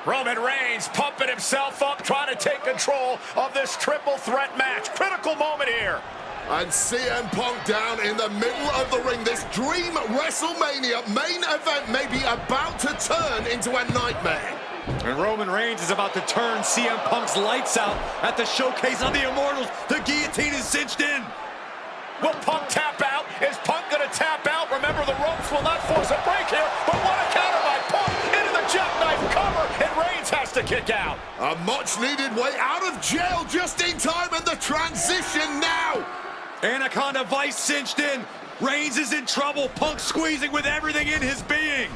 Roman Reigns pumping himself up, trying to take control of this triple threat match. Critical moment here. And CM Punk down in the middle of the ring. This dream WrestleMania main event may be about to turn into a nightmare. And Roman Reigns is about to turn CM Punk's lights out at the showcase on the Immortals. The guillotine is cinched in. Will Punk tap out? Is Punk going to tap out? Remember, the ropes will not force a break here, but what a counter by Punk into the jackknife cover, and Reigns has to kick out. A much-needed way out of jail just in time, and the transition now. Anaconda Vice cinched in. Reigns is in trouble. Punk squeezing with everything in his being.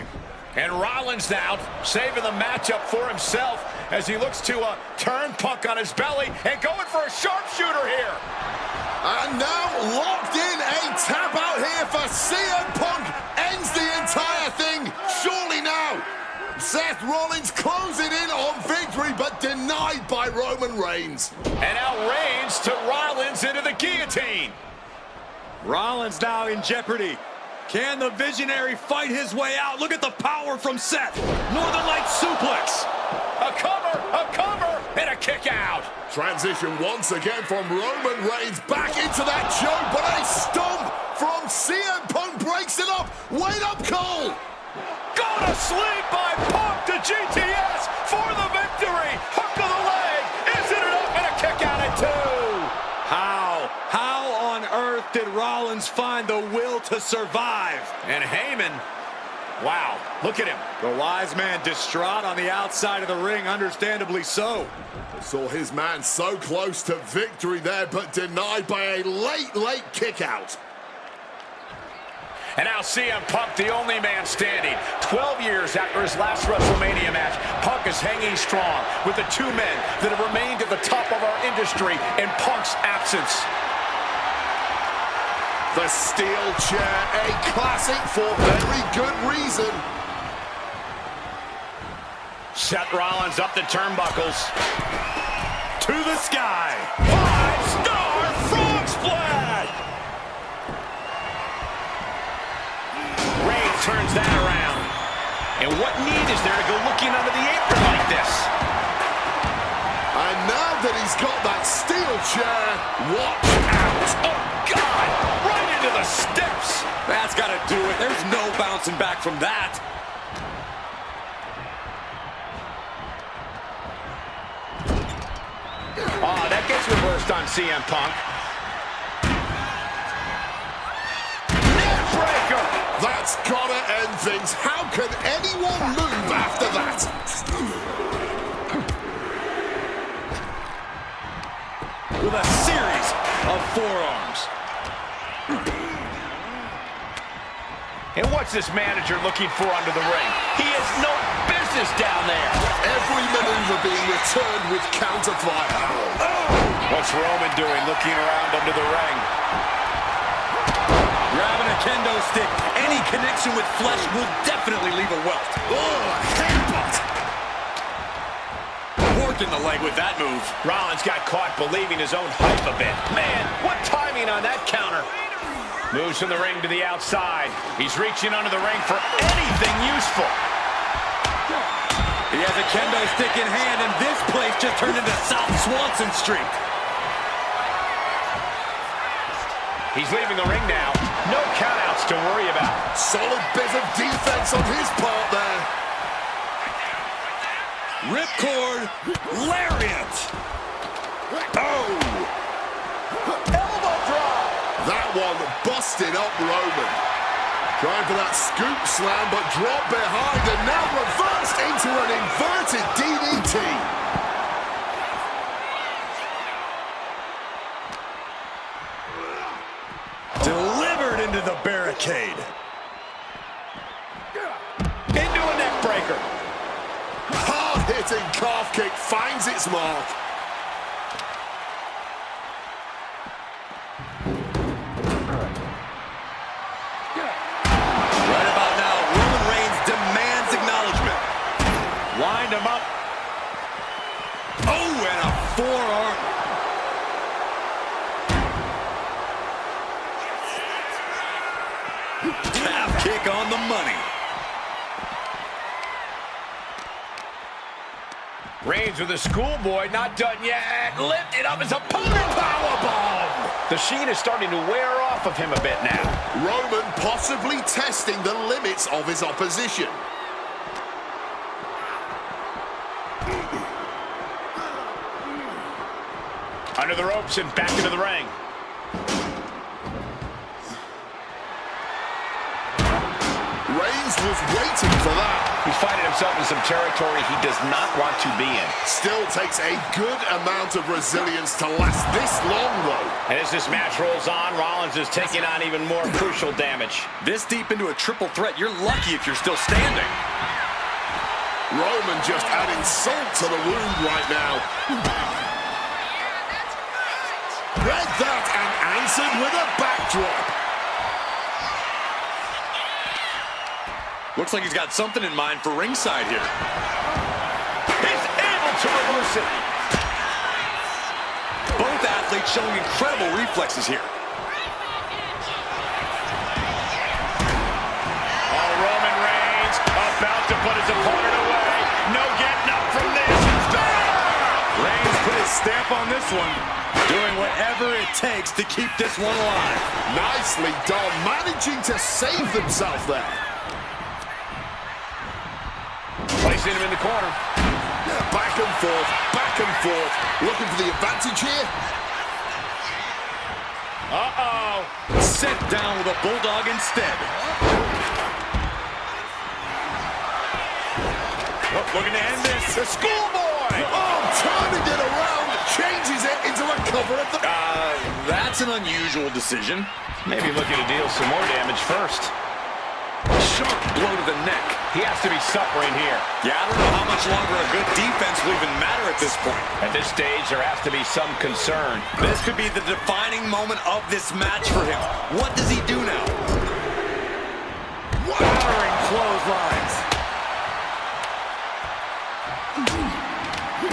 And Rollins now saving the matchup for himself as he looks to turn Punk on his belly and going for a sharpshooter here. And now locked in, a tap out here for CM Punk. Ends the entire thing, surely now. Seth Rollins closing in on victory, but denied by Roman Reigns. And now Reigns to Rollins into the guillotine. Rollins now in jeopardy. Can the Visionary fight his way out? Look at the power from Seth. Northern Lights suplex. A cover, and a kick out. Transition once again from Roman Reigns back into that choke, but a stomp from CM Punk breaks it up. Wait up, Cole. Go to sleep by Punk to GTS for the victory. Hook of the leg. Isn't it up? And a kick out at 2. How on earth did Rollins find the will to survive? And Heyman, wow, look at him. The wise man distraught on the outside of the ring, understandably so. Saw his man so close to victory there, but denied by a late kick out. And now CM Punk, the only man standing. 12 years after his last WrestleMania match, Punk is hanging strong with the two men that have remained at the top of our industry in Punk's absence. The steel chair, a classic for very good reason. Seth Rollins up the turnbuckles. To the sky. 5-star frog splash! Reigns turns that around. And what need is there to go looking under the apron like this? And now that he's got that steel chair, watch out. Oh, God! Right into the steps! That's got to do it. There's no bouncing back from that. Oh, that gets reversed on CM Punk. Neckbreaker! That's gotta end things. How can anyone move after that? With a series of forearms. And what's this manager looking for under the ring? He has no business down there. Every maneuver being returned with counterfire. What's Roman doing looking around under the ring? Grabbing a kendo stick. Any connection with flesh will definitely leave a welt. Headbutt. Working the leg with that move. Rollins got caught believing his own hype a bit. Man, what timing on that counter. Moves from the ring to the outside. He's reaching under the ring for anything useful. He has a kendo stick in hand, and this place just turned into South Swanson Street. He's leaving the ring now. No countouts to worry about. Solid bit of defense on his part there. Ripcord, lariat. Oh! Elbow drop. That one busted up Roman. Trying for that scoop slam, but dropped behind and now reversed into an inverted DDT. Delivered into the barricade. Into a neck breaker. Hard-hitting calf kick finds its mark. Right about now, Roman Reigns demands acknowledgement. Wind him up. Oh, and a forearm. Calf kick on the money. Reigns with a schoolboy, not done yet. Lifted up his opponent. Powerbomb. The sheen is starting to wear off of him a bit now. Roman possibly testing the limits of his opposition. Under the ropes and back into the ring. Reigns was waiting for that. He's finding himself in some territory he does not want to be in. Still takes a good amount of resilience to last this long, though. And as this match rolls on, Rollins is taking on even more crucial damage. This deep into a triple threat, you're lucky if you're still standing. Roman just adding salt to the wound right now. Read that and answered with a backdrop. Looks like he's got something in mind for ringside here. He's able to reverse it. Both athletes showing incredible reflexes here. Oh, Roman Reigns about to put his opponent away. No getting up from this. Reigns put his stamp on this one, doing whatever it takes to keep this one alive. Nicely done, managing to save themselves there. Placing him in the corner. Yeah, back and forth, back and forth. Looking for the advantage here. Uh-oh. Set down with a bulldog instead. Looking to end this. The schoolboy. Oh, turning it around, changes it into a cover at the... That's an unusual decision. Maybe looking to deal some more damage first. Sharp blow to the neck. He has to be suffering here. Yeah, I don't know how much longer a good defense will even matter at this point. At this stage, there has to be some concern. This could be the defining moment of this match for him. What does he do now? Powering clotheslines.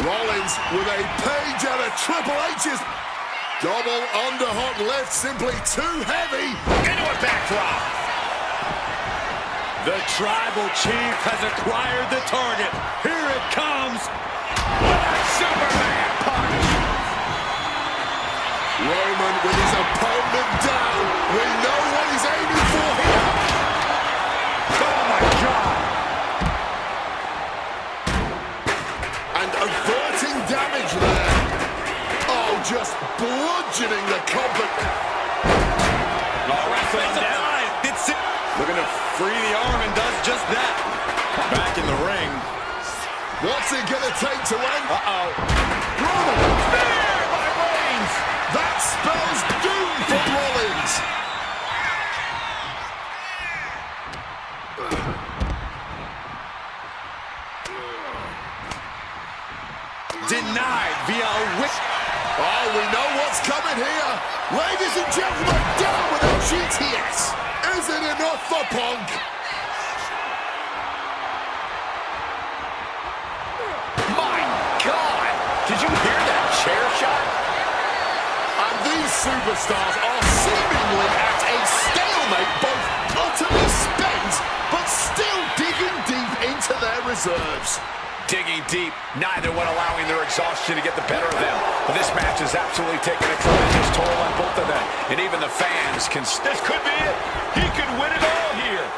Rollins with a page out of Triple H's. Double underhook lift, simply too heavy. Into a backdrop. The Tribal Chief has acquired the target. Here it comes. Superman punch. Roman with his opponent down. We know what he's aiming for here. Oh, my God. And averting damage there. Oh, just bludgeoning the combat. Wrestling down. Looking to free the arm and does just that. Back in the ring. What's it gonna take to end? Uh-oh. Roman! Spear by Reigns. That spells doom for Rollins. Denied via a whip. Oh, we know what's coming here. Ladies and gentlemen, down with a GTS. Isn't enough for Punk. My God. Did you hear that chair shot? And these superstars are seemingly at a stalemate, both utterly spent, but still digging deep into their reserves. Digging deep, neither one allowing their exhaustion to get the better of them. But this match has absolutely taken a tremendous toll on both of them. And even the fans can... This could be it. He could win it all here.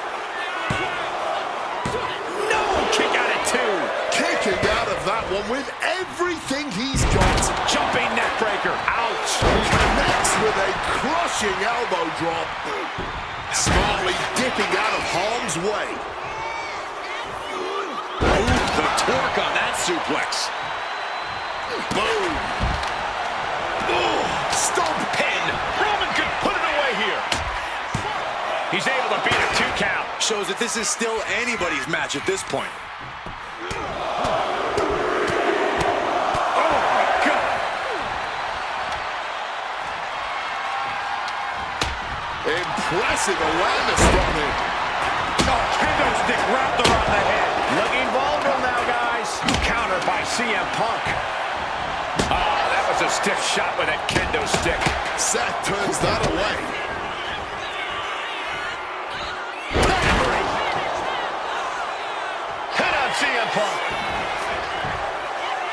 No, kick out at two. Kicking out of that one with everything he's got. Jumping neck breaker. Ouch. Connects with a crushing elbow drop. Smartly dipping out of harm's way. The torque on that suplex. Boom. Stomp pin. Roman could put it away here. He's able to beat a 2 count. Shows that this is still anybody's match at this point. Oh, my God. Impressive awareness from him. Oh, kendo stick wrapped around the head. Looking vulnerable now, guys. Counter by CM Punk. Ah, that was a stiff shot with that kendo stick. Seth turns that away. Hit on CM Punk.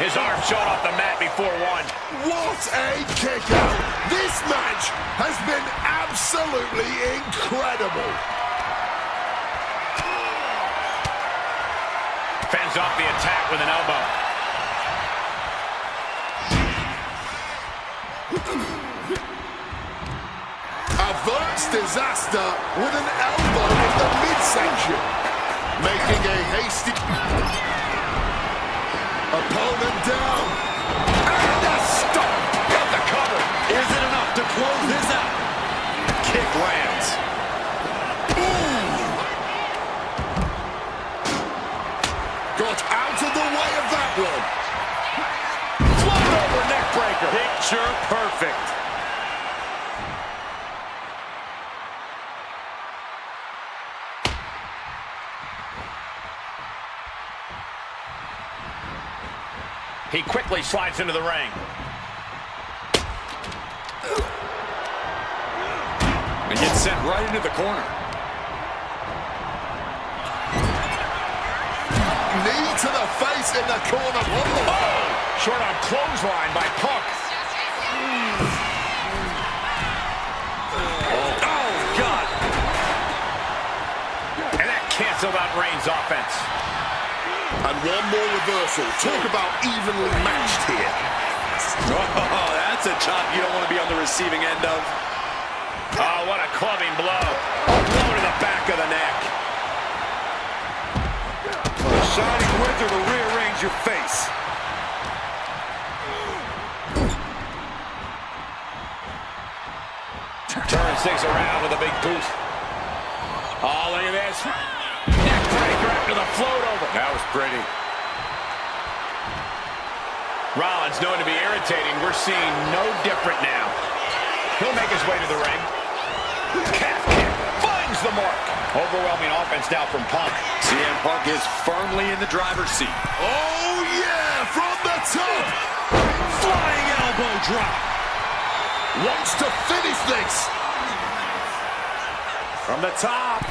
His arm showed off the mat before one. What a kick out. This match has been absolutely incredible. Fends off the attack with an elbow. Averts disaster with an elbow in the midsection. Making a hasty... Opponent down. And a stomp. Got the cover. Is it enough to close this out? Kick lands. Got out of the way of that one. Float over neck breaker. Picture perfect. He quickly slides into the ring. And gets sent right into the corner. Knee to the face in the corner. Oh! Short arm clothesline by Punk. Oh, God. And that canceled out Reigns' offense. And one more reversal. Talk about evenly matched here. Oh, that's a chop you don't want to be on the receiving end of. Oh, what a clubbing blow. A blow to the back of the neck. A shining wizard to rearrange your face. Turns things around with a big boost. Oh, look at this. Neck breaker after the float over. That was pretty. Rollins, known to be irritating, we're seeing no different now. He'll make his way to the ring. Calf kick finds the mark. Overwhelming offense now from Punk. CM Punk is firmly in the driver's seat. Oh, yeah, from the top. Flying elbow drop. Wants to finish this. From the top.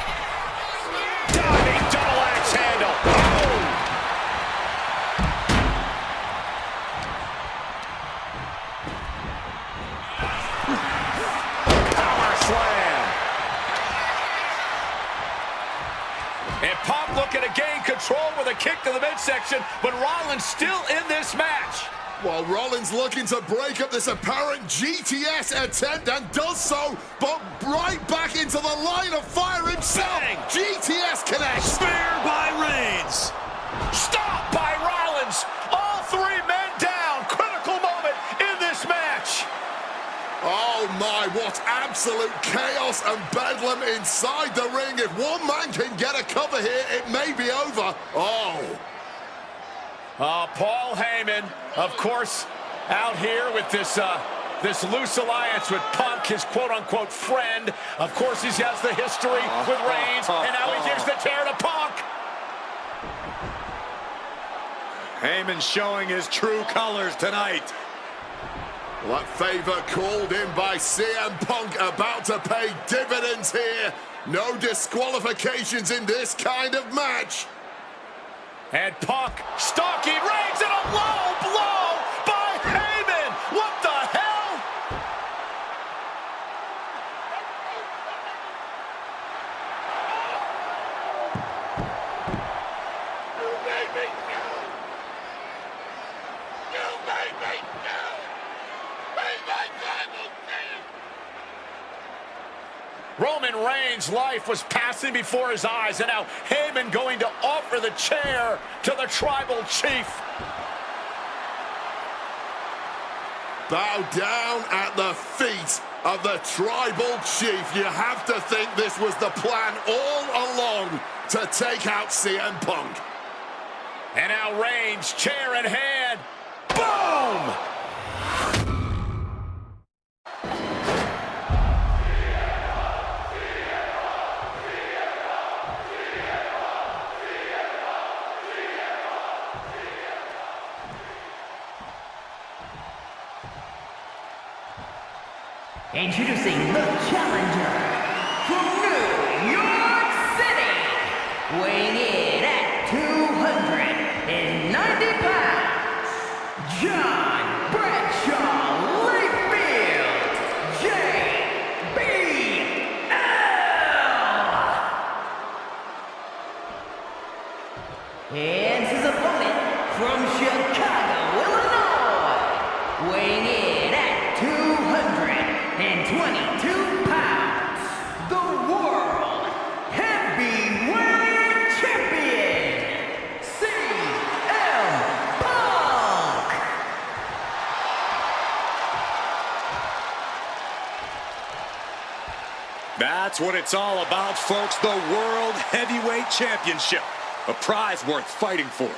Diving double axe handle. Oh! Power slam. And Punk looking to gain control with a kick to the midsection, but Rollins still in this match. While Rollins looking to break up this apparent GTS attempt and does so, but right back into the line of fire himself. Bang. GTS connects. Spear by Reigns. Stop by Rollins. All three men down. Critical moment in this match. Oh my, what absolute chaos and bedlam inside the ring. If one man can get a cover here, it may be over. Oh. Paul Heyman, of course, out here with this loose alliance with Punk, his quote-unquote friend. Of course, he has the history with Reigns, and now he gives the tear to Punk. Heyman showing his true colors tonight. That favor called in by CM Punk about to pay dividends here. No disqualifications in this kind of match. And Punk stalking Reigns, and a low blow by Heyman. What the hell? You made me know. You made me know. Be my Bible Roman Reigns' life was passing before his eyes, and now Heyman going to offer the chair to the tribal chief. Bow down at the feet of the tribal chief. You have to think this was the plan all along to take out CM Punk. And now Reigns, chair in hand. Boom! Introducing the challenger from New York City, weighing in at 290 pounds, And his opponent from Chicago, Illinois, weighing in at 222 pounds, the World Heavyweight Champion, CM Punk! That's what it's all about, folks. The World Heavyweight Championship. A prize worth fighting for.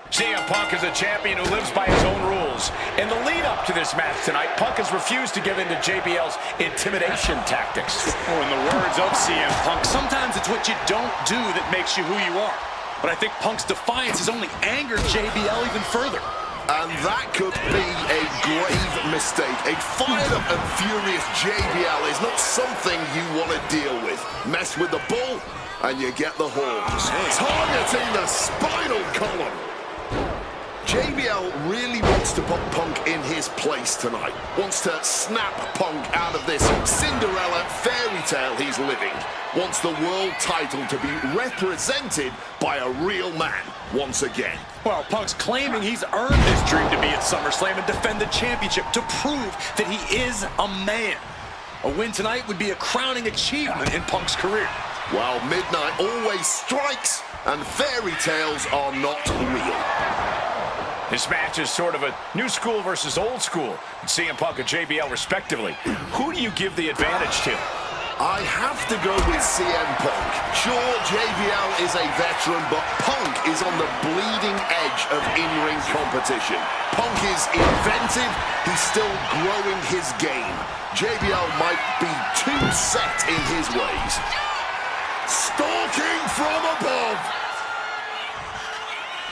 CM Punk is a champion who lives by his own rules. In the lead-up to this match tonight, Punk has refused to give in to JBL's intimidation tactics. Or in the words of CM Punk, sometimes it's what you don't do that makes you who you are. But I think Punk's defiance has only angered JBL even further. And that could be a grave mistake. A fired-up and furious JBL is not something you want to deal with. Mess with the bull, and you get the horns. Targeting the spinal column. JBL really wants to put Punk in his place tonight. Wants to snap Punk out of this Cinderella fairy tale he's living. Wants the world title to be represented by a real man once again. Well, Punk's claiming he's earned this dream to be at SummerSlam and defend the championship to prove that he is a man. A win tonight would be a crowning achievement in Punk's career. Well, midnight always strikes, and fairy tales are not real. This match is sort of a new school versus old school. CM Punk and JBL respectively. Who do you give the advantage to? I have to go with CM Punk. Sure, JBL is a veteran, but Punk is on the bleeding edge of in-ring competition. Punk is inventive. He's still growing his game. JBL might be too set in his ways. Stalking from above.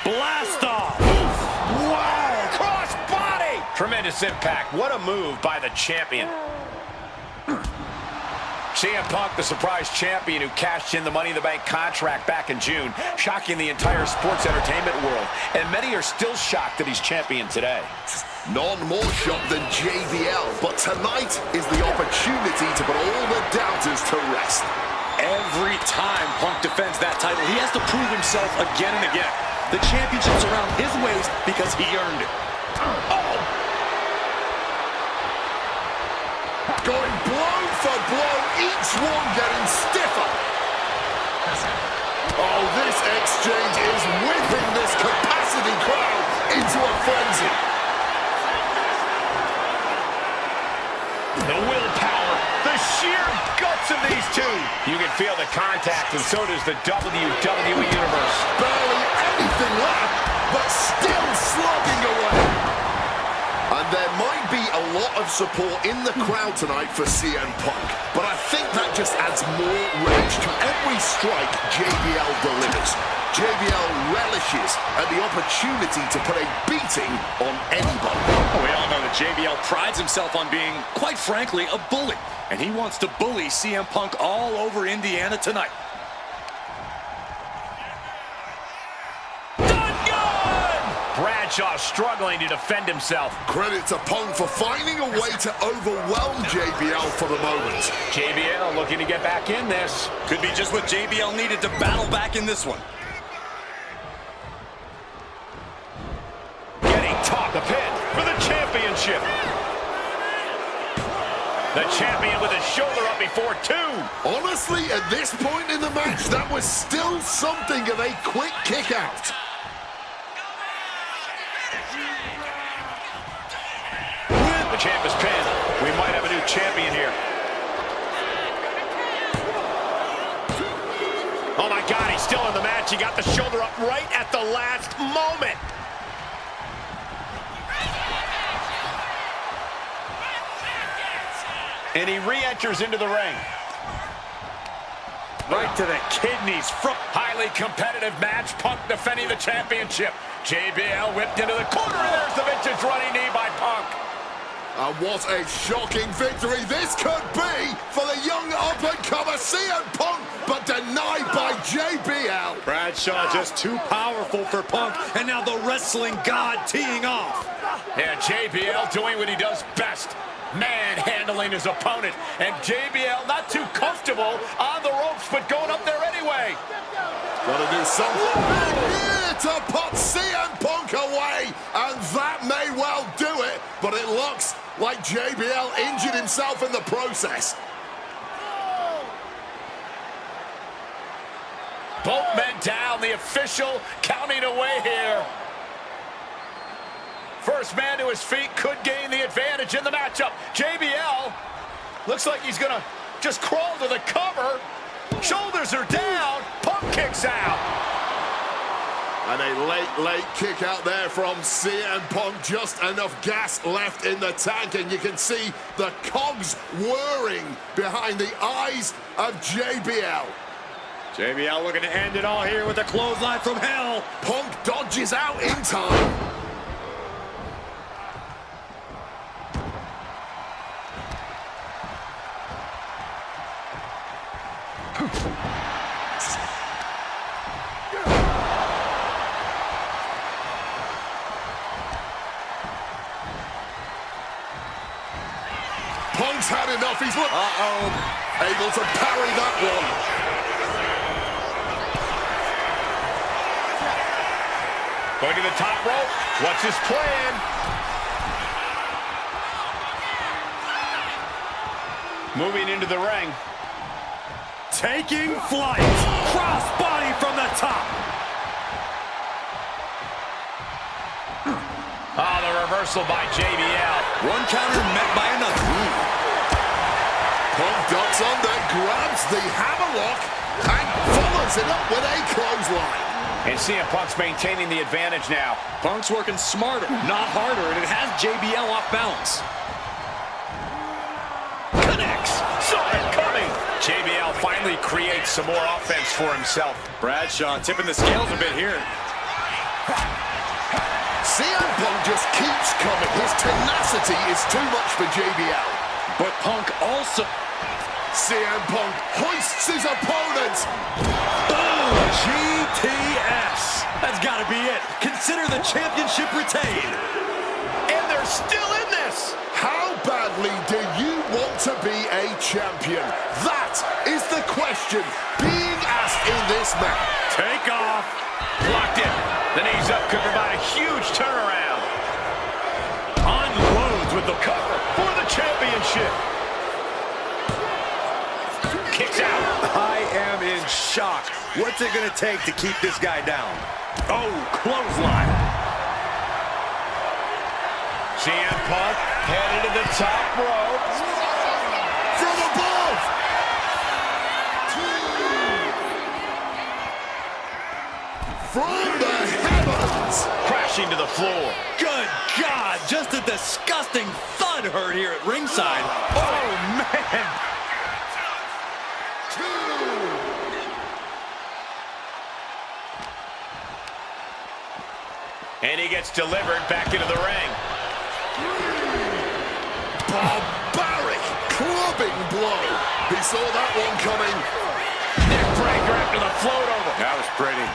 Blast off! Wow! Cross body! Tremendous impact. What a move by the champion. CM Punk, the surprise champion who cashed in the Money in the Bank contract back in June, shocking the entire sports entertainment world. And many are still shocked that he's champion today. None more shocked than JBL, but tonight is the opportunity to put all the doubters to rest. Every time Punk defends that title, he has to prove himself again and again. The championship's around his waist because he earned it. Oh! Going blow for blow, each one getting stiffer. Oh, this exchange is whipping this capacity crowd into a frenzy. The willpower, the sheer guts of these two. You can feel the contact, and so does the WWE Universe. Barely anything left, but still slugging away. And there might be a lot of support in the crowd tonight for CM Punk, but I think that just adds more rage to every strike JBL delivers. JBL relishes at the opportunity to put a beating on anybody. Oh, we all know that JBL prides himself on being, quite frankly, a bully. And he wants to bully CM Punk all over Indiana tonight. Bradshaw struggling to defend himself. Credit to Punk for finding a way to overwhelm JBL for the moment. JBL looking to get back in this. Could be just what JBL needed to battle back in this one. Getting top the pin for the championship. The champion with his shoulder up before two. Honestly, at this point in the match, that was still something of a quick kick out. The champ is pinned. We might have a new champion here. Oh my God, he's still in the match. He got the shoulder up right at the last moment. And he re-enters into the ring. Right to the kidneys. Highly competitive match. Punk defending the championship. JBL whipped into the corner, and there's the vintage running knee by Punk. And what a shocking victory this could be for the young up-and-comer CM Punk but denied by JBL. Bradshaw just too powerful for Punk, and now the wrestling god teeing off. Yeah, JBL doing what he does best, manhandling his opponent. And JBL not too comfortable on the ropes, but going up there anyway. Gotta do something here to put CM Punk away, and that may well do it, but it looks like JBL injured himself in the process. Both men down, the official counting away here. First man to his feet could gain the advantage in the matchup. JBL looks like he's gonna just crawl to the cover. Shoulders are down, Punk kicks out. And a late kick out there from CM Punk. Just enough gas left in the tank, and you can see the cogs whirring behind the eyes of JBL. JBL looking to end it all here with a clothesline from hell. Punk dodges out in time. Punk's had enough. He's able to parry that one. Going to the top rope. What's his plan? Moving into the ring. Taking flight. Cross body from the top. Oh, the reversal by JBL. One counter met by another. Punk ducks under, grabs the hammerlock, and follows it up with a clothesline. And CM Punk's maintaining the advantage now. Punk's working smarter, not harder, and it has JBL off balance. Connects. Saw it coming. JBL finally creates some more offense for himself. Bradshaw tipping the scales a bit here. CM Punk just keeps coming. His tenacity is too much for JBL. But Punk also... CM Punk hoists his opponent. Boom! GTS. That's got to be it. Consider the championship retained. And they're still in this. How badly do you want to be a champion? That is the question being asked in this match. Take off. Blocked it. The knees up could provide a huge turnaround. Unloads with the cover for the championship. Kicks out. I am in shock. What's it going to take to keep this guy down? Oh, clothesline. CM Punk headed to the top rope. From above. From the heavens. Crashing to the floor. Good God, just a disgusting thud heard here at ringside. Oh, man. And he gets delivered back into the ring. Barbaric clubbing blow. He saw that one coming. Neck breaker after the float over. That was pretty.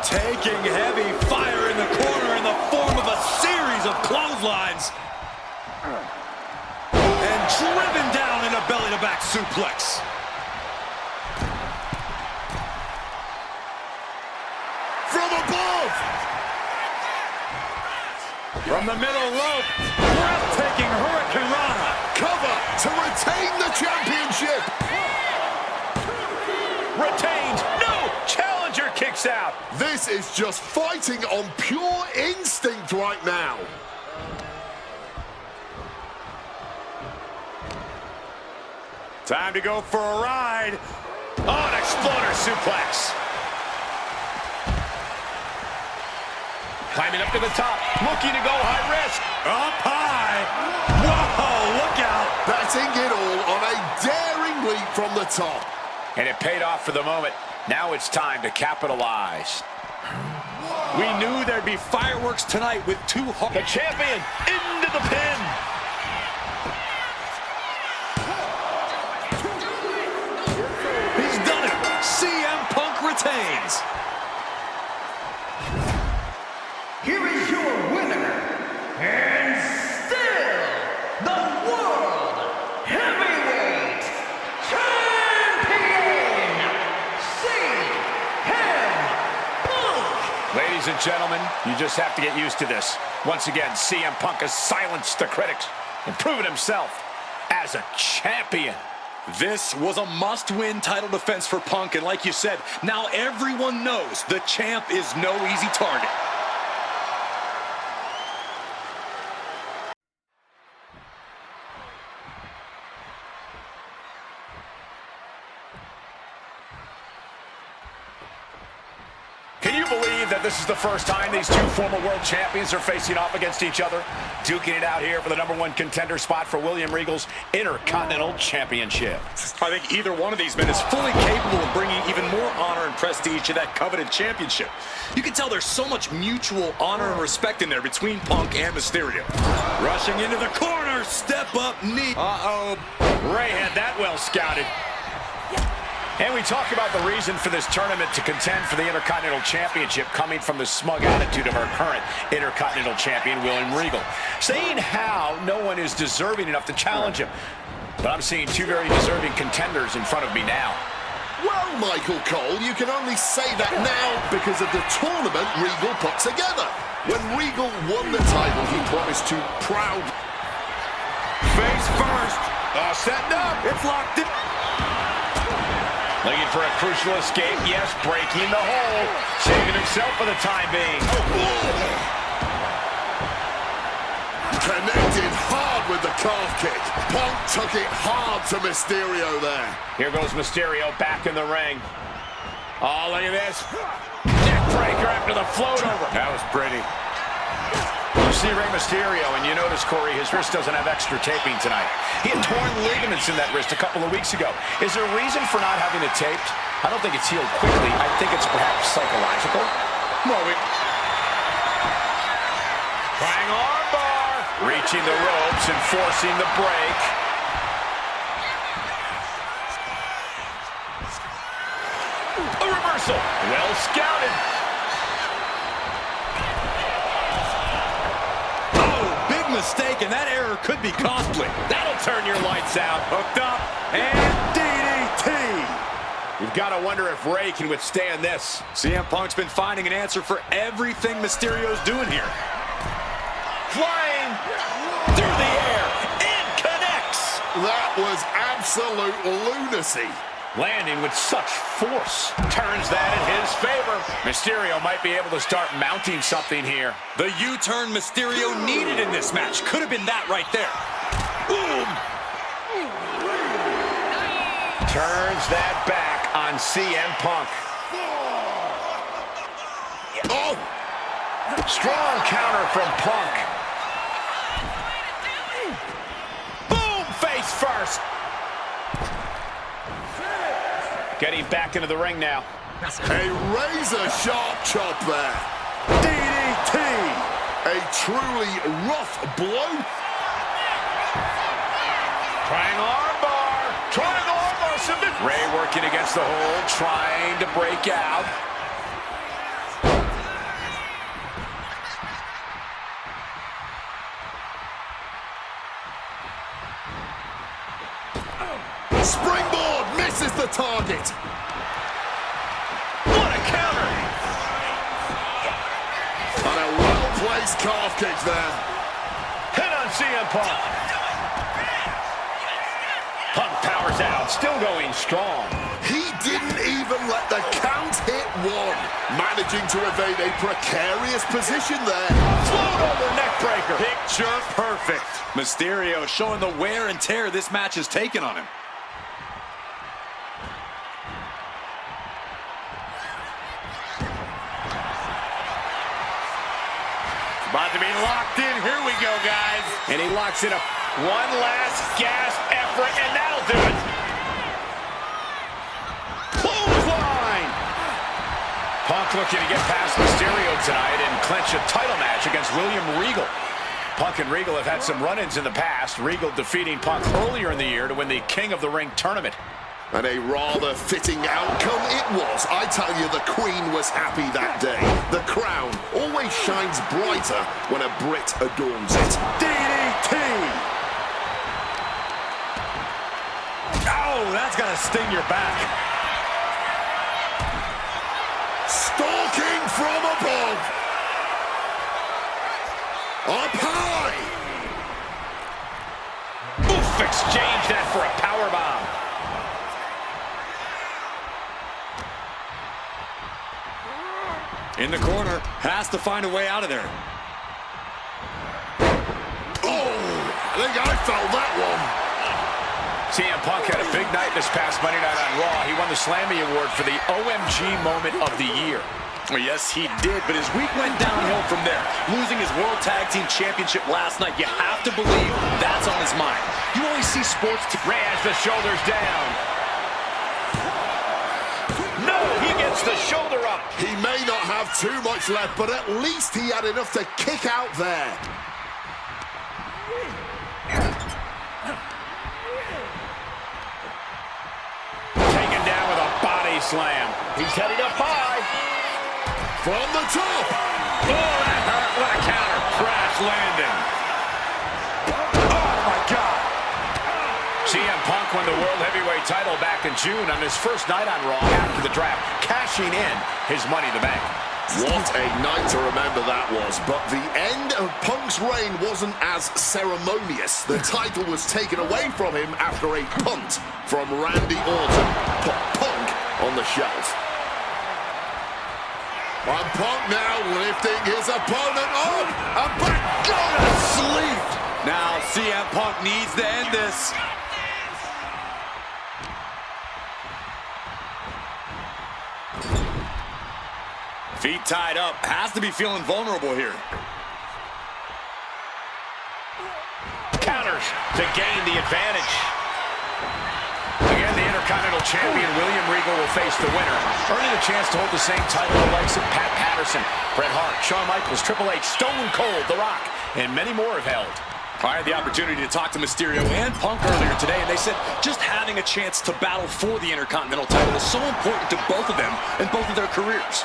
Taking heavy fire in the corner in the form of a series of clotheslines. And driven down in a belly-to-back suplex. From above. From the middle rope, breathtaking Hurricane Rana. Cover to retain the championship. Retains. No. Challenger kicks out. This is just fighting on pure instinct right now. Time to go for a ride. Oh, an exploder suplex. Climbing up to the top, looking to go high risk. Up high. Whoa, look out. Batting it all on a daring leap from the top. And it paid off for the moment. Now it's time to capitalize. We knew there'd be fireworks tonight with two hard... The champion into the pin. He's done it. CM Punk retains. Here is your winner, and still the World Heavyweight Champion, CM Punk! Ladies and gentlemen, you just have to get used to this. Once again, CM Punk has silenced the critics and proven himself as a champion. This was a must-win title defense for Punk, and like you said, now everyone knows the champ is no easy target. Can you believe that this is the first time these two former world champions are facing off against each other? Duking it out here for the #1 contender spot for William Regal's Intercontinental Championship. I think either one of these men is fully capable of bringing even more honor and prestige to that coveted championship. You can tell there's so much mutual honor and respect in there between Punk and Mysterio. Rushing into the corner, step up knee. Uh-oh. Ray had that well scouted. And we talk about the reason for this tournament to contend for the Intercontinental Championship coming from the smug attitude of our current Intercontinental Champion, William Regal, saying how no one is deserving enough to challenge him. But I'm seeing two very deserving contenders in front of me now. Well, Michael Cole, you can only say that now because of the tournament Regal put together. When Regal won the title, he promised to proud... Face first. Setting up. It's locked in. Looking for a crucial escape. Yes, breaking the hole. Saving himself for the time being. Connected hard with the calf kick. Punk took it hard to Mysterio there. Here goes Mysterio back in the ring. Oh, look at this. Neck breaker after the float over. That was pretty. You see Rey Mysterio, and you notice, Corey, his wrist doesn't have extra taping tonight. He had torn ligaments in that wrist a couple of weeks ago. Is there a reason for not having it taped? I don't think it's healed quickly. I think it's perhaps psychological. Trying armbar. Reaching the ropes and forcing the break. A reversal. Well scouted. Mistake, and that error could be costly. That'll turn your lights out. Hooked up, and DDT. You've got to wonder if Ray can withstand this. CM Punk's been finding an answer for everything Mysterio's doing here. Flying through the air and connects. That was absolute lunacy. Landing with such force. Turns that in his favor. Mysterio might be able to start mounting something here. The U-turn Mysterio needed in this match. Could have been that right there. Boom. Turns that back on CM Punk. Oh! Strong counter from Punk. Boom! Face first. Getting back into the ring now. A razor-sharp chop there. DDT! A truly rough blow. Trying armbar. Trying armbar. Submit. Ray working against the hold, trying to break out. Springboard misses the target. What a counter! And a well-placed calf kick there. Hit on CM Punk. Punk powers out, still going strong. He didn't even let the count hit one. Managing to evade a precarious position there. Float over neck breaker. Picture perfect. Mysterio showing the wear and tear this match has taken on him. About to be locked in. Here we go, guys. And he locks in a one last gasp effort, and that'll do it. Clothesline. Punk Punk looking to get past Mysterio tonight and clinch a title match against William Regal. Punk and Regal have had some run-ins in the past. Regal defeating Punk earlier in the year to win the King of the Ring tournament. And a rather fitting outcome it was. I tell you, the Queen was happy that day. The crown always shines brighter when a Brit adorns it. DDT! Oh, that's gonna sting your back. Stalking from above. Up high. Oof, exchange that for a powerbomb. In the corner, has to find a way out of there. Oh, I think I felt that one. CM Punk had a big night this past Monday night on Raw. He won the Slammy Award for the OMG Moment of the Year. Well, yes, he did, but his week went downhill from there. Losing his World Tag Team Championship last night, you have to believe that's on his mind. You always see sports... Ray has the shoulders down. No, he gets the shoulder up. He may not have too much left, but at least he had enough to kick out there. Taken down with a body slam. He's headed up high. From the top. Oh, that hurt. What a counter. Crash landing. Oh, my God. CM Punk won the World Heavyweight title back in June on his first night on Raw after the draft, cashing in his Money in the Bank. What a night to remember that was, but the end of Punk's reign wasn't as ceremonious. The title was taken away from him after a punt from Randy Orton. Put Punk on the shelf. And Punk now lifting his opponent up and back. Go to sleep. Now CM Punk needs to end this. Feet tied up, has to be feeling vulnerable here. Counters to gain the advantage. Again, the Intercontinental Champion William Regal will face the winner, earning a chance to hold the same title the likes of Pat Patterson, Bret Hart, Shawn Michaels, Triple H, Stone Cold, The Rock, and many more have held. I had the opportunity to talk to Mysterio and Punk earlier today, and they said just having a chance to battle for the Intercontinental title is so important to both of them and both of their careers.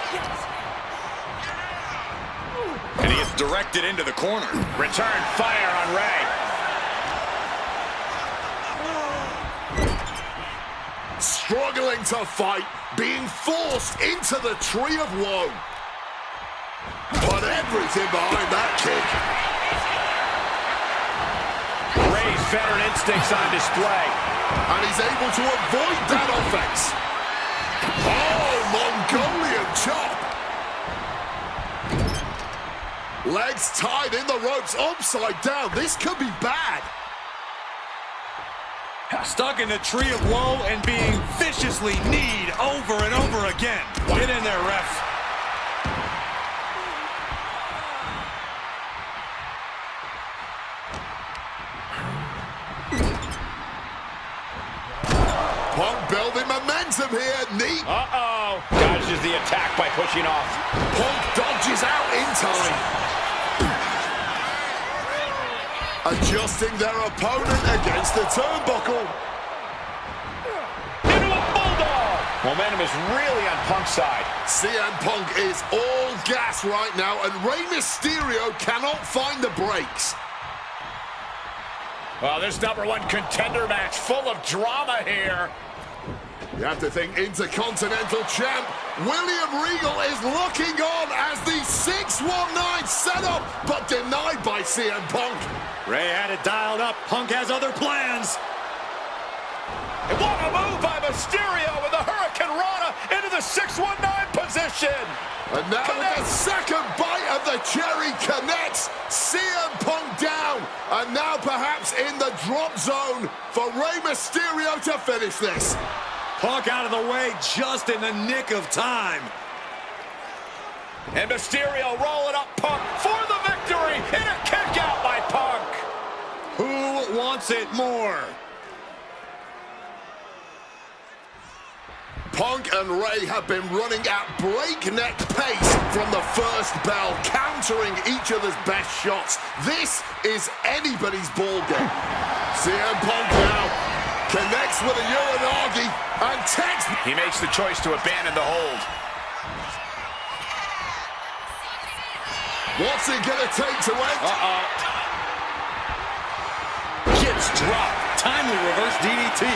And he is directed into the corner. Return fire on Ray. Struggling to fight, being forced into the tree of woe. Put everything behind that kick. Ray's veteran instincts on display. And he's able to avoid that offense. Oh, Mongolian chop. Legs tied in the ropes upside down. This could be bad. Stuck in the tree of woe and being viciously kneed over and over again. Get in there, ref. Punk building momentum here. Knee. Uh-oh. Dodges the attack by pushing off. Punk dodges out in time. Adjusting their opponent against the turnbuckle. Into a bulldog. Momentum is really on Punk's side. CM Punk is all gas right now, and Rey Mysterio cannot find the brakes. Well, this #1 contender match full of drama here. You have to think Intercontinental Champ William Regal is looking on as the 619 setup, but denied by CM Punk. Ray had it dialed up. Punk has other plans. And what a move by Mysterio with the Hurricane Rana into the 619 position. And now with the second bite of the cherry connects, CM Punk down. And now perhaps in the drop zone for Rey Mysterio to finish this. Punk out of the way just in the nick of time. And Mysterio rolling up Punk for the victory. And a kick out by Punk. Who wants it more? Punk and Ray have been running at breakneck pace from the first bell, countering each other's best shots. This is anybody's ball game. CM Punk now connects with a Uranagi and takes. He makes the choice to abandon the hold. What's it gonna take to end? Gets dropped. Timely reverse DDT.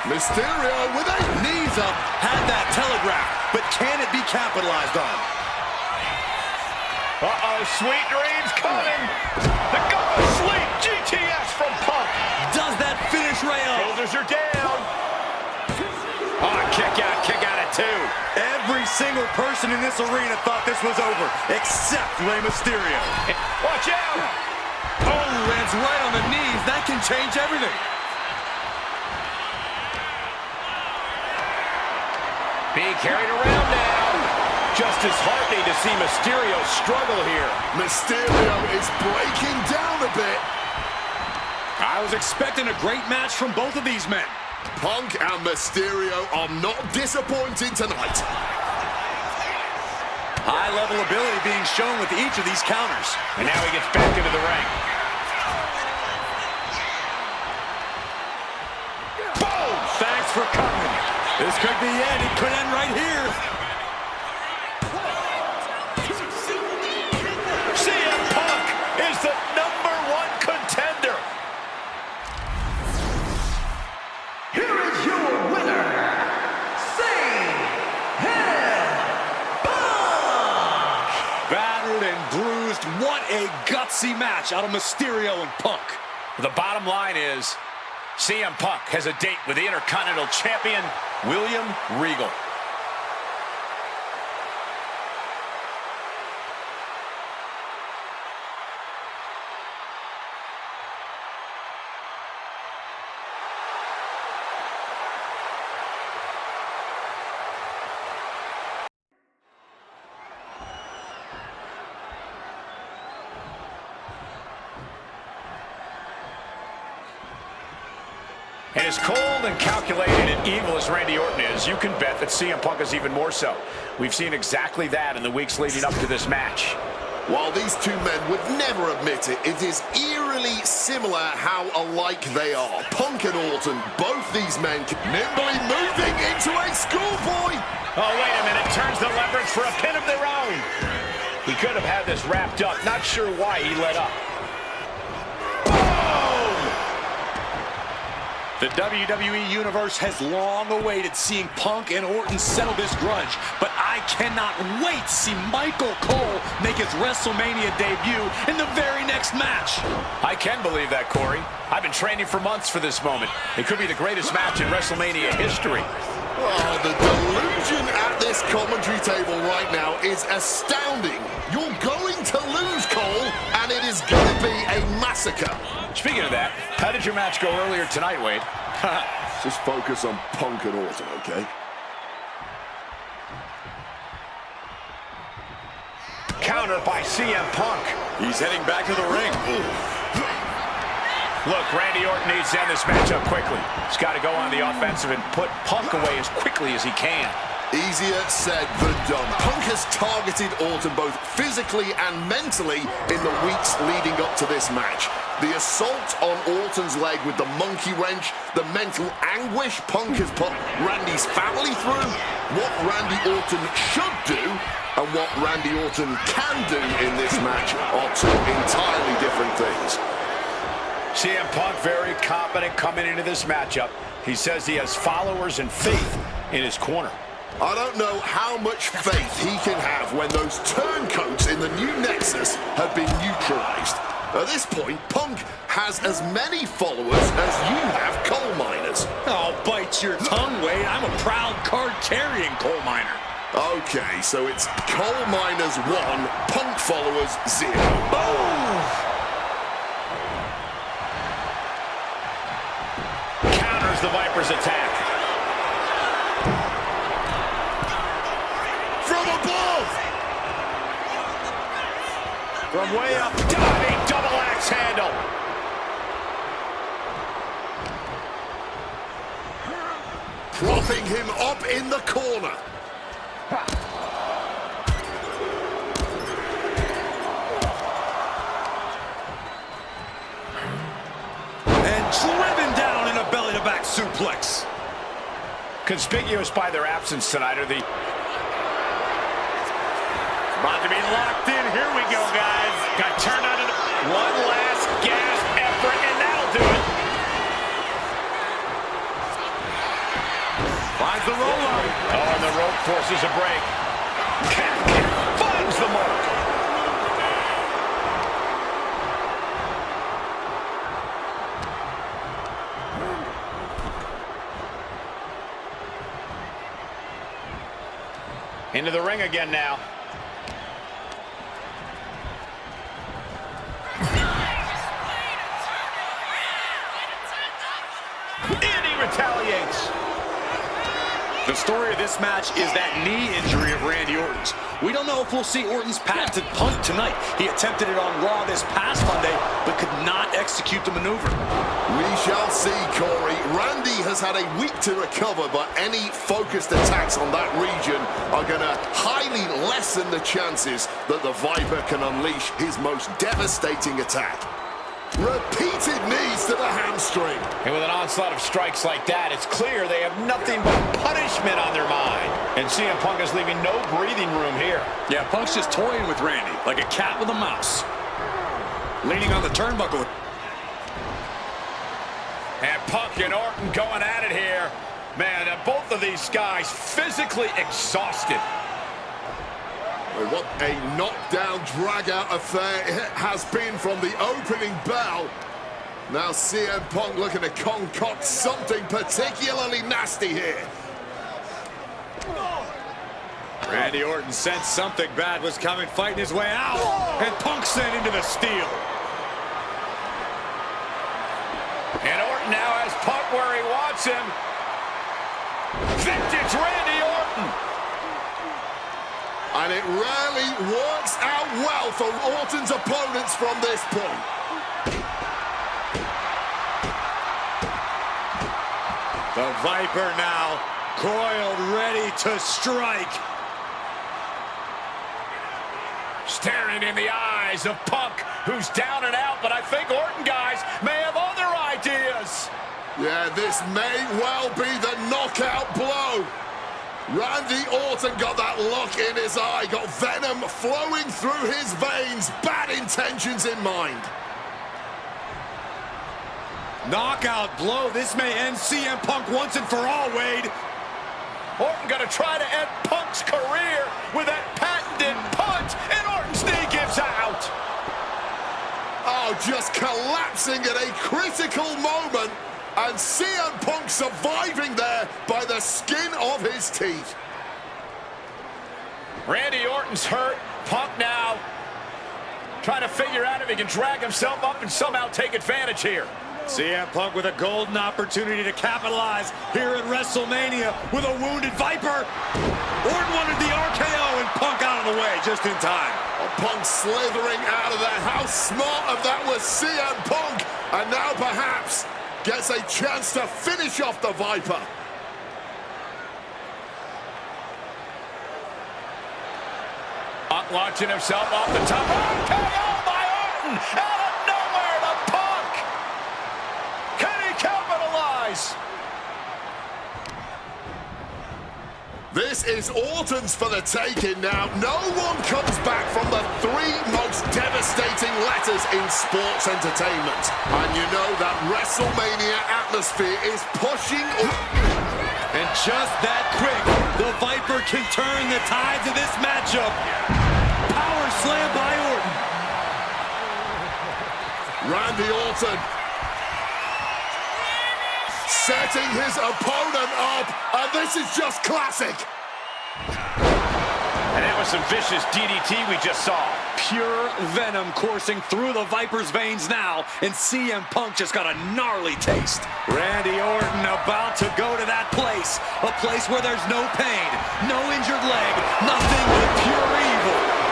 Mysterio with a Knees up. Had that telegraph. But can it be capitalized on? Sweet dreams coming. The gun of sleep. GTS from Punk. Does that finish Ray off? Shoulders are down. Kick out at 2. Every single person in this arena thought this was over, except Rey Mysterio. Watch out. Oh, lands right on the knees. That can change everything. Being carried around now. Just disheartening to see Mysterio struggle here. Mysterio is breaking down a bit. I was expecting a great match from both of these men. Punk and Mysterio are not disappointing tonight. High-level ability being shown with each of these counters. And now he gets back into the ring. Boom! Thanks for coming. This could be it. It could end right here. CM Punk is the #1 contender. Here is your winner, CM Punk! Battered and bruised. What a gutsy match out of Mysterio and Punk. The bottom line is CM Punk has a date with the Intercontinental Champion, William Regal. And as cold and calculated and evil as Randy Orton is, you can bet that CM Punk is even more so. We've seen exactly that in the weeks leading up to this match. While these two men would never admit it, it is eerily similar how alike they are. Punk and Orton, both these men nimbly moving into a schoolboy. Oh, wait a minute. Turns the leverage for a pin of their own. He could have had this wrapped up. Not sure why he let up. The WWE Universe has long awaited seeing Punk and Orton settle this grudge, but I cannot wait to see Michael Cole make his WrestleMania debut in the very next match. I can believe that, Corey. I've been training for months for this moment. It could be the greatest match in WrestleMania history. Oh, the delusion at this commentary table right now is astounding. You're going to lose, Cole, and it is going to be a massacre. Speaking of that, how did your match go earlier tonight, Wade? Just focus on Punk and Orton, okay? Counter by CM Punk. He's heading back to the ring. Look, Randy Orton needs to end this matchup quickly. He's got to go on the offensive and put Punk away as quickly as he can. Easier said than done. Punk has targeted Orton both physically and mentally in the weeks leading up to this match. The assault on Orton's leg with the monkey wrench, the mental anguish Punk has put Randy's family through, what Randy Orton should do, and what Randy Orton can do in this match are two entirely different things. CM Punk very confident coming into this matchup. He says he has followers and faith in his corner. I don't know how much faith he can have when those turncoats in the new Nexus have been neutralized. At this point, Punk has as many followers as you have coal miners. Oh, bite your tongue, Wade. I'm a proud card-carrying coal miner. Okay, so it's coal miners 1, Punk followers 0. Boom! Counters the Viper's attack. From way up, diving double axe handle. propping him up in the corner. And driven down in a belly-to-back suplex. Conspicuous by their absence tonight are the... About to be locked in. Here we go, guys. Got turned on to one last gasp effort, and that'll do it. Finds the roll-up. Oh, and the rope forces a break. Finds the mark. Into the ring again now. And he retaliates. The story of this match is that knee injury of Randy Orton's. We don't know if we'll see Orton's patented punt tonight. He attempted it on Raw this past Monday, but could not execute the maneuver. We shall see, Corey. Randy has had a week to recover, but any focused attacks on that region are going to highly lessen the chances that the Viper can unleash his most devastating attack. Repeated knees to the hamstring. And with an onslaught of strikes like that, it's clear they have nothing but punishment on their mind. And CM Punk is leaving no breathing room here. Yeah, Punk's just toying with Randy, like a cat with a mouse. Leaning on the turnbuckle. And Punk and Orton going at it here. Man, both of these guys physically exhausted. What a knockdown, drag-out affair it has been from the opening bell. Now CM Punk looking to concoct something particularly nasty here. Randy Orton sensed something bad was coming, fighting his way out. And Punk sent into the steel. And Orton now has Punk where he wants him. Vintage Randy Orton. And it rarely works out well for Orton's opponents from this point. The Viper now coiled, ready to strike. Staring in the eyes of Punk, who's down and out, but I think Orton, guys, may have other ideas. Yeah, this may well be the knockout blow. Randy Orton got that look in his eye, got venom flowing through his veins, bad intentions in mind. Knockout blow. This may end CM Punk once and for all, Wade. Orton gonna try to end Punk's career with that patented punt, and Orton's knee gives out. Oh, just collapsing at a critical moment. And CM Punk surviving there by the skin of his teeth. Randy Orton's hurt. Punk now trying to figure out if he can drag himself up and somehow take advantage here. CM Punk with a golden opportunity to capitalize here at WrestleMania with a wounded Viper. Orton wanted the RKO and Punk out of the way just in time. Punk slithering out of there. How smart of that was CM Punk. And now perhaps gets a chance to finish off the Viper. Launching himself off the top. RKO by Orton! Out of nowhere to Punk! Can he capitalize? This is Orton's for the taking now. No one comes back from the three most devastating letters in sports entertainment. And you know that WrestleMania atmosphere is pushing. And just that quick, the Viper can turn the tides of this matchup. Power slam by Orton. Randy Orton setting his opponent up, and this is just classic. And that was some vicious DDT we just saw. Pure venom coursing through the Viper's veins now, and CM Punk just got a gnarly taste. Randy Orton about to go to that place, a place where there's no pain, no injured leg, nothing but pure evil.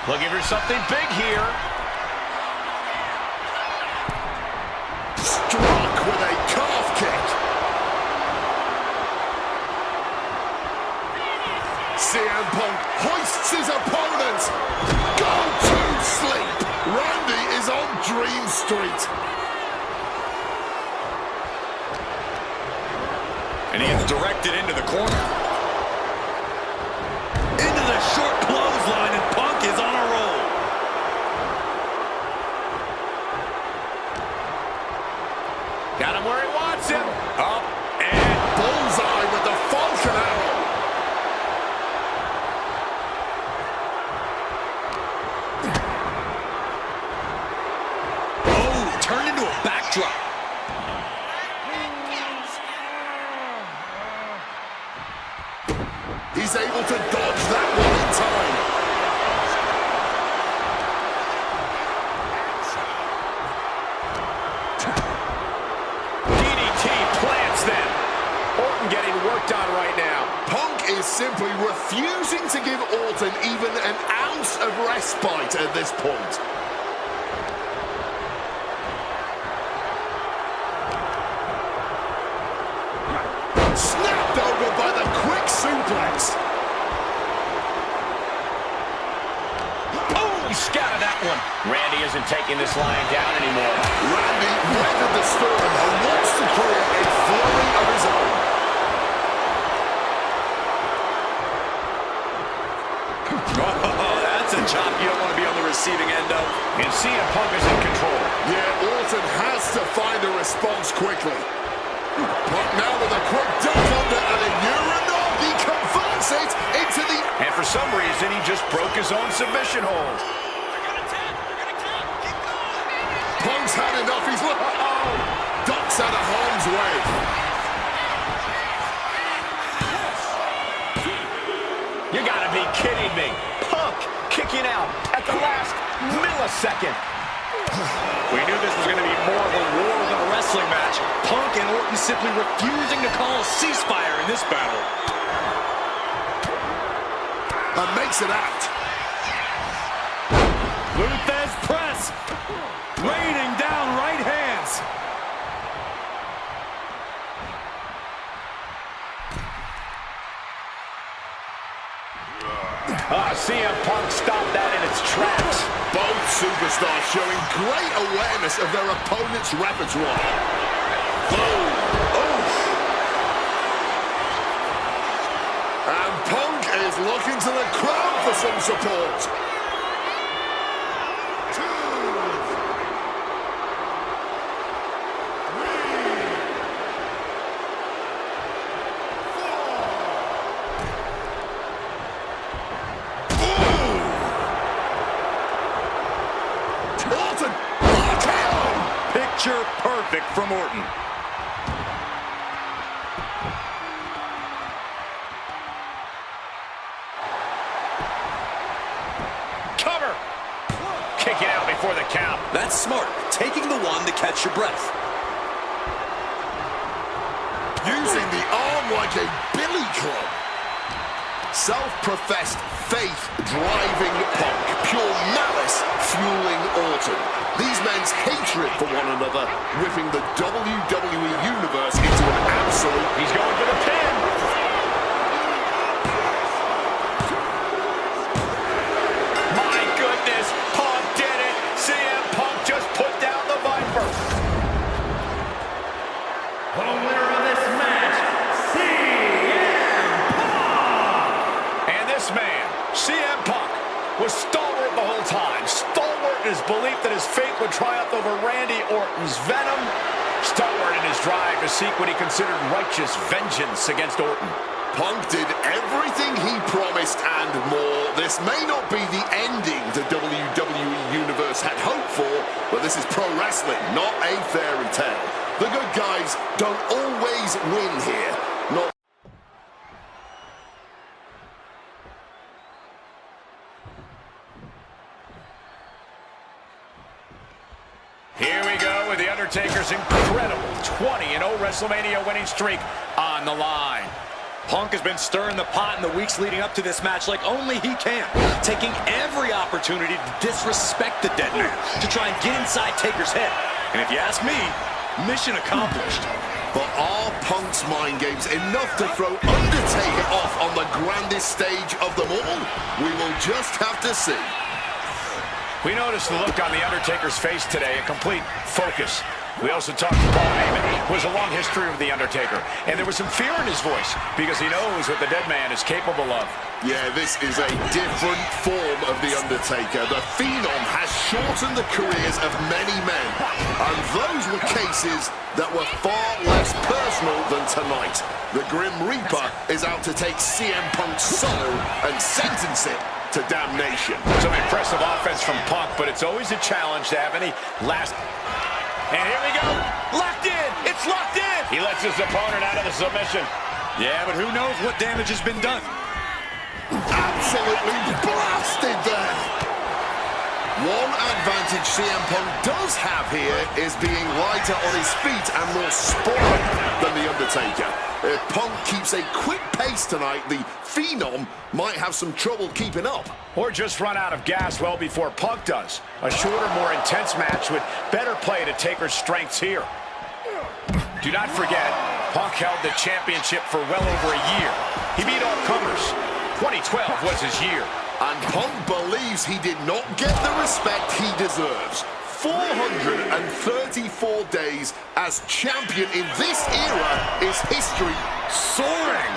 Looking for something big here. Struck with a calf kick. CM Punk hoists his opponent. Go to sleep. Randy is on Dream Street. And he gets directed into the corner. Into the short clothesline, and Punk is on a roll. Got him where he wants him. Up and Bullseye with the Falcon Arrow. Oh, turned into a backdrop. He's able to dodge that one in time. DDT plants them. Orton getting worked on right now. Punk is simply refusing to give Orton even an ounce of respite at this point. Snapped over by the quick suplex. Oh, he scattered that one. Randy isn't taking this lying down anymore. Randy weathered the storm and wants to create a flurry of his own. Oh, that's a chop you don't want to be on the receiving end of. And CM Punk is in control. Yeah, Orton has to find a response quickly. Punk now with a quick duck under and a Uranagi converts it into the... And for some reason, he just broke his own submission hold. Punk's had enough. He's... Uh-oh! Ducks out of harm's way. You gotta be kidding me. Punk kicking out at the last millisecond. We knew this was going to be more of a war than a wrestling match. Punk and Orton simply refusing to call a ceasefire in this battle. And makes it out. Luthez press. Raining down right hands. CM Punk stopped that in its tracks. Both superstars showing great awareness of their opponent's repertoire. Boom! Oof! And Punk is looking to the crowd for some support. Picture perfect from Orton. Cover! Kick it out before the count. That's smart. Taking the one to catch your breath. Using the arm like a billy club. Self-professed faith driving Punk. Pure malice fueling Orton. These men's hatred for one another whipping the WWE Universe into an absolute... He's going for the pin. My goodness, Punk did it. CM Punk just put down the Viper. The winner of this match, CM Punk! And this man, CM Punk, was stalwart the whole time. Stalwart in his belief that his fate would triumph over Randy Orton's venom. Stalwart in his drive to seek what he considered righteous vengeance against Orton. Punk did everything he promised and more. This may not be the ending the WWE Universe had hoped for, but this is pro wrestling, not a fairy tale. The good guys don't always win here. Not Here we go with The Undertaker's incredible 20-0 WrestleMania winning streak on the line. Punk has been stirring the pot in the weeks leading up to this match like only he can, taking every opportunity to disrespect the dead man, to try and get inside Taker's head. And if you ask me, mission accomplished. But are Punk's mind games enough to throw Undertaker off on the grandest stage of them all? We will just have to see. We noticed the look on The Undertaker's face today, a complete focus. We also talked to Paul Heyman, who has a long history with The Undertaker, and there was some fear in his voice because he knows what the dead man is capable of. Yeah, this is a different form of The Undertaker. The Phenom has shortened the careers of many men, and those were cases that were far less personal than tonight. The Grim Reaper is out to take CM Punk's soul and sentence it to damnation. Some impressive offense from Punk, but it's always a challenge to have any last... And here we go. Locked in. It's locked in. He lets his opponent out of the submission. Yeah, but who knows what damage has been done. Absolutely blasted there. One advantage CM Punk does have here is being lighter on his feet and more sprawling than The Undertaker. If Punk keeps a quick pace tonight, the Phenom might have some trouble keeping up. Or just run out of gas well before Punk does. A shorter, more intense match with better play to Taker's strengths here. Do not forget, Punk held the championship for well over a year. He beat all comers. 2012 was his year. And Punk believes he did not get the respect he deserves. 434 days as champion in this era is history soaring.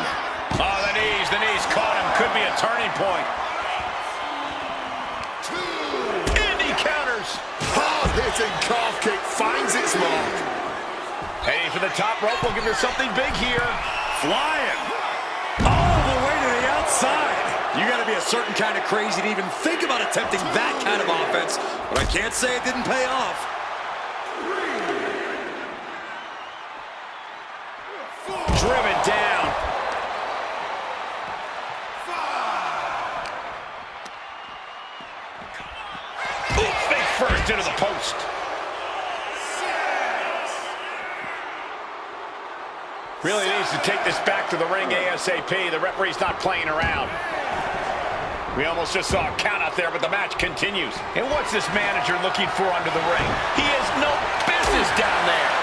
Oh, the knees caught him. Could be a turning point. And he counters. Hard-hitting calf kick finds its mark. Heading for the top rope. We'll give her something big here. Flying. All the way to the outside. You got to be a certain kind of crazy to even think about attempting that kind of offense, but I can't say it didn't pay off. Driven down. Face first into the post. Really needs to take this back to the ring ASAP. The referee's not playing around. We almost just saw a count out there, but the match continues. And what's this manager looking for under the ring? He has no business down there.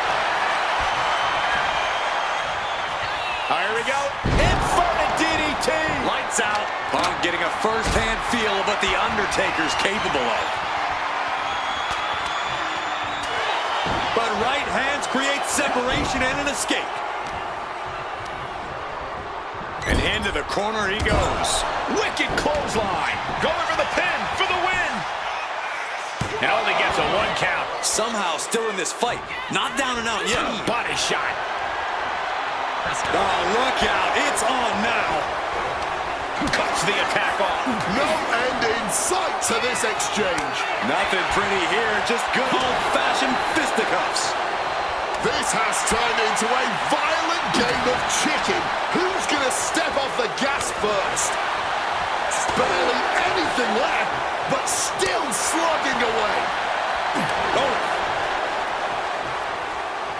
All right, here we go. Inverted DDT. Lights out. Punk getting a first-hand feel of what The Undertaker's capable of. But right hands create separation and an escape. And into the corner he goes. Wicked clothesline. Going for the pin for the win. And only gets a 1 count. Somehow still in this fight. Not down and out yet. Body shot. Oh, look out. It's on now. Cuts the attack off. No end in sight to this exchange. Nothing pretty here. Just good old-fashioned fisticuffs. This has turned into a violent game of chicken. Who's going to step off the gas first? Barely anything left, but still slugging away. Oh.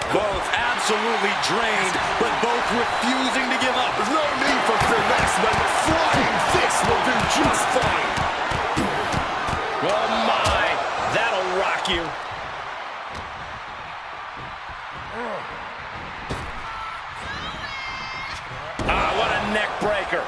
Both absolutely drained, but both refusing to give up. There's no need for finesse, man. Flying fists will do just fine. Oh, my. That'll rock you. What a neck breaker.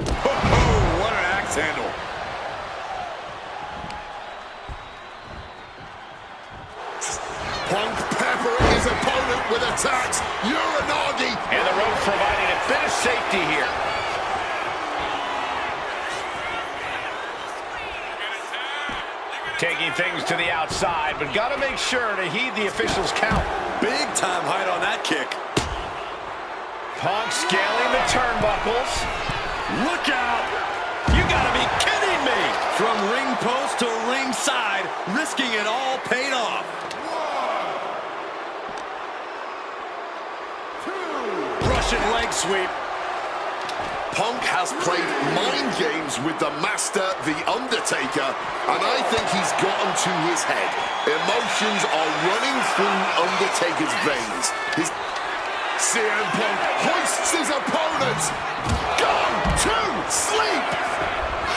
Oh, what an axe handle. Punk peppering his opponent with attacks. Uranagi. And the rope providing a bit of safety here. Taking things to the outside, but got to make sure to heed the official's count. Big time height on that kick. Punk scaling the turnbuckles. Look out! You got to be kidding me! From ring post to ringside, risking it all paid off. Russian leg sweep. Punk has played mind games with the master, The Undertaker, and I think he's gotten to his head. Emotions are running through Undertaker's veins. CM Punk hoists his opponents. Gone to sleep.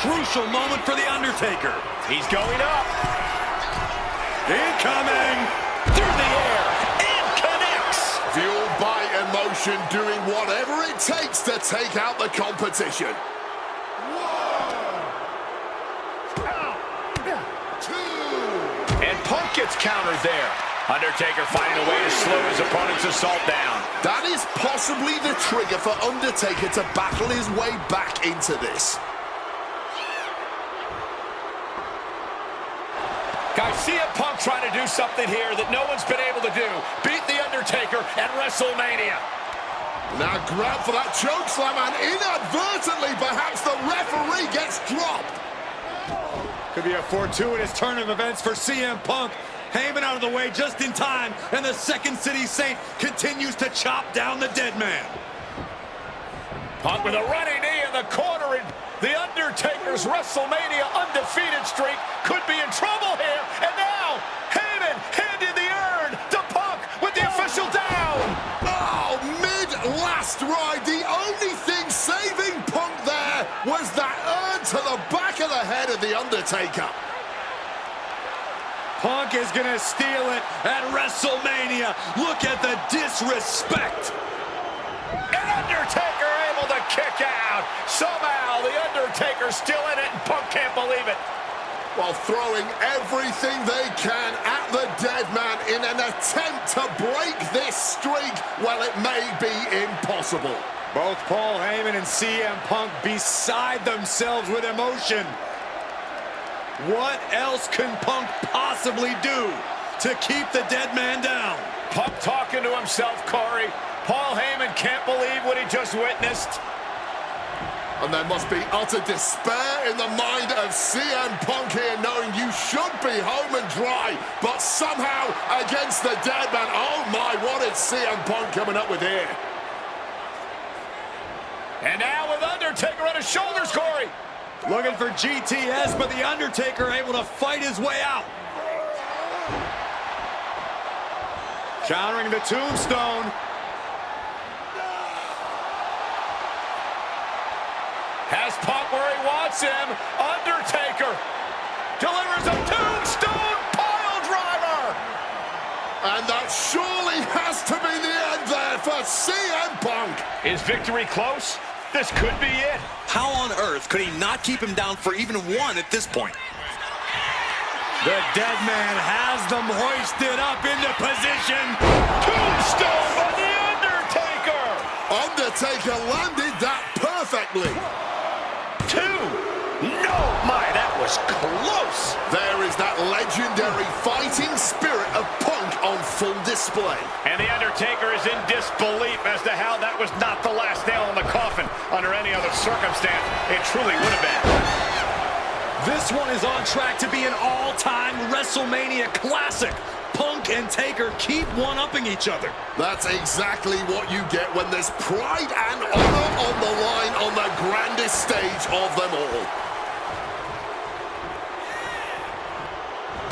Crucial moment for The Undertaker. He's going up. Incoming. Through the air. And connects. Fueled by emotion, doing whatever it takes to take out the competition. 1, 2. And Punk gets countered there. Undertaker finding a way to slow his opponent's assault down. That is possibly the trigger for Undertaker to battle his way back into this. Guys, CM Punk trying to do something here that no one's been able to do. Beat The Undertaker at WrestleMania. Now grab for that chokeslam, and inadvertently, perhaps the referee gets dropped. Could be a fortuitous turn of events for CM Punk. Heyman out of the way just in time, and the Second City Saint continues to chop down the dead man. Punk with a running knee in the corner, and The Undertaker's WrestleMania undefeated streak could be in trouble here. And now, Heyman handed the urn to Punk with the official down. Oh, mid-last ride, the only thing saving Punk there was that urn to the back of the head of The Undertaker. Punk is gonna steal it at WrestleMania. Look at the disrespect. And Undertaker able to kick out. Somehow, The Undertaker's still in it, and Punk can't believe it. While throwing everything they can at the dead man in an attempt to break this streak, well, it may be impossible. Both Paul Heyman and CM Punk beside themselves with emotion. What else can Punk possibly do to keep the dead man down? Punk talking to himself, Corey. Paul Heyman can't believe what he just witnessed. And there must be utter despair in the mind of CM Punk here, knowing you should be home and dry, but somehow against the dead man. Oh my, what is CM Punk coming up with here? And now with Undertaker on his shoulders, Corey. Looking for GTS, but The Undertaker able to fight his way out. Countering the tombstone. Has Punk where he wants him. Undertaker delivers a tombstone pile driver. And that surely has to be the end there for CM Punk. Is victory close? This could be it. How on earth could he not keep him down for even one at this point? The dead man has them hoisted up into position. Tombstone by The Undertaker. Undertaker landed that perfectly. 2. No, my, that was close. There is that legendary fighting spirit of Punk on full display. And The Undertaker is in disbelief as to how that was not the last nail in the coffin. Under any other circumstance, it truly would have been. This one is on track to be an all-time WrestleMania classic. Punk and Taker keep one-upping each other. That's exactly what you get when there's pride and honor on the line on the grandest stage of them all.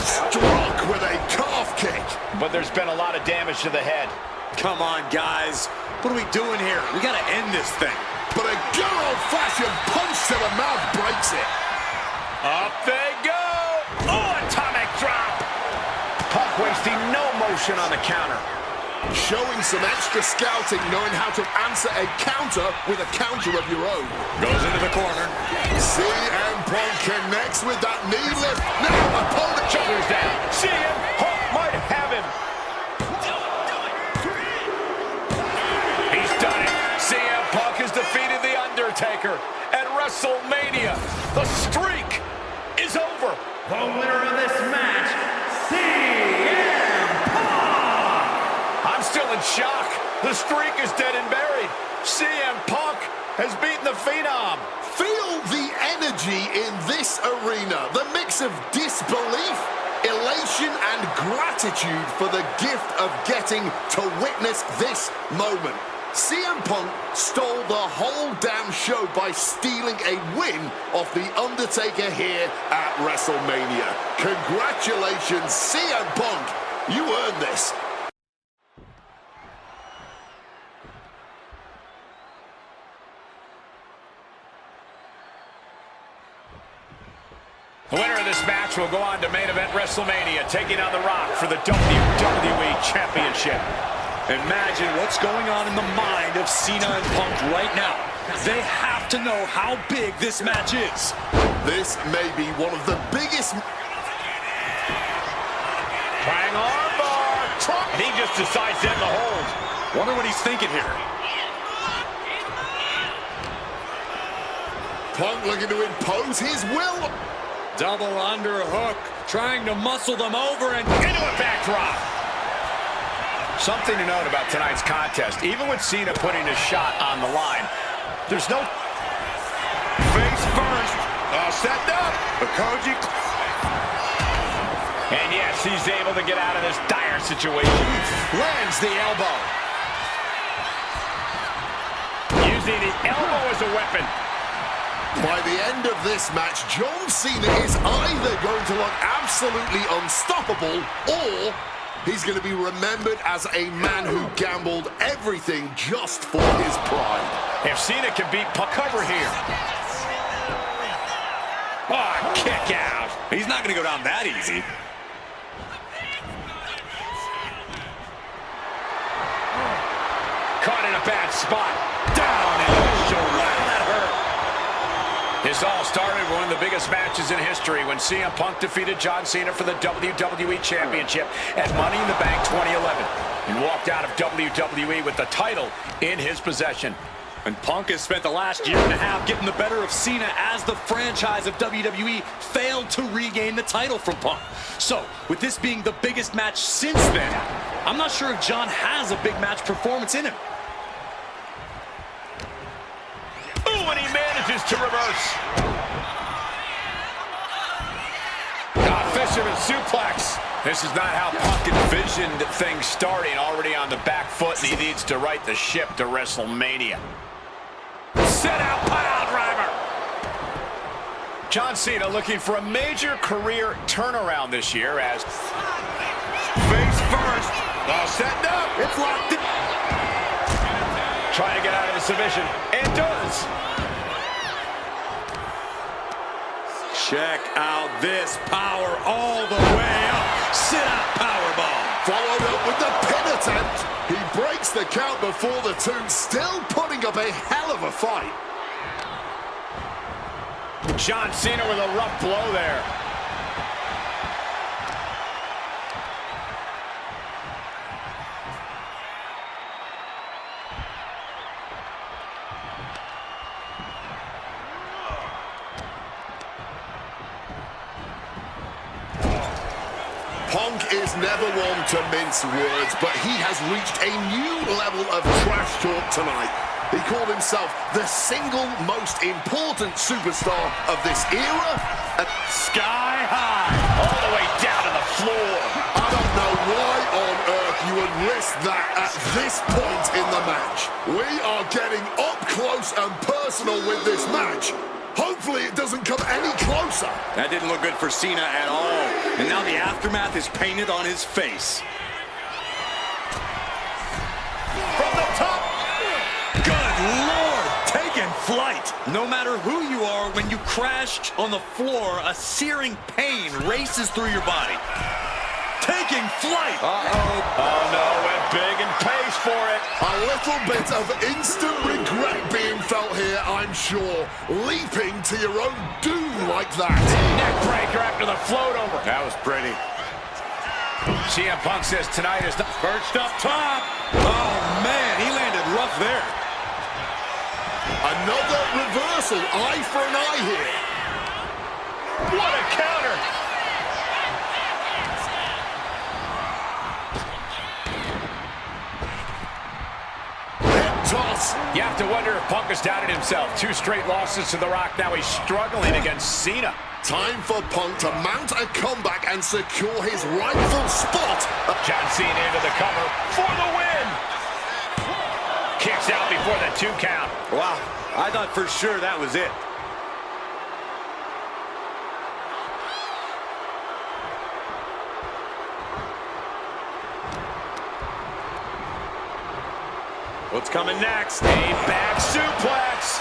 Struck with a calf kick. But there's been a lot of damage to the head. Come on, guys. What are we doing here? We got to end this thing. But a good old-fashioned punch to the mouth breaks it. Up they go. Oh, atomic drop. Punk wasting no motion on the counter. Showing some extra scouting, knowing how to answer a counter with a counter of your own. Goes into the corner. CM Punk connects with that knee lift. Now opponent Shoulders down. CM Punk might have him. He's done it. CM Punk has defeated The Undertaker at WrestleMania. The streak is over. The winner of this match, CM Punk! I'm still in shock. The streak is dead and buried. CM Punk has beaten the Phenom. Feel the energy in this arena. The mix of disbelief, elation, and gratitude for the gift of getting to witness this moment. CM Punk stole the whole damn show by stealing a win off The Undertaker here at WrestleMania. Congratulations, CM Punk. You earned this. The winner of this match will go on to main event WrestleMania, taking on The Rock for the WWE Championship. Imagine what's going on in the mind of Cena and Punk right now. They have to know how big this match is. This may be one of the biggest... Trying armbar. And he just decides to end the hold. Wonder what he's thinking here. Punk looking to impose his will. Double underhook, trying to muscle them over and into a backdrop. Something to note about tonight's contest, even with Cena putting a shot on the line, there's no face first. Set up. The Koji. And yes, he's able to get out of this dire situation. Lands the elbow. Using the elbow as a weapon. By the end of this match, John Cena is either going to look absolutely unstoppable, or he's going to be remembered as a man who gambled everything just for his pride. If Cena can beat Punk, cover here. Oh, kick out. He's not going to go down that easy. Caught in a bad spot. Down into the shoulder. Wow, that hurt. This all started with one of the biggest matches in history when CM Punk defeated John Cena for the WWE Championship at Money in the Bank 2011 and walked out of WWE with the title in his possession. And Punk has spent the last year and a half getting the better of Cena as the franchise of WWE failed to regain the title from Punk. So, with this being the biggest match since then, I'm not sure if John has a big match performance in him. Ooh, and he manages to reverse. Fisherman suplex. This is not how Punk envisioned things starting, already on the back foot, and he needs to right the ship to WrestleMania. Set out pile driver. John Cena looking for a major career turnaround this year as face first. All set up. It's locked in. Trying to get out of the submission, and does. Check out this power all the way up. Sit-out powerbomb. Followed up with the pin attempt. He breaks the count before the two, still putting up a hell of a fight. John Cena with a rough blow there. Punk is never one to mince words, but he has reached a new level of trash talk tonight. He called himself the single most important superstar of this era. Sky high. All the way down to the floor. I don't know why on earth you would risk that at this point in the match. We are getting up close and personal with this match. Hopefully it doesn't come any closer. That didn't look good for Cena at all. And now the aftermath is painted on his face. From the top. Good Lord, taking flight. No matter who you are, when you crash on the floor, a searing pain races through your body. Taking flight. Uh-oh. Oh, no, went big and pays for it. A little bit of instant regret being felt here, I'm sure. Leaping to your own doom like that. Neck breaker after the float over. That was pretty. CM Punk says tonight is the Perched up top. Oh, man, he landed rough there. Another reversal, eye for an eye here. What a counter. Toss. You have to wonder if Punk has doubted himself. 2 straight losses to The Rock. Now he's struggling against Cena. Time for Punk to mount a comeback and secure his rightful spot. John Cena into the cover for the win. kicks out before the 2 count. Wow, I thought for sure that was it. What's coming next? A back suplex.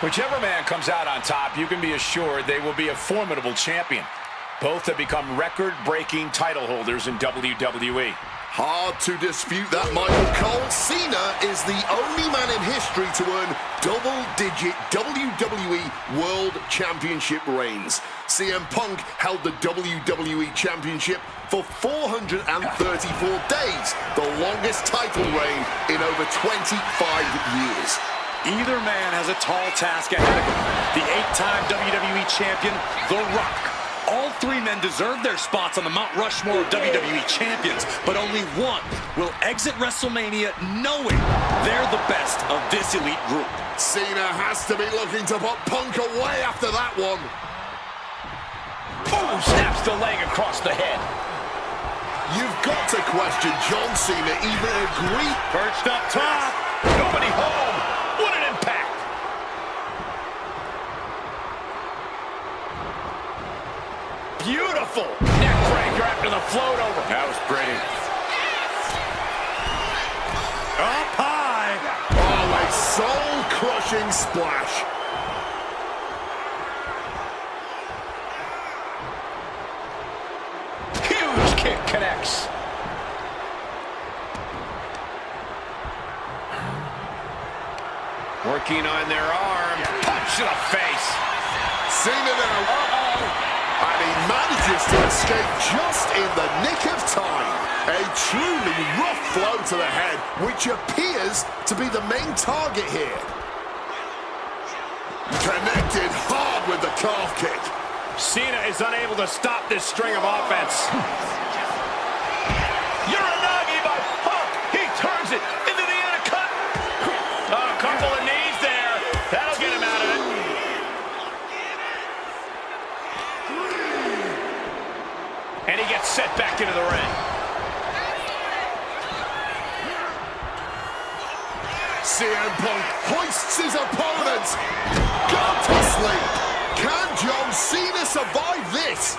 Whichever man comes out on top, you can be assured they will be a formidable champion. Both have become record-breaking title holders in WWE. Hard to dispute that, Michael Cole. Cena is the only man in history to earn double-digit WWE World Championship reigns. CM Punk held the WWE Championship for 434 days, the longest title reign in over 25 years. Either man has a tall task ahead of him. The 8-time WWE Champion, The Rock. All three men deserve their spots on the Mount Rushmore of WWE Champions, but only one will exit WrestleMania knowing they're the best of this elite group. Cena has to be looking to put Punk away after that one. Oh, snaps the leg across the head. You've got to question John Cena even agree. Perched up top. Nobody home. What an impact. Beautiful neck breaker after the float over. That was pretty. Up high. Oh, a soul-crushing splash. Huge kick connects. Working on their arm. Punch to the face. Cena now. And he manages to escape just in the nick of time. A truly rough blow to the head, which appears to be the main target here. Connected hard with the calf kick. Cena is unable to stop this string of offense. Uranagi by Punk. He turns it into the anacut. A couple of knees there. That'll get him out of it. And he gets set back into the ring. CM Punk hoists his opponent. Gone to sleep. Can John Cena survive this?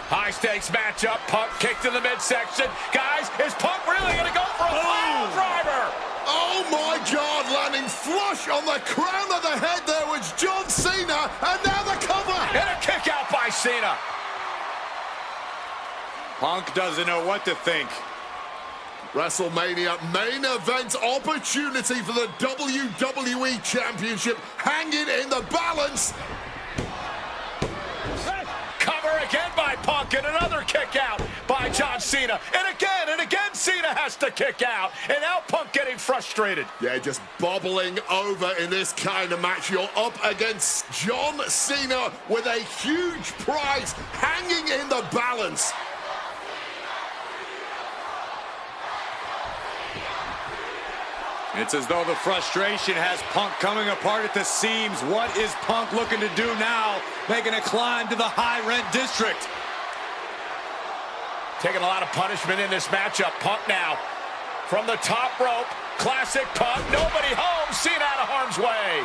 High stakes matchup. Punk kicked in the midsection. Guys, is Punk really going to go for a pile driver? Oh my God, landing flush on the crown of the head there was John Cena, and now the cover. And a kick out by Cena. Punk doesn't know what to think. WrestleMania main event opportunity for the WWE Championship hanging in the balance. Cover again by Punk, and another kick out by John Cena. And again, Cena has to kick out. And now Punk getting frustrated. Yeah, just bobbling over in this kind of match. You're up against John Cena with a huge prize hanging in the balance. It's as though the frustration has Punk coming apart at the seams. What is Punk looking to do now? Making a climb to the high-rent district. Taking a lot of punishment in this matchup. Punk now from the top rope. Classic Punk. Nobody home. Cena out of harm's way.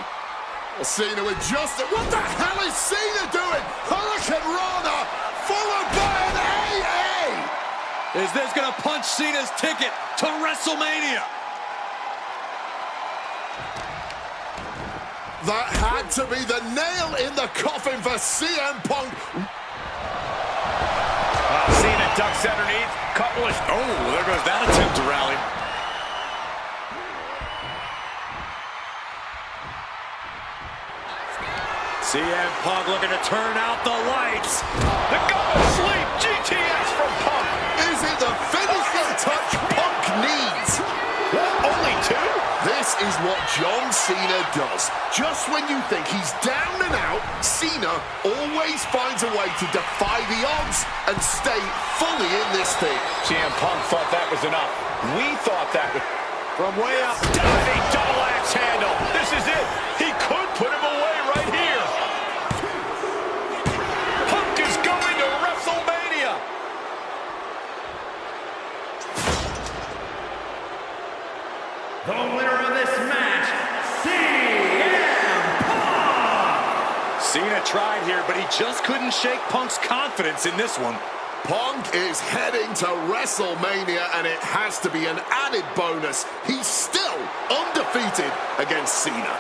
Well, Cena with just... What the hell is Cena doing? Hurricane Rana followed by an AA. Is this going to punch Cena's ticket to WrestleMania? That had to be the nail in the coffin for CM Punk. Cena ducks underneath. Couple of... Oh, there goes that attempt to rally. CM Punk looking to turn out the lights. The go to sleep. GTS from Punk. Is it the finishing touch Punk needs? What? Only two? This is what John Cena does. Just when you think he's down and out, Cena always finds a way to defy the odds and stay fully in this thing. CM Punk thought that was enough. We thought that was... From way up. Diving double axe handle. This is it. He could put him away right here. Punk is going to WrestleMania. the winner of this match, CM Punk! Cena tried here, but he just couldn't shake Punk's confidence in this one. Punk is heading to WrestleMania, and it has to be an added bonus. He's still undefeated against Cena.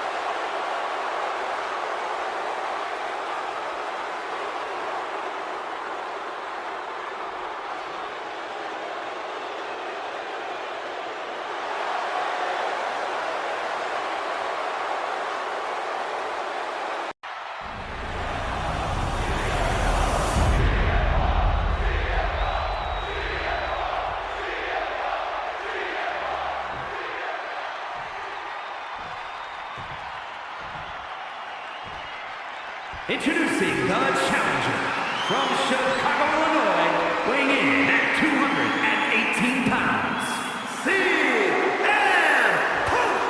Introducing the challenger from Chicago, Illinois, weighing in at 218 pounds, CM Punk!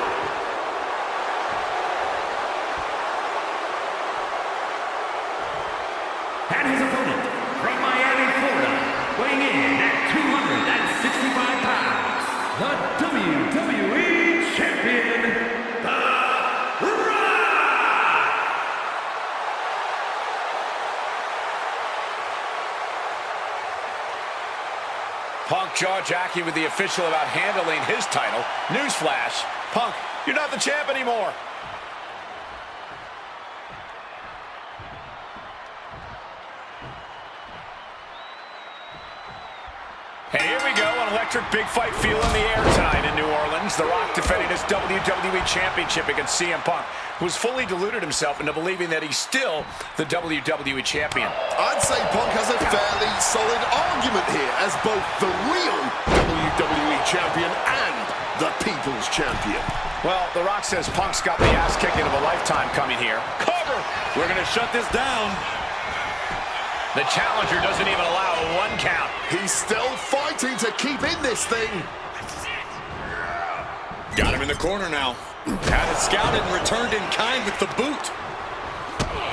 And his opponent from Miami, Florida, weighing in at 265 pounds, the WWE Champion, Punk jaw-jacking with the official about handling his title. Newsflash, Punk, you're not the champ anymore. And here we go, an electric big fight feel in the air tonight in New Orleans. The Rock defending his WWE Championship against CM Punk, who's fully deluded himself into believing that he's still the WWE Champion. I'd say Punk has a fairly solid argument here as both the real WWE Champion and the People's Champion. Well, The Rock says Punk's got the ass kicking of a lifetime coming here. Cover! We're going to shut this down. The challenger doesn't even allow a 1 count. He's still fighting to keep in this thing. Got him in the corner now. Had it scouted and returned in kind with the boot.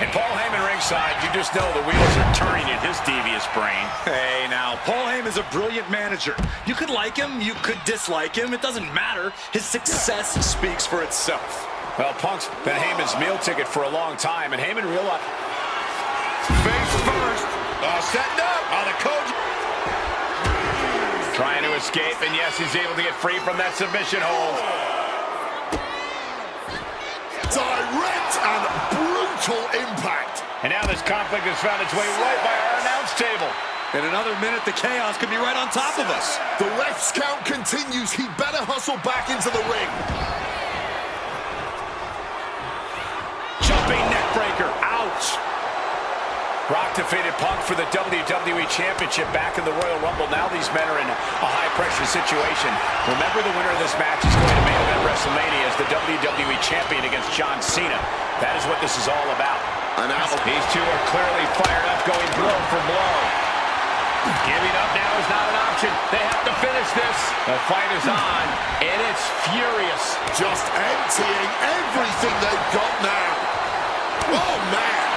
And Paul Heyman ringside, you just know the wheels are turning in his devious brain. Hey, now, Paul Heyman's a brilliant manager. You could like him, you could dislike him. It doesn't matter. His success speaks for itself. Well, Punk's been Heyman's meal ticket for a long time, and Heyman realized... Face first. Setting up. The coach trying to escape, and yes, he's able to get free from that submission hold. Direct and brutal impact. And now this conflict has found its way right by our announce table. In another minute, the chaos could be right on top of us. The ref's count continues. He better hustle back into the ring. Jumping neck breaker. Ouch. Rock defeated Punk for the WWE Championship back in the Royal Rumble. Now these men are in a high-pressure situation. Remember, the winner of this match is going to main event WrestleMania as the WWE Champion against John Cena. That is what this is all about. And now these two are clearly fired up, going blow for blow. Giving up now is not an option. They have to finish this. The fight is on, and it's furious. just emptying everything they've got now. Oh, man.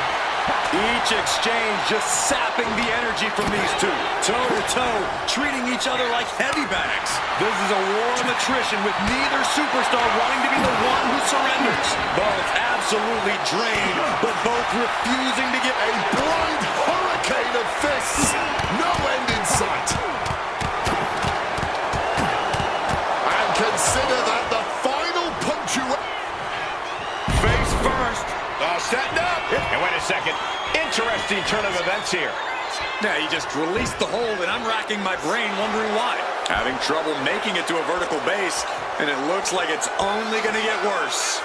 Each exchange just sapping the energy from these two. Toe-to-toe, treating each other like heavy bags. This is a war of attrition with neither superstar wanting to be the one who surrenders. Both absolutely drained, but both refusing to give A blind hurricane of fists. No end in sight. And consider that the final punctuation. Face first. Setting up. And wait a second. Interesting turn of events here. Yeah, he just released the hold, and I'm racking my brain wondering why. Having trouble making it to a vertical base, and it looks like it's only going to get worse.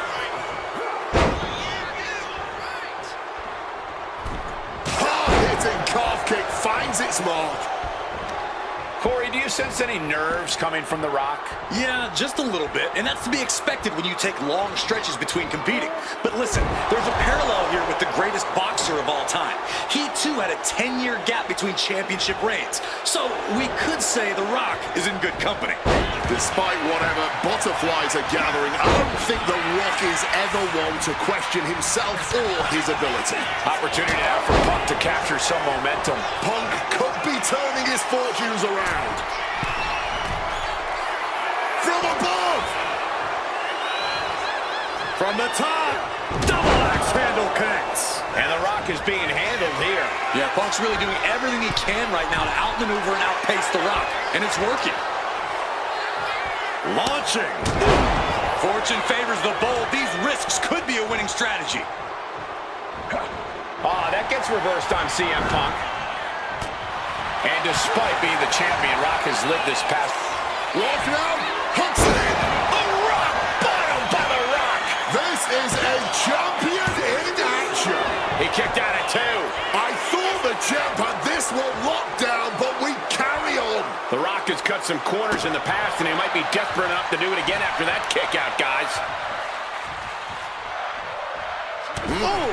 Hard-hitting calf kick finds its mark. Corey, do you sense any nerves coming from The Rock? Yeah, just a little bit, and that's to be expected when you take long stretches between competing. But listen, there's a parallel here with the greatest boxer of all time. He, too, had a 10-year gap between championship reigns. So we could say The Rock is in good company. Despite whatever butterflies are gathering, I don't think The Rock is ever one to question himself or his ability. Opportunity now for Punk to capture some momentum. Punk could be turning his fortunes around. From above! From the top, double axe handle connects. And The Rock is being handled here. Yeah, Punk's really doing everything he can right now to outmaneuver and outpace The Rock, and it's working. Launching. Fortune favors the bold. These risks could be a winning strategy. That gets reversed on CM Punk. And despite being the champion, Rock has lived this past. Rock now, hooks it in. The Rock, bottom by The Rock. This is a champion in action. He kicked out at 2. I thought the champ had this one locked down, but we carry on. The Rock has cut some corners in the past, and he might be desperate enough to do it again after that kick out, guys. Ooh.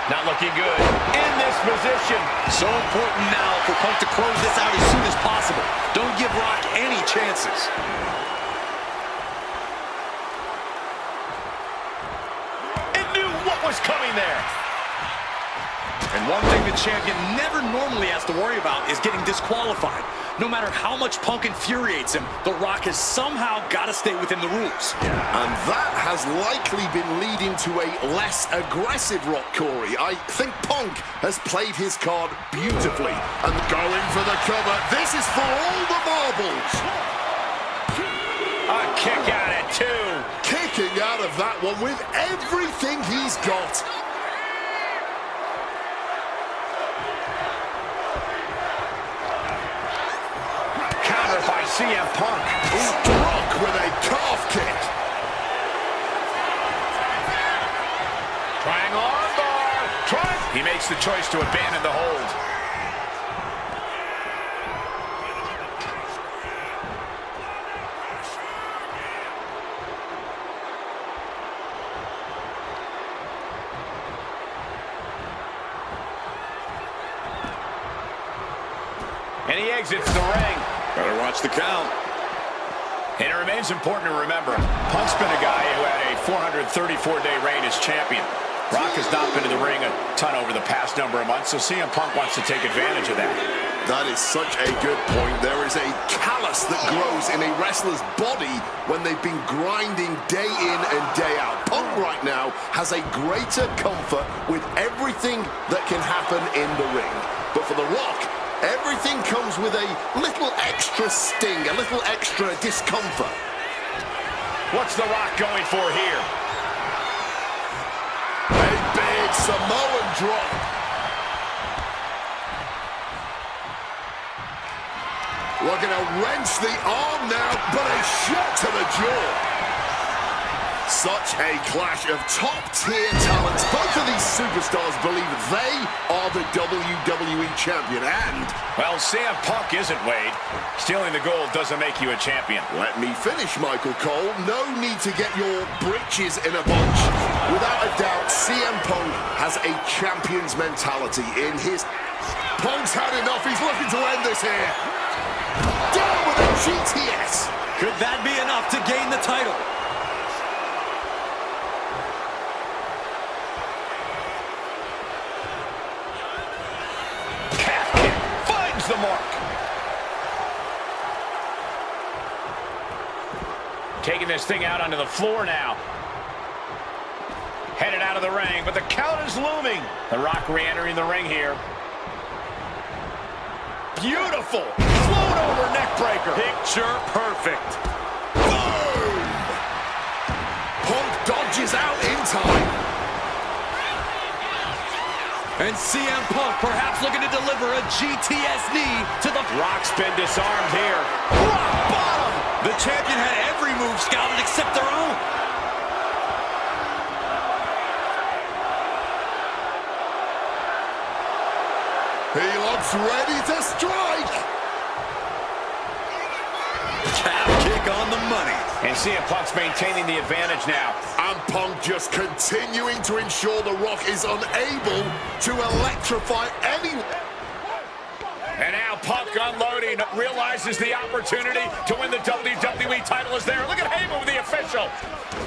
Not looking good in this position. So important now for Punk to close this out as soon as possible. Don't give Rock any chances. And knew what was coming there. And one thing the champion never normally has to worry about is getting disqualified. No matter how much Punk infuriates him, The Rock has somehow got to stay within the rules. And that has likely been leading to a less aggressive Rock, Corey. I think Punk has played his card beautifully. And going for the cover. This is for all the marbles. A kick out at 2. Kicking out of that one with everything he's got. By CM Punk. Struck with a calf kick. Trying armbar. He makes the choice to abandon the hold. And he exits the ring. Better watch the count. And it remains important to remember, Punk's been a guy who had a 434-day reign as champion. Rock has not been in the ring a ton over the past number of months, so CM Punk wants to take advantage of that. That is such a good point. There is a callus that grows in a wrestler's body when they've been grinding day in and day out. Punk right now has a greater comfort with everything that can happen in the ring. But for The Rock, everything comes with a little extra sting, a little extra discomfort. What's The Rock going for here? A big Samoan drop. Looking to wrench the arm now, but a shot to the jaw. Such a clash of top-tier talents. Both of these superstars believe they are the WWE champion, and... well, CM Punk isn't, Wade. Stealing the gold doesn't make you a champion. let me finish, Michael Cole. No need to get your britches in a bunch. Without a doubt, CM Punk has a champion's mentality in his... Punk's had enough. He's looking to end this here. Down with a GTS. Could that be enough to gain the title? The mark. Taking this thing out onto the floor now. Headed out of the ring, but the count is looming. The Rock re-entering the ring here. Beautiful. Float over neck breaker. Picture perfect. Boom! Punk dodges out in time. And CM Punk perhaps looking to deliver a GTS knee to the... Rock's been disarmed here. Rock bottom! The champion had every move scouted except their own. He looks ready to strike. Calf kick on the money. And CM Punk's maintaining the advantage now. And Punk just continuing to ensure The Rock is unable to electrify anyone. And now Punk unloading, realizes the opportunity to win the WWE title is there. Look at Heyman with the official.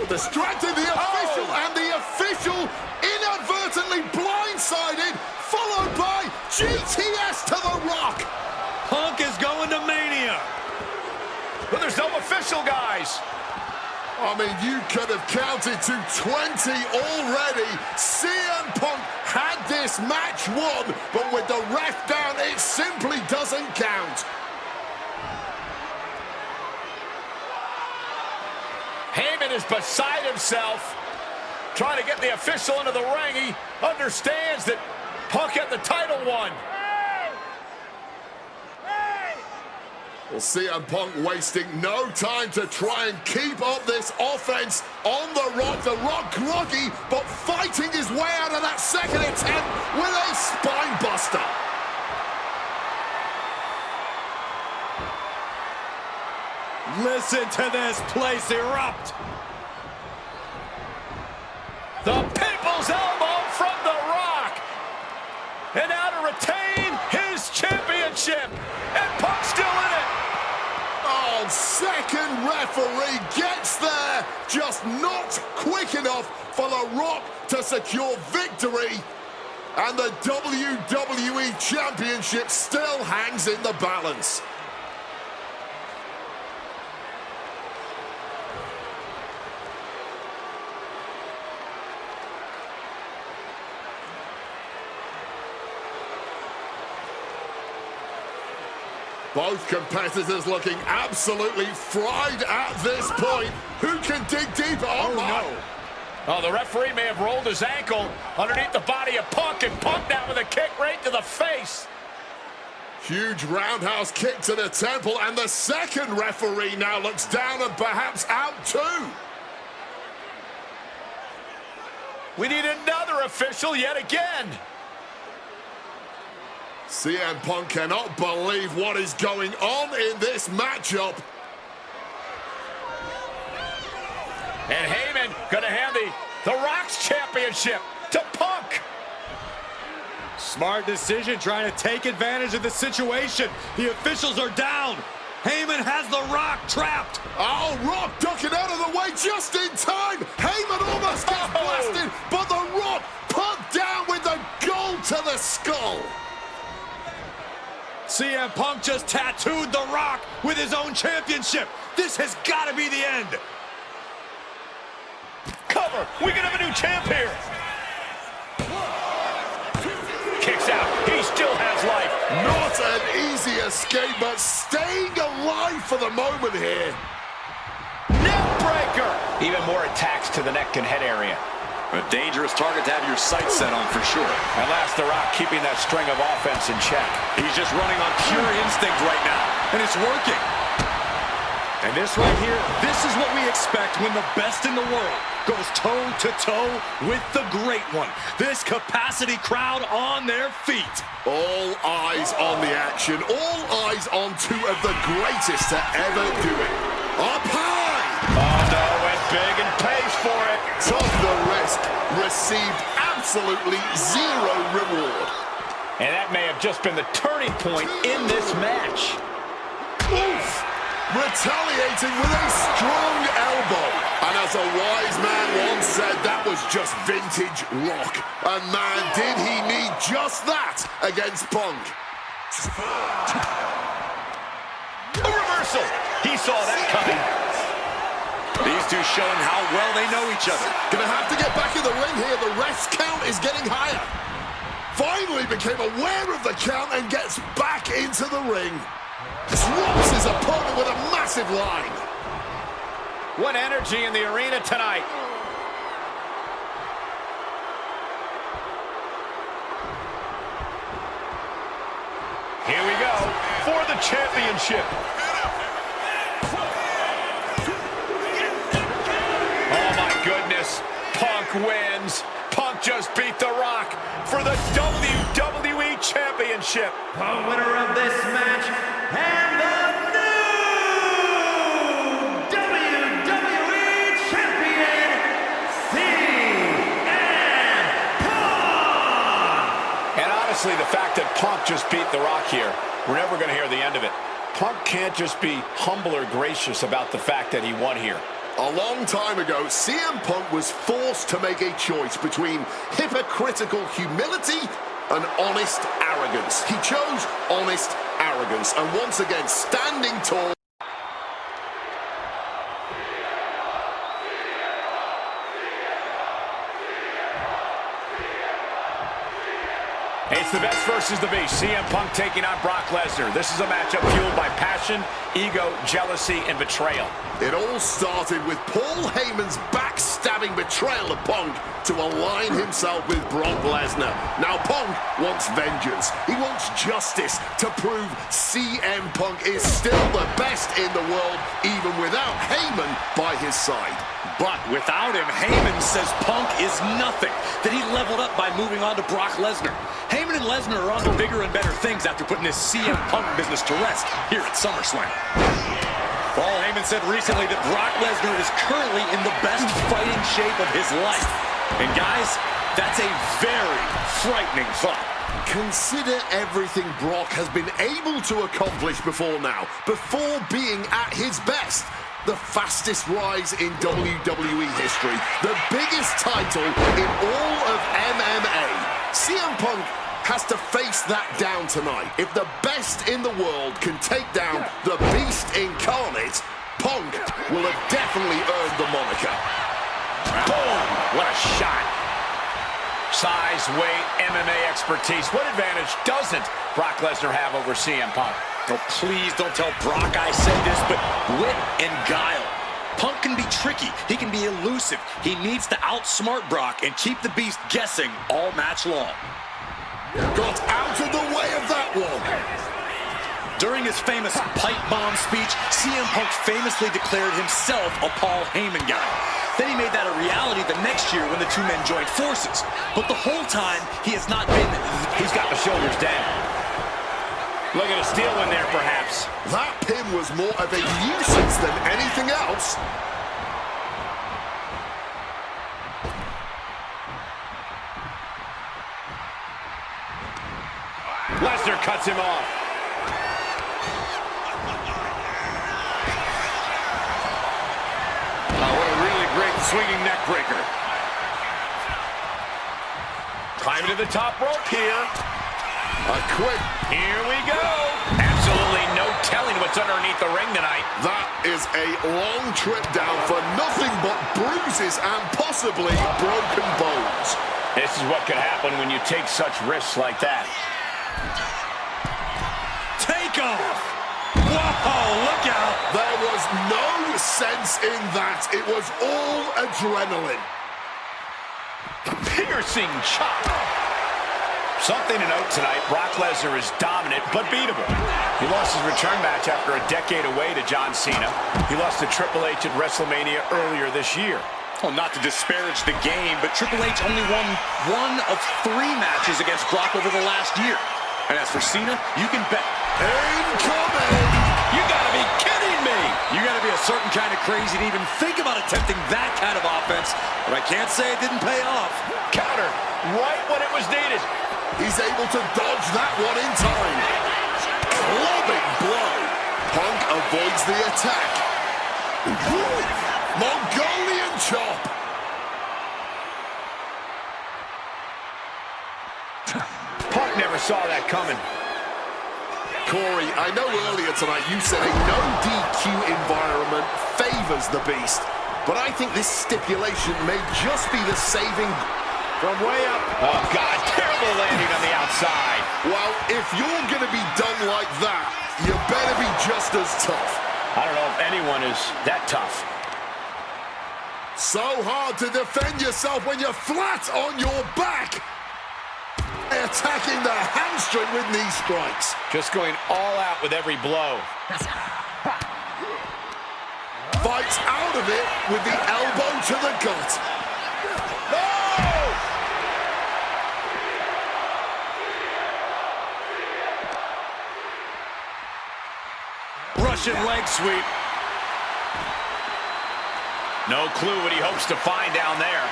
Distracted the official, and the official inadvertently blindsided, followed by GTS to The Rock. Punk is going to Mania. But there's there's no official, guys. I mean, you could have counted to 20 already. CM Punk had this match won, but with the ref down, it simply doesn't count. Heyman is beside himself, trying to get the official into the ring. He understands that Punk had the title won. Well, CM Punk wasting no time to try and keep up this offense on The Rock. The Rock groggy, but fighting his way out of that second attempt with a spine buster. Listen to this place erupt. The People's Elbow from The Rock. And now to retain his championship. And Punk's still in it. Oh, second referee gets there, just not quick enough for The Rock to secure victory. And the WWE Championship still hangs in the balance. Both competitors looking absolutely fried at this point. Who can dig deeper? Oh, no. Oh, the referee may have rolled his ankle underneath the body of Punk, and Punk down with a kick right to the face. Huge roundhouse kick to the temple, and the second referee now looks down and perhaps out too. We need another official yet again. CM Punk cannot believe what is going on in this matchup. And Heyman gonna hand the Rock's championship to Punk. Smart decision, trying to take advantage of the situation. The officials are down. Heyman has The Rock trapped. Oh, Rock ducking out of the way just in time. Heyman almost gets blasted, but The Rock put down with the gold to the skull. CM Punk just tattooed The Rock with his own championship. This has got to be the end. Cover. We can have a new champ here. Kicks out. He still has life. Not an easy escape, but staying alive for the moment here. Neck breaker. Even more attacks to the neck and head area. A dangerous target to have your sights set on for sure. At last, The Rock keeping that string of offense in check. He's just running on pure instinct right now, and it's working. And this right here, this is what we expect when the best in the world goes toe-to-toe with the great one. This capacity crowd on their feet. All eyes on the action. All eyes on two of the greatest to ever do it. Up high! Oh, no, went big and pays for it. Took the risk. Received absolutely zero reward. And that may have just been the turning point in this match. Oof! Retaliating with a strong elbow. And as a wise man once said, that was just vintage Rock. And man, did he need just that against Punk. A reversal. He saw that coming. These two showing how well they know each other. Gonna have to get back in the ring here. The ref's count is getting higher. Finally became aware of the count and gets back into the ring. Drops his opponent with a massive line. What energy in the arena tonight. Here we go for the championship. Oh my goodness, Punk wins. Punk just beat The Rock for the WWE Championship. The winner of this match and the new WWE Champion, CM Punk! And honestly, the fact that Punk just beat The Rock here, we're never going to hear the end of it. Punk can't just be humble or gracious about the fact that he won here. A long time ago, CM Punk was forced to make a choice between hypocritical humility and honest arrogance. He chose honest arrogance, and once again, standing tall. It's the best versus the beast. CM Punk taking on Brock Lesnar. This is a matchup fueled by passion, ego, jealousy, and betrayal. It all started with Paul Heyman's backstabbing betrayal of Punk to align himself with Brock Lesnar. Now Punk wants vengeance. He wants justice to prove CM Punk is still the best in the world, even without Heyman by his side. But without him, Heyman says Punk is nothing, that he leveled up by moving on to Brock Lesnar. Heyman and Lesnar are on to bigger and better things after putting this CM Punk business to rest here at SummerSlam. Paul Heyman said recently that Brock Lesnar is currently in the best fighting shape of his life. And guys, that's a very frightening thought. Consider everything Brock has been able to accomplish before now, before being at his best. The fastest rise in WWE history, the biggest title in all of MMA. CM Punk has to face that down tonight. If the best in the world can take down the Beast incarnate, Punk will have definitely earned the moniker. Boom! What a shot. Size, weight, MMA expertise. What advantage doesn't Brock Lesnar have over CM Punk? Oh, please don't tell Brock I said this, but wit and guile. Punk can be tricky. He can be elusive. He needs to outsmart Brock and keep the Beast guessing all match long. Got out of the way of that one. During his famous pipe bomb speech, CM Punk famously declared himself a Paul Heyman guy. Then he made that a reality the next year when the two men joined forces. But the whole time, he has not been... He's got the shoulders down. Look at a steal in there, perhaps. That pin was more of a nuisance than anything else. Lesnar cuts him off. Oh, what a really great swinging neck breaker. Climbing to the top rope here. A quick... Here we go. Absolutely no telling what's underneath the ring tonight. That is a long trip down for nothing but bruises and possibly broken bones. This is what could happen when you take such risks like that. Take off! Whoa, look out! There was no sense in that. It was all adrenaline. Piercing chop. Something to note tonight, Brock Lesnar is dominant but beatable. He lost his return match after a decade away to John Cena. He lost to Triple H at WrestleMania earlier this year. Well, not to disparage the game, but Triple H only won 1 of 3 matches against Brock over the last year. And as for Cena, you can bet. Incoming! You gotta be kidding me! You gotta be a certain kind of crazy to even think about attempting that kind of offense. But I can't say it didn't pay off. Counter right when it was needed. He's able to dodge that one in time. Clubbing blow. Punk avoids the attack. Mongolian chop. Punk never saw that coming. Corey, I know earlier tonight you said a no DQ environment favors the Beast, but I think this stipulation may just be the saving... From way up. Oh, God, terrible landing on the outside. Well, if you're going to be done like that, you better be just as tough. I don't know if anyone is that tough. So hard to defend yourself when you're flat on your back. Attacking the hamstring with knee strikes. Just going all out with every blow. Fights out of it with the elbow to the gut. No! Russian leg sweep. No clue what he hopes to find down there.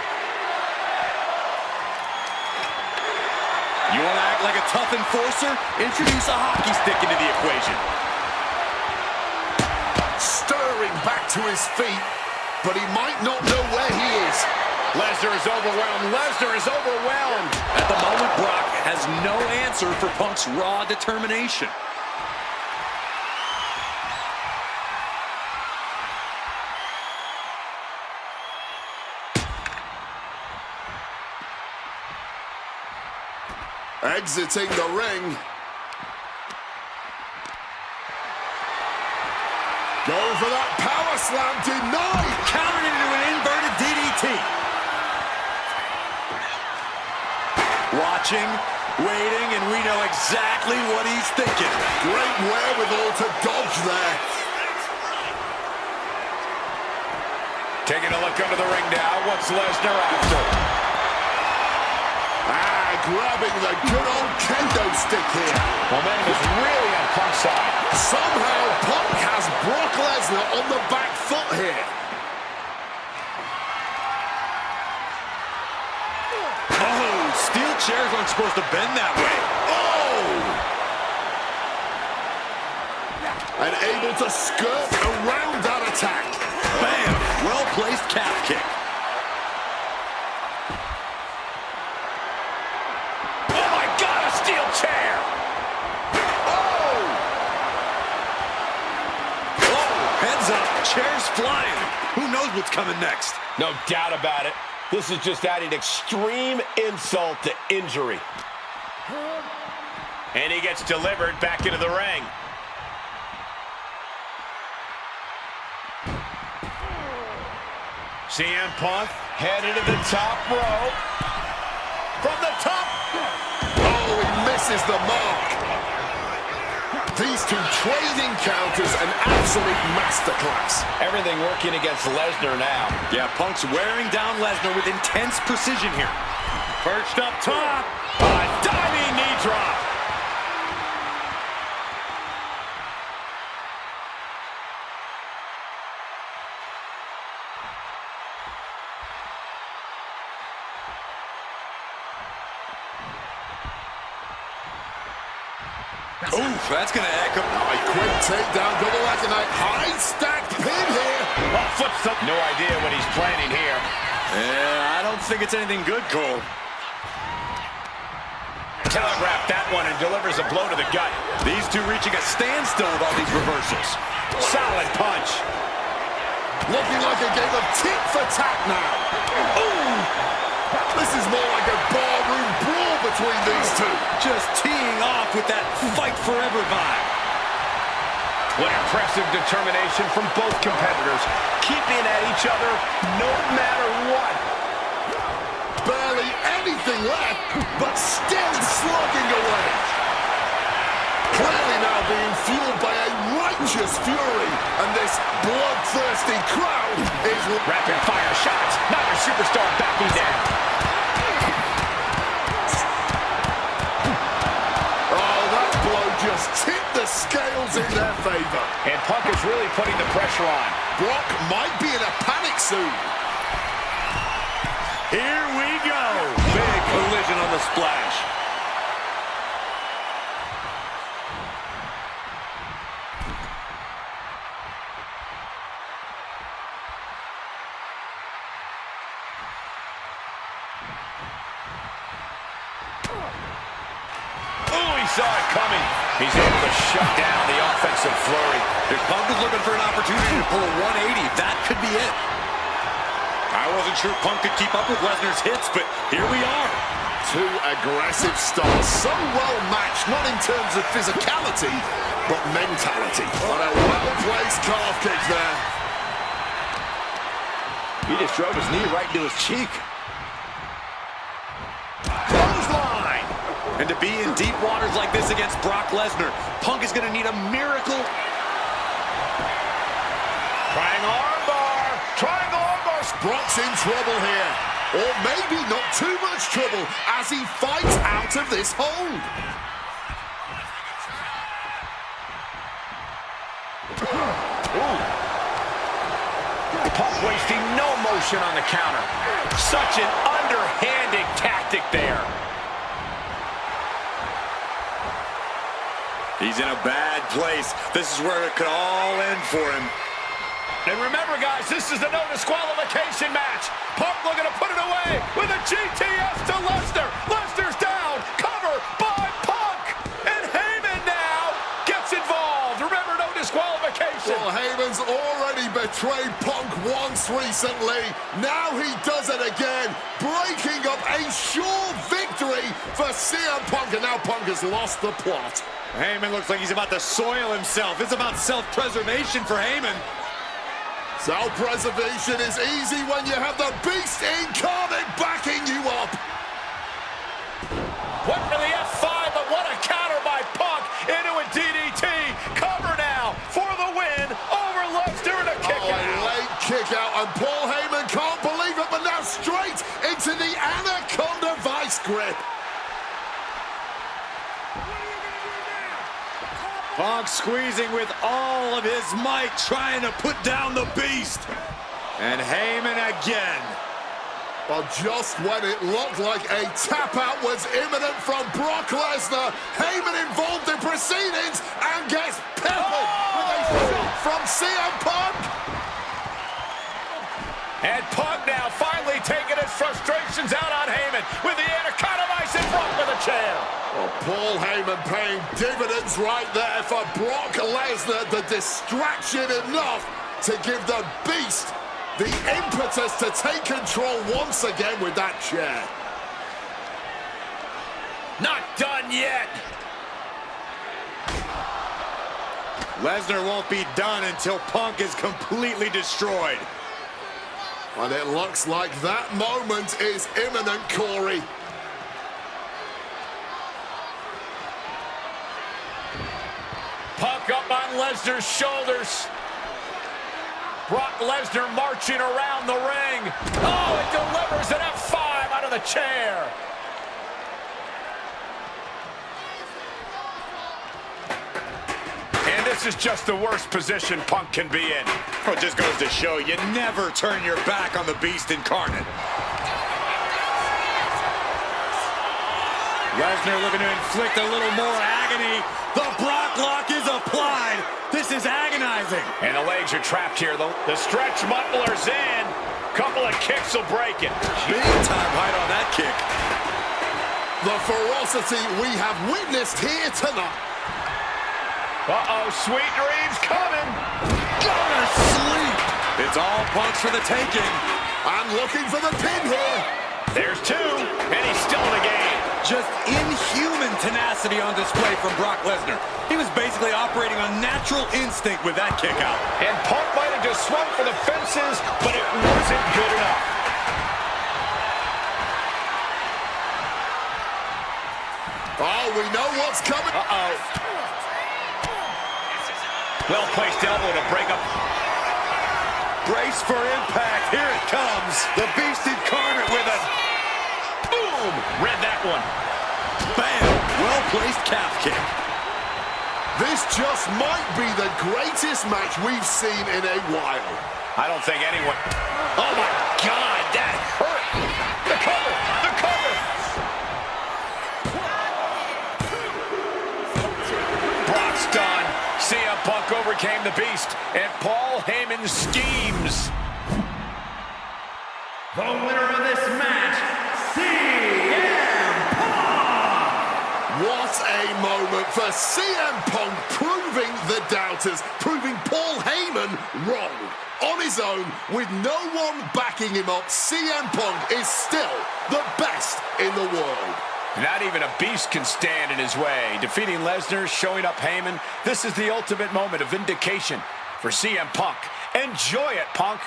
You want to act like a tough enforcer? Introduce a hockey stick into the equation. Stirring back to his feet, but he might not know where he is. Lesnar is overwhelmed. Lesnar is overwhelmed. At the moment, Brock has no answer for Punk's raw determination. Exiting the ring. Going for that power slam, denied. Countered into an inverted DDT. Watching, waiting, and we know exactly what he's thinking. Great wherewithal to dodge there. Taking a look under the ring now. What's Lesnar after? Grabbing the good old kendo stick here. Momentum is really on Punk's side. Somehow Punk has Brock Lesnar on the back foot here. Oh, steel chairs aren't supposed to bend that way. Oh! And able to skirt around that attack. Bam! Well-placed calf kick. Chair. Oh! Oh, heads up, chair's flying. Who knows what's coming next? No doubt about it. This is just adding extreme insult to injury. And he gets delivered back into the ring. CM Punk headed to the top rope. From the top. Oh, he misses the mark. These two trading counters, an absolute masterclass. Everything working against Lesnar now. Yeah, Punk's wearing down Lesnar with intense precision here. Perched up top. A diving knee drop. Oof, that's going to echo. A quick takedown, double leg tonight. High stacked pin here. Oh, flips up. No idea what he's planning here. Yeah, I don't think it's anything good, Cole. Telegraphed that one and delivers a blow to the gut. These two reaching a standstill with all these reversals. Solid punch. Looking like a game of tit for tat now. Ooh! This is more like a barroom brawl between these two. Just teeing off with that fight forever vibe. What impressive determination from both competitors, keeping at each other no matter what. Barely anything left, but still slugging away. Clearly now being fueled by a righteous fury, and this bloodthirsty crowd is rapid fire shots. Neither superstar backing down. Oh, that blow just tipped the scales in their favor. And Punk is really putting the pressure on. Brock might be in a panic soon. Here we go. Big collision on the splash. Saw it coming. He's able to shut down the offensive flurry. If Punk was looking for an opportunity to pull a 180, that could be it. I wasn't sure Punk could keep up with Lesnar's hits, but here we are. Two aggressive stars, so well matched, not in terms of physicality, but mentality. On a well-placed calf kick there. He just drove his knee right into his cheek. And to be in deep waters like this against Brock Lesnar, Punk is going to need a miracle. Triangle armbar. Triangle armbar. Brock's in trouble here. Or maybe not too much trouble as he fights out of this hold. Punk wasting no motion on the counter. Such an underhanded tactic there. He's in a bad place. This is where it could all end for him. And remember, guys, this is the no disqualification match. Punk looking to put it away with a GTS to Lesnar. Lesnar's down. Cover by Punk. And Heyman now gets involved. Remember, no disqualification. celebration. Well, Heyman's already betrayed Punk once recently. Now he does it again, breaking up a sure victory for CM Punk, and now Punk has lost the plot. Heyman looks like he's about to soil himself. It's about self-preservation for Heyman. Self-preservation is easy when you have the Beast incarnate backing you up. Went for the F5, but what a counter by Punk into a DDT. Cover now for the win over Lesnar and a kick out. A late kick out, and Paul Heyman can't believe it, but now straight into the Anaconda Vice grip. Punk squeezing with all of his might, trying to put down the Beast. And Heyman again. Well, just when it looked like a tap-out was imminent from Brock Lesnar, Heyman involved in proceedings and gets peppered with a shot from CM Punk. And Punk now finally taking his frustrations out on Heyman with the Anaconda Vice in front of the chair. Well, Paul Heyman paying dividends right there for Brock Lesnar, the distraction enough to give the Beast the impetus to take control once again with that chair. Not done yet. Lesnar won't be done until Punk is completely destroyed. And it looks like that moment is imminent, Corey. Punk up on Lesnar's shoulders. Brock Lesnar marching around the ring. Oh, it delivers an F5 out of the chair. And this is just the worst position Punk can be in. Well, it just goes to show you never turn your back on the Beast incarnate. Lesnar looking to inflict a little more agony. The Brock lock is applied. This is agonizing. And the legs are trapped here. The stretch muffler's in. Couple of kicks will break it. Big time height on that kick. The ferocity we have witnessed here tonight. Uh-oh, sweet dreams coming. Gonna sleep. It's all Punks for the taking. And looking for the pin here. There's two, and he's still in the game. Just inhuman tenacity on display from Brock Lesnar. He was basically operating on natural instinct with that kick out. And Punk might have just swung for the fences, but it wasn't good enough. Oh, we know what's coming. Uh-oh. Well-placed elbow to break up. Brace for impact. Here it comes. The Beast incarnate with a Boom! Read that one. bam. Well-placed calf kick. This just might be the greatest match we've seen in a while. I don't think anyone... Oh, my God, that hurt. The cover, the cover. Brock's done. CM Punk overcame the Beast, and Paul Heyman schemes. The winner of this match, CM Punk! What a moment for CM Punk, proving the doubters, proving Paul Heyman wrong. On his own, with no one backing him up, CM Punk is still the best in the world. Not even a Beast can stand in his way. Defeating Lesnar, showing up Heyman. This is the ultimate moment of vindication for CM Punk. Enjoy it, Punk.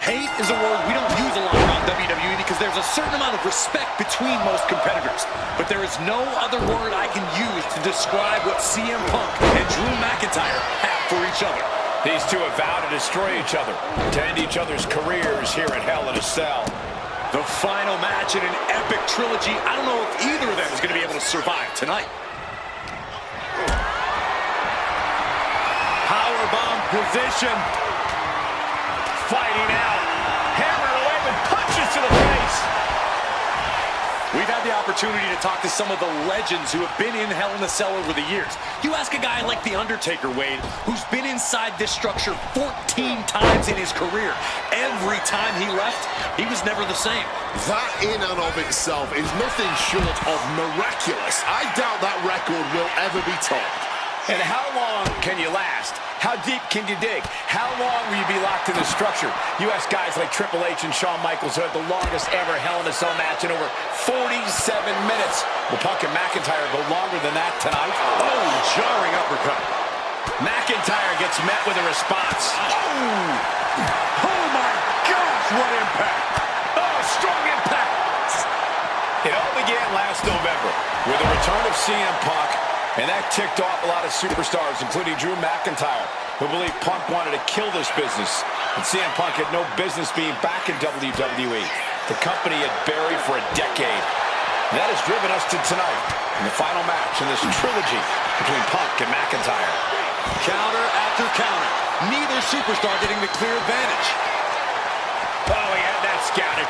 Hate is a word we don't use a lot around WWE because there's a certain amount of respect between most competitors. But there is no other word I can use to describe what CM Punk and Drew McIntyre have for each other. These two have vowed to destroy each other, to end each other's careers here at Hell in a Cell. The final match in an epic trilogy. I don't know if either of them is going to be able to survive tonight. Powerbomb position. Fighting out. Hammered away with punches to the face. We've had the opportunity to talk to some of the legends who have been in Hell in a Cell over the years. You ask a guy like The Undertaker, Wade, who's been inside this structure 14 times in his career. Every time he left, he was never the same. That in and of itself is nothing short of miraculous. I doubt that record will ever be topped. And how long can you last? How deep can you dig? How long will you be locked in the structure? You ask guys like Triple H and Shawn Michaels who had the longest ever Hell in a Cell match in over 47 minutes. Will Punk and McIntyre go longer than that tonight? Oh, jarring uppercut. McIntyre gets met with a response. Oh my gosh, what impact! Oh, strong impact! It all began last November with the return of CM Punk, and that ticked off a lot of superstars, including Drew McIntyre, who believed Punk wanted to kill this business. And CM Punk had no business being back in WWE. The company had buried for a decade. And that has driven us to tonight, in the final match in this trilogy between Punk and McIntyre. Counter after counter. Neither superstar getting the clear advantage. Oh, he had that scouted.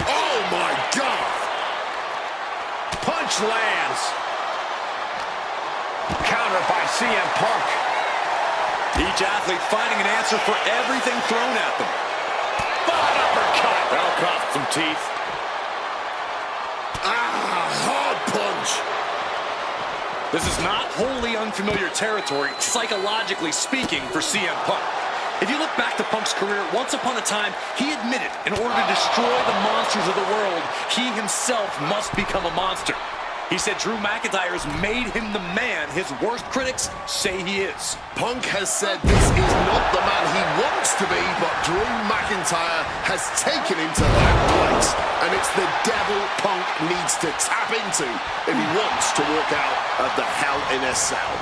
Oh my God! Punch lands. Counter by CM Punk. Each athlete finding an answer for everything thrown at them. Bad uppercut. That'll cost some teeth. Hard punch. This is not wholly unfamiliar territory, psychologically speaking, for CM Punk. If you look back to Punk's career, once upon a time, he admitted in order to destroy the monsters of the world, he himself must become a monster. He said Drew McIntyre has made him the man his worst critics say he is. Punk has said this is not the man he wants to be, but Drew McIntyre has taken him to that place. And it's the devil Punk needs to tap into if he wants to walk out of the Hell in a Cell.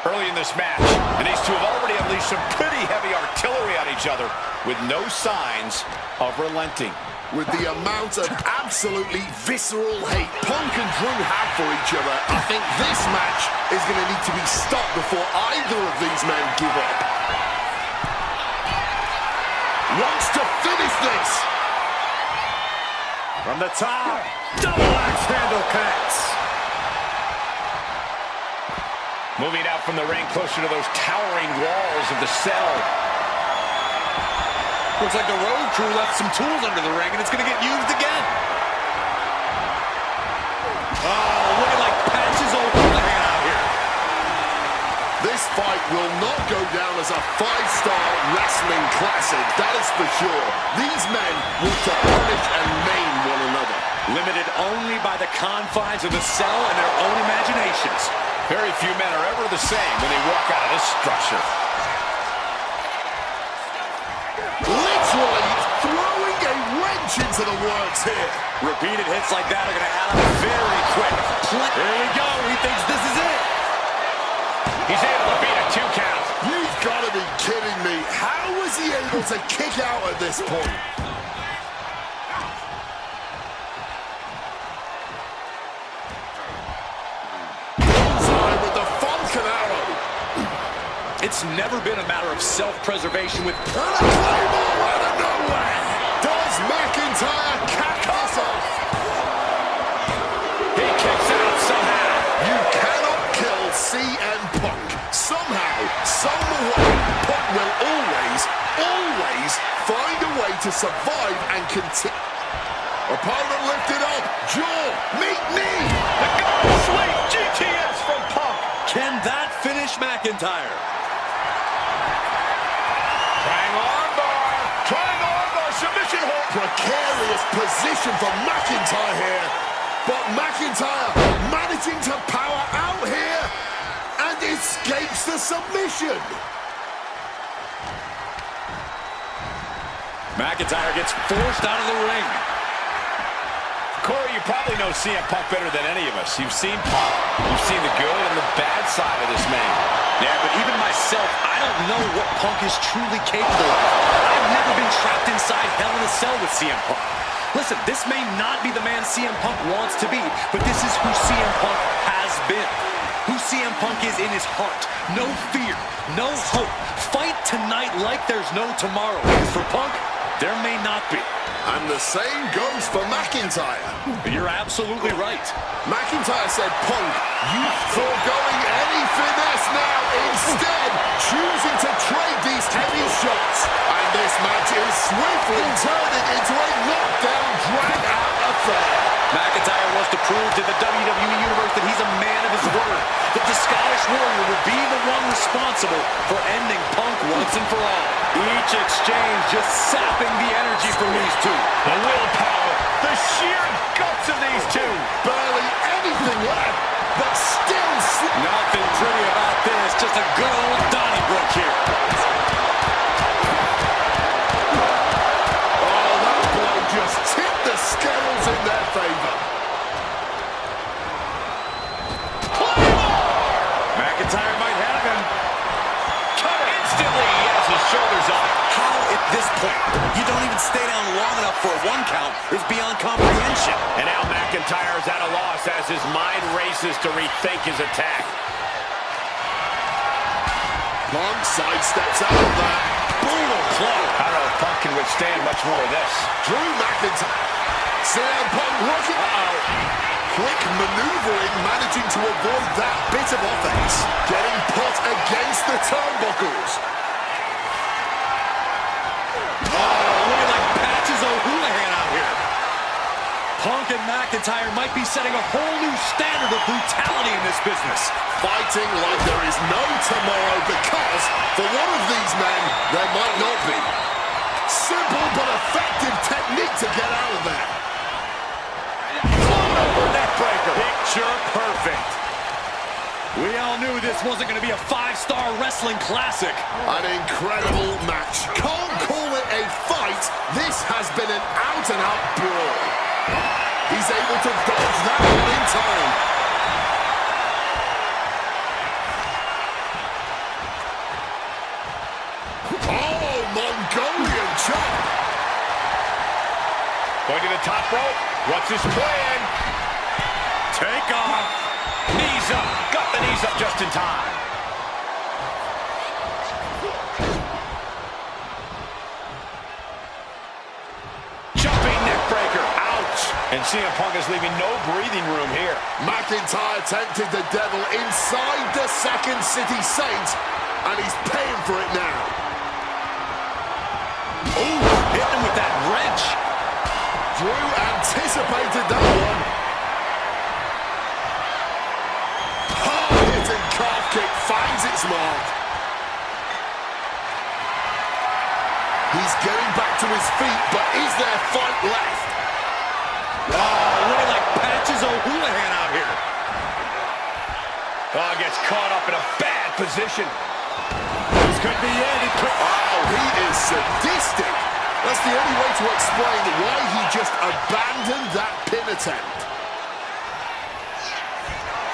Early in this match, and these two have already unleashed some pretty heavy artillery on each other with no signs of relenting. With the amount of absolutely visceral hate Punk and Drew have for each other, I think this match is going to need to be stopped before either of these men give up. Wants to finish this. From the top, double axe handle connects. Moving out from the ring closer to those towering walls of the cell. Looks like the road crew left some tools under the ring, and it's going to get used again. Oh, looking like patches over the hand out here. This fight will not go down as a 5-star wrestling classic, that is for sure. These men want to punish and maim one another. Limited only by the confines of the cell and their own imaginations. Very few men are ever the same when they walk out of this structure. Literally throwing a wrench into the works here. Repeated hits like that are going to add up very quick. There we go. He thinks this is it. He's able to beat a 2 count. You've got to be kidding me. How was he able to kick out at this point? Bullseye with the Falcon Arrow. It's never been a matter of self-preservation with... And a Claymore out of nowhere. Does McIntyre cap this off? He kicks out somehow. You cannot kill CM Punk. Somehow, some way, Punk will always find a way to survive and continue. Opponent lifted up. Jaw, meet knee. The Golden Sweep GTS from Punk. Can that finish McIntyre? Triangle armbar, submission hold. Precarious position for McIntyre here. But McIntyre managing to power out here and escapes the submission. McIntyre gets forced out of the ring. Corey, you probably know CM Punk better than any of us. You've seen Punk. You've seen the good and the bad side of this man. Yeah, but even myself, I don't know what Punk is truly capable of. I've never been trapped inside Hell in a Cell with CM Punk. Listen, this may not be the man CM Punk wants to be, but this is who CM Punk has been. Who CM Punk is in his heart. No fear, no hope. Fight tonight like there's no tomorrow. Because for Punk, There may not be. And the same goes for McIntyre. You're absolutely right. McIntyre said, Punk, you foregoing any finesse now, instead choosing to trade these heavy shots. And this match is swiftly turning into a knockdown, drag-out affair. McIntyre wants to prove to the WWE Universe that he's a man of his word, that the Scottish Warrior will be the one responsible for ending Punk once and for all. Each exchange just sapping the energy from these two. The willpower, the sheer guts of these two. Barely anything left, but still... Nothing pretty about this, just a good old Donnybrook here. Oh, that blow just tipped the scales in their favor. McIntyre might have him. Cut instantly, he has his shoulders up. How at this point you don't even stay down long enough for a 1 count is beyond comprehension. And now McIntyre's at a loss as his mind races to rethink his attack. Punk sidesteps out of that. Brutal club. I don't know if Punk can withstand much more of this. Drew McIntyre. CM Punk looking. Quick maneuvering, managing to avoid that bit of offense. Getting put against the turnbuckles. Looking like Patches O'Houlihan out here. Punk and McIntyre might be setting a whole new standard of brutality in this business. Fighting like there is no tomorrow because, for one of these men, there might not be. Simple but effective technique to get out of there. Neckbreaker. Picture perfect. We all knew this wasn't going to be a 5-star wrestling classic. An incredible match. Can't call it a fight. This has been an out-and-out brawl. He's able to dodge that one in time. Oh, Mongolian chop. Going to the top rope. What's his plan? Take off. Knees up. Got the knees up just in time. Jumping neckbreaker. Ouch. And CM Punk is leaving no breathing room here. McIntyre tempted the devil inside the Second City Saint, and he's paying for it now. Ooh, hitting him with that wrench. Drew anticipated that one. Hard-hitting calf kick finds its mark. He's getting back to his feet, but is there fight left? Oh, looking like Patches O'Houlihan out here. Oh, gets caught up in a bad position. This could be it. Oh, he is sadistic. That's the only way to explain why he just abandoned that pin attempt.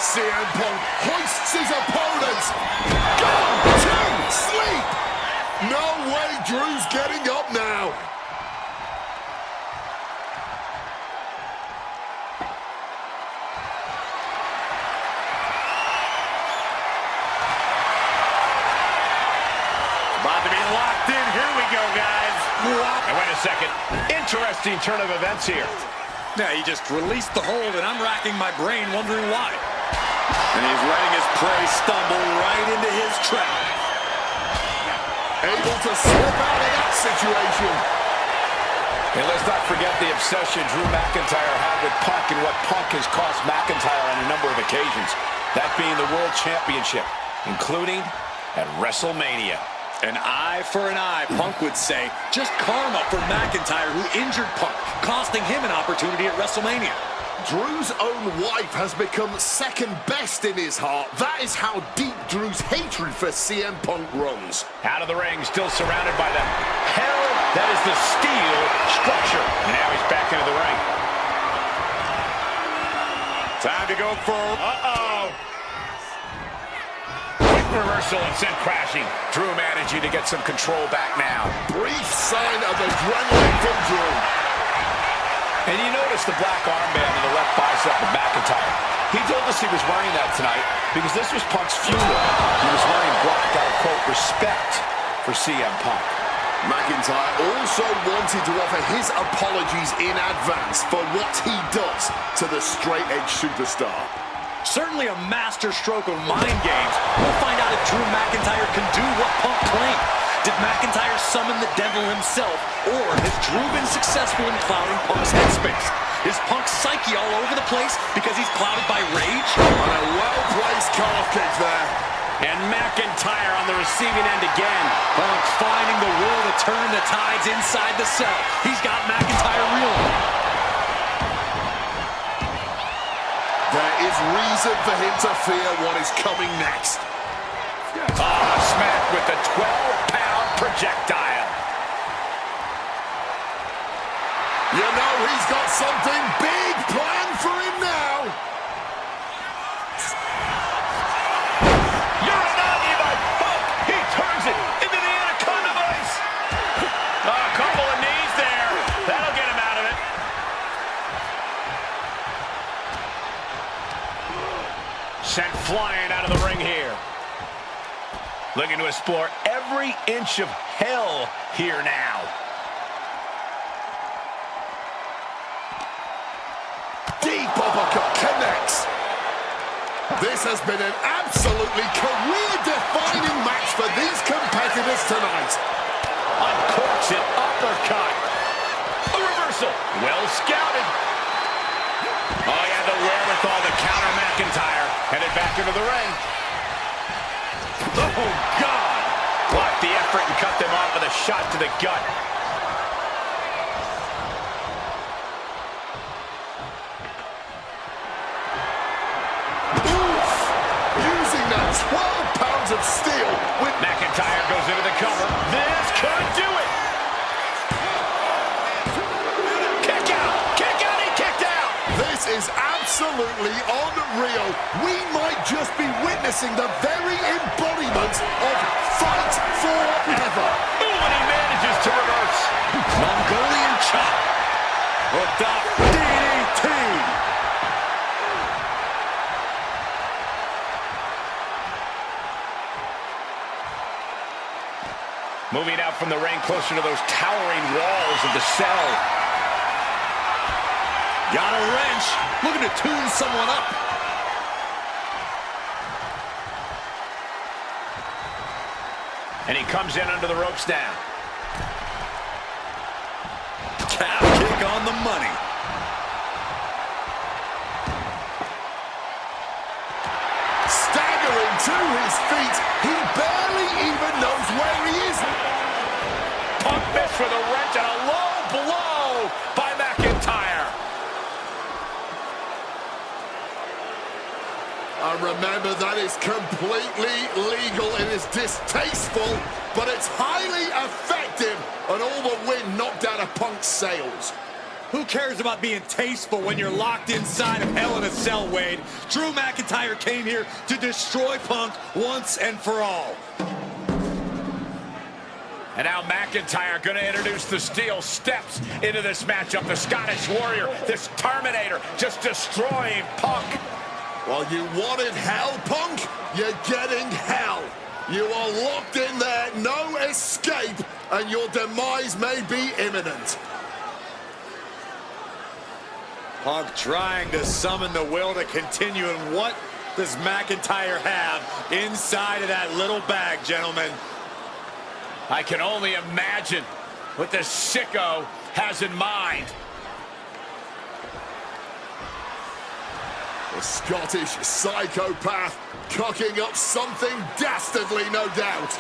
CM Punk hoists his opponents. Go to sleep. No way Drew's getting up now. About to be locked in. Here we go, guys. And wait a second. Interesting turn of events here. Yeah, he just released the hold, and I'm racking my brain wondering why. And he's letting his prey stumble right into his trap. Able to slip out of that situation. And let's not forget the obsession Drew McIntyre had with Punk and what Punk has cost McIntyre on a number of occasions. That being the World Championship, including at WrestleMania. An eye for an eye, Punk would say. Just karma for McIntyre, who injured Punk, costing him an opportunity at WrestleMania. Drew's own wife has become second best in his heart. That is how deep Drew's hatred for CM Punk runs. Out of the ring, still surrounded by the hell that is the steel structure. And now he's back into the ring. Time to go for... Quick reversal and sent crashing. Drew managing to get some control back now. Brief sign of adrenaline from Drew. And you notice the black armband in the left bicep of McIntyre. He told us he was wearing that tonight because this was Punk's funeral. He was wearing black out of, quote, respect for CM Punk. McIntyre also wanted to offer his apologies in advance for what he does to the straight-edge superstar. Certainly a master stroke of mind games. We'll find out if Drew McIntyre can do what Punk claimed. Did McIntyre summon the devil himself, or has Drew been successful in clouding Punk's headspace? Is Punk's psyche all over the place because he's clouded by rage? And a well-placed calf kick there. And McIntyre on the receiving end again. Punk finding the will to turn the tides inside the cell. He's got McIntyre reeling. There is reason for him to fear what is coming next. Smack with the 12-pound projectile. You know he's got something big planned for him now. Uranagi by Punk. He turns it into the Anaconda Vice. A couple of knees there. That'll get him out of it. Sent flying out of the ring here. Looking to explore every inch of hell here now. Deep uppercut connects. This has been an absolutely career-defining match for these competitors tonight. Uncorks it, uppercut. A reversal. Well scouted. Oh, he had the wherewithal to counter McIntyre. Headed back into the ring. Oh, God. Blocked the effort and cut them off with a shot to the gut. Oof! Using that 12 pounds of steel with... McIntyre goes into the cover. This could do it. Kick out. Kick out. He kicked out. This is absolutely unreal. We might just be witnessing the very embodiment of fight forever. Ooh, and he manages to reverse. Mongolian chop. Hooked up. DDT. Moving out from the ring closer to those towering walls of the cell. Got a wrench. Looking to tune someone up. And he comes in under the ropes now. Calf kick on the money. Staggering to his feet, he barely even knows where he is. Punk missed with a wrench and a low blow by McIntyre. And remember, that is completely legal. It is distasteful, but it's highly effective. And all the wind knocked out of Punk's sails. Who cares about being tasteful when you're locked inside of Hell in a Cell, Wade? Drew McIntyre came here to destroy Punk once and for all. And now McIntyre going to introduce the steel steps into this matchup. The Scottish Warrior, this Terminator, just destroying Punk. Well, you wanted hell, Punk? You're getting hell. You are locked in there, no escape, and your demise may be imminent. Punk trying to summon the will to continue, and what does McIntyre have inside of that little bag, gentlemen? I can only imagine what this sicko has in mind. The Scottish psychopath cocking up something dastardly, no doubt.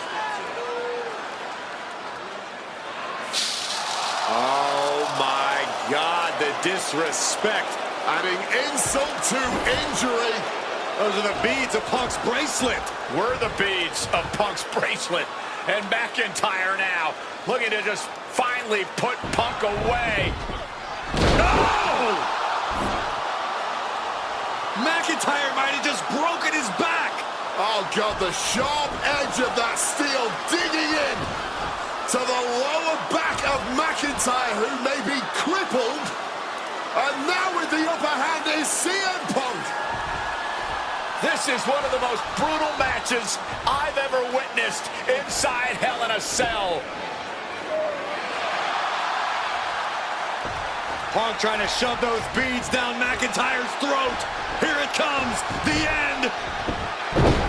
Oh my God, the disrespect. Adding insult to injury. Those are the beads of Punk's bracelet. Were the beads of Punk's bracelet. And McIntyre now looking to just finally put Punk away. Oh! McIntyre might have just broken his back. Oh, God, the sharp edge of that steel digging in to the lower back of McIntyre, who may be crippled. And now with the upper hand is CM Punk. This is one of the most brutal matches I've ever witnessed inside Hell in a Cell. Punk trying to shove those beads down McIntyre's throat. Here it comes, the end.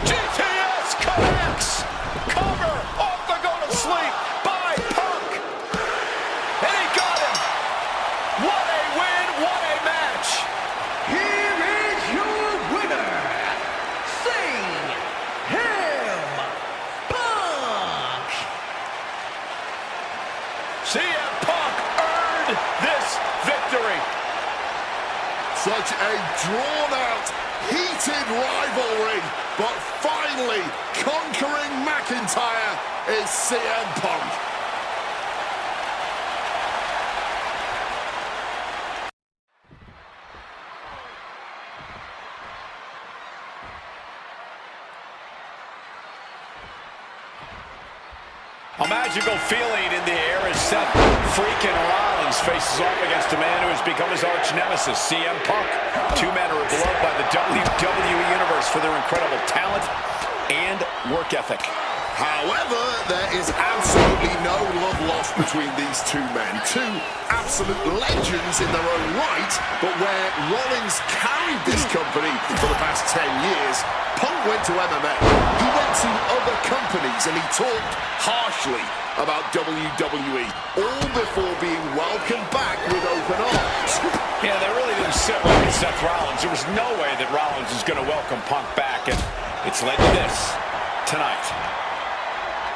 GTS connects. Cover off the go to sleep by Punk. And he got him. What a win, what a match. Here is your winner, CM Punk. CM Punk earned this victory. Such a drawn-out, heated rivalry, but finally conquering McIntyre is CM Punk. A magical feeling in the air as Seth freaking Rollins faces off against a man who has become his arch nemesis, CM Punk. Two men are beloved by the WWE Universe for their incredible talent and work ethic. However, there is absolutely no love lost between these two men. Two absolute legends in their own right, but where Rollins carried this company for the past 10 years, Punk went to MMA. He went to other companies and he talked harshly about WWE, all before being welcomed back with open arms. Yeah, they really didn't sit well with Seth Rollins. There was no way that Rollins was going to welcome Punk back, and it's led to this tonight.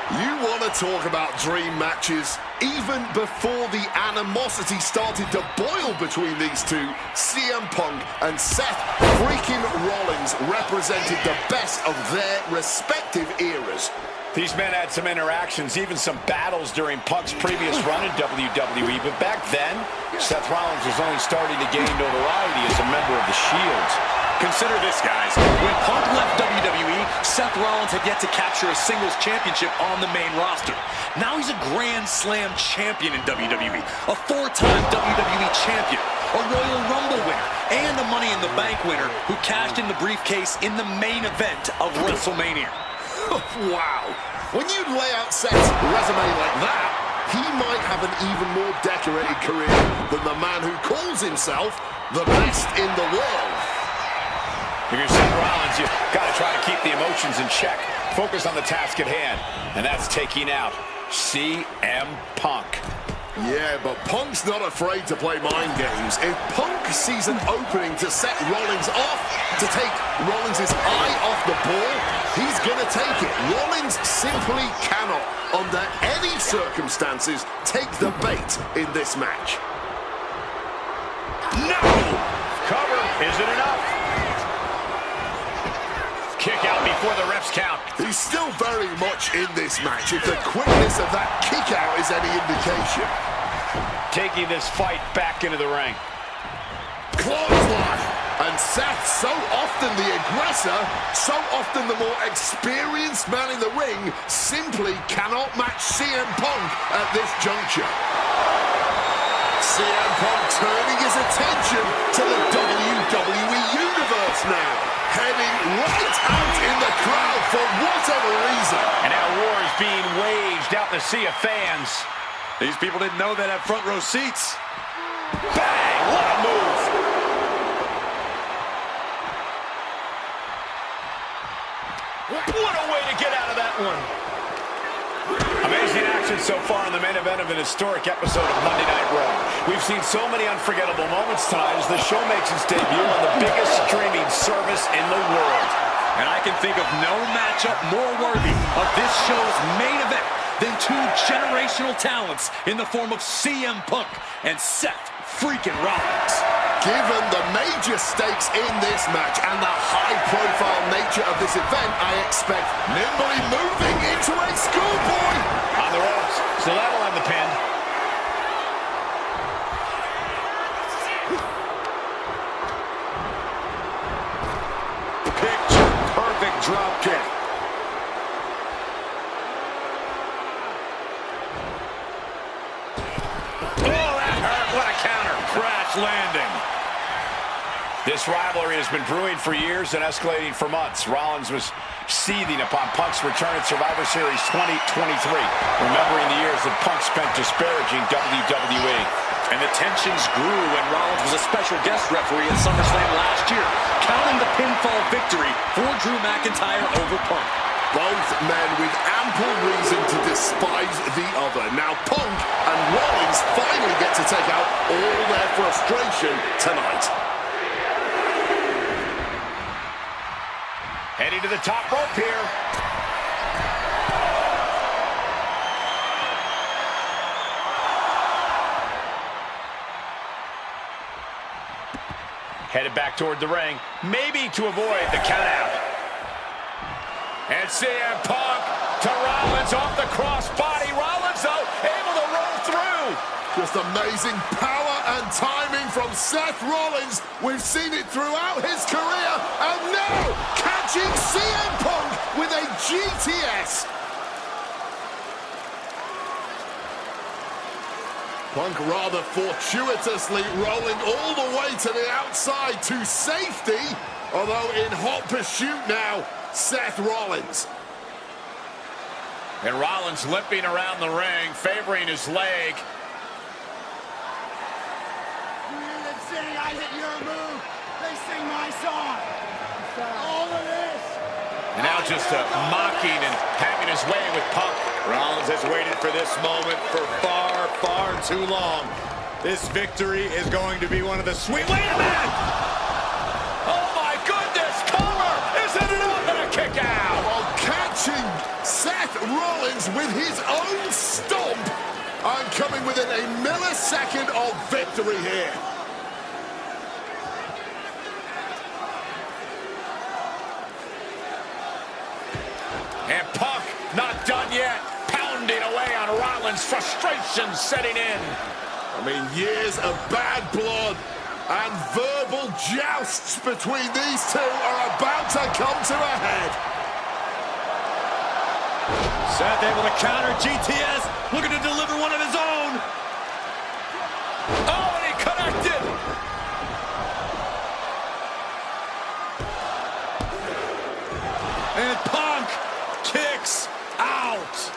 You want to talk about dream matches? Even before the animosity started to boil between these two, CM Punk and Seth freaking Rollins represented the best of their respective eras. These men had some interactions, even some battles during Punk's previous run in WWE, but back then, Seth Rollins was only starting to gain notoriety as a member of the Shield. Consider this, guys. When Punk left WWE, Seth Rollins had yet to capture a singles championship on the main roster. Now he's a Grand Slam champion in WWE, a four-time WWE champion, a Royal Rumble winner, and a Money in the Bank winner who cashed in the briefcase in the main event of WrestleMania. Wow. When you lay out Seth's resume like that, he might have an even more decorated career than the man who calls himself the best in the world. If you're Seth Rollins, you've got to try to keep the emotions in check. Focus on the task at hand, and that's taking out CM Punk. Yeah, but Punk's not afraid to play mind games. If Punk sees an opening to set Rollins off, to take Rollins' eye off the ball, he's going to take it. Rollins simply cannot, under any circumstances, take the bait in this match. No! Cover isn't enough. Kick out before the refs count. He's still very much in this match, if the quickness of that kick out is any indication. Taking this fight back into the ring. Clothesline! And Seth, so often the aggressor, so often the more experienced man in the ring, simply cannot match CM Punk at this juncture. CM Punk turning his attention to the WWE Universe now. Heading right out in the crowd for whatever reason. And now war is being waged out in the sea of fans. These people didn't know that had front row seats. Bang! What a move! What a way to get out of that one. Amazing action so far in the main event of an historic episode of Monday Night Raw. We've seen so many unforgettable moments tonight as the show makes its debut on the biggest streaming service in the world. And I can think of no matchup more worthy of this show's main event than two generational talents in the form of CM Punk and Seth freaking Rollins. Given the major stakes in this match and the high-profile nature of this event, I expect nimbly moving into a schoolboy. On the ropes, so that'll end the pin. Picture-perfect drop kick. Oh, that hurt. What a counter. Crash landing. This rivalry has been brewing for years and escalating for months. Rollins was seething upon Punk's return at Survivor Series 2023, remembering the years that Punk spent disparaging WWE. And the tensions grew when Rollins was a special guest referee at SummerSlam last year, counting the pinfall victory for Drew McIntyre over Punk. Both men with ample reason to despise the other. Now Punk and Rollins finally get to take out all their frustration tonight. Heading to the top rope here. Headed back toward the ring, maybe to avoid the countout. And CM Punk to Rollins off the crossbody. Rollins, though, able to roll through. Just amazing power and timing from Seth Rollins. We've seen it throughout his career. And now, catching CM Punk with a GTS. Punk rather fortuitously rolling all the way to the outside to safety. Although in hot pursuit now, Seth Rollins. And Rollins limping around the ring, favoring his leg. They sing, I hit your move. They sing my song. All of this. And now just mocking and having his way with Punk. Rollins has waited for this moment for far, far too long. This victory is going to be one of the sweet... Wait a minute! Oh my goodness! Cover! Isn't it up and a kick out? While catching Seth Rollins with his own stomp. And coming within a millisecond of victory here. And Punk not done yet. Pounding away on Rollins. Frustration setting in. I mean, years of bad blood and verbal jousts between these two are about to come to a head. Seth able to counter GTS, looking to deliver one of his own. Oh, and he connected. And Punk kicks out.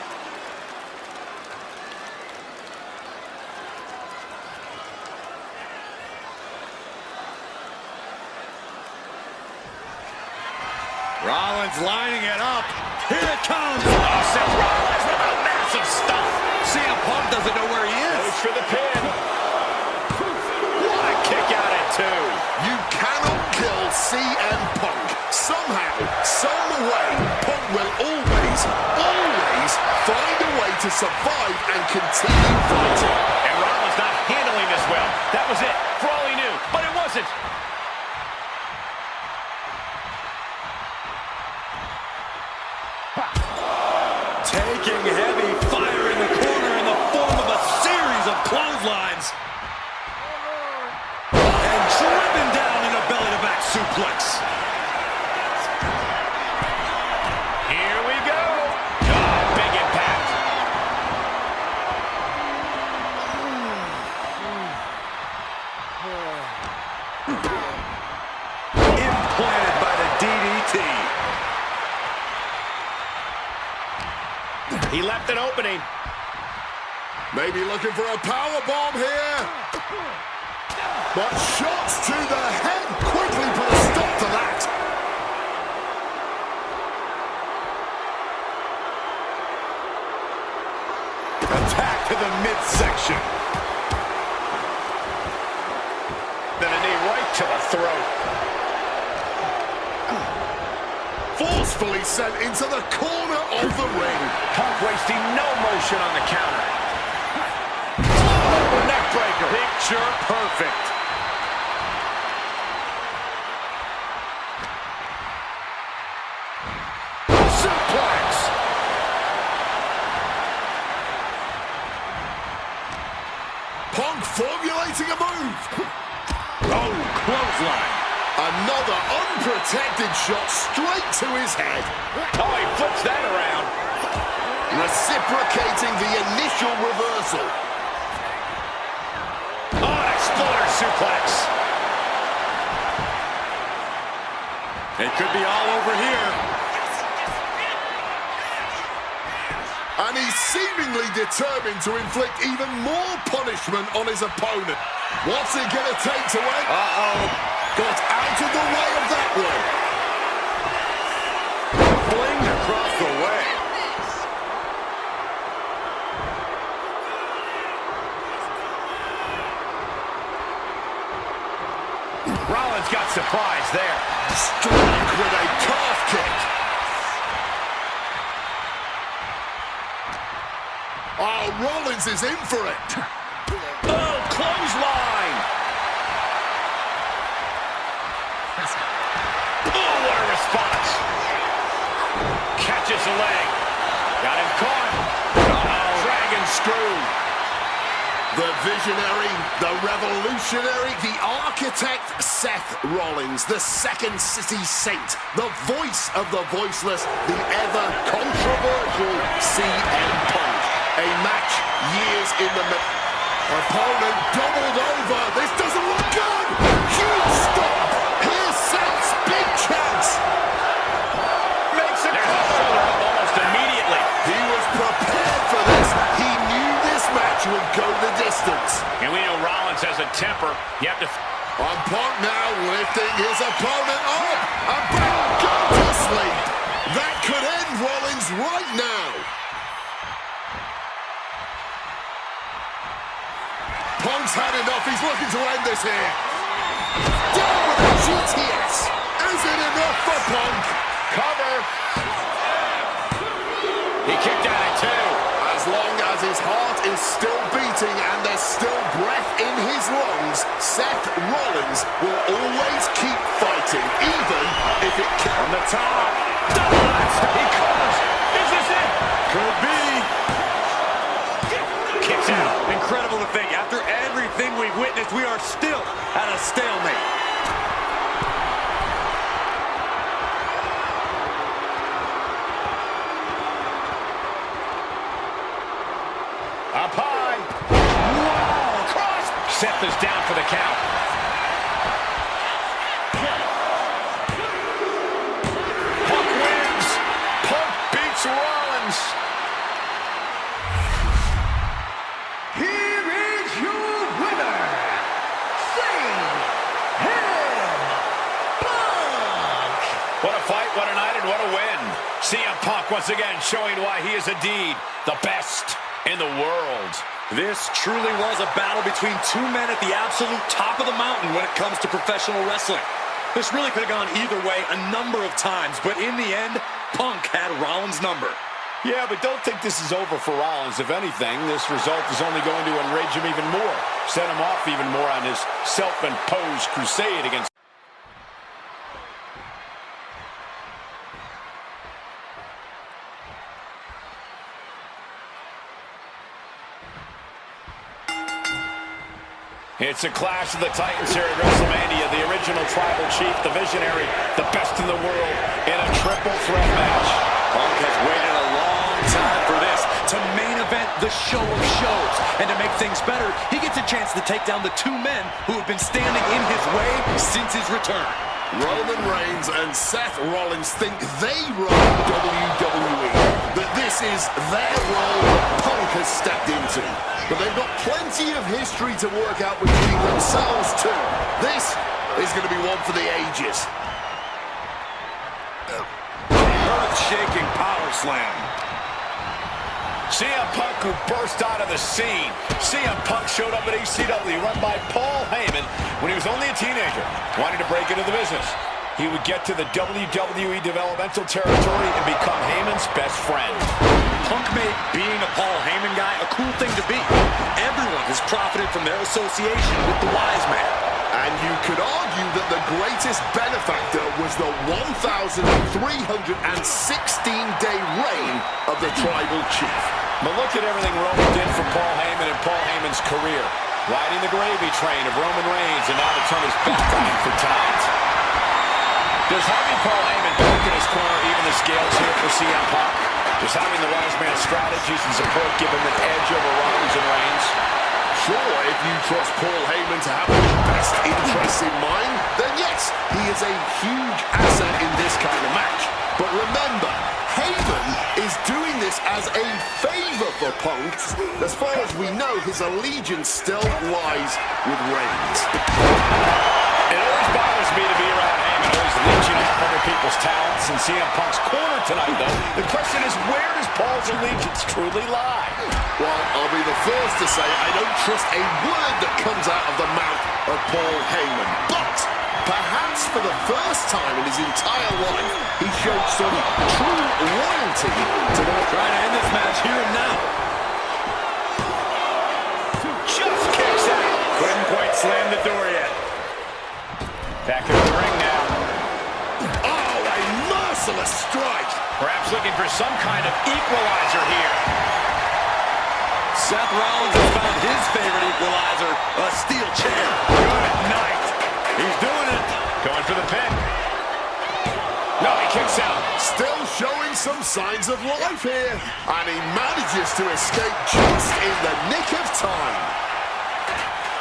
Rollins lining it up. Here it comes. Oh, Seth Rollins with a massive stomp. CM Punk doesn't know where he is. Goes for the pin. What a kick out at two. You cannot kill CM Punk. Somehow, some way, Punk will always find a way to survive and continue fighting. And Rollins not handling this well. That was it, for all he knew. But it wasn't. Taking heavy fire in the corner in the form of a series of clotheslines. And driven down in a belly-to-back suplex. Here we go. Oh, big impact. Implanted by the DDT. He left an opening. Maybe looking for a power bomb here. But shots to the head quickly put a stop to that. Attack to the midsection. Then a knee right to the throat. Forcefully sent into the corner of the ring. Punk wasting no motion on the counter. Oh, neck breaker. Picture perfect. Suplex. Punk formulating a move. Oh, clothesline. Another unprotected shot straight to his head. Oh, he flips that around. Reciprocating the initial reversal. Oh, an exploder suplex. It could be all over here. And he's seemingly determined to inflict even more punishment on his opponent. What's it going to take to win? Got out of the way of that one. Flinged across the way. Rollins got surprised there. Strike with a calf kick. Oh, Rollins is in for it. Oh, clothesline. Oh, what a response. Catches the leg. Got him caught. Uh-oh. Dragon screw. The visionary, the revolutionary, the architect, Seth Rollins, the Second City Saint, the voice of the voiceless, the ever-controversial CM Punk. A match years in the middle. Opponent doubled over. This doesn't look good. Huge stop. Here's Seth's big chance. Makes it almost immediately. He was prepared for this. He knew this match would go the distance. And we know Rollins has a temper. You have to... On Punk now lifting his opponent up. About to go to sleep. That could end Rollins right now. Punk's had enough. He's looking to end this here. Down with a GTS. Is it enough for Punk? Cover. He kicked out at 2. As long as his heart is still beating and there's still breath in his lungs, Seth Rollins will always keep fighting, even if it can. On the top. He covers. Is this it? Could be. Kicks out. Incredible to think. After everything we've witnessed, we are still at a stalemate. Up high. Wow. Cross. Seth is down for the count. Punk wins. Punk beats Rollins. Here is your winner, CM Punk! What a fight, what a night, and what a win. CM Punk once again showing why he is indeed the best in the world. This truly was a battle between two men at the absolute top of the mountain when it comes to professional wrestling. This really could have gone either way a number of times, but in the end, Punk had Rollins' number. Yeah, but don't think this is over for Rollins. If anything, this result is only going to enrage him even more, set him off even more on his self-imposed crusade against... It's a clash of the Titans here at WrestleMania. The original Tribal Chief, the Visionary, the best in the world in a triple threat match. Punk has waited a long time for this, to main event the show of shows. And to make things better, he gets a chance to take down the two men who have been standing in his way since his return. Roman Reigns and Seth Rollins think they run WWE, that this is their role that Punk has stepped into. But they've got plenty of history to work out between themselves too. This is going to be one for the ages. Earth-shaking power slam. CM Punk, who burst out of the scene. CM Punk showed up at ECW, run by Paul Heyman, when he was only a teenager, wanting to break into the business. He would get to the WWE developmental territory and become Heyman's best friend. Punk made being a Paul Heyman guy a cool thing to be. Everyone has profited from their association with the wise man. And you could argue that the greatest benefactor was the 1,316-day reign of the Tribal Chief. But look at everything Roman did for Paul Heyman and Paul Heyman's career. Riding the gravy train of Roman Reigns, and now to turn his back on him for tonight. Does having Paul Heyman back in his corner even the scales here for CM Punk? Does having the wise man's strategies and support give him an edge over Rollins and Reigns? Sure, if you trust Paul Heyman to have your best interests in mind, then yes, he is a huge asset in this kind of match. But remember, Heyman is doing this as a favor for Punk. As far as we know, his allegiance still lies with Reigns. It always bothers me to be around Heyman, always leeching off other people's talents. And CM Punk's corner tonight, though, the question is, where does Paul's allegiance truly lie? Well, I'll be the first to say I don't trust a word that comes out of the mouth of Paul Heyman. But perhaps for the first time in his entire life, he showed some true loyalty to the... Trying to end this match here and now. Just kicks out. Couldn't quite slam the door yet. Back into the ring now. Oh, a merciless strike! Perhaps looking for some kind of equalizer here. Seth Rollins has found his favorite equalizer, a steel chair. Good night. He's doing it. Going for the pin. No, he kicks out. Still showing some signs of life here. And he manages to escape just in the nick of time.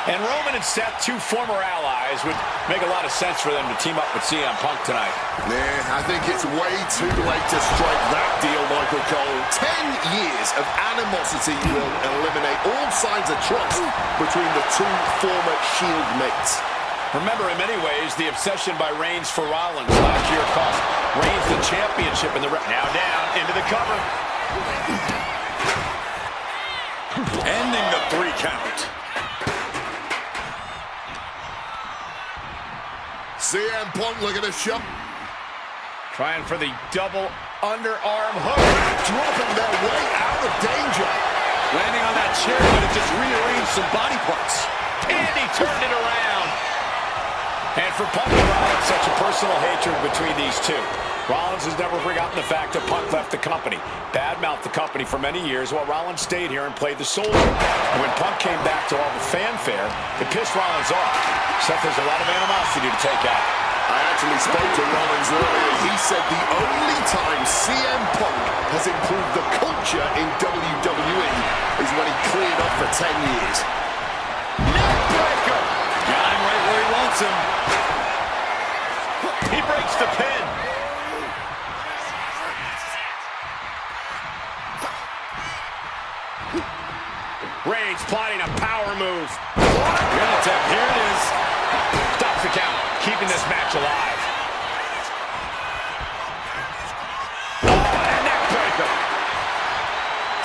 And Roman and Seth, two former allies, would make a lot of sense for them to team up with CM Punk tonight. Nah, I think it's way too late to strike that deal, Michael Cole. 10 years of animosity will eliminate all signs of trust between the two former Shield mates. Remember, in many ways, the obsession by Reigns for Rollins last year cost Reigns the championship in the... Now down, into the cover. Ending the 3 count. CM Punk looking to shove. Trying for the double underarm hook. Dropping their way out of danger. Landing on that chair, but it just rearranged some body parts. And he turned it around. And for Punk and Rollins, such a personal hatred between these two. Rollins has never forgotten the fact that Punk left the company, badmouthed the company for many years, while Rollins stayed here and played the soldier. And when Punk came back to all the fanfare, it pissed Rollins off. Seth has a lot of animosity to take out. I actually spoke to Rollins earlier. He said the only time CM Punk has improved the culture in WWE is when he cleared off for 10 years. Neckbreaker! Got him right where he wants him. He breaks the pin. Reigns plotting a power move. Here it is. Stops the count, keeping this match alive. Oh, and a neckbreaker.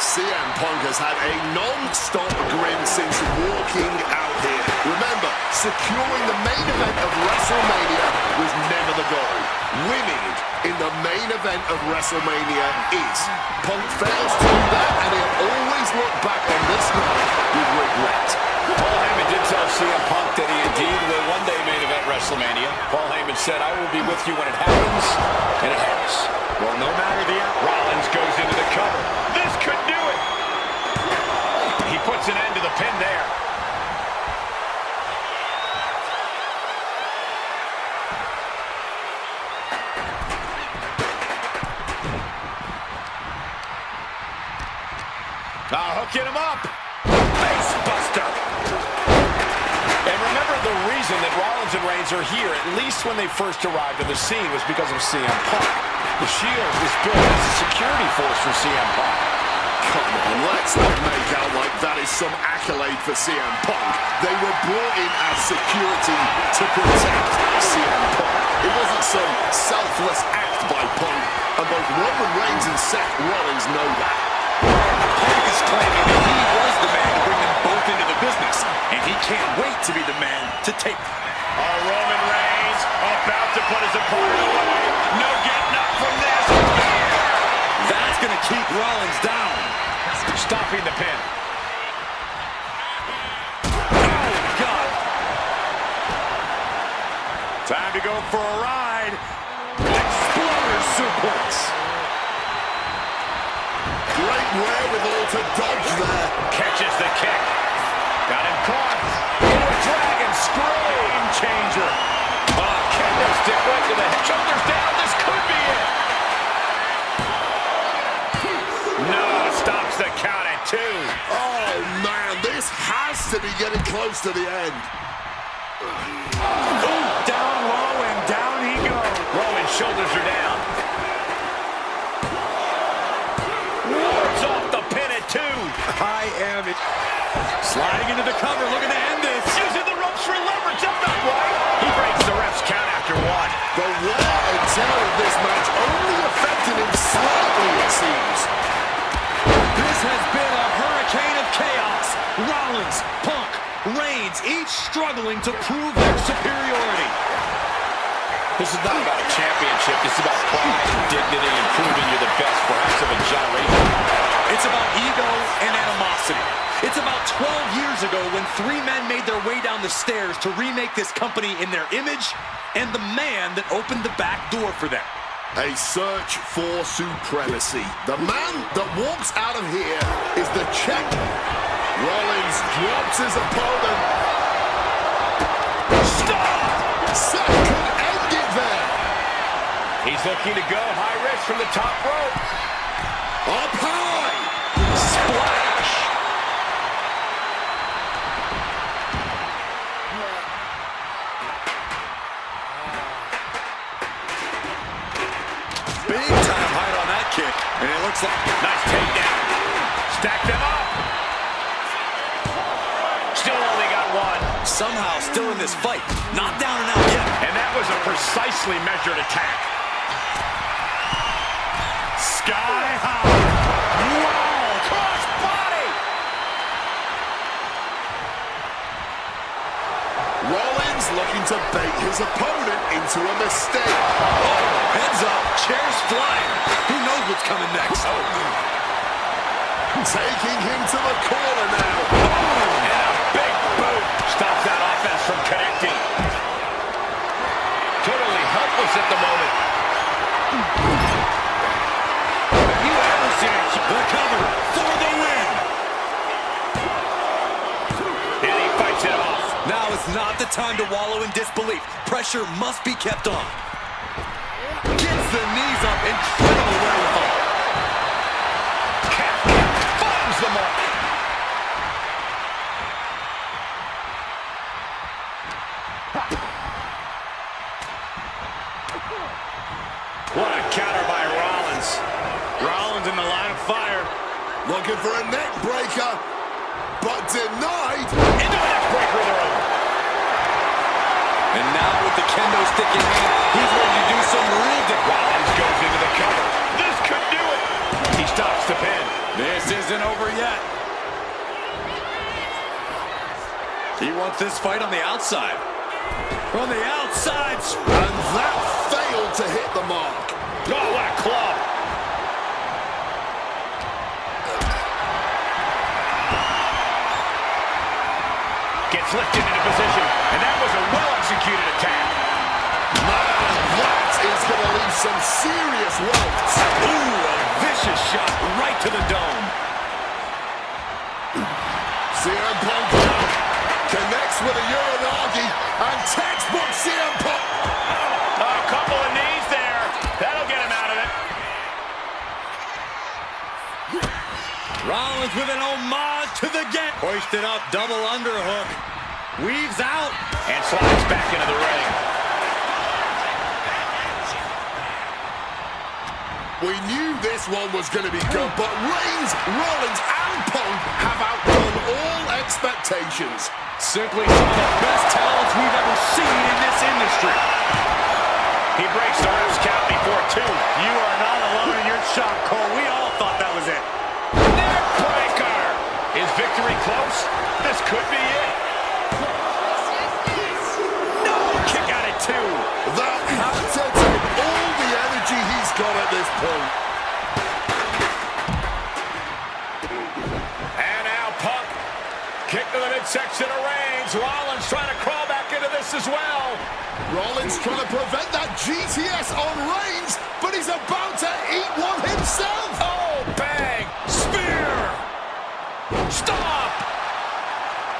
CM Punk has had a non-stop grin since walking out here. Remember, securing the main event of WrestleMania was never the goal. Winning in the main event of WrestleMania is. Punk fails to do that, and he'll always look back on this night with regret. Paul Heyman did tell CM Punk that he indeed will one day main event WrestleMania. Paul Heyman said, "I will be with you when it happens," and it has. Well, no matter the outcome, Rollins goes into the cover. This could do it. He puts an end to the pin there. Hooking him up. Face buster. And remember, the reason that Rollins and Reigns are here, at least when they first arrived on the scene, was because of CM Punk. The Shield was built as a security force for CM Punk. Come on, let's not make out like that is some accolade for CM Punk. They were brought in as security to protect CM Punk. It wasn't some selfless act by Punk, and both Roman Reigns and Seth Rollins know that. Punk is claiming that he was the man to bring them both into the business, and he can't wait to be the man to take them. Oh, Roman Reigns about to put his opponent away. No getting up from this. That's going to keep Rollins down. Stopping the pin. Oh, God. Time to go for a ride. Exploder suplex. Great wherewithal to dodge there. Catches the kick. Got him caught. Into a dragon screw. Game changer. Kendo stick right to the head. Shoulders down. This could be it. No, stops the count at 2. Oh, man, this has has to be getting close to the end. Down low and down he goes. Roman's shoulders are down. Wards off the pin at 2. Sliding into the cover, looking to end this. Using the ropes for leverage. That's not right. He breaks the ref's count after 1. The wear and tear of this match only affected him slightly, it seems. This has been a hurricane of chaos. Rollins, Punk, Reigns, each struggling to prove their superiority. This is not about a championship. This is about pride and dignity and proving you're the best, perhaps of a generation. It's about ego and animosity. It's about 12 years ago when 3 men made their way down the stairs to remake this company in their image and the man that opened the back door for them. A search for supremacy. The man that walks out of here is the champ. Rollins drops his opponent. Stop! Seth could end it there. He's looking to go high risk from the top rope. Up high. Splash! Big time height on that kick, and it looks like Nice takedown. Stack them up. Still only got 1. somehow still in this fight. Not down and out yet. And that was a precisely measured attack. Sky high. Wow! Cross body! Rollins looking to bait his opponent into a mistake. Oh, heads up, chairs flying. Who knows what's coming next? Taking him to the corner now. And a big boot stops that offense from connecting. Totally helpless at the moment. Have you ever seen the cover for the win? And he fights it off. Now is not the time to wallow in disbelief. Pressure must be kept on. Gets the knees up, incredible wherewithal. Finds the mark. What a counter by Rollins. Rollins in the line of fire. Looking for a neck breaker, but denied. Into a neck breaker of their own. And now with the kendo stick in hand, he's ready to do some real damage. Rollins goes into the cover. This could do it. He stops the pin. This isn't over yet. He wants this fight on the outside. From the outside. And that failed to hit the mark. Oh, what a club. Gets lifted into position, and that was a well-executed attack. Man, that is going to leave some serious welts. Ooh, a vicious shot right to the dome. CM Punk connects with a Uranagi, and textbook CM Punk. A couple of knees there. That'll get him out of it. Rollins with an homage to the get. Hoisted up, double underhook. Weaves out. And slides back into the ring. We knew this one was going to be good, but Reigns, Rollins, and Punk have outdone all expectations. Simply some of the best talents we've ever seen in this industry. He breaks the ref's count before 2. You are not alone in your shock, Cole. We all thought that was it. Neck breaker. Is victory close? This could be it. No, kick out at 2. That had to take all the energy he's got at this point. And now Punk. Kick to the midsection of Reigns. Rollins trying to crawl back into this as well. Rollins trying to prevent that GTS on Reigns, but he's about to eat one himself. Oh, bang. Spear. Stop.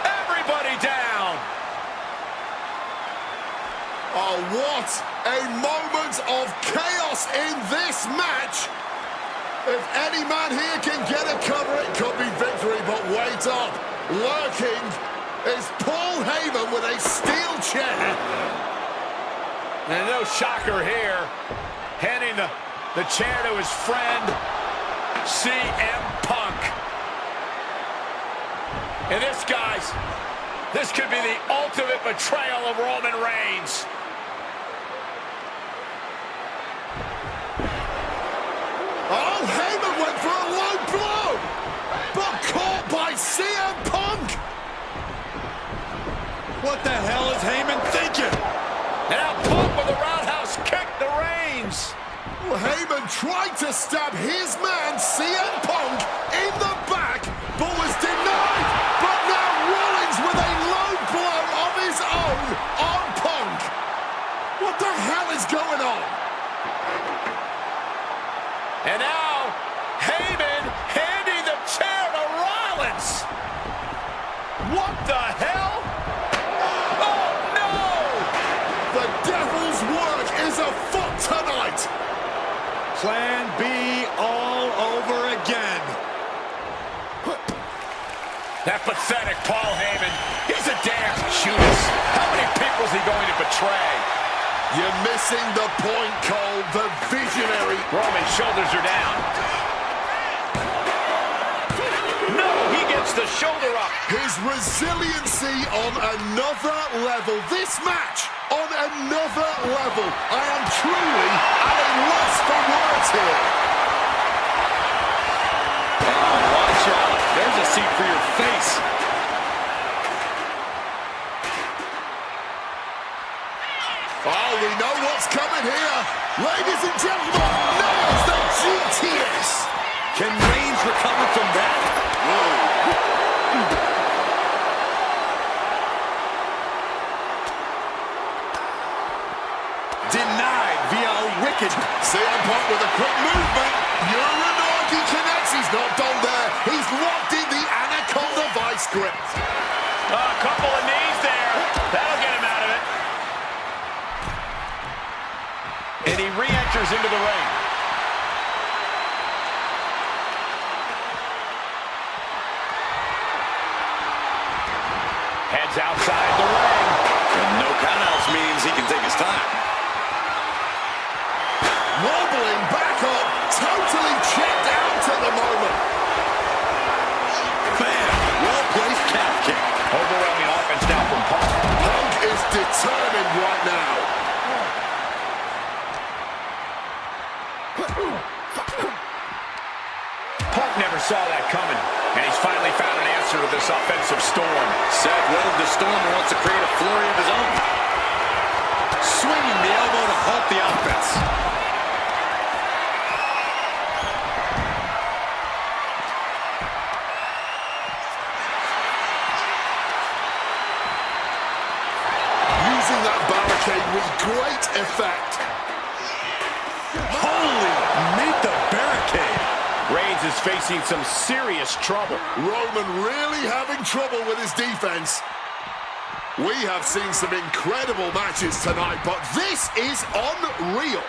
Everybody down. Oh, what a moment of chaos in this match. If any man here can get a cover, it could be victory, but wait up. Lurking is Paul Heyman with a steel chair. And no shocker here. Handing the chair to his friend, CM Punk. And this, guys, this could be the ultimate betrayal of Roman Reigns. Oh, Heyman went for a low blow, but caught by CM Punk. What the hell is Heyman thinking? And now Punk with a roundhouse kick to Reigns. Well, Heyman tried to stab his man, CM Punk, in the back, but was denied. But now Rollins with a low blow of his own on Punk. What the hell is going on? And now, Heyman handing the chair to Rollins. What the hell? Oh, no! The devil's work is afoot tonight. Plan B all over again. That pathetic Paul Heyman. He's a damn Judas. How many people is he going to betray? You're missing the point, Cole. The visionary. Roman's shoulders are down. No, he gets the shoulder up. His resiliency on another level. This match on another level. I am truly at a loss for words here. Oh, watch out. There's a seat for your face. Oh, we know what's coming here. Ladies and gentlemen, nails the GTS. Can Reigns recover from that? Denied via a wicked. CM Punk with a quick movement. Uranagi connects. He's not done there. He's locked in the Anaconda Vice grip. A couple of knees there. That'll get him out of it. And he re-enters into the ring. Heads outside the ring. And no countouts means he can take his time. Wobbling back up. Totally checked out at the moment. Bam! Well-placed calf kick. Overwhelming offense now from Punk. Punk is determined right now. Punk never saw that coming, and he's finally found an answer to this offensive storm. Seth weathered the storm and wants to create a flurry of his own. Swinging the elbow to halt the offense. Using that barricade with great effect. Holy, meet the barricade. Reigns is facing some serious trouble. Roman really having trouble with his defense. We have seen some incredible matches tonight, but this is unreal.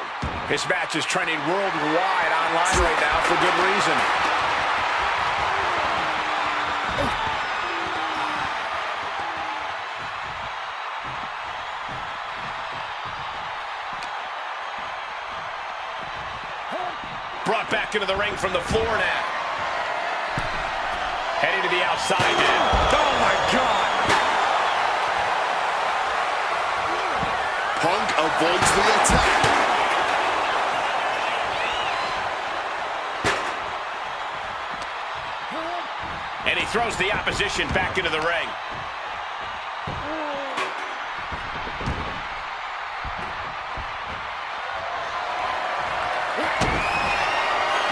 This match is trending worldwide online right now for good reason. Brought back into the ring from the floor now. Heading to the outside now. Oh, my God. Punk avoids the attack. And he throws the opposition back into the ring.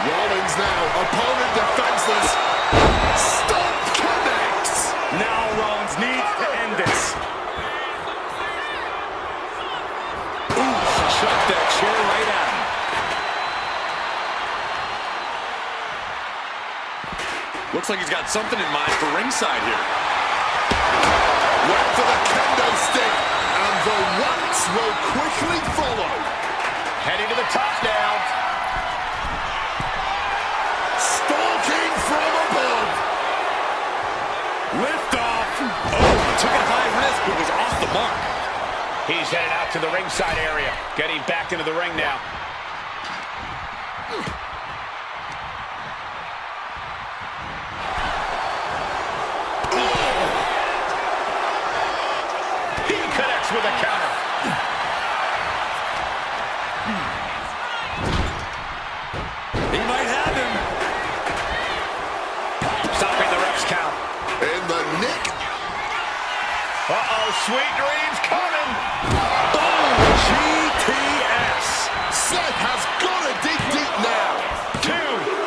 Rollins now, opponent defenseless. Stomp connects. Now Rollins needs to end this. Ooh, shut that chair right at him. Looks like he's got something in mind for ringside here. Went for the kendo stick, and the rats will quickly follow. Heading to the top now. Stalking from above. With He's headed out to the ringside area, getting back into the ring now. He connects with a counter. He might have him. Stopping the ref's count. In the nick. Uh-oh, sweet dreams coming. Boom! GTS. Seth has got to dig deep now. 2,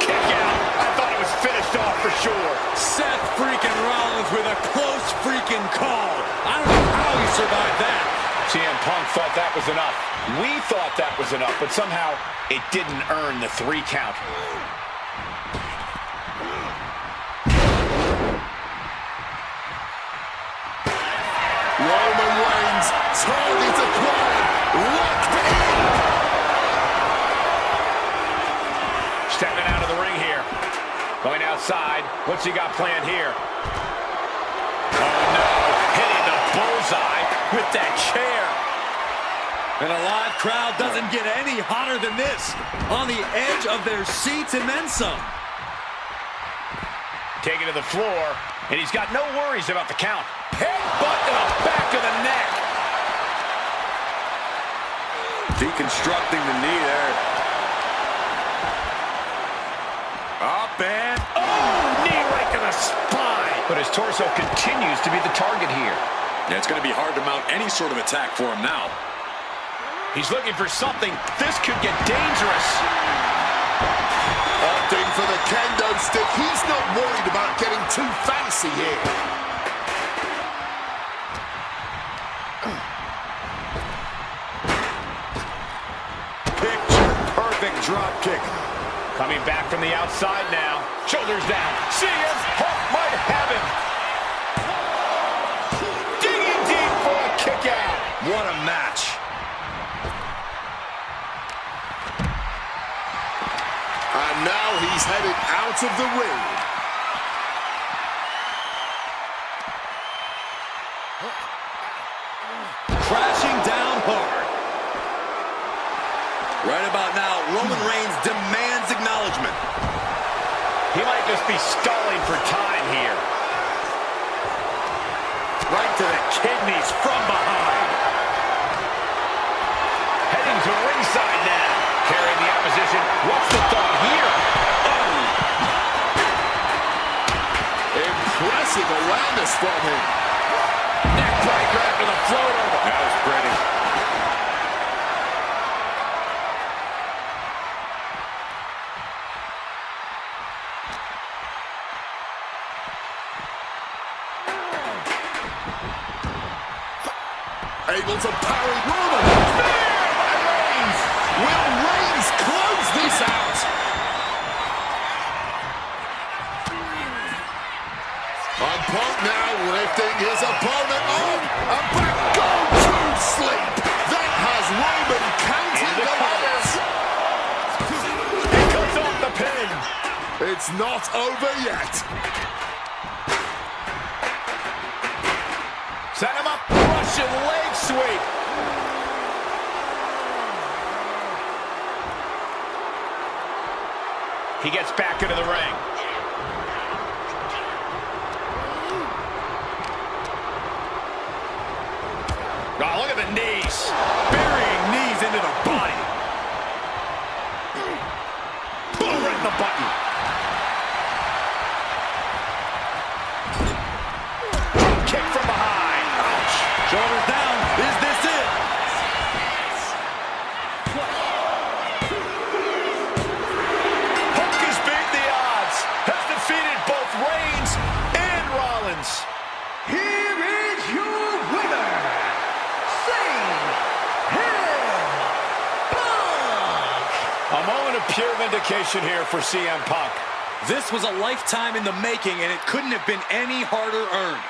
kick out. I thought it was finished off for sure. Seth freaking Rollins with a close freaking call. I don't know how he survived that. CM Punk thought that was enough. We thought that was enough, but somehow it didn't earn the 3 count. Roman Reigns, target acquired, locked in. Stepping out of the ring here. Going outside. What's he got planned here? Oh, no. Hitting the bullseye with that chair. And a live crowd doesn't get any hotter than this. On the edge of their seats and then some. Taking to the floor, and he's got no worries about the count. Headbutt to the back of the neck. Deconstructing the knee there. Up and... Oh, knee right to the spine. But his torso continues to be the target here. Yeah, it's going to be hard to mount any sort of attack for him now. He's looking for something. This could get dangerous. Opting for the kendo stick. He's not worried about getting too fancy here. Picture perfect drop kick. Coming back from the outside now. Shoulders down. CM Punk might have him. Digging deep for a kick out. What a match. And now he's headed out of the ring. Crashing down hard. Right about now, Roman Reigns demands acknowledgement. He might just be stalling for time here. Right to the kidneys from behind. Heading to ringside now. Carrying the opposition. What's the thought here? Impressive awareness from him. Neck breaker after the float over. That was pretty. Able to parry Roman. Spear by Reigns. Will Reigns close this out? And Punk now lifting his opponent on. And back go to sleep. That has Roman counting the minutes. He cuts off the pin. It's not over yet. Set him up. Russian leg sweep. He gets back into the ring. Oh, look at the knees. Burying knees into the body. Boom, right in the button. Kick from behind. Ouch. Shoulders down. Is this it? Punk has beat the odds. Has defeated both Reigns and Rollins. Here is your winner, CM Punk! A moment of pure vindication here for CM Punk. This was a lifetime in the making, and it couldn't have been any harder earned.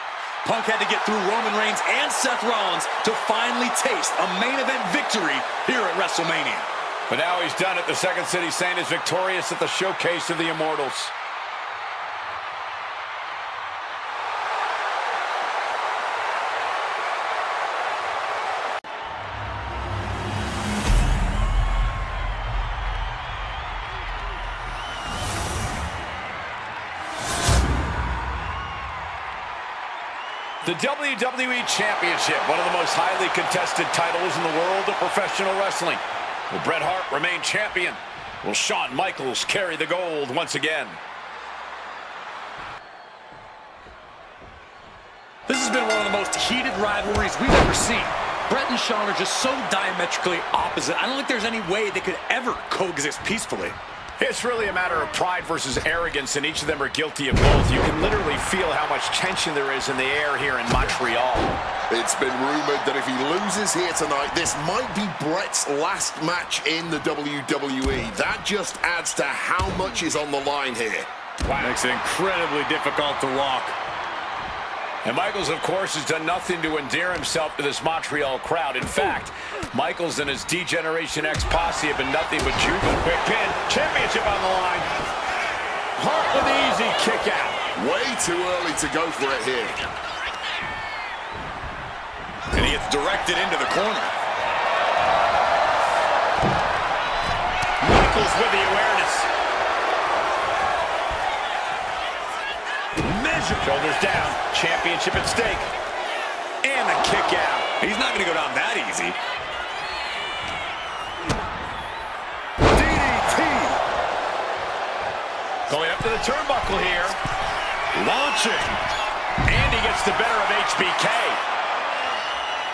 Punk had to get through Roman Reigns and Seth Rollins to finally taste a main event victory here at WrestleMania. But now he's done it. The Second City Saint is victorious at the Showcase of the Immortals. The WWE Championship, one of the most highly contested titles in the world of professional wrestling. Will Bret Hart remain champion? Will Shawn Michaels carry the gold once again? This has been one of the most heated rivalries we've ever seen. Bret and Shawn are just so diametrically opposite. I don't think there's any way they could ever coexist peacefully. It's really a matter of pride versus arrogance, and each of them are guilty of both. You can literally feel how much tension there is in the air here in Montreal. It's been rumored that if he loses here tonight, this might be Bret's last match in the WWE. That just adds to how much is on the line here. Wow. Makes it incredibly difficult to walk. And Michaels, of course, has done nothing to endear himself to this Montreal crowd. In fact, Michaels and his D-Generation X posse have been nothing but jubilant. Quick pin, championship on the line. Hart with the easy kick out. Way too early to go for it here. And he gets directed into the corner. Michaels with the awareness. Shoulders down, championship at stake. And the kick out. He's not going to go down that easy. DDT. Going up to the turnbuckle here. Launching. And he gets the better of HBK.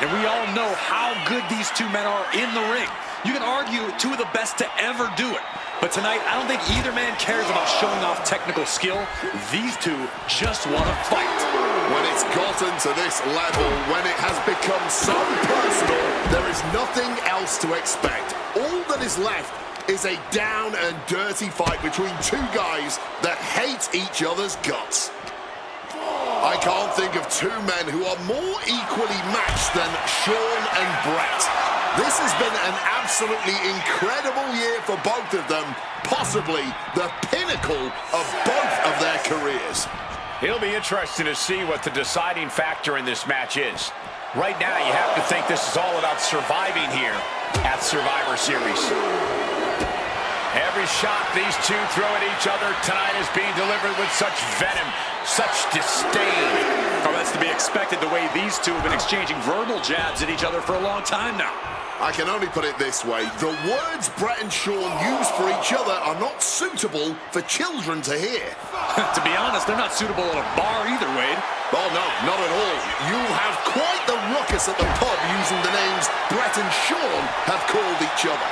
And we all know how good these two men are in the ring. You can argue two of the best to ever do it. But tonight, I don't think either man cares about showing off technical skill. These two just want to fight. When it's gotten to this level, when it has become so personal, there is nothing else to expect. All that is left is a down and dirty fight between two guys that hate each other's guts. I can't think of two men who are more equally matched than Shawn and Bret. This has been an absolutely incredible year for both of them, possibly the pinnacle of both of their careers. It'll be interesting to see what the deciding factor in this match is. Right now, you have to think this is all about surviving here at Survivor Series. Every shot these two throw at each other tonight is being delivered with such venom, such disdain. Oh, that's to be expected the way these two have been exchanging verbal jabs at each other for a long time now. I can only put it this way. The words Bret and Shawn use for each other are not suitable for children to hear. To be honest, they're not suitable at a bar either, Wade. Oh, no, not at all. You'll have quite the ruckus at the pub using the names Bret and Shawn have called each other.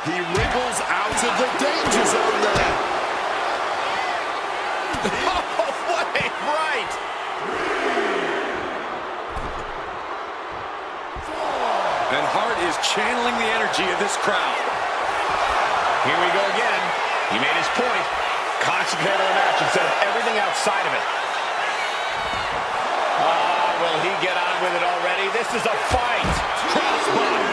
He wriggles out of the danger zone there. Right. And Hart is channeling the energy of this crowd. Here we go again. He made his point. Concentrate on the match instead of everything outside of it. Will he get on with it already? This is a fight. Crossbody.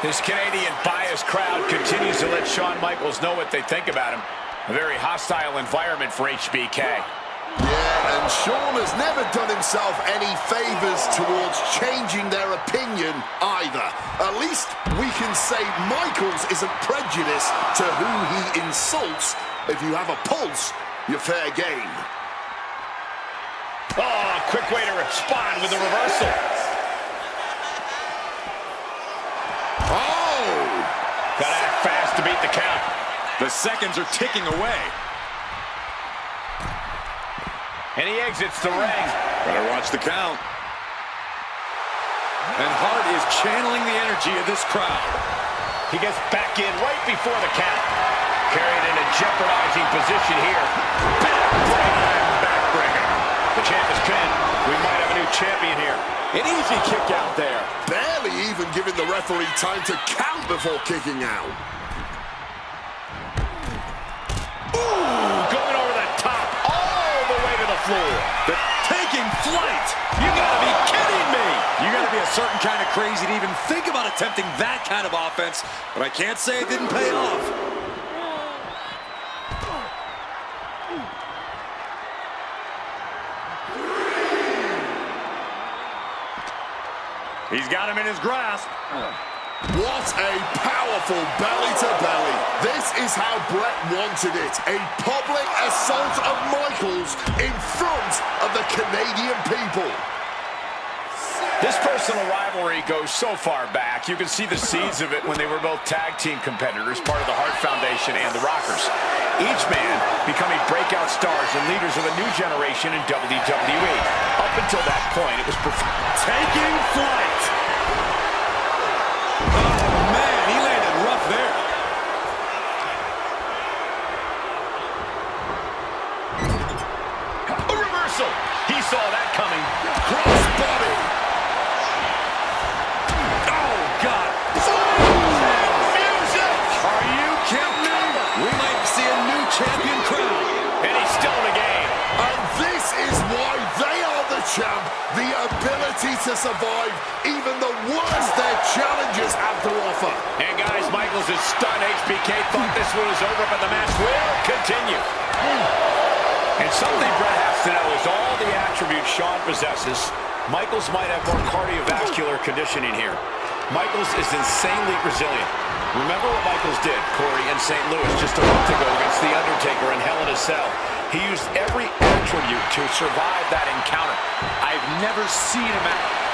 This Canadian biased crowd continues to let Shawn Michaels know what they think about him. A very hostile environment for HBK. Yeah, and Shawn has never done himself any favors towards changing their opinion either. At least we can say Michaels isn't prejudiced to who he insults. If you have a pulse, you're fair game. Oh, quick way to respond with the reversal. Oh! Gotta act fast to beat the count. The seconds are ticking away. And he exits the ring. Better watch the count. And Hart is channeling the energy of this crowd. He gets back in right before the count. Carried in a jeopardizing position here. Backbreaker. The champ is pinned. We might have a new champion here. An easy kick out there. Barely even giving the referee time to count before kicking out. Ooh, going over the top, all the way to the floor. They're taking flight. You gotta be kidding me. You gotta be a certain kind of crazy to even think about attempting that kind of offense. But I can't say it didn't pay off. He's got him in his grasp. What a powerful belly-to-belly. This is how Brett wanted it. A public assault of Michaels in front of the Canadian people. This personal rivalry goes so far back. You can see the seeds of it when they were both tag team competitors, part of the Hart Foundation and the Rockers. Each man becoming breakout stars and leaders of a new generation in WWE. Up until that point, it was Taking flight. Oh, man, he landed rough there. a reversal. He saw that coming. Crossbody. Oh, God. Music. Are you kidding me? We might see a new champion crown. And he's still in the game. And this is why they are the champ. The ability to survive even the worst their challengers have to offer. And guys, Michaels is stunned. HBK thought this one was over, but the match will continue. And something Brett has to know is all the attributes Shawn possesses, Michaels might have more cardiovascular conditioning here. Michaels is insanely resilient. Remember what Michaels did, Corey, in St. Louis just a month ago against The Undertaker in Hell in a Cell. He used every attribute to survive that encounter. I've never seen him act.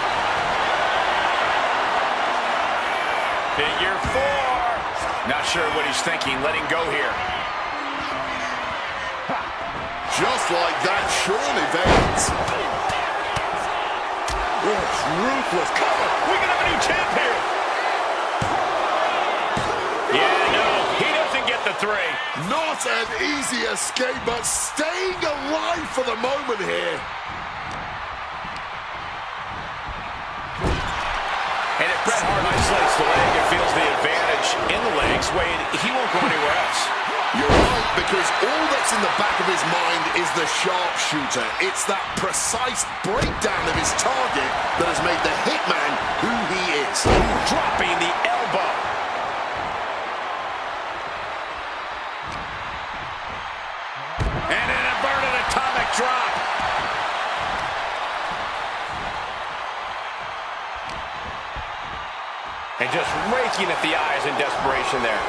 Figure 4. Not sure what he's thinking, letting go here. Just like that, Shawn evades. Ruthless cover. We can have a new champ here. Yeah, no, he doesn't get the 3. Not an easy escape, but staying alive for the moment here. And if Bret Hart isolates the leg and feels the advantage in the legs, Wade, he won't go anywhere else. You're right, because all that's in the back of his mind is the sharpshooter. It's that precise breakdown of his target that has made the Hitman who he is. Dropping the elbow. And an inverted atomic drop. And just raking at the eyes in desperation there.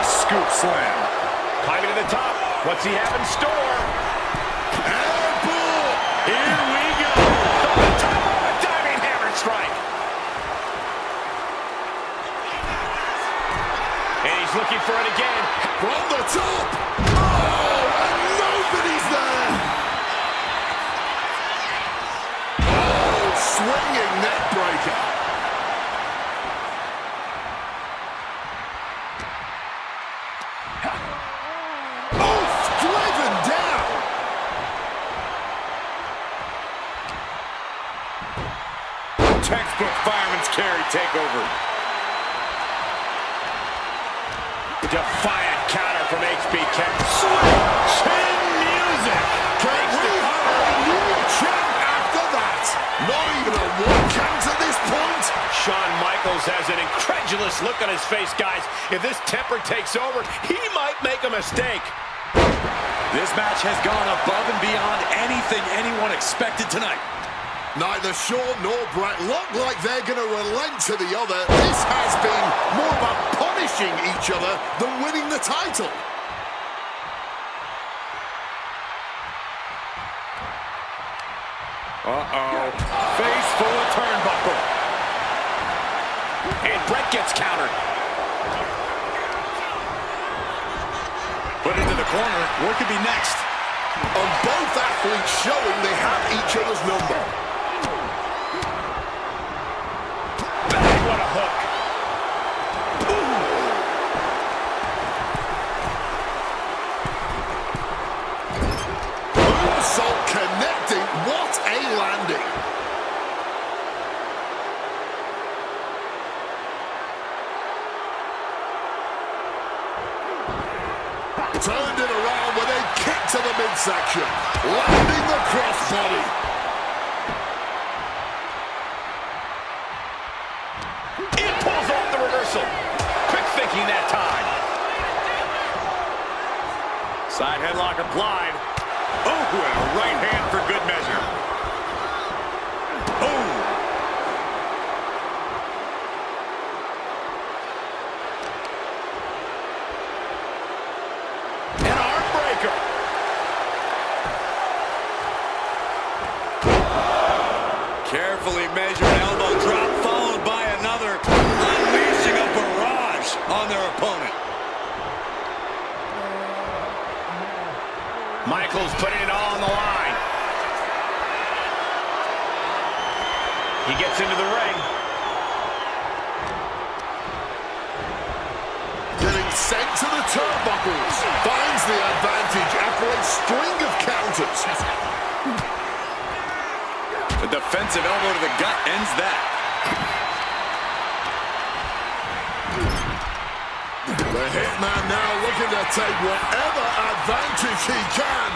Scoop slam. Climbing to the top. What's he have in store? Elbow! Here we go. The top of a diving hammer strike. And he's looking for it again. From the top! Oh, and nobody's there! Oh, swinging neck breaker. Textbook fireman's carry takeover. Defiant counter from HBK. Chin music. Can we have a new champ after that? Not even a 1 count at this point. Shawn Michaels has an incredulous look on his face, guys. If this temper takes over, he might make a mistake. This match has gone above and beyond anything anyone expected tonight. Neither Shawn nor Brett look like they're going to relent to the other. This has been more about punishing each other than winning the title. Uh-oh. Face full of turnbuckle. And Brett gets countered. Put into the corner. What could be next? And both athletes showing they have each other's number. What a hook. Moonsault connecting. What a landing. Turned it around with a kick to the midsection. Landing the crossbody. It pulls off the reversal. Quick thinking that time. Side headlock applied. Oh, and a right hand for Carefully measured elbow drop followed by another, unleashing a barrage on their opponent. Michaels putting it all on the line. He gets into the ring. Getting sent to the turnbuckles. Finds the advantage after a string of counters. The defensive elbow to the gut ends that. The Hitman now looking to take whatever advantage he can.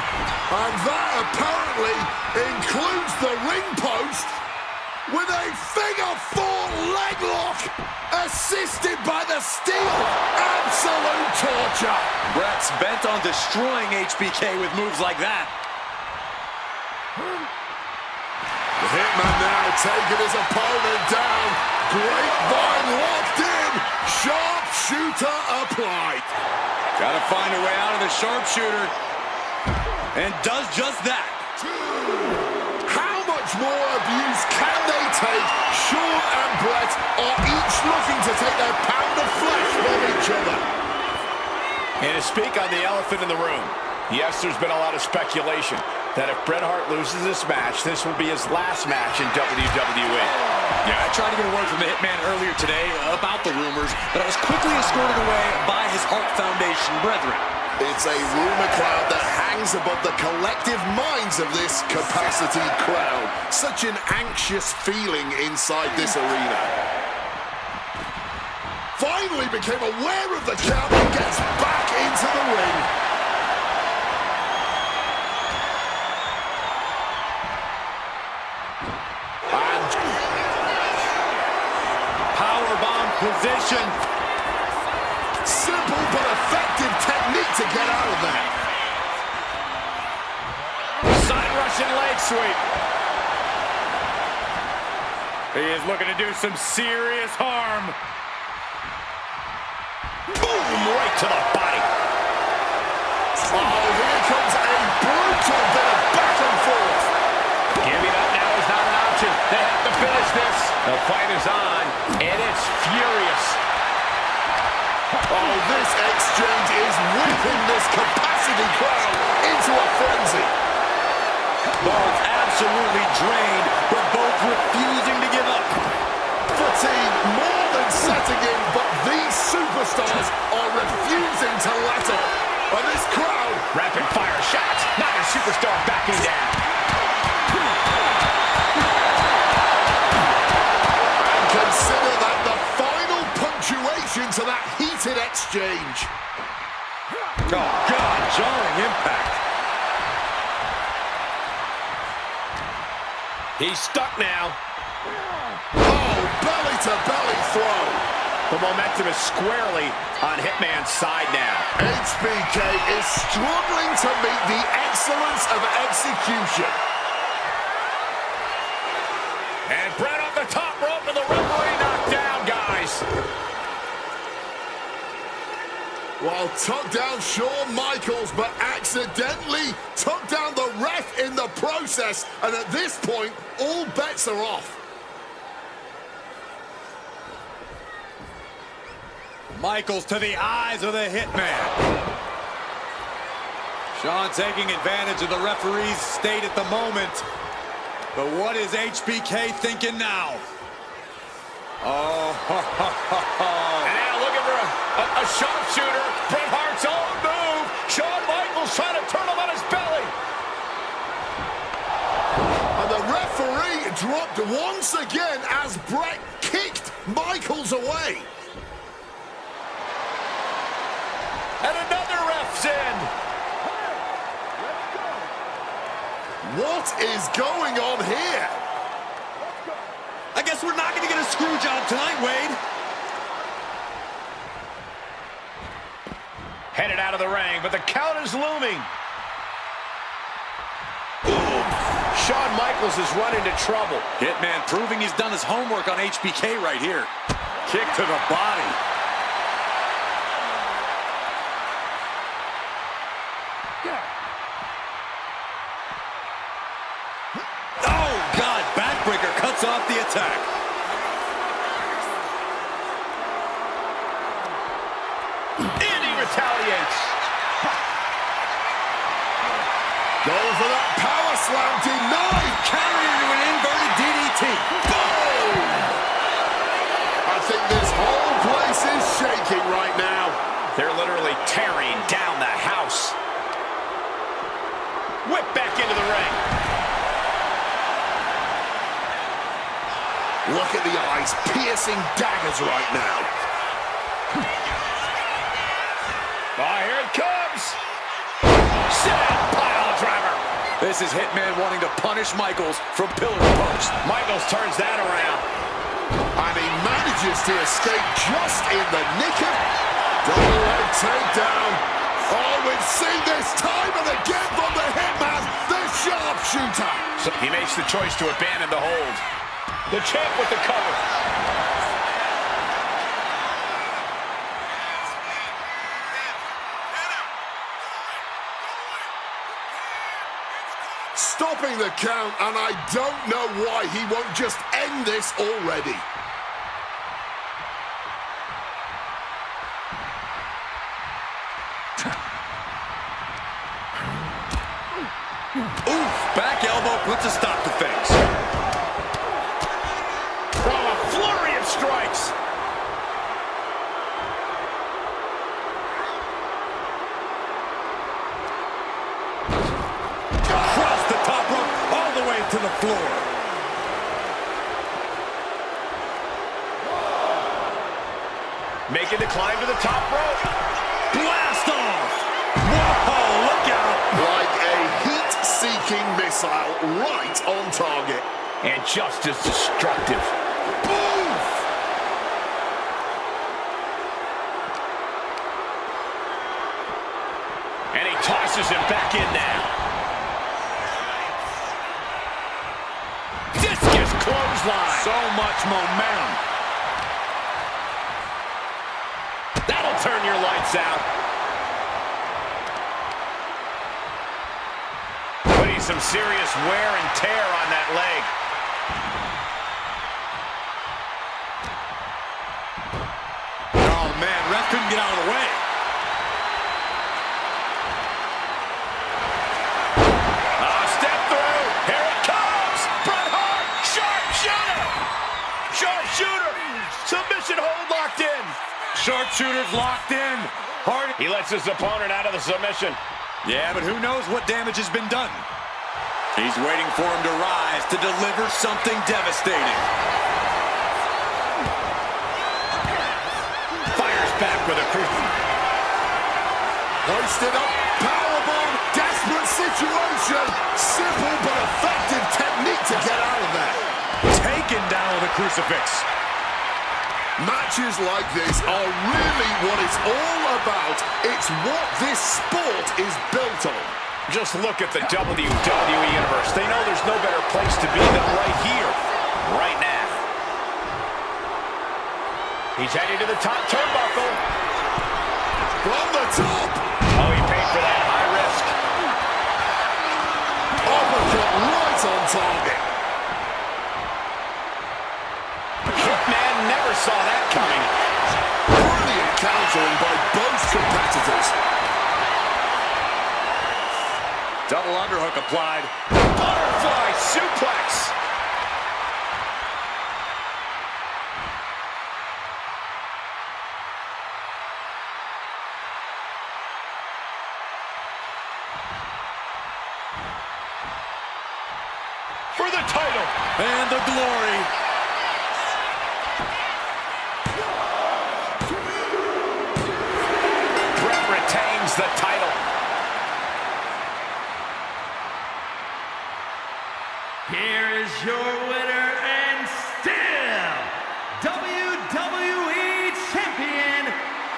And that apparently includes the ring post with a figure-4 leg lock assisted by the steel. Absolute torture. Brett's bent on destroying HBK with moves like that. The Hitman now taking his opponent down. Grapevine locked in. Sharpshooter applied. Gotta find a way out of the sharpshooter. And does just that. How much more abuse can they take? Sean and Brett are each looking to take their pound of flesh from each other. And to speak on the elephant in the room, yes, there's been a lot of speculation that if Bret Hart loses this match, this will be his last match in WWE. Yeah, I tried to get a word from the Hitman earlier today about the rumors, but I was quickly escorted away by his Hart Foundation brethren. It's a rumor cloud that hangs above the collective minds of this capacity crowd. Such an anxious feeling inside this arena. Finally became aware of the count and gets back into the ring. And Powerbomb position. simple but effective technique to get out of that. Side Russian leg sweep. He is looking to do some serious harm. Boom, right to the body. Oh, here comes a brutal bit of back and forth. Giving up now is not an option. They have to finish this. The fight is on, and it's furious. Oh, this exchange is whipping this capacity crowd into a frenzy. Both absolutely drained, but both refusing to give up. Fatigue more than setting in, but these superstars are refusing to let up. And this crowd... Rapid fire shots. Not a superstar backing down. And consider that the final punctuation to that heated exchange. Oh, God, jarring impact. He's stuck now. Oh, belly-to-belly throw. The momentum is squarely on Hitman's side now. HBK is struggling to meet the excellence of execution. And Bret off the top rope and the referee knocked down, guys. Well, took down Shawn Michaels, but accidentally took down the ref in the process. And at this point, all bets are off. Michaels to the eyes of the Hitman. Shawn taking advantage of the referee's state at the moment. But what is HBK thinking now? Oh, And now looking for a sharpshooter. Bret Hart's own move. Shawn Michaels trying to turn him on his belly. And the referee dropped once again as Bret kicked Michaels away. And another ref's in. What is going on here? I guess we're not going to get a screw job tonight, Wade. Headed out of the ring, but the count is looming. Shawn Michaels has run into trouble. Hitman proving he's done his homework on HBK right here. kick to the body. Oh, God, backbreaker cuts sets off the attack. And he retaliates. Goes for that power slam, denied. Carried into an inverted DDT. Boom! I think this whole place is shaking right now. They're literally tearing down the house. Whip back into the ring. Look at the eyes, piercing daggers right now. Oh, here it comes. Sit down, pile driver. This is Hitman wanting to punish Michaels from pillar to post. Michaels turns that around. And he manages to escape just in the nick of double leg takedown. Oh, we've seen this time and again from the Hitman, the sharpshooter. So he makes the choice to abandon the hold. The champ with the cover. Stopping the count, and I don't know why he won't just end this already. Oof, back elbow puts a stop to things. Oh, a flurry of strikes. Across the top rope, all the way to the floor. Making the climb to the top rope. Blast off! Whoa, look out! Like a heat-seeking missile right on target. And just as destructive. Boom! And he tosses him back in now. Discus clothesline. So much momentum. That'll turn your lights out. Putting some serious wear and tear on that leg. Oh, man, ref couldn't get out of the way. Step through. Here it comes. Bret Hart. Sharpshooter. Sharpshooter. Submission hold locked in. Sharpshooter's locked in. Hard. He lets his opponent out of the submission. Yeah, but who knows what damage has been done. He's waiting for him to rise to deliver something devastating. Fires back with a crucifix. Hoisted up, powerbomb, desperate situation. Simple but effective technique to get out of that. Taken down with a crucifix. Matches like this are really what it's all about. It's what this sport is built on. Just look at the WWE Universe. They know there's no better place to be than right here, right now. He's heading to the top turnbuckle. From the top. Oh, he paid for that high risk. Uppercut right on target. Hitman never saw that coming. Brilliant countering by both competitors. Double underhook applied. Butterfly suplex. For the title. And the glory. Bret retains the title. Here is your winner and still WWE Champion,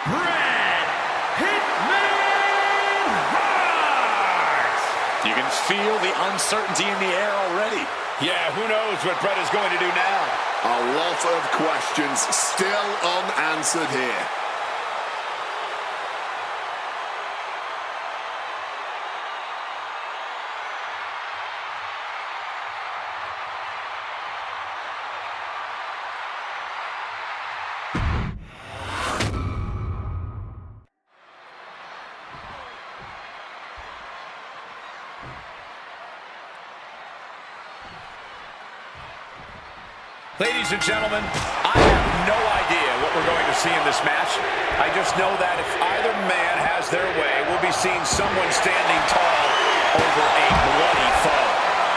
Bret Hitman Hart! You can feel the uncertainty in the air already. Yeah, who knows what Bret is going to do now? A lot of questions still unanswered here. Ladies and gentlemen, I have no idea what we're going to see in this match. I just know that if either man has their way, we'll be seeing someone standing tall over a bloody foe.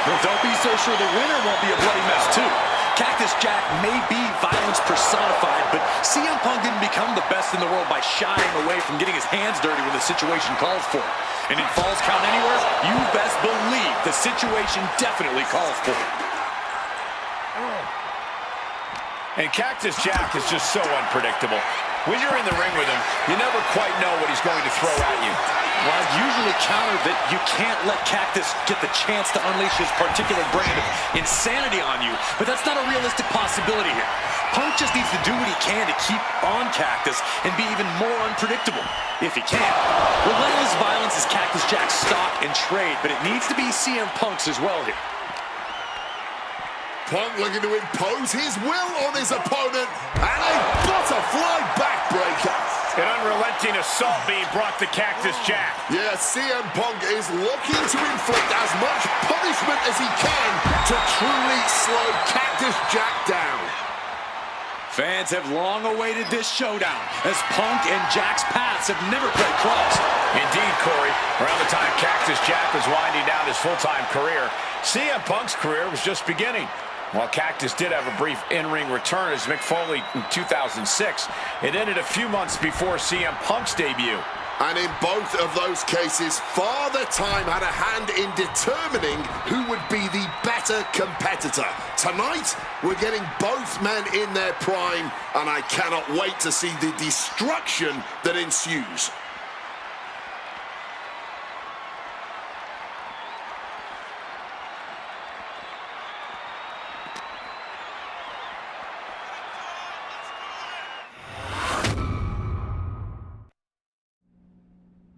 Well, don't be so sure the winner won't be a bloody mess, too. Cactus Jack may be violence personified, but CM Punk didn't become the best in the world by shying away from getting his hands dirty when the situation calls for it. And in Falls Count Anywhere, you best believe the situation definitely calls for it. And Cactus Jack is just so unpredictable. When you're in the ring with him, you never quite know what he's going to throw at you. Well, I've usually countered that you can't let Cactus get the chance to unleash his particular brand of insanity on you, but that's not a realistic possibility here. Punk just needs to do what he can to keep on Cactus and be even more unpredictable, if he can. Relentless violence is Cactus Jack's stock and trade, but it needs to be CM Punk's as well here. Punk looking to impose his will on his opponent, and a butterfly backbreaker. An unrelenting assault being brought to Cactus Jack. Yeah, CM Punk is looking to inflict as much punishment as he can to truly slow Cactus Jack down. Fans have long awaited this showdown, as Punk and Jack's paths have never quite crossed. Indeed, Corey. Around the time Cactus Jack was winding down his full-time career, CM Punk's career was just beginning. While Cactus did have a brief in-ring return as Mick Foley in 2006, it ended a few months before CM Punk's debut. And in both of those cases, Father Time had a hand in determining who would be the better competitor. Tonight, we're getting both men in their prime, and I cannot wait to see the destruction that ensues.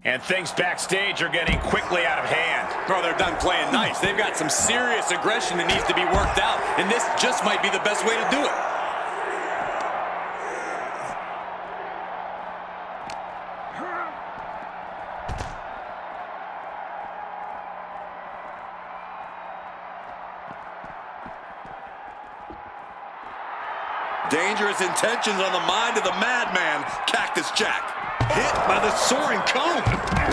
And things backstage are getting quickly out of hand. Oh, they're done playing nice. They've got some serious aggression that needs to be worked out, and this just might be the best way to do it. Dangerous intentions on the mind of the madman, Cactus Jack. Hit by the soaring cone.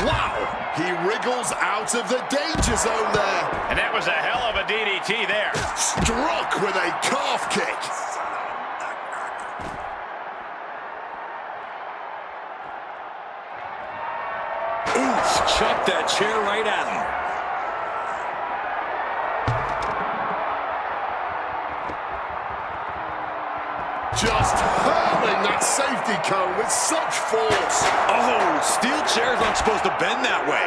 Wow. He wriggles out of the danger zone there. And that was a hell of a DDT there. Struck with a calf kick. Oof, chucked that chair right at him. Just hurling that safety cone with such force. Oh, steel chairs aren't supposed to bend that way.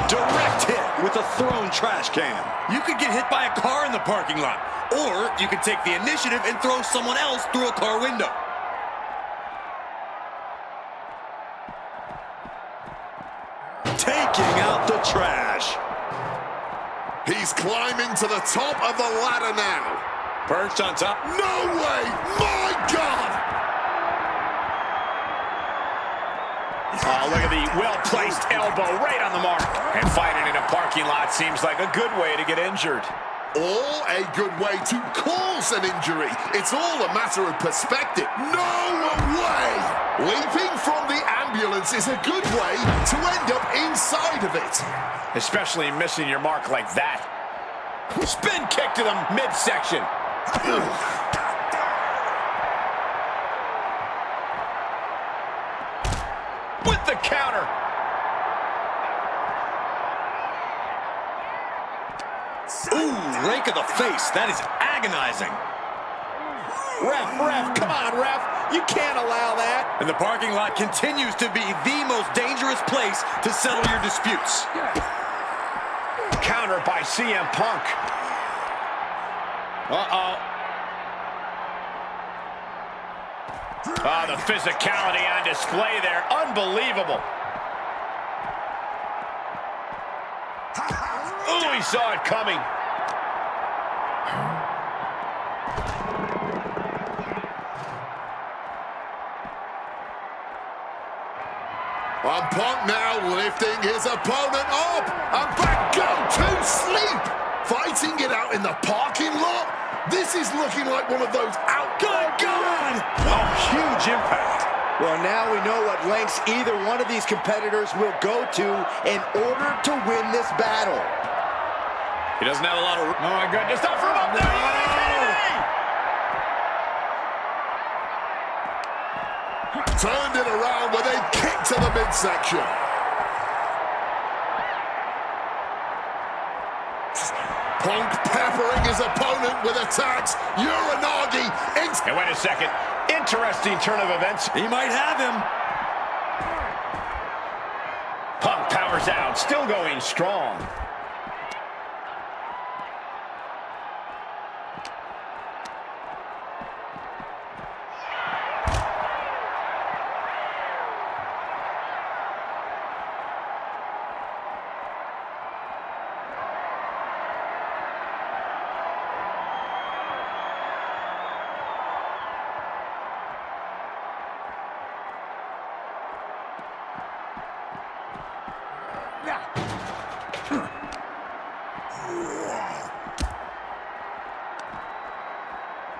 Direct hit with a thrown trash can. You could get hit by a car in the parking lot, or you could take the initiative and throw someone else through a car window. Taking out the trash. He's climbing to the top of the ladder now. Perched on top. No way! My God! Oh, look at the well-placed elbow right on the mark. And fighting in a parking lot seems like a good way to get injured. Or a good way to cause an injury. It's all a matter of perspective. No way! Leaping from the ambulance is a good way to end up inside of it. Especially missing your mark like that. Spin kick to the midsection. With the counter. Ooh, rake of the face. That is agonizing. Ref, come on, ref. You can't allow that. And the parking lot continues to be the most dangerous place to settle your disputes. Counter by CM Punk. Uh-oh. Oh, the physicality on display there. Unbelievable. Oh, he saw it coming. And Punk now lifting his opponent up. And back go to sleep. Fighting it out in the parking lot. This is looking like one of those out. Good God! Oh, huge impact. Well, now we know what lengths either one of these competitors will go to in order to win this battle. He doesn't have a lot of... Oh, my goodness. Not from up there. Turned it around with a kick to the midsection. Punk peppering his opponent with attacks. Uranagi. And wait a second. Interesting turn of events. He might have him. Punk powers out. Still going strong.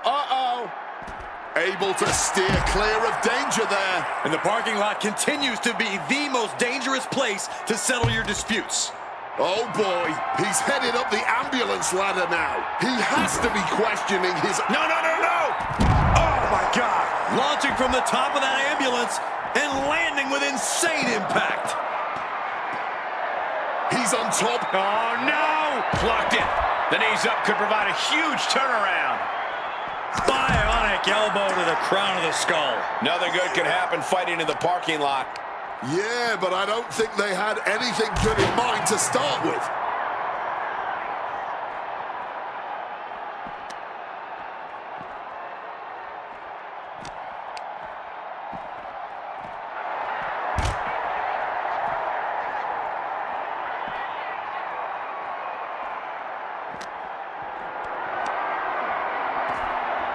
Uh-oh. Able to steer clear of danger there. And the parking lot continues to be the most dangerous place to settle your disputes. Oh boy, he's headed up the ambulance ladder now. He has to be questioning his... No! Oh my God! Launching from the top of that ambulance and landing with insane impact. He's on top. Oh, no! Blocked it. The knees up could provide a huge turnaround. Bionic elbow to the crown of the skull. Nothing good can happen fighting in the parking lot. Yeah, but I don't think they had anything good in mind to start with.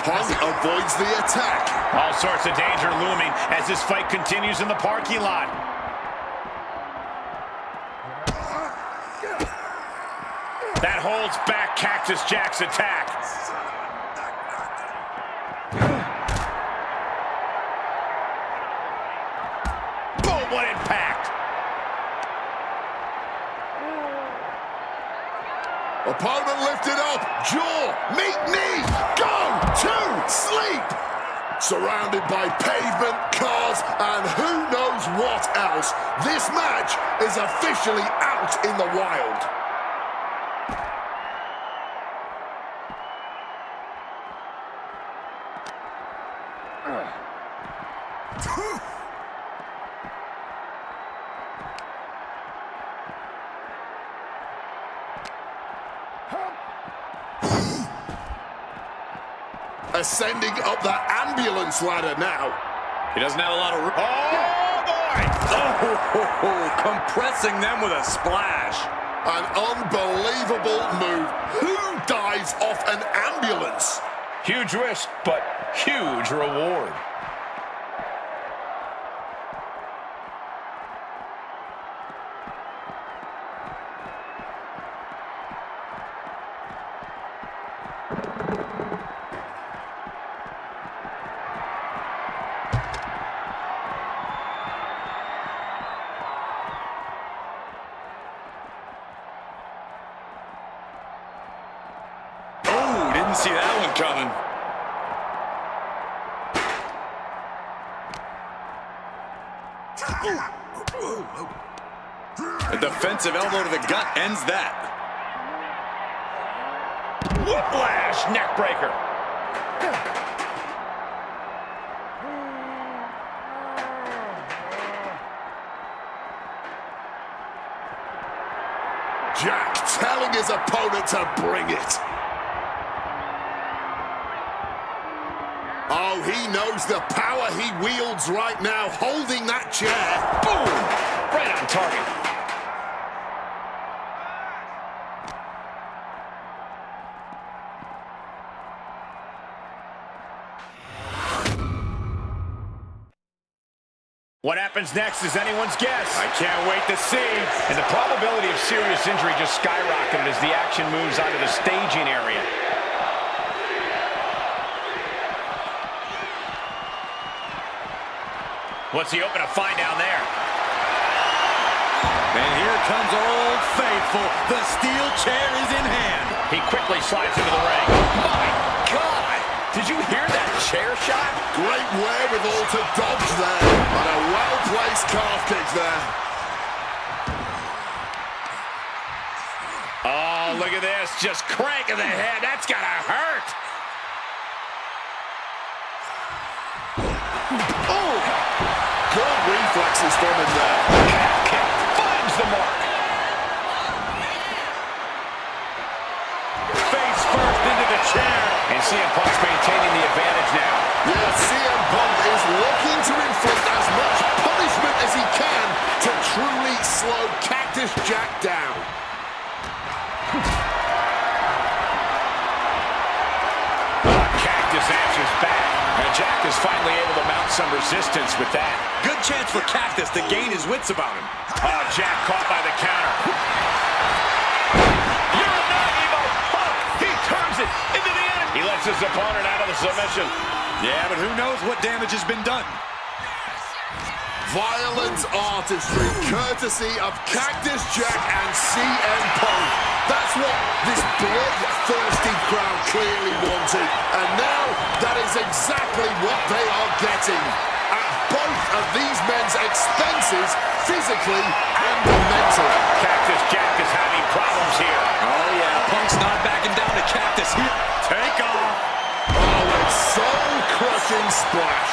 Punk avoids the attack. All sorts of danger looming as this fight continues in the parking lot. That holds back Cactus Jack's attack. Boom, what impact. Opponent lifted up. Jaw, meet knee, go to sleep. Surrounded by pavement, cars, and who knows what else. This match is officially out in the wild. Ascending up that ambulance ladder now. He doesn't have a lot of room. Oh, boy! Compressing them with a splash. An unbelievable move. Who dives off an ambulance? Huge risk, but huge reward. Didn't see that one coming. A defensive elbow to the gut ends that. Whiplash, neck breaker. Jack telling his opponent to bring it. Oh, he knows the power he wields right now, holding that chair. Boom! Right on target. What happens next is anyone's guess. I can't wait to see. And the probability of serious injury just skyrocketed as the action moves onto the staging area. What's he hoping to find down there? And here comes Old Faithful. The steel chair is in hand. He quickly slides into the ring. My God! Did you hear that chair shot? Great wherewithal to dodge there. And a well-placed calf kick there. Oh, look at this. Just cranking the head. That's gotta hurt. Oh! Good reflexes from him there. Calf kick finds the mark. Face first into the chair. And CM Punk's maintaining the advantage now. Yeah, CM Punk is looking to inflict as much punishment as he can to truly slow Cactus Jack down. Cactus answers back. And Jack is finally able to mount some resistance with that. Good chance for Cactus to gain his wits about him. Oh, Jack caught by the counter. You're not Evo. Punk. He turns it into the enemy. He lets his opponent out of the submission. Yeah, but who knows what damage has been done. Violent artistry, courtesy of Cactus Jack and CM Punk. That's what this bloodthirsty crowd clearly wanted. And now, that is exactly what they are getting. At both of these men's expenses, physically and mentally. Cactus Jack is having problems here. Oh, yeah, Punk's not backing down to Cactus here. Take off. Oh, a soul-crushing splash.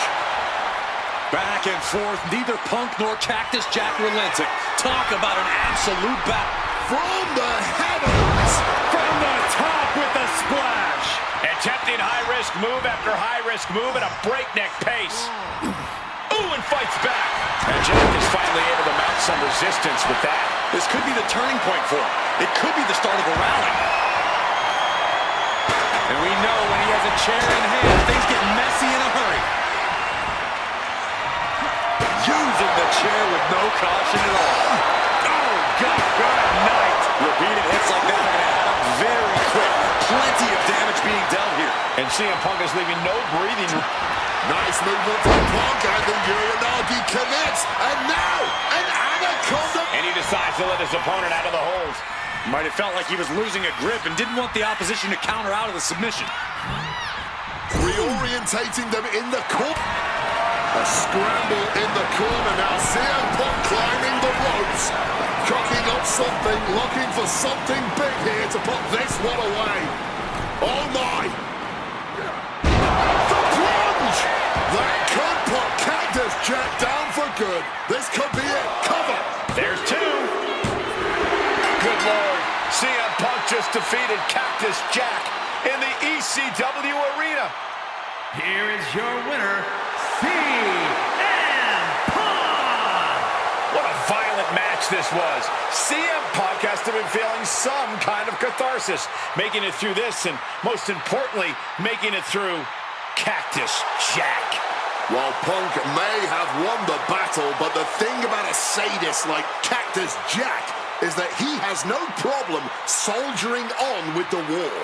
Back and forth, neither Punk nor Cactus Jack relenting. Talk about an absolute battle. From the heavens. From the top with the splash. Attempting high-risk move after high-risk move at a breakneck pace. Ooh, and fights back. And Jack is finally able to mount some resistance with that. This could be the turning point for him. It could be the start of a rally. And we know when he has a chair in hand, things get messy in a hurry. Using the chair with no caution at all. Oh, God, what a night. Repeated hits like that are going to add up very quick. Plenty of damage being dealt here. And CM Punk is leaving no breathing room. Nice movement from Punk, and the Uranagi connects. And now, an anaconda. And he decides to let his opponent out of the hold. Might have felt like he was losing a grip and didn't want the opposition to counter out of the submission. Reorientating them in the corner. A scramble in the corner now. CM Punk climbing the ropes. Cocking up something, looking for something big here to put this one away. Oh my! The plunge! That could put Cactus Jack down for good. This could be it. Cover. There's two. Good Lord. CM Punk just defeated Cactus Jack in the ECW arena. Here is your winner, CM Punk! What a violent match this was. CM Punk has to be feeling some kind of catharsis, making it through this, and most importantly, making it through Cactus Jack. While Punk may have won the battle, but the thing about a sadist like Cactus Jack is that he has no problem soldiering on with the war.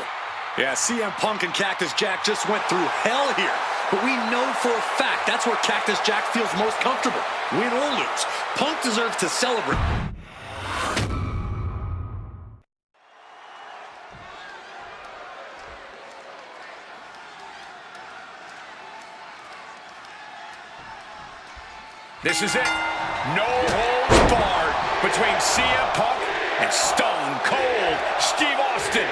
Yeah, CM Punk and Cactus Jack just went through hell here. But we know for a fact that's where Cactus Jack feels most comfortable. Win or lose, Punk deserves to celebrate. This is it. No holds barred between CM Punk and Stone Cold Steve Austin.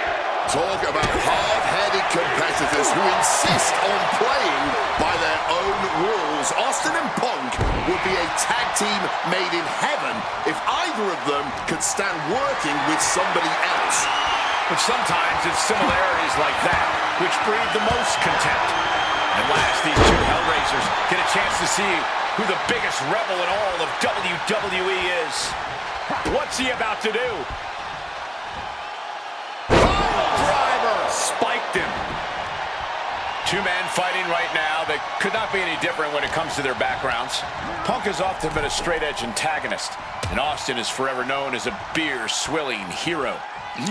Talk about hard-headed competitors who insist on playing by their own rules. Austin and Punk would be a tag team made in heaven if either of them could stand working with somebody else. But sometimes it's similarities like that which breed the most contempt. At last, these two Hellraisers get a chance to see who the biggest rebel in all of WWE is. What's he about to do? Driver spiked him. Two men fighting right now that could not be any different when it comes to their backgrounds. Punk has often been a straight-edge antagonist, and Austin is forever known as a beer-swilling hero.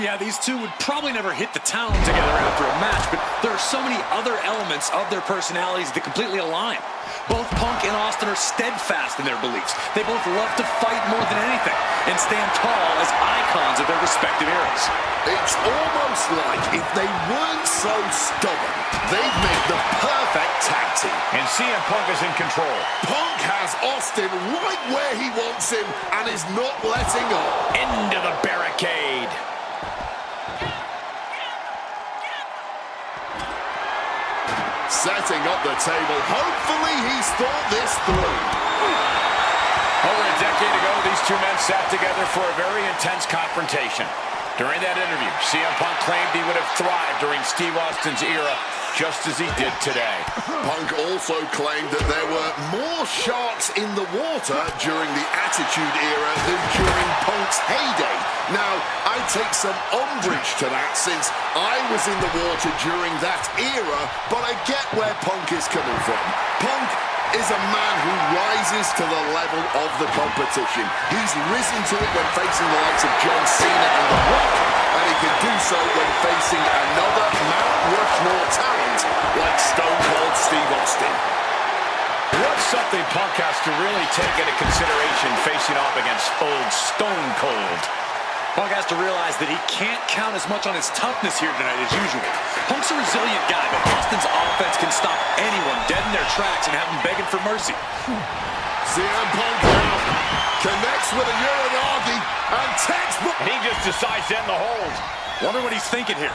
Yeah, these two would probably never hit the town together after a match, but there are so many other elements of their personalities that completely align. Both Punk and Austin are steadfast in their beliefs. They both love to fight more than anything and stand tall as icons of their respective eras. It's almost like if they weren't so stubborn, they'd make the perfect tag team. And CM Punk is in control. Punk has Austin right where he wants him and is not letting up. Into the barricade. Setting up the table. Hopefully he's thought this through. Over a decade ago, these two men sat together for a very intense confrontation. During that interview, CM Punk claimed he would have thrived during Steve Austin's era, just as he did today. Punk also claimed that there were more sharks in the water during the Attitude Era than during Punk's heyday. Now, I take some umbrage to that since I was in the water during that era, but I get where Punk is coming from. Punk is a man who rises to the level of the competition. He's risen to it when facing the likes of John Cena and The Rock, and he can do so when facing another Mount Rushmore talent like Stone Cold Steve Austin. What's something Punk has to really take into consideration facing off against old Stone Cold? Punk has to realize that he can't count as much on his toughness here tonight as usual. Punk's a resilient guy, but Austin's offense can stop anyone dead in their tracks and have them begging for mercy. CM Punk now connects with a Uranagi and textbook. And he just decides to end the hold. Wonder what he's thinking here.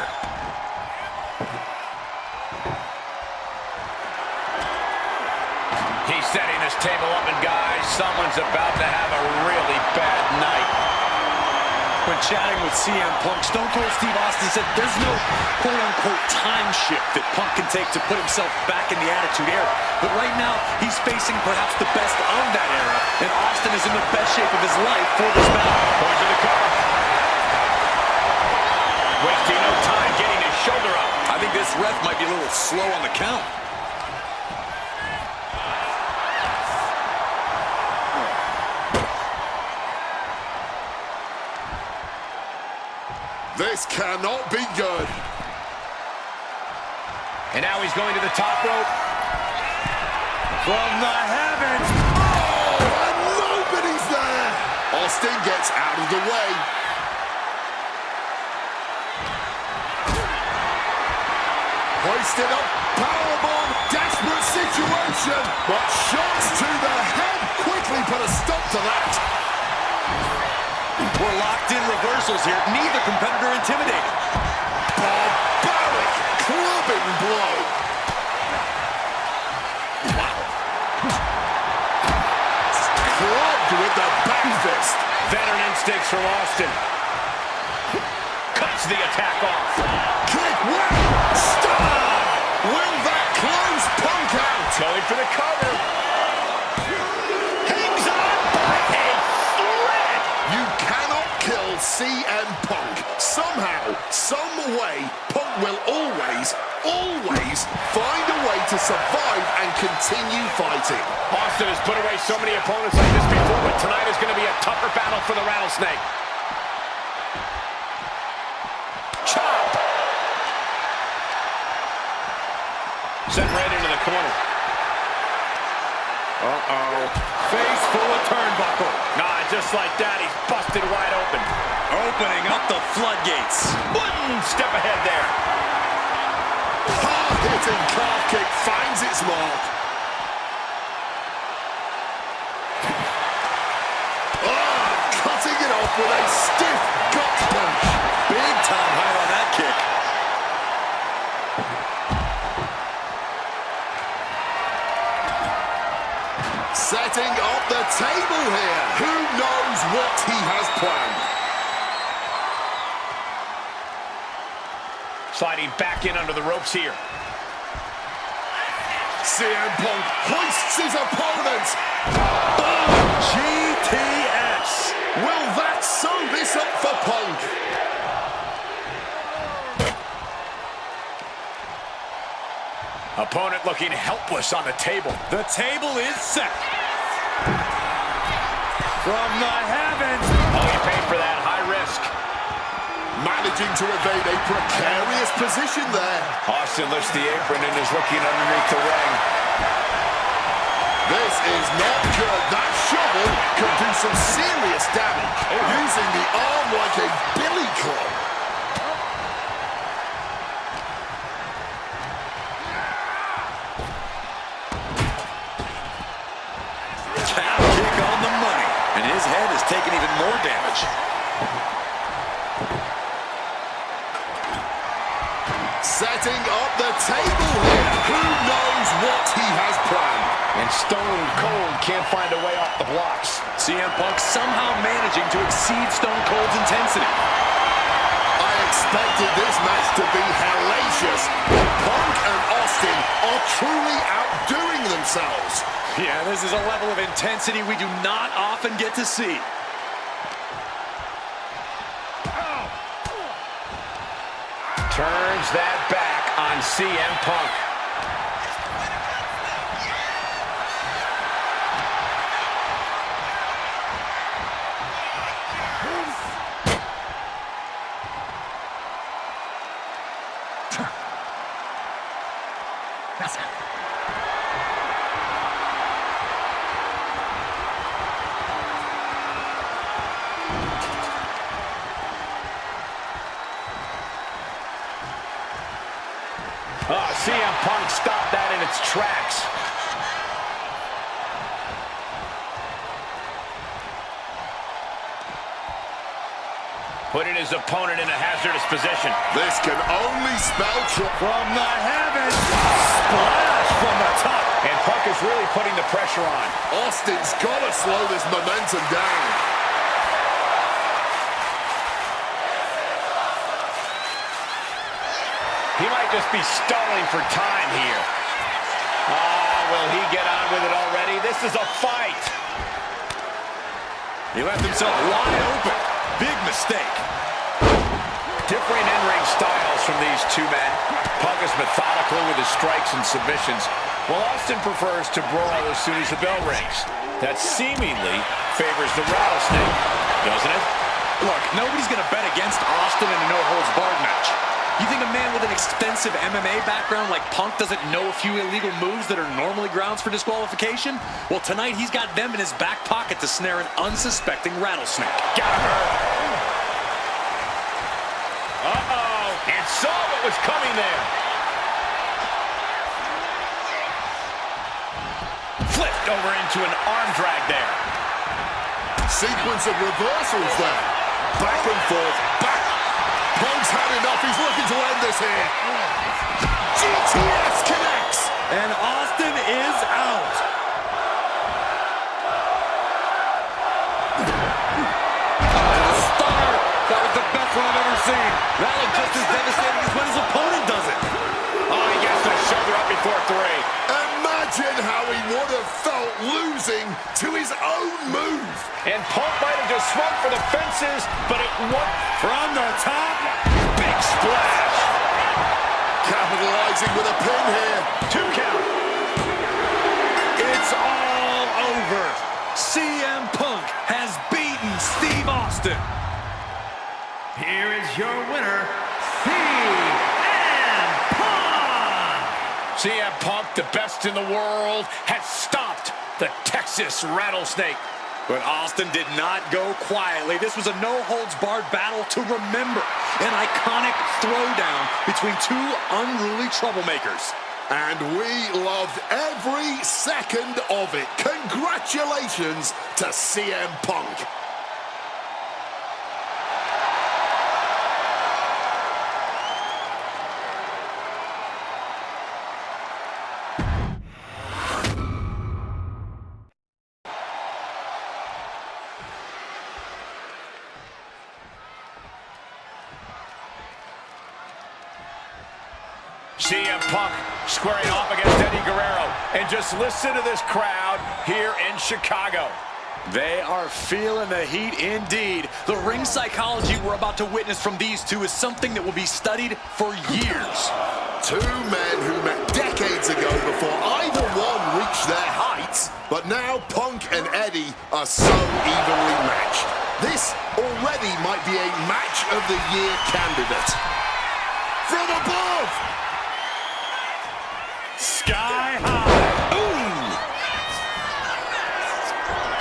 He's setting this table up, and guys, someone's about to have a really bad night. When chatting with CM Punk, Stone Cold Steve Austin said there's no quote-unquote time shift that Punk can take to put himself back in the Attitude Era. But right now, he's facing perhaps the best of that era, and Austin is in the best shape of his life for this battle. Going for the cover. Wasting no time getting his shoulder up. I think this ref might be a little slow on the count. This cannot be good. And now he's going to the top rope. From the heavens. Oh, and nobody's there. Austin gets out of the way. Hoisted up, powerbomb, desperate situation. But shots to the head quickly put a stop to that. We're locked in reversals here. Neither competitor intimidated. Barbaric clubbing blow. Clubbed with the back fist. Veteran instincts from Austin. Cuts the attack off. Kick, well, stop. Will that close Punk out? Going for the cover. Hangs on by a thread. You cannot kill CM Punk. Somehow, some way, Punk will always find a way to survive and continue fighting. Austin has put away so many opponents like this before, but tonight is going to be a tougher battle for the Rattlesnake. Chop! Sent right into the corner. Uh-oh. Face full of turnbuckle. Nah, just like that, he's busted wide open. Opening up the floodgates. One step ahead there. Hard-hitting calf kick finds its mark. Oh, cutting it off with a stiff gut punch. Big time height on that kick. Setting up the table here. Who knows what he has planned? Sliding back in under the ropes here. CM Punk hoists his opponent. GTS. Will that sew this up for Punk? Opponent looking helpless on the table. The table is set. From the heavens. Oh, he paid for that. High risk. Managing to evade a precarious position there. Austin lifts the apron and is looking underneath the ring. This is not good. That shovel could do some serious damage. Using the arm like a billy club. Cow kick on the money. And his head has taken even more damage. Setting up the table here. Who knows what he has planned? And Stone Cold can't find a way off the blocks. CM Punk somehow managing to exceed Stone Cold's intensity. I expected this match to be hellacious. Punk and Austin are truly outdoing themselves. Yeah, this is a level of intensity we do not often get to see. Turns that back on CM Punk. CM Punk stopped that in its tracks. Putting his opponent in a hazardous position. This can only spell trouble. From the heavens. Splash from the top. And Punk is really putting the pressure on. Austin's got to slow this momentum down. He might just be stalling for time here. Will he get on with it already? This is a fight. He left himself wide open. Big mistake. Differing in-ring styles from these two men. Punk is methodical with his strikes and submissions, while Austin prefers to brawl as soon as the bell rings. That seemingly favors the rattlesnake, doesn't it? Look, nobody's going to bet against Austin in a no-holds-barred match. You think a man with an extensive MMA background like Punk doesn't know a few illegal moves that are normally grounds for disqualification? Well, tonight he's got them in his back pocket to snare an unsuspecting rattlesnake. Got her. And saw what was coming there. Flipped over into an arm drag there. Sequence of reversals there. Back and forth, back. Punk's had enough. He's looking to end this here. GTS connects. And Austin is out. Stunner. That was the best one I've ever seen. That looked just as devastating as when his opponent does it. Oh, he gets the shoulder up before three. Imagine how he would have felt losing to his own move. And Punk might have just swung for the fences, but it went From the top. big splash. Capitalizing with a pin here. 2 count. It's all over. CM Punk has beaten Steve Austin. Here is your winner, CM Punk! CM Punk, the best in the world, has stopped the Texas Rattlesnake. But Austin did not go quietly. This was a no-holds-barred battle to remember. An iconic throwdown between two unruly troublemakers. And we loved every second of it. Congratulations to CM Punk. CM Punk squaring off against Eddie Guerrero. And just listen to this crowd here in Chicago. They are feeling the heat indeed. The ring psychology we're about to witness from these two is something that will be studied for years. Two men who met decades decades ago before either one reached their heights, but now Punk and Eddie are so evenly matched. This already might be a match of the year candidate. From above! Sky high. Ooh!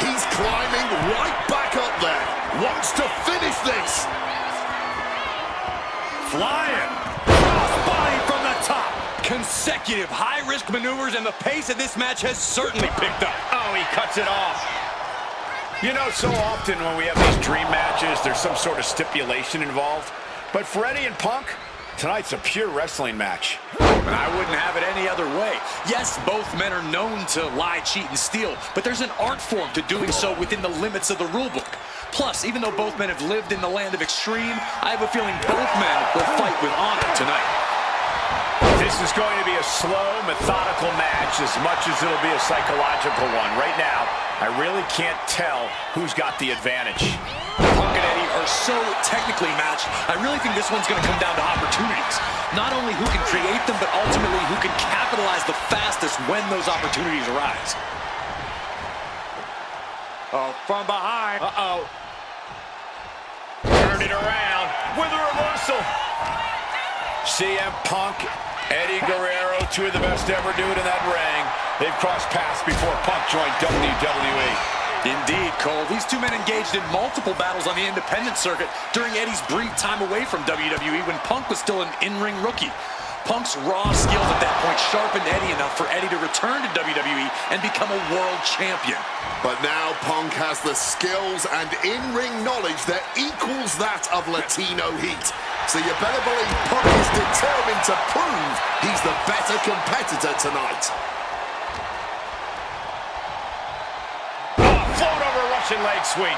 He's climbing right back up there. Wants to finish this. Flying. Crossbody from the top. Consecutive high-risk maneuvers, and the pace of this match has certainly picked up. Oh, he cuts it off. You know, so often when we have these dream matches, there's some sort of stipulation involved. But for Eddie and Punk, tonight's a pure wrestling match. And I wouldn't have it any other way. Yes, both men are known to lie, cheat, and steal, but there's an art form to doing so within the limits of the rulebook. Plus, even though both men have lived in the land of extreme, I have a feeling both men will fight with honor tonight. This is going to be a slow, methodical match as much as it'll be a psychological one. Right now, I really can't tell who's got the advantage. Punk and Eddie are so technically matched, I really think this one's going to come down to opportunities. Not only who can create them, but ultimately who can capitalize the fastest when those opportunities arise. Oh, from behind. Uh-oh. Turned it around with a reversal. CM Punk, Eddie Guerrero, two of the best to ever do it in that ring. They've crossed paths before Punk joined WWE. Indeed, Cole. These two men engaged in multiple battles on the independent circuit during Eddie's brief time away from WWE when Punk was still an in-ring rookie. Punk's raw skills at that point sharpened Eddie enough for Eddie to return to WWE and become a world champion. But now Punk has the skills and in-ring knowledge that equals that of Latino Heat. So you better believe Punk is determined to prove he's the better competitor tonight. Float over Russian leg sweep.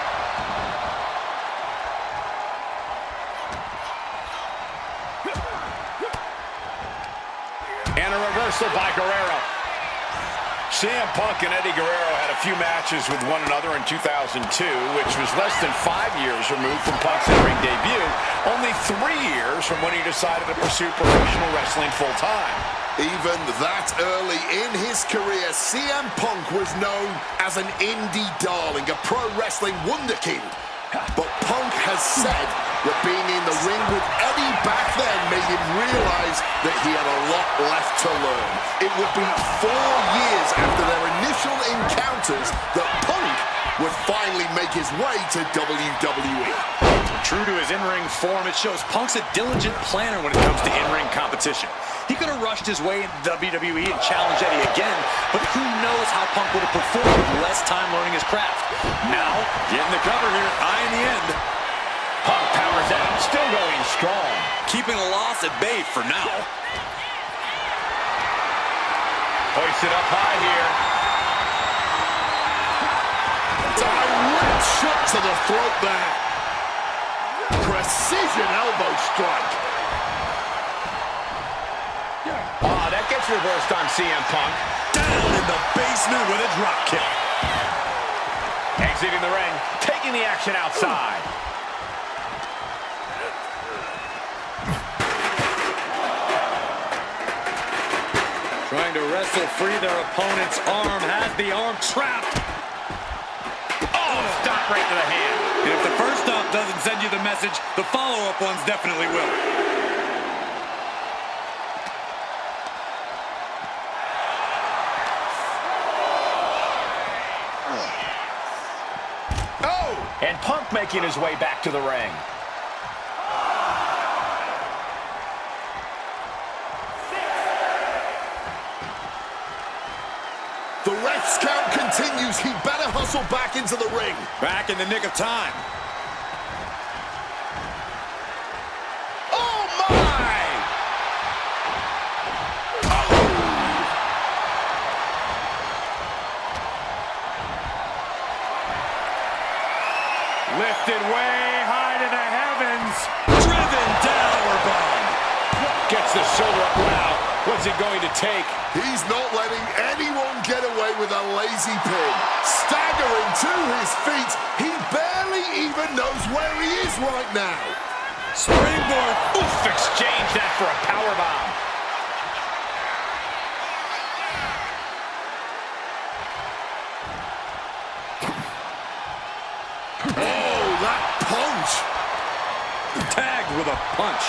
And a reversal by Guerrero. CM Punk and Eddie Guerrero had a few matches with one another in 2002, which was less than 5 years removed from Punk's in-ring debut, only 3 years from when he decided to pursue professional wrestling full-time. Even that early in his career, CM Punk was known as an indie darling, a pro wrestling wunderkind. But Punk has said that being in the ring with Eddie back then made him realize that he had a lot left to learn. It would be 4 years after their initial encounters that Punk would finally make his way to WWE. True to his in-ring form, it shows Punk's a diligent planner when it comes to in-ring competition. He could have rushed his way into WWE and challenged Eddie again, but who knows how Punk would have performed with less time learning his craft. Now, getting the cover here, eye in the end. Punk powers out, still going strong. Keeping a loss at bay for now. Hoisted up high here. Direct shot to the throat there. Precision elbow strike. Oh, that gets reversed on CM Punk. Down in the basement with a drop kick. Exiting the ring, taking the action outside. Trying to wrestle free their opponent's arm, has the arm trapped. Oh, stop right to the hand. And if the first stop doesn't send you the message, the follow-up ones definitely will. And Punk making his way back to the ring. The ref's count continues. He better hustle back into the ring. Back in the nick of time. Oh, my! Lifted way high to the heavens. Driven powerbomb. Gets the shoulder up loud. What's it going to take? He's not letting anyone get away with a lazy pin. Staggering to his feet. He barely even knows where he is right now. Springboard. Oof, exchange that for a powerbomb. punch.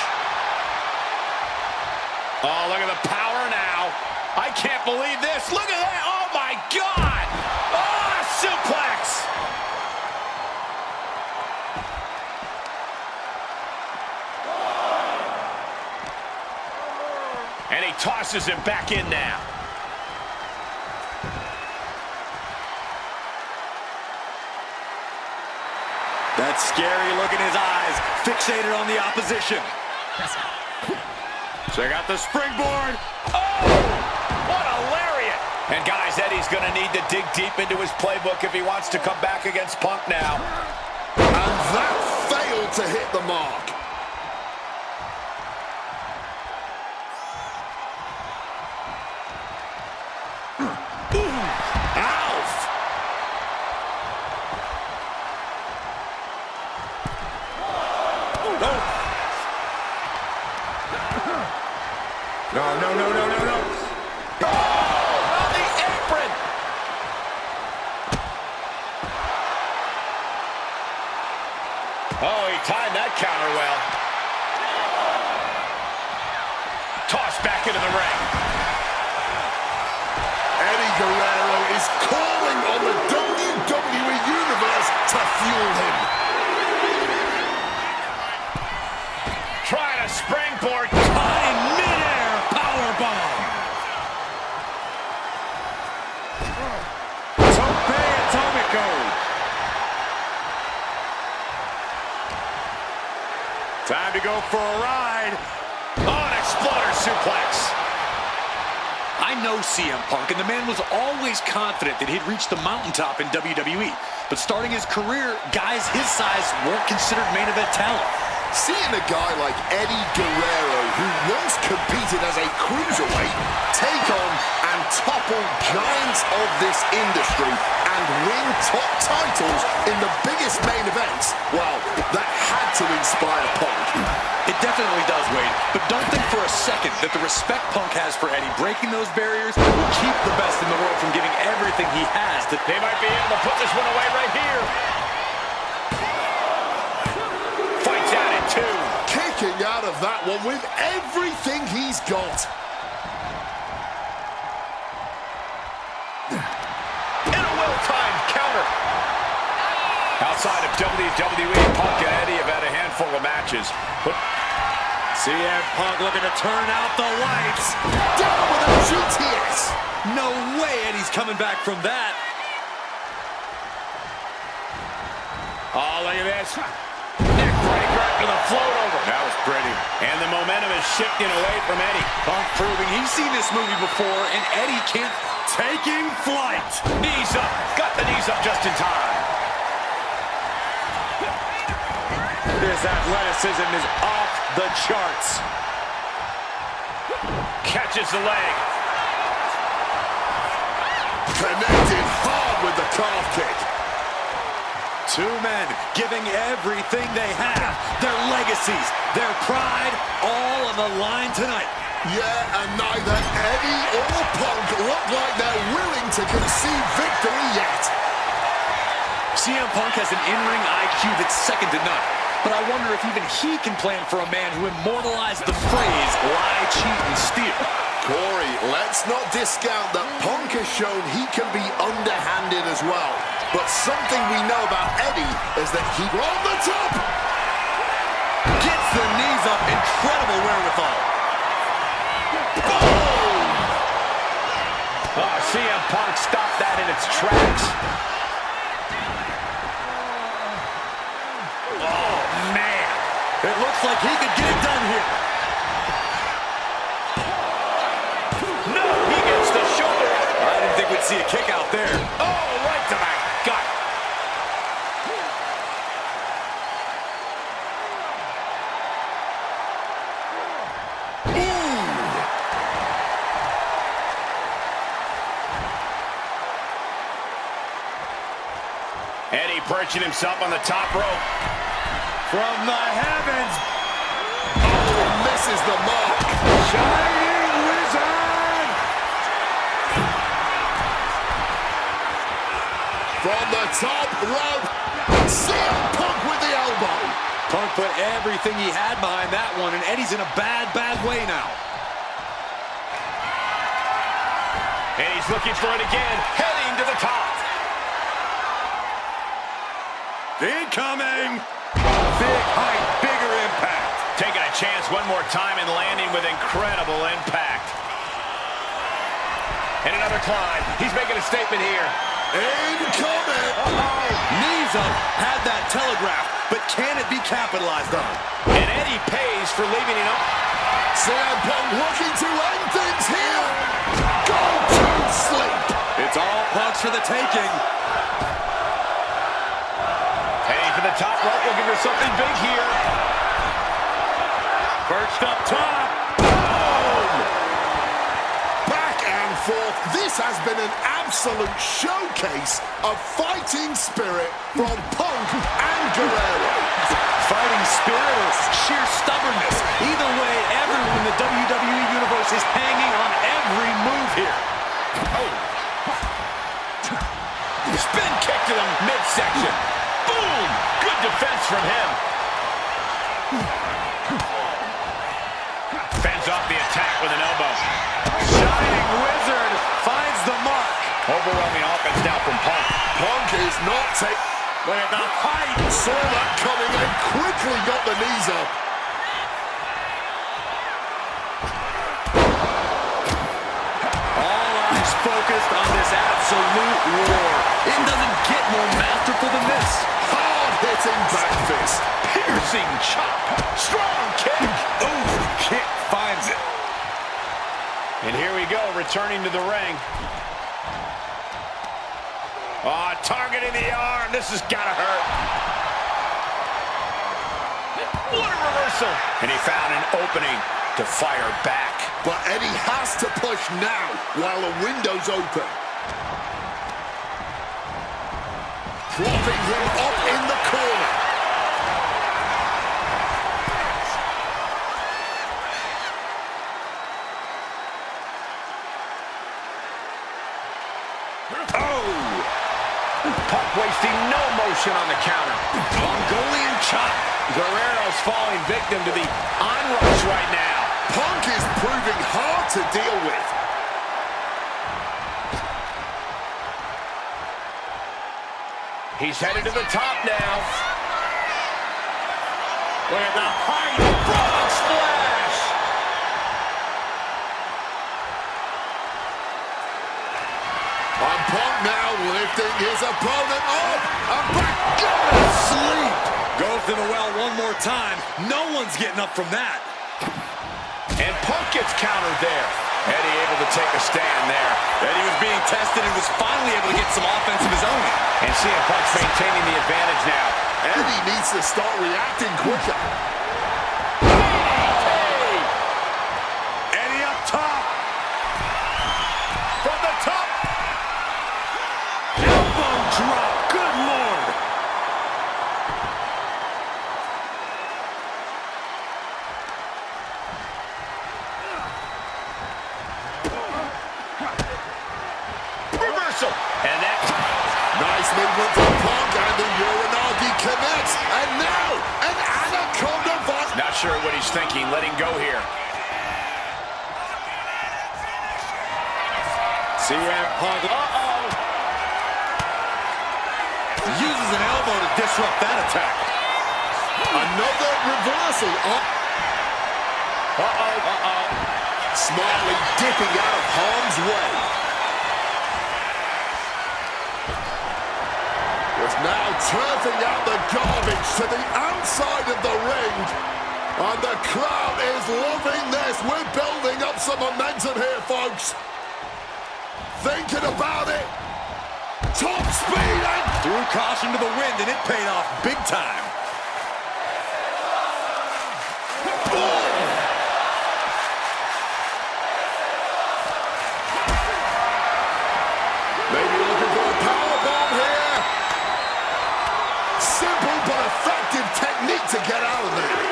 Oh, look at the power now. I can't believe this. Look at that. Oh, my God. Oh, suplex. And he tosses him back in now. That scary look in his eyes, fixated on the opposition. Check out the springboard. Oh, what a lariat. And guys, Eddie's going to need to dig deep into his playbook if he wants to come back against Punk now. And that failed to hit the mark. No. Oh, on the apron. Oh, he timed that counter well. Tossed back into the ring. Eddie Guerrero is calling on the WWE Universe to fuel him. Trying to springboard. Caught in midair. Powerbomb. Tope Atomico. Time to go for a ride. Oh, an exploder suplex. I know CM Punk, and the man was always confident that he'd reach the mountaintop in WWE. But starting his career, guys his size weren't considered main event talent. Seeing a guy like Eddie Guerrero, who once competed as a cruiserweight, take on and topple giants of this industry and win top titles in the biggest main events, well, that had to inspire Punk. It definitely does, Wade. But don't think for a second that the respect Punk has for Eddie breaking those barriers will keep the best in the world from giving everything he has. They might be able to put this one away right here. Fights out at 2. Kicking out of that one with everything he's got. And a well-timed counter. Outside of WWE, Punk and Eddie have had a handful of matches. But CM Punk looking to turn out the lights. Down with a GTS. No way Eddie's coming back from that. oh, look at this. Neck breaker after the float over. That was pretty. And the momentum is shifting away from Eddie. Punk proving he's seen this movie before, and Eddie can't. Taking flight. Knees up. Got the knees up just in time. This athleticism is off the charts. Catches the leg. Connected hard with the calf kick. Two men giving everything they have, their legacies, their pride, all on the line tonight. Yeah, and neither Eddie or Punk look like they're willing to concede victory yet. CM Punk has an in-ring IQ that's second to none. But I wonder if even he can plan for a man who immortalized the phrase, lie, cheat, and steal. Corey, let's not discount that Punk has shown he can be underhanded as well. But something we know about Eddie is that he on the top. Gets the knees up, incredible wherewithal. Boom! Oh, CM Punk stopped that in its tracks. Oh, man. It looks like he could get it done here. No, he gets the shoulder. I didn't think we'd see a kick out there. Oh, right to the gut. Eddie perching himself on the top rope. From the heavens. Oh, misses the mark. Shining Wizard. From the top rope, CM Punk with the elbow. Punk put everything he had behind that one, and Eddie's in a bad, bad way now. And he's looking for it again, heading to the top. Incoming! Big height, bigger impact. Taking a chance one more time and landing with incredible impact. And another climb. He's making a statement here. Incoming! Knees up, had that telegraphed, but can it be capitalized on? And Eddie pays for leaving it up. CM Punk looking to end things here. Go to sleep. It's all Punk's for the taking. Heading for the top rope, looking for something big here. Perched up top. Back and forth. This has been an absolute showcase of fighting spirit from Punk and Guerrero. Fighting spirit or sheer stubbornness. Either way, everyone in the WWE Universe is hanging on every move here. Oh. Spin kick to the midsection. Boom! Good defense from him. Fends off the attack with an elbow. Shining Wizard finds the mark. Overwhelming offense now from Punk. Punk is not taking. Look at the height. Saw that coming and quickly got the knees up. All eyes focused on this absolute war. It doesn't get more masterful than this. Hard-hitting back fist. Piercing chop. Strong kick. Ooh, kick finds it. And here we go, returning to the ring. Targeting the arm. This has got to hurt. What a reversal. And he found an opening to fire back. But Eddie has to push now while the window's open. Propping him up in the corner. Punk wasting no motion on the counter. Mongolian chop. Guerrero's falling victim to the onrush right now. Punk is proving hard to deal with. He's headed to the top now. Look at the height. Frog splash. And Punk now lifting his opponent up and back. Go to sleep. Goes to the well one more time. No one's getting up from that. And Punk gets countered there. Eddie able to take a stand there. Eddie was being tested and was finally able to get some offense of his own. And CM Punk's maintaining the advantage now. Eddie needs to start reacting quicker. Hey! Eddie up top. From the top. Elbow drop. Good Lord. Reversal. And that... Nice movement from Punk and the Uranagi connects. And now an Anaconda Vice. Not sure what he's thinking. Letting go here. CM Punk. Uses an elbow to disrupt that attack. Another reversal. Smartly dipping out of harm's way. Was now turfing out the garbage to the outside of the ring. And the crowd is loving this. We're building up some momentum here, folks. Thinking about it. Top speed and... Threw caution to the wind, and it paid off big time. Maybe looking for a powerbomb here. Simple but effective technique to get out of there.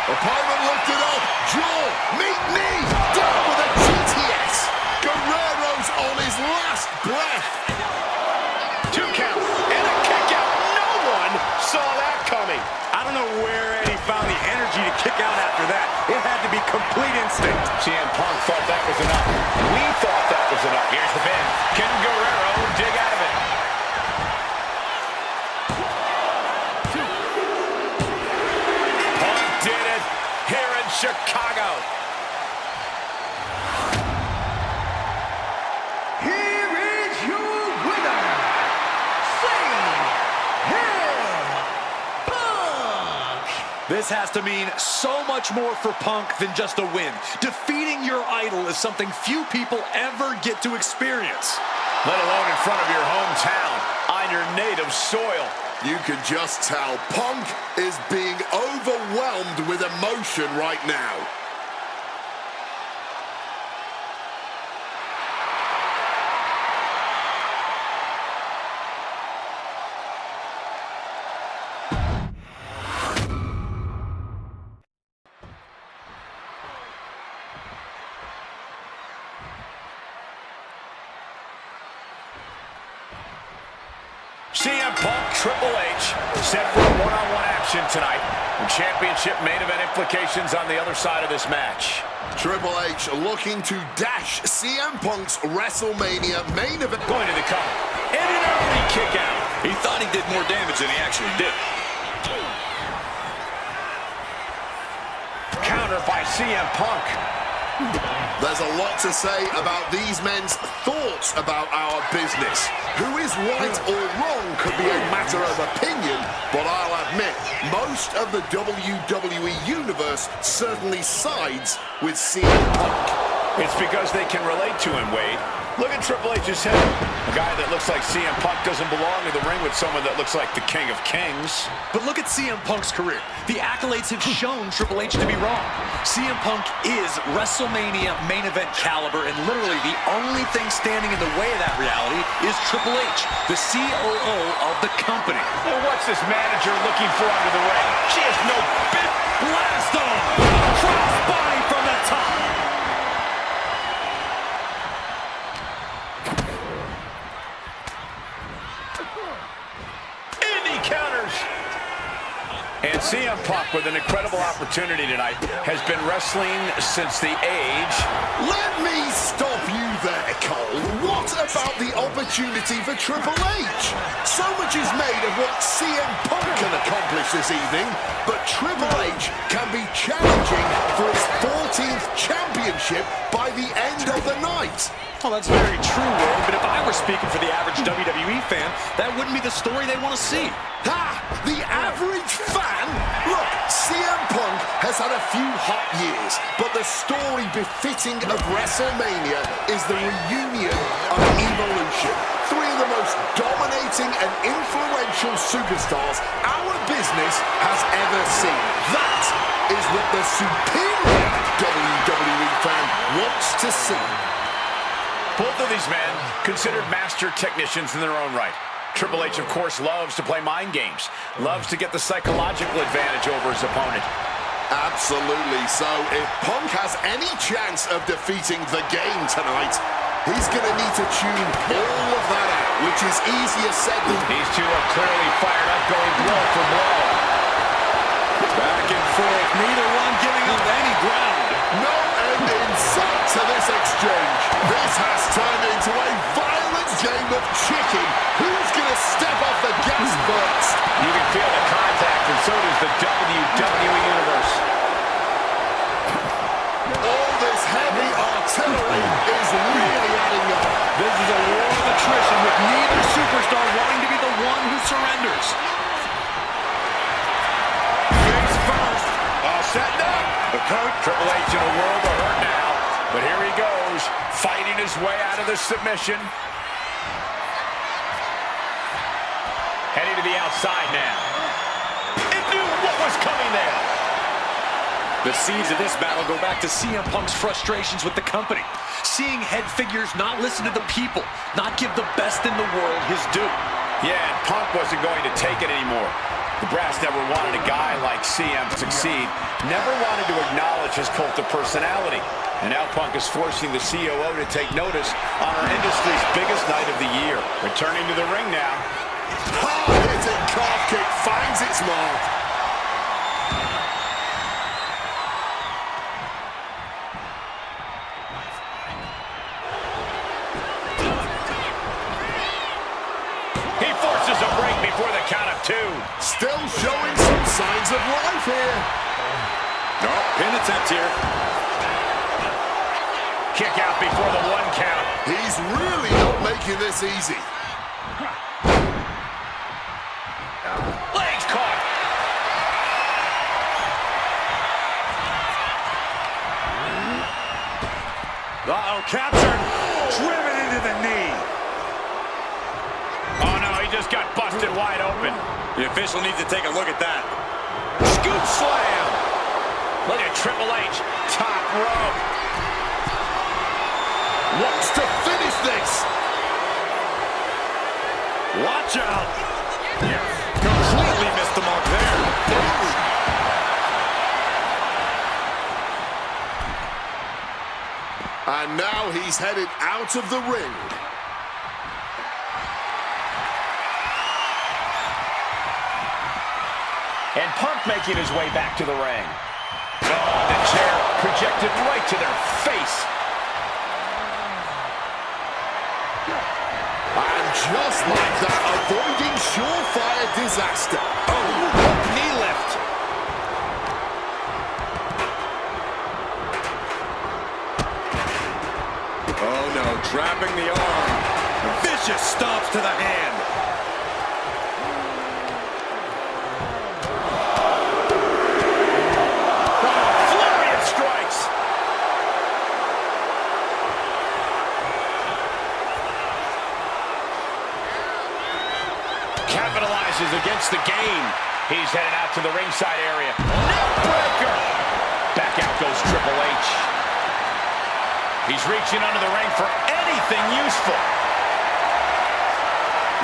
Opponent lifted up. Jaw, meet knee. Down with a GTS. Guerrero's on his last breath. 2 count and a kick out. No one saw that coming. I don't know where Eddie found the energy to kick out after that. It had to be complete instinct. CM Punk thought that was enough. We thought that was enough. Here's the pin. Can Guerrero dig out of it? Punk did it here in Chicago. Here is your winner, Punk! This has to mean so much more for Punk than just a win. Defeating your idol is something few people ever get to experience. Let alone in front of your hometown, on your native soil. You can just tell Punk is being overwhelmed with emotion right now. CM Punk, Triple H, set for a one-on-one action tonight. And championship main event implications on the other side of this match. Triple H looking to dash CM Punk's WrestleMania main event. Going to the cover. And an early kick out. He thought he did more damage than he actually did. Counter by CM Punk. There's a lot to say about these men's thoughts about our business. Who is right or wrong could be a matter of opinion, but I'll admit, most of the WWE Universe certainly sides with CM Punk. It's because they can relate to him, Wade. Look at Triple H's head. A guy that looks like CM Punk doesn't belong in the ring with someone that looks like the King of Kings. But look at CM Punk's career. The accolades have shown Triple H to be wrong. CM Punk is WrestleMania main event caliber, and literally the only thing standing in the way of that reality is Triple H, the COO of the company. Well, what's this manager looking for under the ring? She has no bit. Blast off! Crossbody from the top! Counters. And CM Punk with an incredible opportunity tonight has been wrestling since the age. Let me stop you there, Cole. What about the opportunity for Triple H? So much is made of what CM Punk can accomplish this evening, but Triple H can be challenging for his 14th championship by the end of the night. Well, that's very true, Wade, but if I were speaking for the average WWE fan, that wouldn't be the story they want to see. Ha! The average fan? Look, CM Punk has had a few hot years, but the story befitting of WrestleMania is the reunion of Evolution. Three of the most dominating and influential superstars our business has ever seen. That is what the superior WWE fan wants to see. Both of these men considered master technicians in their own right. Triple H, of course, loves to play mind games, loves to get the psychological advantage over his opponent. Absolutely. So if Punk has any chance of defeating the game tonight, he's going to need to tune all of that out, which is easier said than done. These two are clearly fired up, going blow for blow. Back and forth, neither one giving up any ground. No end in sight to this exchange. This has turned into a violent game of chicken. Who's going to step off the gas first? You can feel the contact, and so does the WWE Universe. All this heavy artillery is really adding up. This is a war of attrition with neither superstar wanting to be the one who surrenders. Face first. All set up. The coach, Triple H in a world of hurt now. But here he goes, fighting his way out of the submission. Heading to the outside now. It knew what was coming there. The seeds of this battle go back to CM Punk's frustrations with the company. Seeing head figures not listen to the people, not give the best in the world his due. Yeah, and Punk wasn't going to take it anymore. The brass never wanted a guy like CM succeed, never wanted to acknowledge his cult of personality. And now Punk is forcing the COO to take notice on our industry's biggest night of the year. Returning to the ring now. Hard-hitting calf kick finds its mark. He forces a break before the count of 2. Still showing some signs of life here. Oh, pin attempt here. Kick out before the 1 count. He's really not making this easy. Legs caught. Uh-oh, captured. Driven into the knee. Oh no, he just got busted wide open. The official needs to take a look at that. Scoop slam. Look at Triple H, top rope. Wants to finish this. Watch out. Completely missed the mark there. And now he's headed out of the ring. And Punk making his way back to the ring. Oh, the chair projected right to their face. And just like that, avoiding surefire disaster. Oh, knee lift. Oh no, trapping the arm. Vicious stomps to the hand. Flurry of strikes. Capitalizes against the game. He's headed out to the ringside area. Neckbreaker. Back out goes Triple H. He's reaching under the ring for anything useful.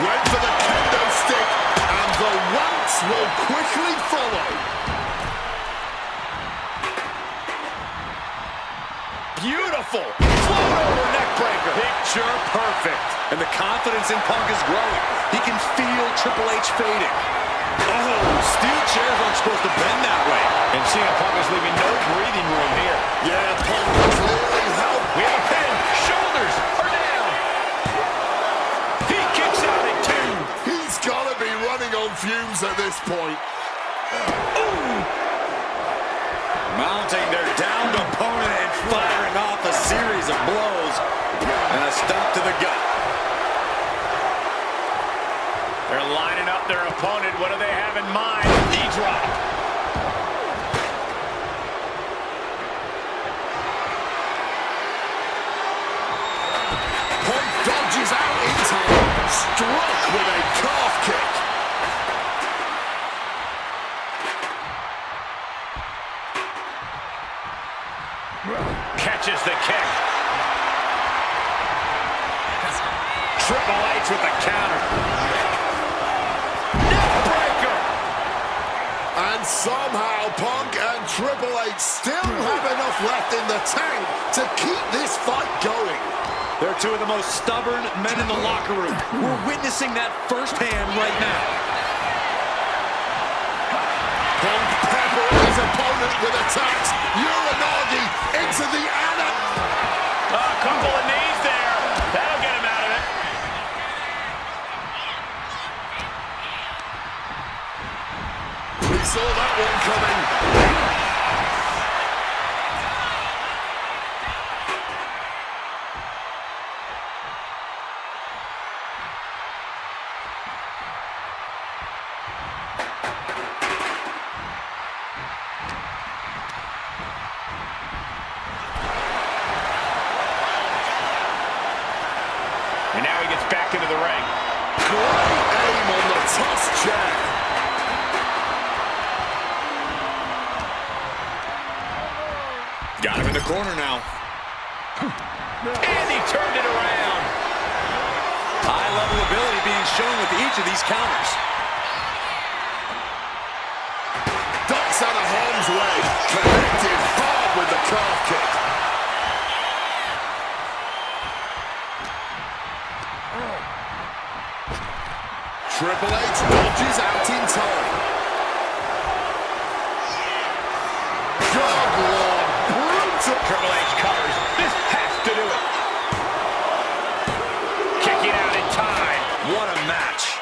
Went for the kendo stick, and the rants will quickly follow. Beautiful. Float over neckbreaker. Picture perfect. And the confidence in Punk is growing. He can feel Triple H fading. Oh, steel chairs aren't supposed to bend that way. And CM Punk is leaving no breathing room here. Yeah, Punk clearly helped. We have a pin. Shoulders are down. He kicks out at 2. He's got to be running on fumes at this point. Mounting their downed opponent and firing off a series of blows. And a stomp to the gut. They're lining up their opponent. What do they have in mind? Knee drop. Punk dodges out in time, struck with a calf kick. Catches the kick. Triple H with the counter. Neckbreaker. And somehow Punk and Triple H still have enough left in the tank to keep this fight going. They're two of the most stubborn men in the locker room. We're witnessing that firsthand right now. Punk peppering his opponent with attacks. Uranagi into the Anna. A couple of knees there. That'll get him out of it. We saw that one coming. And now he gets back into the ring. Great aim on the toss chair. Got him in the corner now. And he turned it around. High-level ability being shown with each of these counters. Ducks out of harm's way. Connected hard with the calf kick. Triple H dodges out in time. Good Lord, brutal. Triple H covers. This has to do it. Kicking out in time. What a match.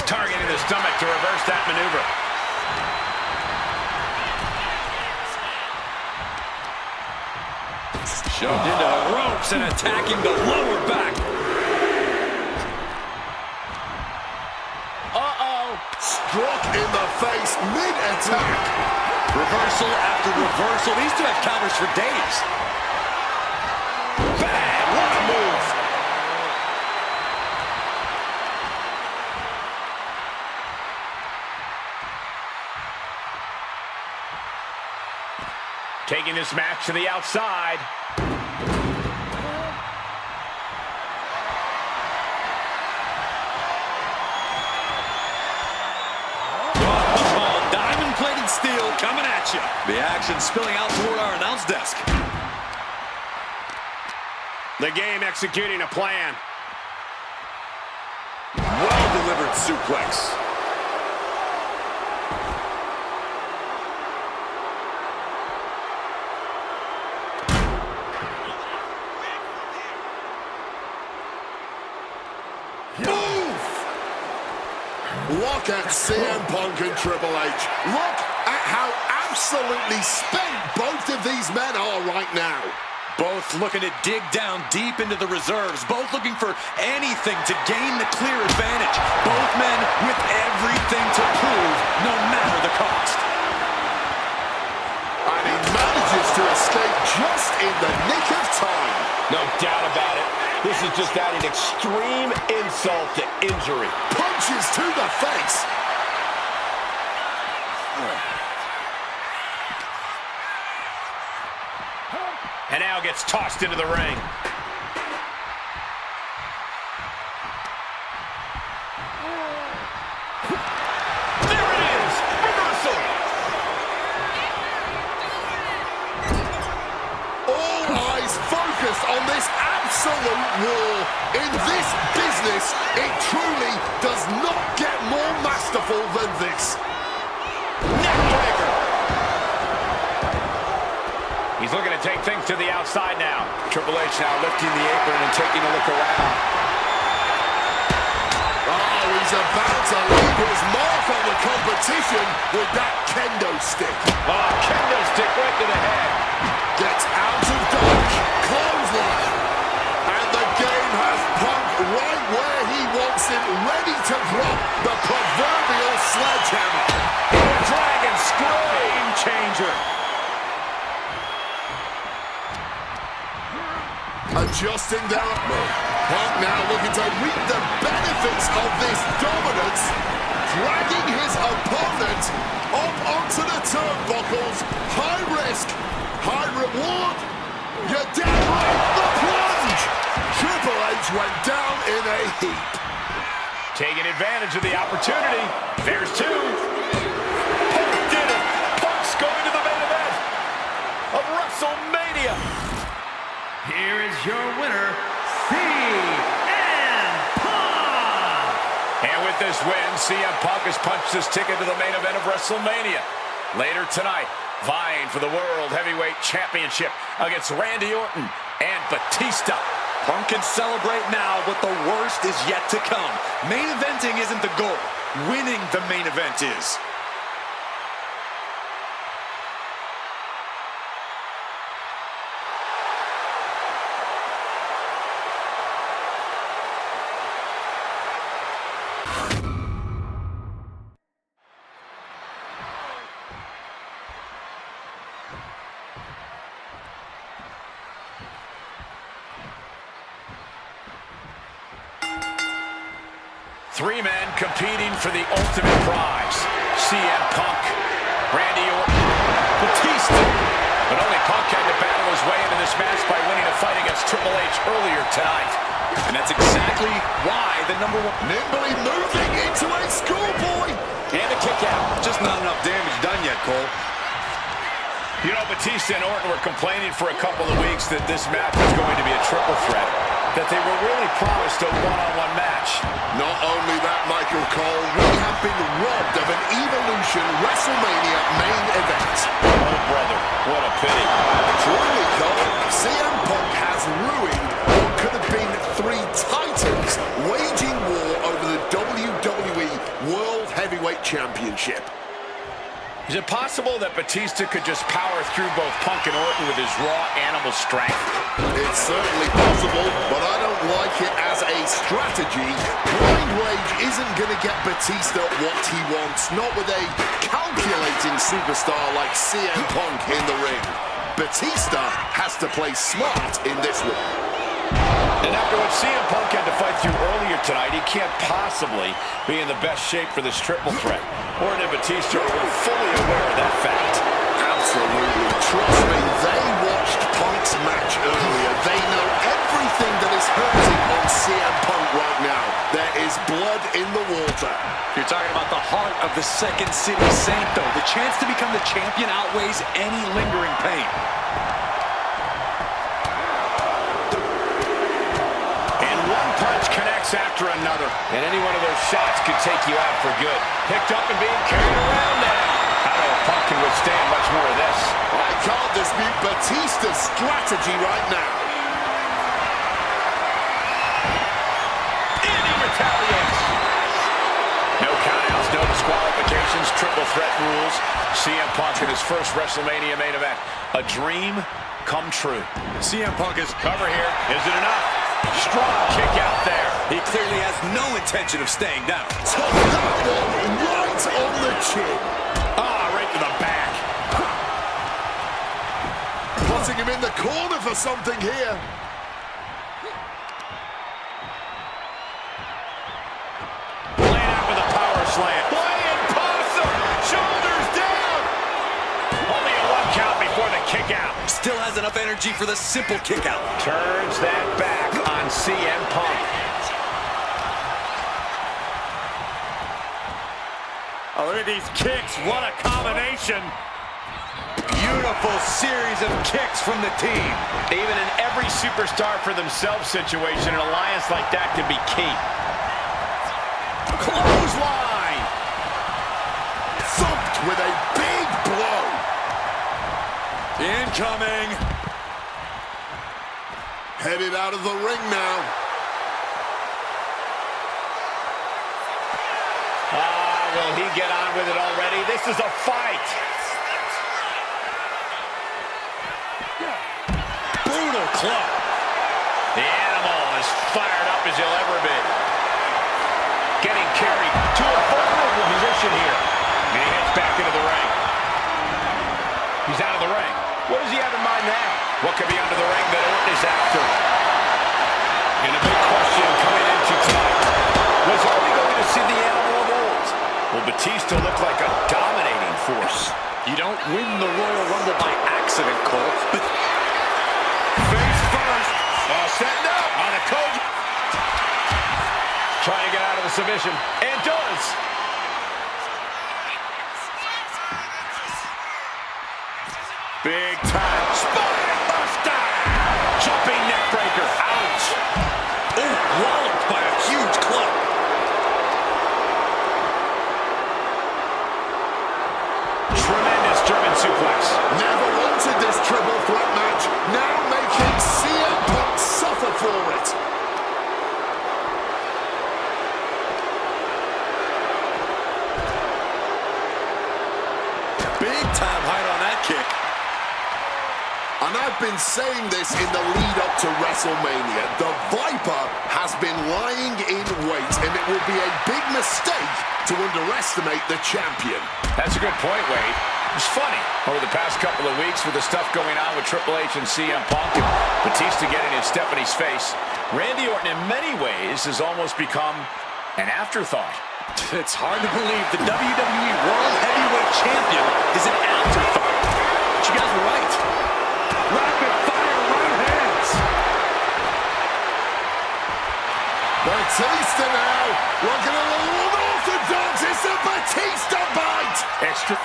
Targeting the stomach to reverse that maneuver. Shoved into the ropes and attacking the lower back. Struck in the face mid-attack. Reversal after reversal. These two have counters for days. Bang! What a move! Taking this match to the outside. Diamond-plated steel coming at you. The action spilling out toward our announce desk. The game executing a plan. Well-delivered suplex. Look at CM Punk and Triple H. Look at how absolutely spent both of these men are right now. Both looking to dig down deep into the reserves. Both looking for anything to gain the clear advantage. Both men with everything to prove, no matter the cost. And he manages to escape just in the nick of time. No doubt about it. This is just adding extreme insult to injury. Punches to the face. And now gets tossed into the ring. There it is! Reversal! All eyes focused on this absolute war. In this business, it truly does not get more masterful than this. Neckbreaker! He's looking to take things to the outside now. Triple H now lifting the apron and taking a look around. Oh, he's about to leave his mark on the competition with that kendo stick. Oh, kendo stick right to the head. Gets out of dodge. Clothesline. And the game has Punk right where he wants it, ready to drop the proverbial sledgehammer. Dragon screw. Game changer. Adjusting their upmove. Punk now looking to reap the benefits of this dominance, dragging his opponent up onto the turnbuckles. High risk, high reward. You're down right, the plunge. Triple H went down in a heap. Taking advantage of the opportunity. There's two. Punk did it. Punk's going to the main event of WrestleMania. Here is your winner, CM Punk! And with this win, CM Punk has punched his ticket to the main event of WrestleMania. Later tonight, vying for the World Heavyweight Championship against Randy Orton and Batista. Punk can celebrate now, but the worst is yet to come. Main eventing isn't the goal. Winning the main event is. Three men competing for the ultimate prize. CM Punk, Randy Orton, Batista. But only Punk had to battle his way into this match by winning a fight against Triple H earlier tonight. And that's exactly why the #1... Nimbly moving into a schoolboy. And a kick out. Just not enough damage done yet, Cole. You know, Batista and Orton were complaining for a couple of weeks that this match was going to be a triple threat, that they were really promised a one-on-one match. Not only that, Michael Cole, we have been robbed of an Evolution WrestleMania main event. Oh, brother, what a pity. Truly, Cole, CM Punk has ruined what could have been three titans waging war over the WWE World Heavyweight Championship. Is it possible that Batista could just power through both Punk and Orton with his raw animal strength? It's certainly possible, but I don't like it as a strategy. Blind Rage isn't going to get Batista what he wants, not with a calculating superstar like CM Punk in the ring. Batista has to play smart in this one. And after what CM Punk had to fight through earlier tonight, he can't possibly be in the best shape for this triple threat. Orton and Batista are fully aware of that fact. Absolutely. Trust me, they watched Punk's match earlier. They know everything that is hurting on CM Punk right now. There is blood in the water. You're talking about the heart of the Second City Saint, though. The chance to become the champion outweighs any lingering pain. Punch connects after another, and any one of those shots could take you out for good. Picked up and being carried around now. I don't know if Punk can withstand much more of this. I can't dispute Batista's strategy right now. And he retaliates. No countouts, no disqualifications, triple threat rules. CM Punk in his first WrestleMania main event. A dream come true. CM Punk is cover here. Is it enough? Strong kick out there. He clearly has no intention of staying down. Took that one right on the chin. Right to the back. Putting him in the corner for something here. Laying out with a power slam. Flying possum. Shoulders down. Only a 1 count before the kick out. Still has enough energy for the simple kick out. Turns that back on CM Punk. Oh, look at these kicks. What a combination. Beautiful series of kicks from the team. Even in every superstar for themselves situation, an alliance like that can be key. Clothesline. Thumped with a big blow. Incoming. Headed out of the ring now. Will he get on with it already? This is a fight. Brutal club. The animal is fired up as he'll ever be. Getting carried to a vulnerable position here. And he heads back into the ring. He's out of the ring. What does he have in mind now? What could be under the ring that Orton is after? And a big question coming into tonight. Was Orton going to see the animal of old? Will Batista look like a dominating force? You don't win the Royal Rumble by accident, Cole. But face first. Setting up on a coach. Trying to get out of the submission. And does. Big time. Spine buster. Jumping neck breaker. Ouch. Oh, walloped by a huge club. Tremendous German suplex. Never wanted this triple threat match. Now making CM Punk suffer for it. Big time height on that kick. And I've been saying this in the lead up to WrestleMania. The Viper has been lying in wait, and it will be a big mistake to underestimate the champion. That's a good point, Wade. It's funny, over the past couple of weeks with the stuff going on with Triple H and CM Punk and Batista getting in Stephanie's face, Randy Orton in many ways has almost become an afterthought. it's hard to believe the WWE World Heavyweight Champion is an afterthought. But you guys were right. Rapid fire right hands. Batista now, looking a little unorthodox. It's a Batista bite. Extra.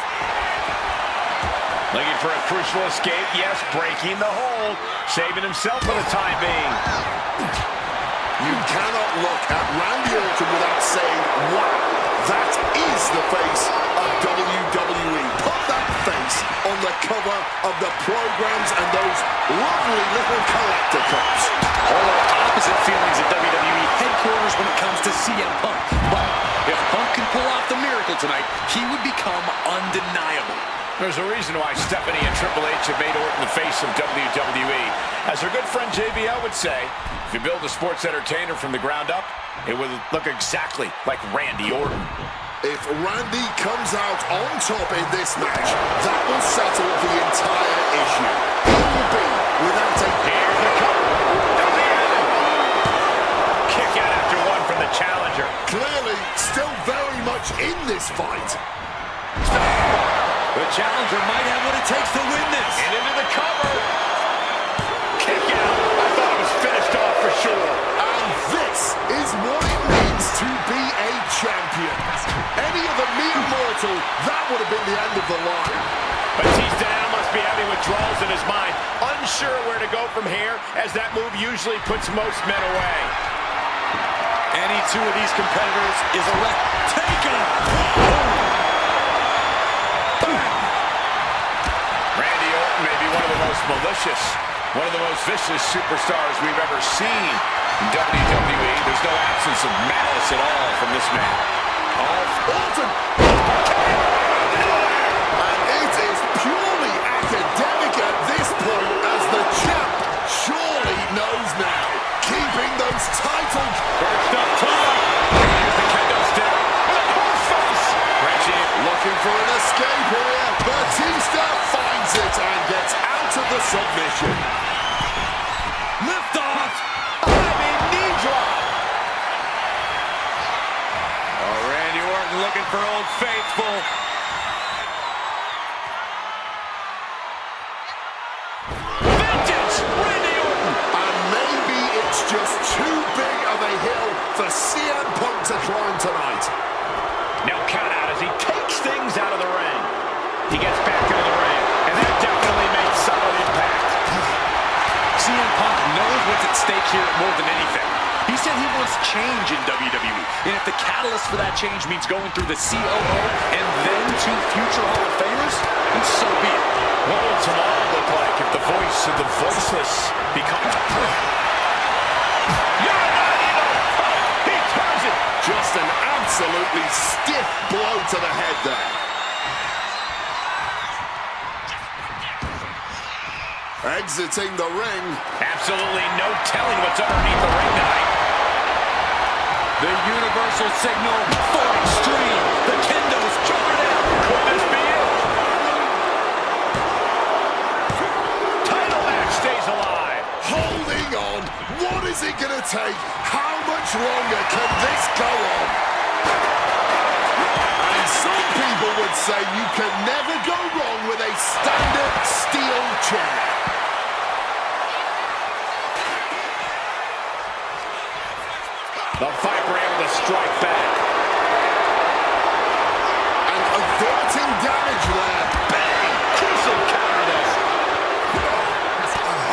Looking for a crucial escape. Yes, breaking the hold. Saving himself for the time being. You cannot look at Randy Orton without saying, wow, that is the face of WWE. Put that face on the cover of the programs and those lovely little collector cups. All opposite feelings at WWE headquarters when it comes to CM Punk. But if Punk can pull off the miracle tonight, he would become undeniable. There's a reason why Stephanie and Triple H have made Orton the face of WWE. As her good friend JBL would say, if you build a sports entertainer from the ground up, it would look exactly like Randy Orton. If Randy comes out on top in this match, that will settle the entire issue. He will be without a... Here's the cover. Kick out after one from the challenger. Clearly, still very much in this fight. The challenger might have what it takes to win this. And into the cover. Kick out. I thought it was finished off for sure. And this is what it means to be a champion. Any other mere mortal, that would have been the end of the line. Batista now must be having withdrawals in his mind, unsure where to go from here, as that move usually puts most men away. Any two of these competitors is a wreck. Take him! Randy Orton may be one of the most malicious, one of the most vicious superstars we've ever seen in WWE. There's no absence of malice at all from this man. Orton! And it is purely academic at this point, as the champ surely knows now. Keeping those titles. First up top. Here's the kendo stick. With a crossface. Reggie Looking for an escape here. Batista finds it and gets out of the submission. Lift off! diving knee drop. Oh, Randy Orton looking for Old Faithful. Vintage Randy Orton. And maybe it's just too big of a hill for CM Punk to climb tonight. Now count out as he takes things out of the ring. He gets back into the ring, and that definitely made solid impact. CM Punk knows what's at stake here more than anything. He said he wants change in WWE, and if the catalyst for that change means going through the COO and then to future Hall of Famers, then so be it. What will tomorrow look like if the voice of the voiceless becomes... He turns it! Just an absolutely stiff blow to the head there. Exiting the ring. Absolutely no telling what's underneath the ring tonight. The universal signal for extreme. The kendo's charred out. Could this be it? Title match stays alive. Holding on. What is it going to take? How much longer can this go on? And some people would say you can never go wrong with a standard steel chair. The Viper able to strike back. And averting damage there. Bang! Crucial counter there.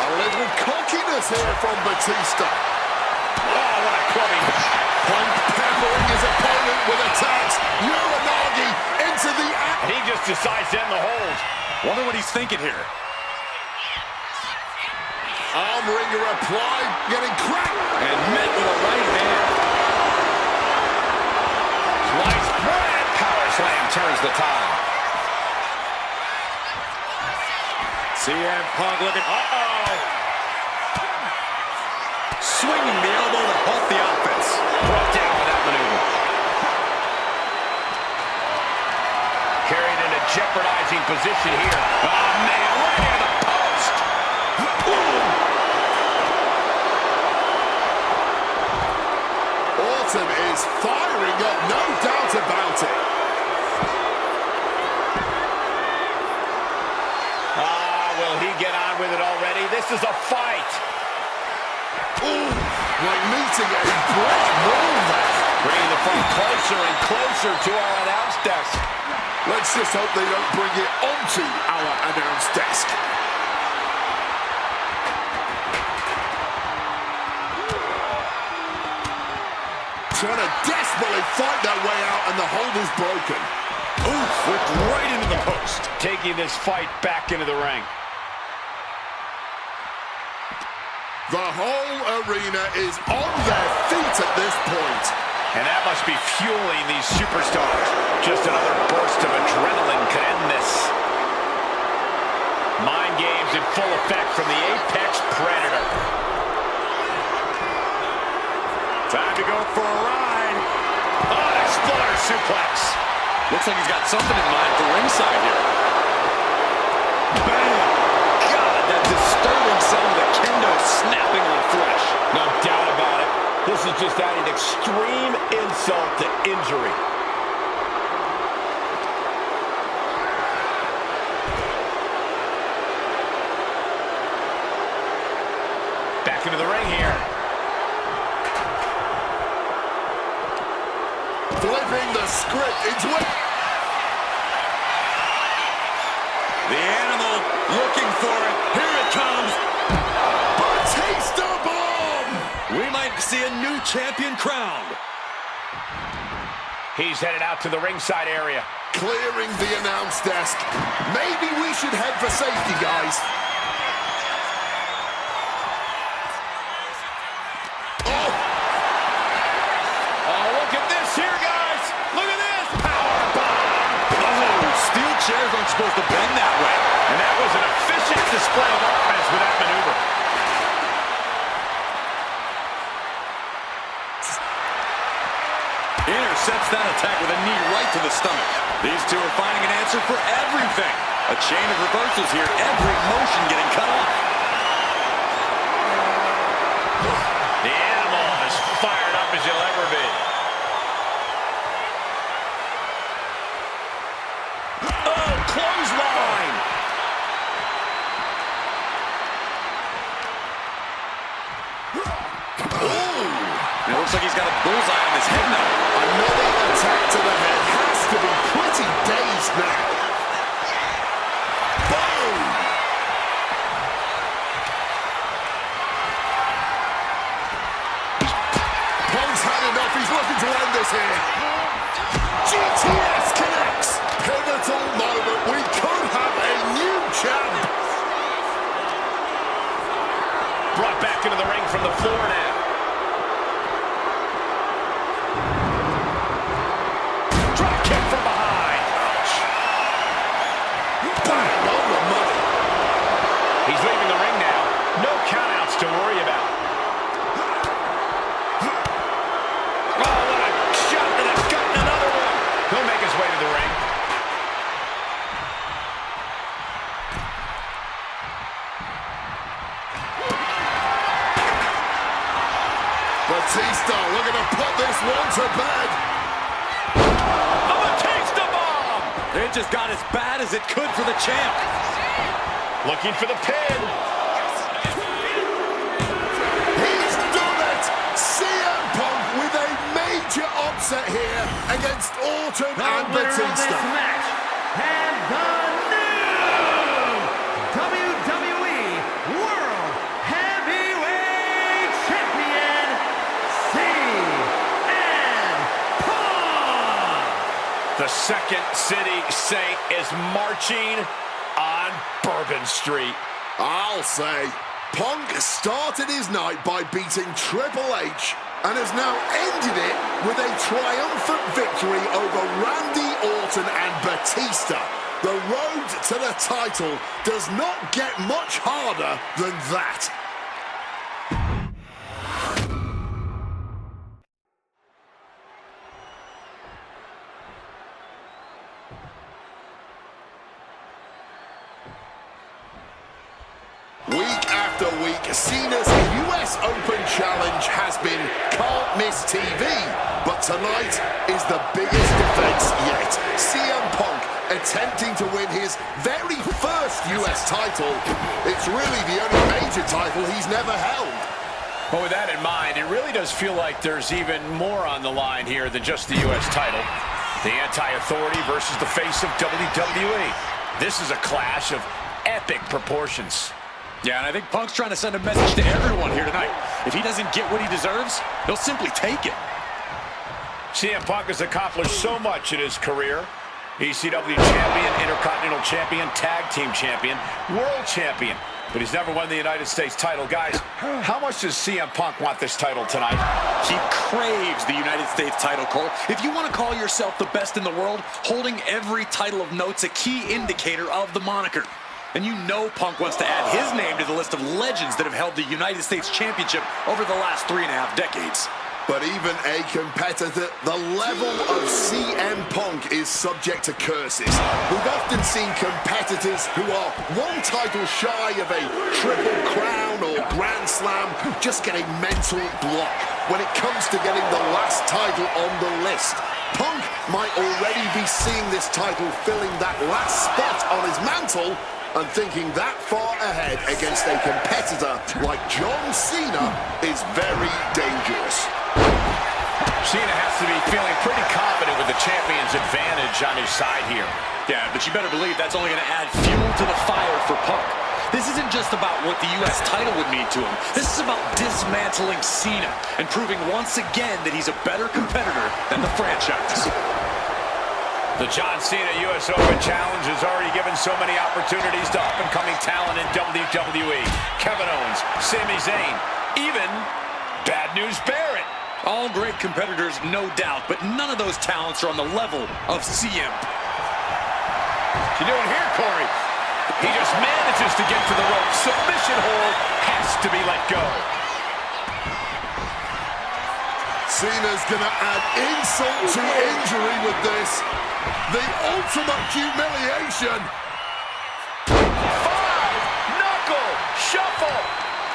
A little cockiness here from Batista. Oh, what a clubbing. Punk peppering his opponent with attacks. Uranagi into the act. He just decides to end the hold. Wonder what he's thinking here. Arm wringer applied, getting cracked. And met with a right hand. Slice bread. Power slam turns the tide. CM Punk looking... Uh-oh. Swinging the elbow to halt the offense. Brought down with that maneuver. Carried in a jeopardizing position here. Oh, man, right near the post. Orton is firing up, no doubt about it. Will he get on with it already? This is a fight. Ooh, like meeting a brick wall there. Bringing the fight closer and closer to our announce desk. Let's just hope they don't bring it onto our announce desk. Trying to desperately fight their way out, and the hold is broken. Oof, whipped right into the post. Taking this fight back into the ring. The whole arena is on their feet at this point. And that must be fueling these superstars. Just another burst of adrenaline could end this. Mind games in full effect from the Apex Predator. Time to go for a ride. Oh, an exploder suplex. Looks like he's got something in mind for ringside here. Bam! God, that disturbing sound of the kendo snapping on flesh. No doubt about it. This is just adding extreme insult to injury. Back into the ring here. Flipping the script into it. The animal looking for it. Here it comes. Batista bomb! We might see a new champion crowned. He's headed out to the ringside area. Clearing the announce desk. Maybe we should head for safety, guys. Oh, look at this here, guys. Look at this. Power bomb. Oh, steel chairs aren't supposed to bend that way. And that was an efficient display of offense with that maneuver. Intercepts that attack with a knee right to the stomach. These two are finding an answer for everything. A chain of reversals here, every motion getting cut off. The animal is fired up as you'll ever be. Oh, clothesline! It looks like he's got a bullseye on his head now. Another attack to the head has to be pretty dazed now. Boom! Punk's had enough. He's looking to end this here. GTS connects. Pivotal moment. We could have a new champ. Brought back into the ring from the floor now. Drop kick from behind. Ouch. Bang on the money. He's leaving the ring now. No countouts to worry about. Oh, what a shot to the gut and another one. He'll make his way to the ring. Batista looking to put this one to bed. A Batista bomb! It just got as bad as it could for the champ. Looking for the pin. He's done it! CM Punk with a major upset here against Orton and Batista. Match and the new WWE World Heavyweight Champion, CM Punk. The Second City Saint is marching on Bourbon Street. I'll say, Punk started his night by beating Triple H and has now ended it with a triumphant victory over Randy Orton and Batista. The road to the title does not get much harder than that. Week after week, Cena's US Open Challenge has been can't miss TV. But tonight is the biggest defense yet. CM Punk attempting to win his very first US title. It's really the only major title he's never held. Well, with that in mind, it really does feel like there's even more on the line here than just the U.S. title. The anti-authority versus the face of WWE. This is a clash of epic proportions. Yeah, and I think Punk's trying to send a message to everyone here tonight. If he doesn't get what he deserves, he'll simply take it. CM Punk has accomplished so much in his career. ECW champion, Intercontinental champion, Tag Team champion, World champion. But he's never won the United States title. Guys, how much does CM Punk want this title tonight? He craves the United States title, Cole. If you want to call yourself the best in the world, holding every title of note's a key indicator of the moniker. And you know Punk wants to add his name to the list of legends that have held the United States Championship over the last 3.5 decades. But even a competitor, the level of CM Punk is subject to curses. We've often seen competitors who are one title shy of a Triple Crown or Grand Slam just get a mental block when it comes to getting the last title on the list. Punk might already be seeing this title filling that last spot on his mantle and thinking that far ahead against a competitor like John Cena is very dangerous. Cena has to be feeling pretty confident with the champion's advantage on his side here. Yeah, but you better believe that's only going to add fuel to the fire for Punk. This isn't just about what the U.S. title would mean to him. This is about dismantling Cena and proving once again that he's a better competitor than the franchise. The John Cena U.S. Open Challenge has already given so many opportunities to up-and-coming talent in WWE. Kevin Owens, Sami Zayn, even Bad News Barrett. All great competitors, no doubt, but none of those talents are on the level of CM. What's he doing here, Corey? He just manages to get to the rope. Submission hold has to be let go. Cena's gonna add insult to injury with this. The ultimate humiliation. 5-knuckle shuffle.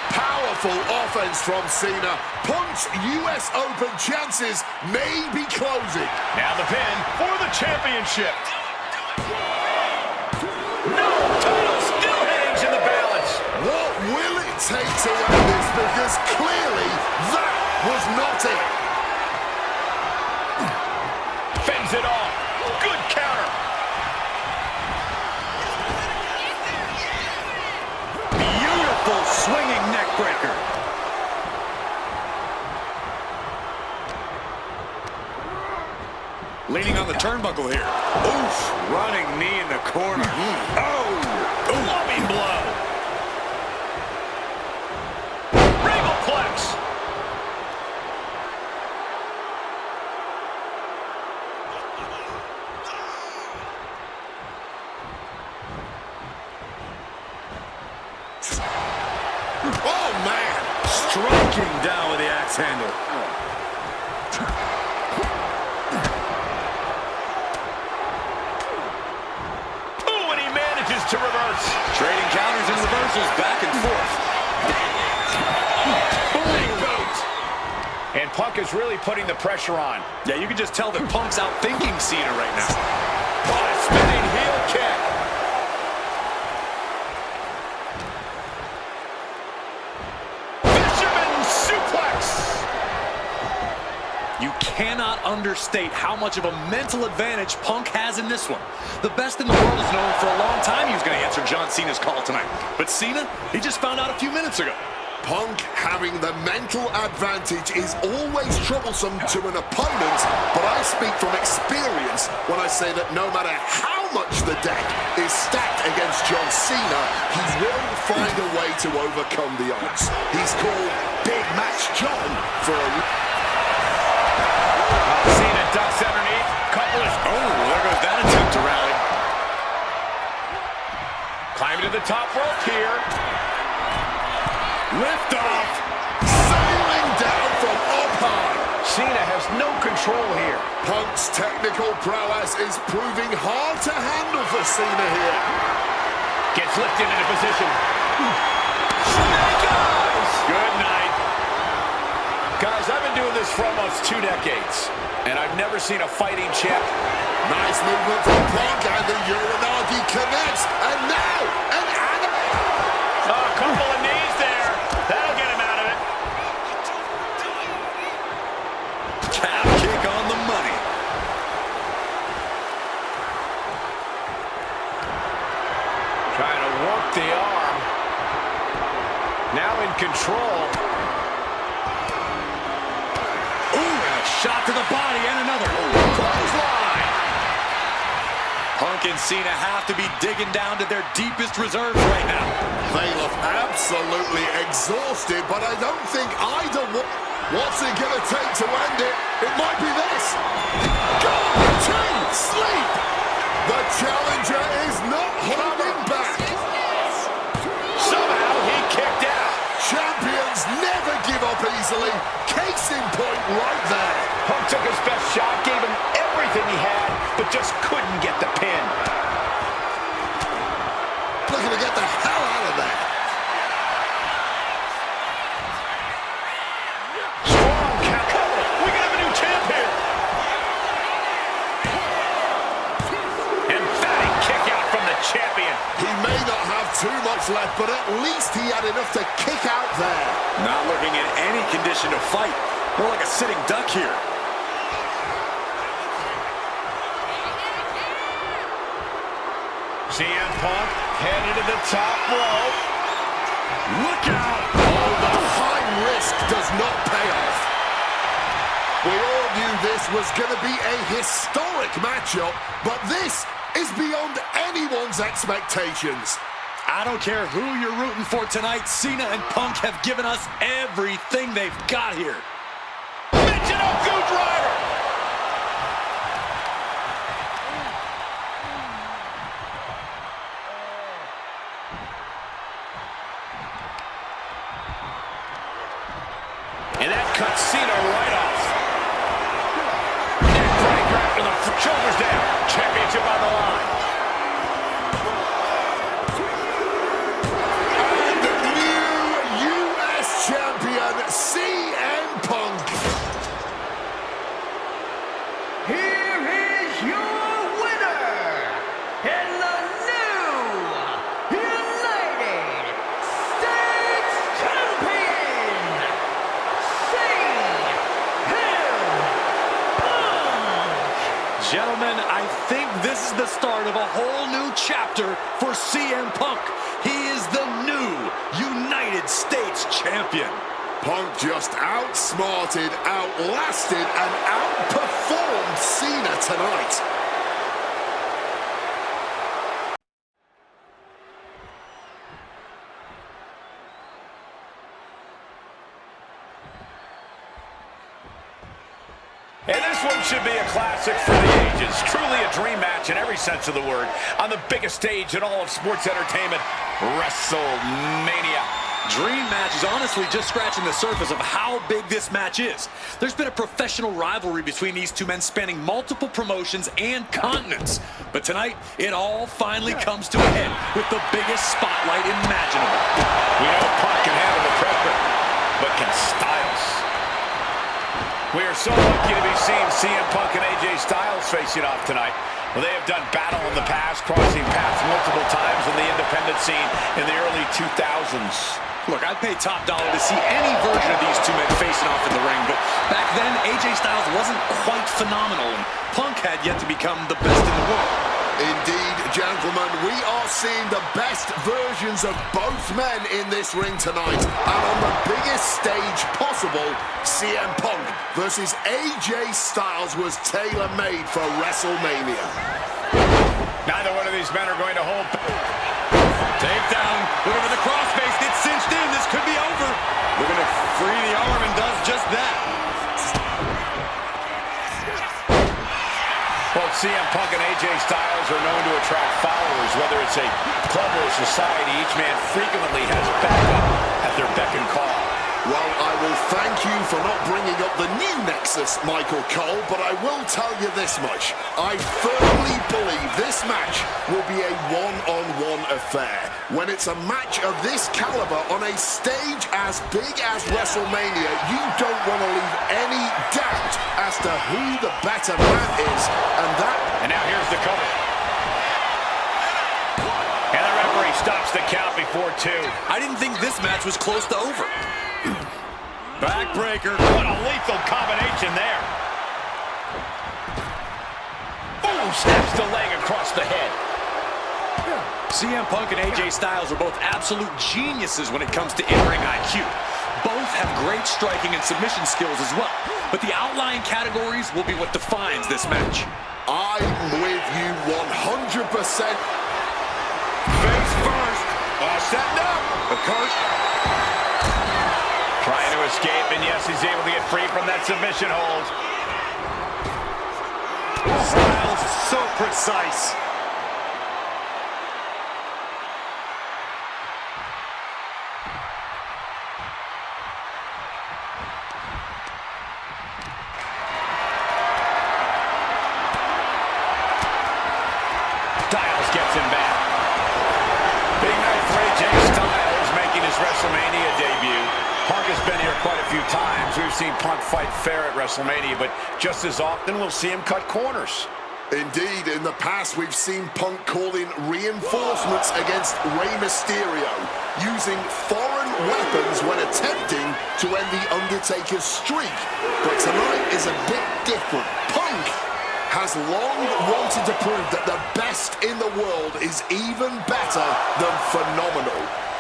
Powerful offense from Cena. Punk's U.S. Open chances may be closing. Now the pin for the championship. No, title still hangs in the balance. What will it take to win this? Because clearly that was not it. Fends it off. Good counter. Beautiful swinging neck breaker. Leaning on the turnbuckle here. Oof. Running knee in the corner. Oh. Loving blow. Regalplex. Oh, man. Striking down with the axe handle. Oh, and he manages to reverse. Trading counters and reversals back and forth. Big boot. And Punk is really putting the pressure on. Yeah, you can just tell that Punk's outthinking Cena right now. Oh, a spinning heel kick. You cannot understate how much of a mental advantage Punk has in this one. The best in the world has known for a long time he was going to answer John Cena's call tonight. But Cena, he just found out a few minutes ago. Punk having the mental advantage is always troublesome to an opponent, but I speak from experience when I say that no matter how much the deck is stacked against John Cena, he will find a way to overcome the odds. He's called Big Match John for a Cena ducks underneath. Couple of... Oh, there goes that attempt to rally. Climbing to the top rope here. Lift off. sailing down from up high. Cena has no control here. Punk's technical prowess is proving hard to handle for Cena here. Gets lifted into position. Snake eyes. Good night. Guys, I've been doing this for almost 2 decades, and I've never seen a fighting champ. Nice movement from Punk, and the Uranagi connects, and now an A couple of knees there. That'll get him out of it. control. Ooh, and a shot to the body and another. Clothesline. Punk and Cena have to be digging down to their deepest reserves right now. They look absolutely exhausted, but I don't think either one... What's it going to take to end it? It might be this. Go to sleep. The challenger is not holding back. Somehow he kicked out. Champions never give up easily. Case in point right there. Punk took his best shot, gave him everything he had, but just couldn't get the pin. Looking to get the hell out of there. Strong count. We can have a new champ here. Emphatic kick out from the champion. He may not have too much left, but at least he had enough to kick out there. Not looking in any condition to fight. More like a sitting duck here. CM Punk headed to the top rope. Look out! Oh, the high risk does not pay off. We all knew this was going to be a historic matchup, but this is beyond anyone's expectations. I don't care who you're rooting for tonight, Cena and Punk have given us everything they've got here. Michinoku driver. And that cuts Cena right off. Neck breaker after the shoulders down. Championship on the line. And the new U.S. champion, CM Punk. Here is your winner, and the new United States Champion, CM Punk. Gentlemen, I think this is the start of a whole new chapter for CM Punk. He is the new United States Champion. Punk just outsmarted, outlasted, and outperformed Cena tonight. And this one should be a classic for the ages. Truly a dream match in every sense of the word. On the biggest stage in all of sports entertainment, WrestleMania. Dream match is honestly just scratching the surface of how big this match is. There's been a professional rivalry between these two men spanning multiple promotions and continents. But tonight, it all finally comes to a head with the biggest spotlight imaginable. We know Punk can handle the pressure, but can Styles? We are so lucky to be seeing CM Punk and AJ Styles facing off tonight. Well, they have done battle in the past, crossing paths multiple times in the independent scene in the early 2000s. Look, I'd pay top dollar to see any version of these two men facing off in the ring, but back then, AJ Styles wasn't quite phenomenal, and Punk had yet to become the best in the world. Indeed, gentlemen, we are seeing the best versions of both men in this ring tonight. And on the biggest stage possible, CM Punk versus AJ Styles was tailor-made for WrestleMania. Neither one of these men are going to hold. Takedown, looking for the crossface, gets cinched in, this could be over. Looking to free the arm and does just that. Both CM Punk and AJ Styles are known to attract followers, whether it's a club or a society. Each man frequently has backup at their beck and call. Well, I will thank you for not bringing up the new Nexus, Michael Cole, but I will tell you this much. I firmly believe this match will be a one-on-one affair. When it's a match of this caliber on a stage as big as WrestleMania, you don't want to leave any doubt as to who the better man is. And now here's the cover. And the referee stops the count before 2. I didn't think this match was close to over. Backbreaker. What a lethal combination there. Ooh, snaps the leg across the head. CM Punk and AJ Styles are both absolute geniuses when it comes to in-ring IQ. Both have great striking and submission skills as well. But the outlying categories will be what defines this match. I'm with you 100%. Face first. Setting up. The coach trying to escape, and yes, he's able to get free from that submission hold. Styles so precise. Styles gets him back. Big night for AJ Styles making his WrestleMania debut. Punk has been here quite a few times. We've seen Punk fight fair at WrestleMania, but just as often we'll see him cut corners. Indeed, in the past we've seen Punk call in reinforcements against Rey Mysterio, using foreign weapons when attempting to end The Undertaker's streak. But tonight is a bit different. Punk has long wanted to prove that the best in the world is even better than phenomenal.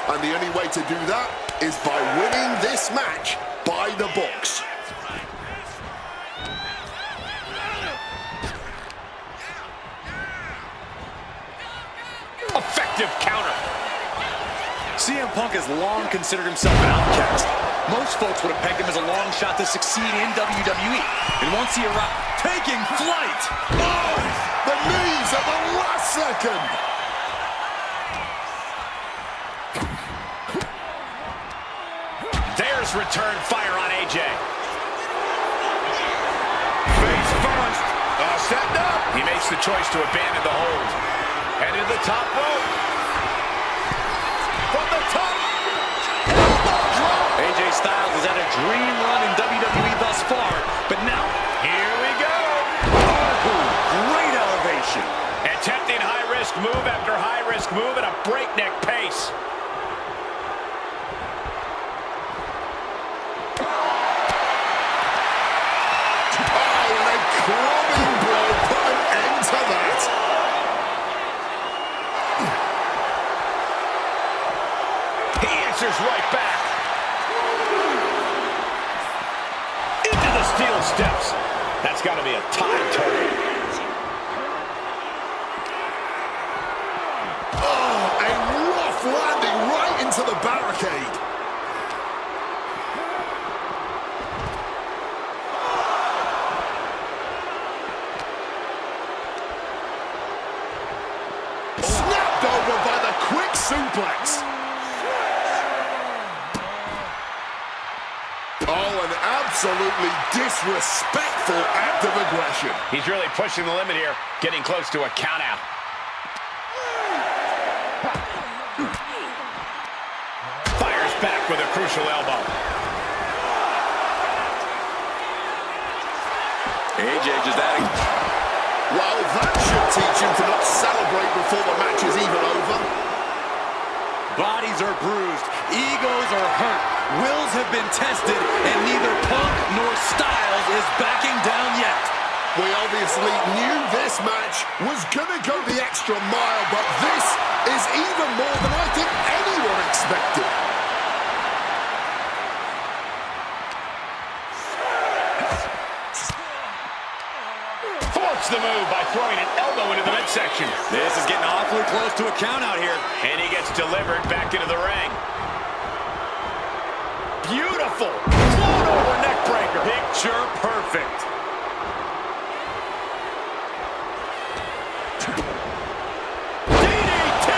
And the only way to do that is by winning this match by the books. Effective counter. CM Punk has long considered himself an outcast. Most folks would have pegged him as a long shot to succeed in WWE. And once he arrived, taking flight. Oh, the knees at the last second. There's return fire on AJ. Face first. Setting up. He makes the choice to abandon the hold. Headed to the top rope. From the top. Elbow drop. AJ Styles has had a dream run in WWE thus far, but now, Here we go. great elevation. Attempting high-risk move after high-risk move at a breakneck pace. Clubbing blow put an end to that. He answers right back. Into the steel steps. That's got to be a tide turn. Oh, a rough landing right into the barricade. Snapped over by the quick suplex. Oh, an absolutely disrespectful act of aggression. He's really pushing the limit here, getting close to a countout. Fires back with a crucial elbow. AJ just adding. Well, that should teach him to not celebrate before the match is even over. Bodies are bruised, egos are hurt, wills have been tested, and neither Punk nor Styles is backing down yet. We obviously knew this match was going to go the extra mile, but this is even more than I think anyone expected. Forced the move by throwing an elbow into the midsection. This is getting awfully close to a count out here. And he gets delivered back into the ring. Beautiful. Float over neck breaker. Picture perfect. DDT!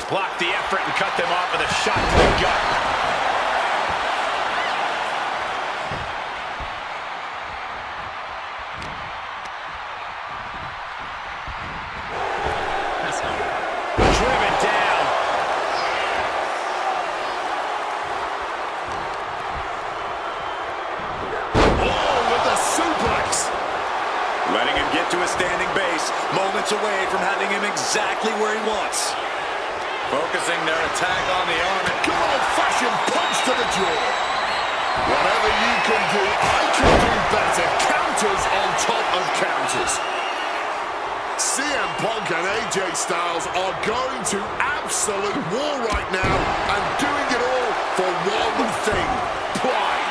Blocked the effort and cut them off with a shot to the gut. Driven down. Oh, with the suplex. Letting him get to a standing base, moments away from having him exactly where he wants. Focusing their attack on the arm. Good old-fashioned punch to the jaw. Whatever you can do, I can do better. Counters on top of counters. CM Punk and AJ Styles are going to absolute war right now and doing it all for one thing: pride.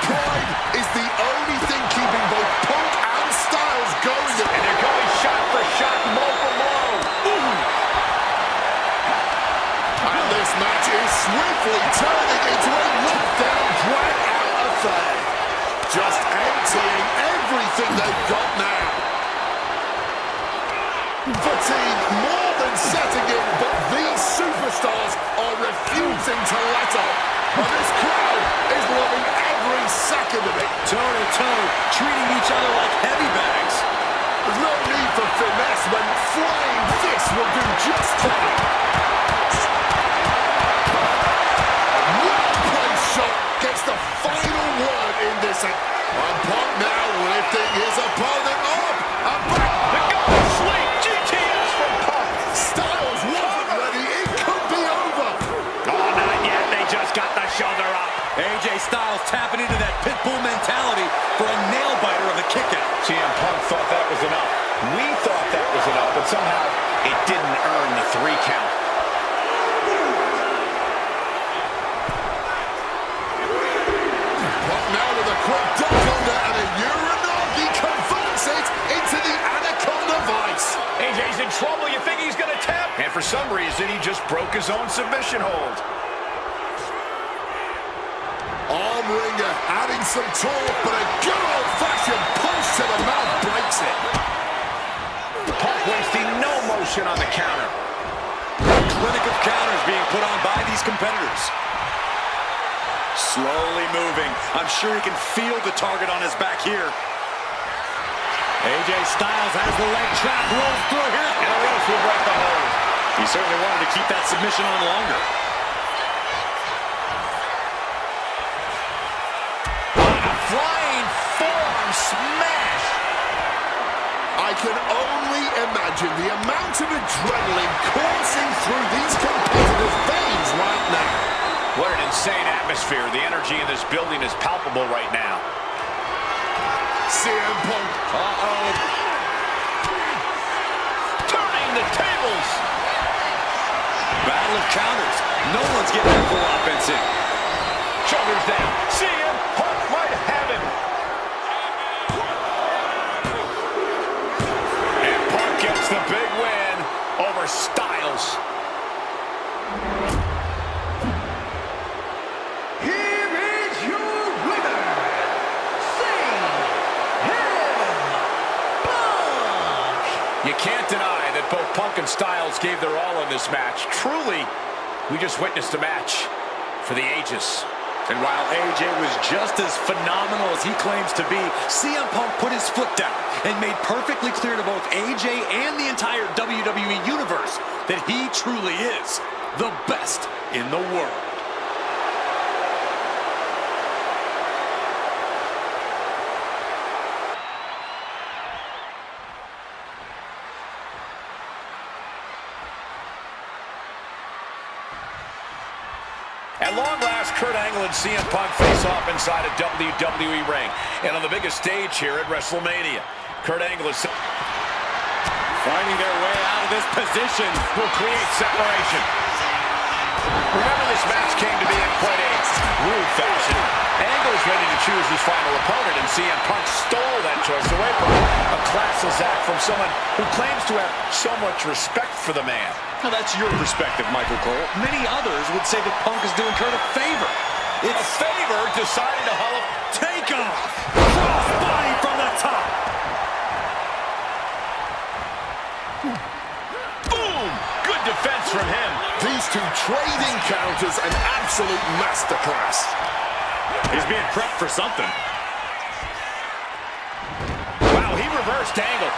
Pride is the only thing keeping both Punk and Styles going. And they're going shot for shot, blow for blow. Ooh. And this match is swiftly turning into a knockdown, drag-out affair. Just emptying everything they've got now. Fatigue more than setting in, but these superstars are refusing to let up. And this crowd is loving every second of it. Toe-to-toe, treating each other like heavy bags. There's no need for finesse when flying fists will do just fine. A well-placed shot gets the final word in this. And Punk now lifting his opponent up. And back. The golden sleep. GTS from Punk. Styles wasn't ready. It could be over. Oh, not yet. They just got the shoulder up. AJ Styles tapping into that pit bull mentality for a nail-biter of a kick-out. CM Punk thought that was enough. We thought that was enough, but somehow it didn't earn the 3 count. Punk now with a quick duck under and a Uranagi converts it into the Anaconda Vice. AJ's in trouble. You think he's going to tap? And for some reason, he just broke his own submission hold. Arm wringer adding some torque, but a good old-fashioned punch to the mouth breaks it. Punk wasting no motion on the counter. A clinic of counters being put on by these competitors. Slowly moving. I'm sure he can feel the target on his back here. AJ Styles has the leg trap, rolls through here. And the ropes will break the hold. He certainly wanted to keep that submission on longer. Flying forearm smash. I can only imagine the amount of adrenaline coursing through these competitors' veins right now. What an insane atmosphere. The energy in this building is palpable right now. CM Punk. Turning the tables. Battle of counters. No one's getting their full offense in. Shoulders down. CM Punk might have him. And Punk gets the big win over Styles. Here is your winner, CM Punk. You can't deny that both Punk and Styles gave their all in this match. Truly, we just witnessed a match for the ages. And while AJ was just as phenomenal as he claims to be, CM Punk put his foot down and made perfectly clear to both AJ and the entire WWE Universe that he truly is the best in the world. At long last, Kurt Angle and CM Punk face off inside a WWE ring. And on the biggest stage here at WrestleMania, Kurt Angle is Finding their way out of this position will create separation. Remember, this match came to be in quite a rude fashion. Angle is ready to choose his final opponent, and CM Punk stole that choice away from him. A classless act from someone who claims to have so much respect for the man. Now that's your perspective, Michael Cole. Many others would say that Punk is doing Kurt a favor. It's a favor deciding to haul Take off! Crossbody from the top! boom! Good defense from him. These two trading counters, an absolute masterclass. He's being prepped for something. Wow, he reversed Angle.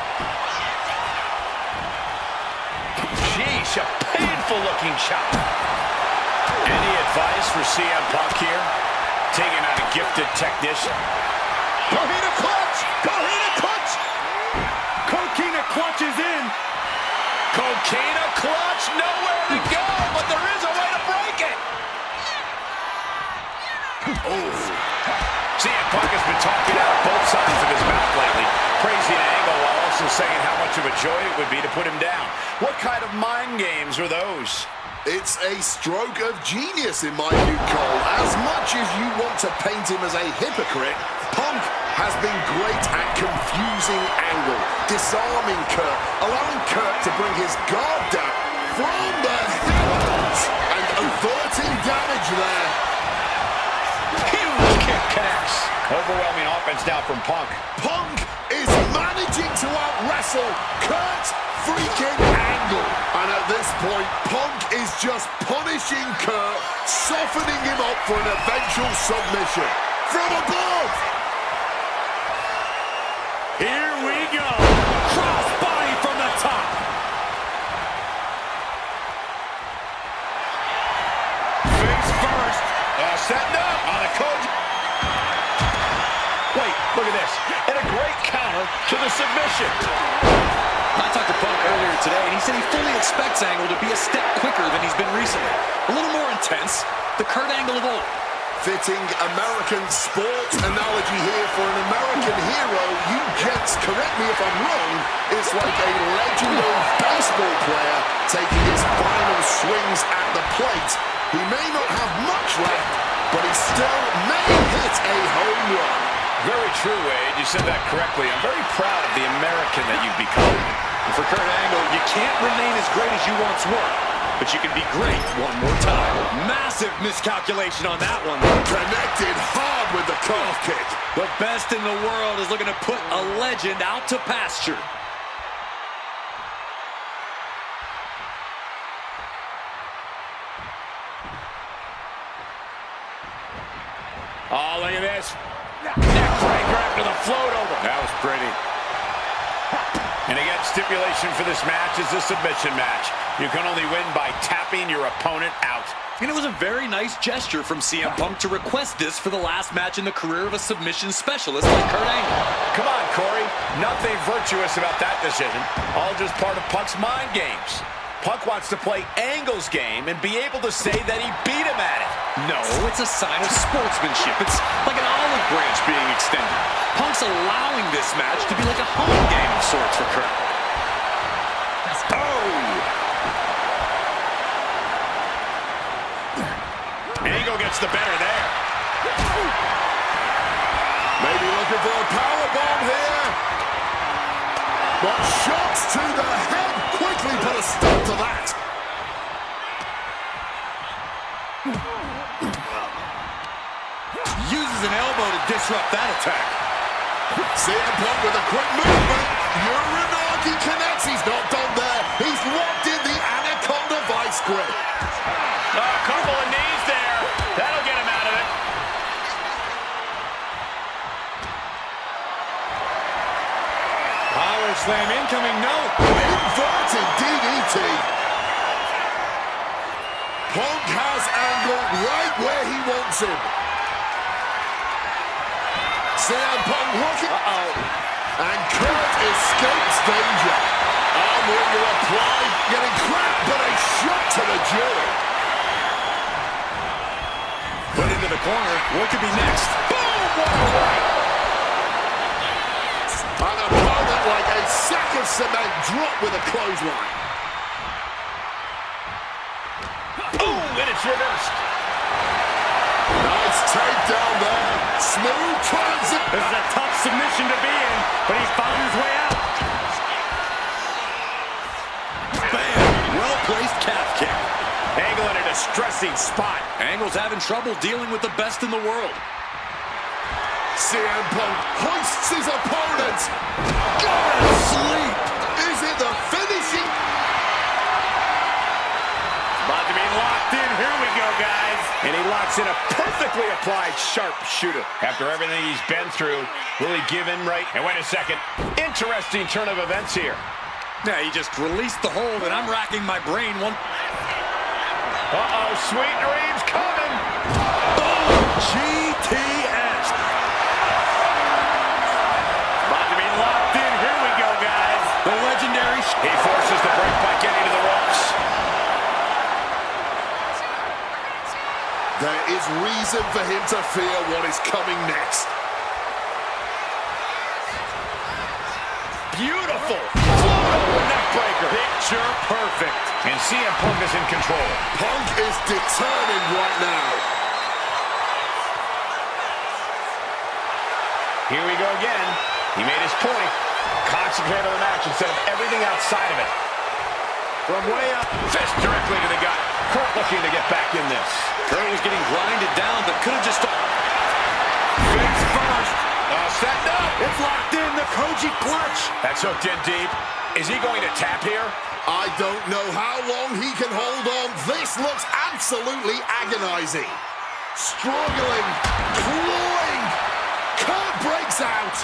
Sheesh, a painful-looking chop. Any advice for CM Punk here? Taking out a gifted technician. Coquina clutch! Coquina clutch! Coquina clutch is in. Coquina clutch, nowhere to go, but there is a way to break it. Oh. has been talking out of both sides of his mouth lately, praising Angle while also saying how much of a joy it would be to put him down. What kind of mind games are those? It's a stroke of genius in my view, Cole. As much as you want to paint him as a hypocrite, Punk has been great at confusing Angle, disarming Kurt, allowing Kurt to bring his guard down from the heavens and averting damage there. Huge kick connects. Overwhelming offense now from Punk. Punk is managing to out-wrestle Kurt freaking Angle. And at this point, Punk is just punishing Kurt, softening him up for an eventual submission. From above! Here we go. Cross body from the top. Face first. Setting up on a coach. Wait, look at this. And a great counter to the submission. I talked to Punk earlier today, and he said he fully expects Angle to be a step quicker than he's been recently. A little more intense. The Kurt Angle of old. Fitting American sports analogy here for an American hero. You gents, correct me if I'm wrong, it's like a legendary baseball player taking his final swings at the plate. He may not have much left, but he still may hit a home run. Very true, Wade. You said that correctly. I'm very proud of the American that you've become. And for Kurt Angle, you can't remain as great as you once were, but you can be great one more time. Massive miscalculation on that one. Connected hard with the calf kick. The best in the world is looking to put a legend out to pasture. Oh, look at this. Neckbreaker after the float over. That was pretty. And again, stipulation for this match is a submission match. You can only win by tapping your opponent out. And it was a very nice gesture from CM Punk to request this for the last match in the career of a submission specialist like Kurt Angle. Come on, Corey. Nothing virtuous about that decision. All just part of Punk's mind games. Punk wants to play Angle's game and be able to say that he beat him at it. No, it's a sign of sportsmanship. It's like an olive branch being extended. Punk's allowing this match to be like a home game of sorts for Kurt. Angle gets the better there. Maybe looking for a powerbomb here. But shots to the head quickly put a stop to that. Uses an elbow to disrupt that attack. CM Punk with a quick movement. Uranagi connects. He's not done there. He's locked in the Anaconda Vice grip. A couple of knees there. That'll get him out of it. Power slam incoming, no. Inverted DDT. Punk has Angle right where he wants him. CM Punk looking. And Kurt escapes danger. Arm wringer applied. Getting cracked, but a shot to the jaw. Put into the corner. What could be next? Boom! What a right. An opponent like a sack of cement dropped with a clothesline. Oh, and it's reversed. Nice takedown there. Smooth transit. This is a tough submission to be in, but he found his way out. Bam! Well-placed calf kick. Angle in a distressing spot. Angle's having trouble dealing with the best in the world. CM Punk hoists his opponent. Go to sleep. Is it the finishing? About to be locked in. Here we go, guys. And he locks in a perfectly applied sharp shooter. After everything he's been through, will he give in right? And wait a second. Interesting turn of events here. Yeah, he just released the hold, and I'm racking my brain. Uh-oh, sweet dreams coming. Boom! GTS. About to be locked in. Here we go, guys. The legendary. He forces the break by getting to the ropes. There is reason for him to fear what is coming next. beautiful float-over neck breaker. Picture perfect. And CM Punk is in control. Punk is determined right now. Here we go again. He made his point. Concentrate on the match instead of everything outside of it. From way up, fist directly to the gut. Kurt looking to get back in this. Kurt was getting grinded down, but could have just... Face first. Set up. It's locked in, the Koji clutch. That's hooked in deep. Is he going to tap here? I don't know how long he can hold on. This looks absolutely agonizing. Struggling, clawing. Kurt breaks out.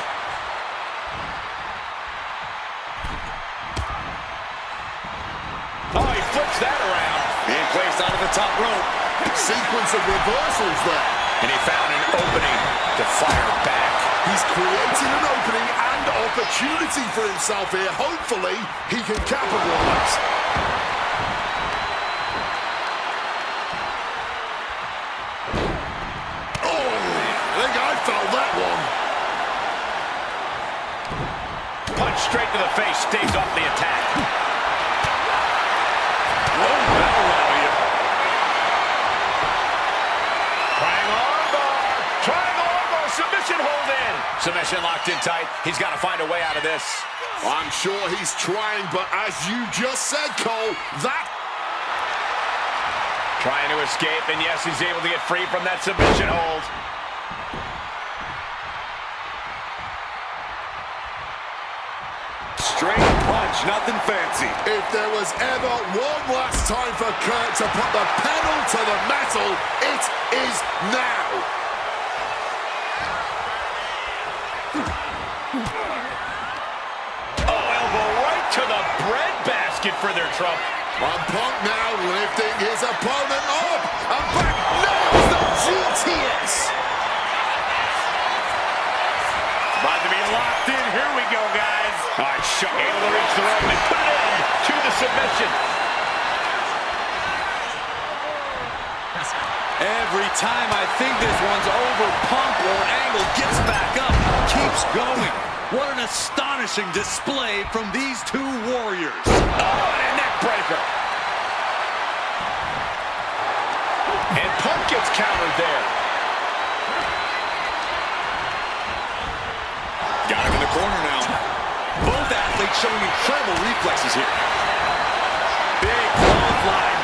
Oh, he flips that around. Being placed onto the top rope. Sequence of reversals there. And he found an opening to fire back. He's created an opening and opportunity for himself here. Hopefully, he can capitalize. Oh, I think I felt that one. Punch straight to the face, staves off the attack. Whoa, that'll allow you. Trying armbar. Trying armbar. Submission hold in. Submission locked in tight. He's got to find a way out of this. I'm sure he's trying, but as you just said, Cole, that... Trying to escape, and yes, he's able to get free from that submission hold. Straight punch, nothing fancy. If there was ever one last time for Kurt to put the pedal to the metal, it is now. Oh, elbow right to the breadbasket for their trouble. And Punk now lifting his opponent up. And back nails the GTS. About to be locked in. Here we go, guys. All right, able to reach the rope and put it in to the submission. Every time I think this one's over, Punk or Angle gets back up, keeps going. What an astonishing display from these two warriors. Oh, and a neck breaker. And Punk gets countered there. Got him in the corner now. Both athletes showing incredible reflexes here. Big clothesline.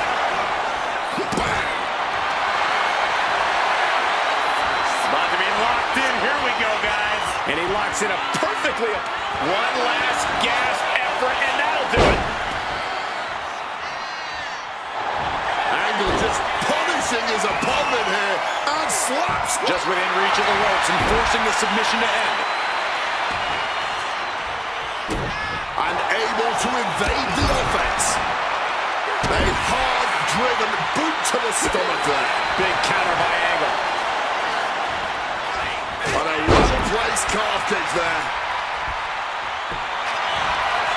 About to be locked in. Here we go, guys. And he locks in a perfectly. One last gasp effort, and that'll do it. Angle just punishing his opponent here. And slaps. Just within reach of the ropes and forcing the submission to end. And able to evade the offense. A hard-driven boot to the stomach there. Big counter by Angle. But a well-placed calf kick there.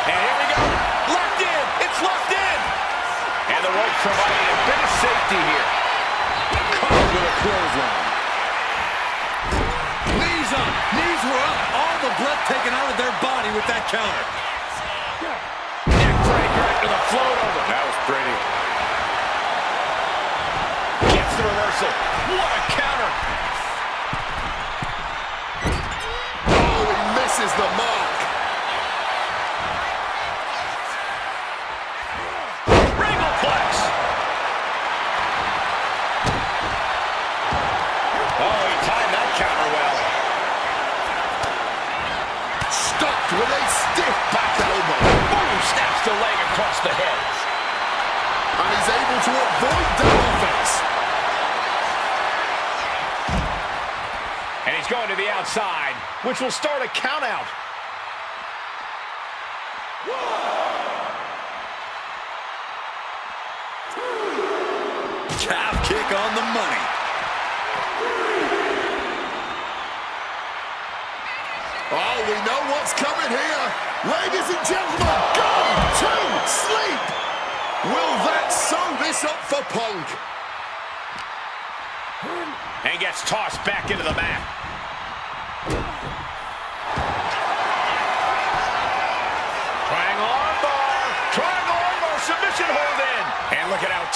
And here we go. Locked in. It's locked in. And the rope providing a bit of safety here. Covered with a clothesline. Knees up. Knees were up. All the blood taken out of their body with that counter. Neck breaker after the float over. That was pretty. Gets the reversal. What a counter. Oh, he misses the mark. Regalplex. Oh, he timed that counter well. Stopped with a stiff back elbow. Boom, snaps the leg across the head. And he's able to avoid that offense. And he's going to the outside, which will start a count out. Calf kick on the money. Oh, we know what's coming here. Ladies and gentlemen, go to sleep. Will that sew this up for Punk? And gets tossed back into the mat.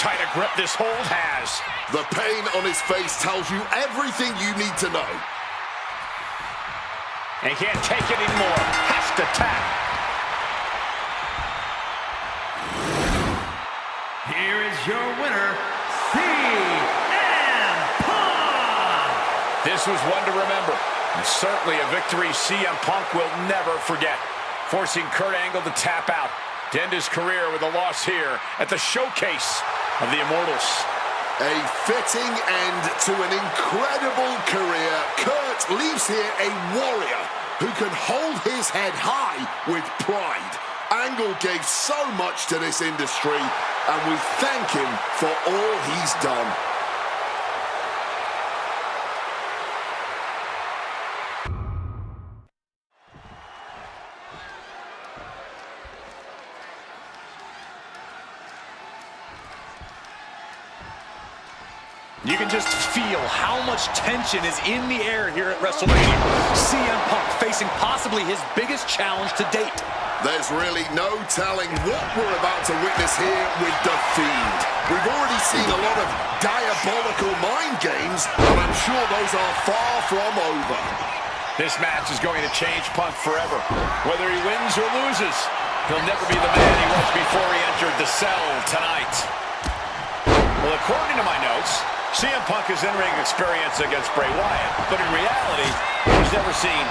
tight a grip this hold has. The pain on his face tells you everything you need to know. And can't take it anymore. Has to tap. Here is your winner, CM Punk! This was one to remember. And certainly a victory CM Punk will never forget. Forcing Kurt Angle to tap out to end his career with a loss here at the showcase of the Immortals. A fitting end to an incredible career. Kurt leaves here a warrior who can hold his head high with pride. Angle gave so much to this industry, and we thank him for all he's done. You can just feel how much tension is in the air here at WrestleMania. CM Punk facing possibly his biggest challenge to date. There's really no telling what we're about to witness here with The Fiend. We've already seen a lot of diabolical mind games, and I'm sure those are far from over. This match is going to change Punk forever. Whether he wins or loses, he'll never be the man he was before he entered the cell tonight. Well, according to my notes, CM Punk is in-ring experience against Bray Wyatt, but in reality, he's never seen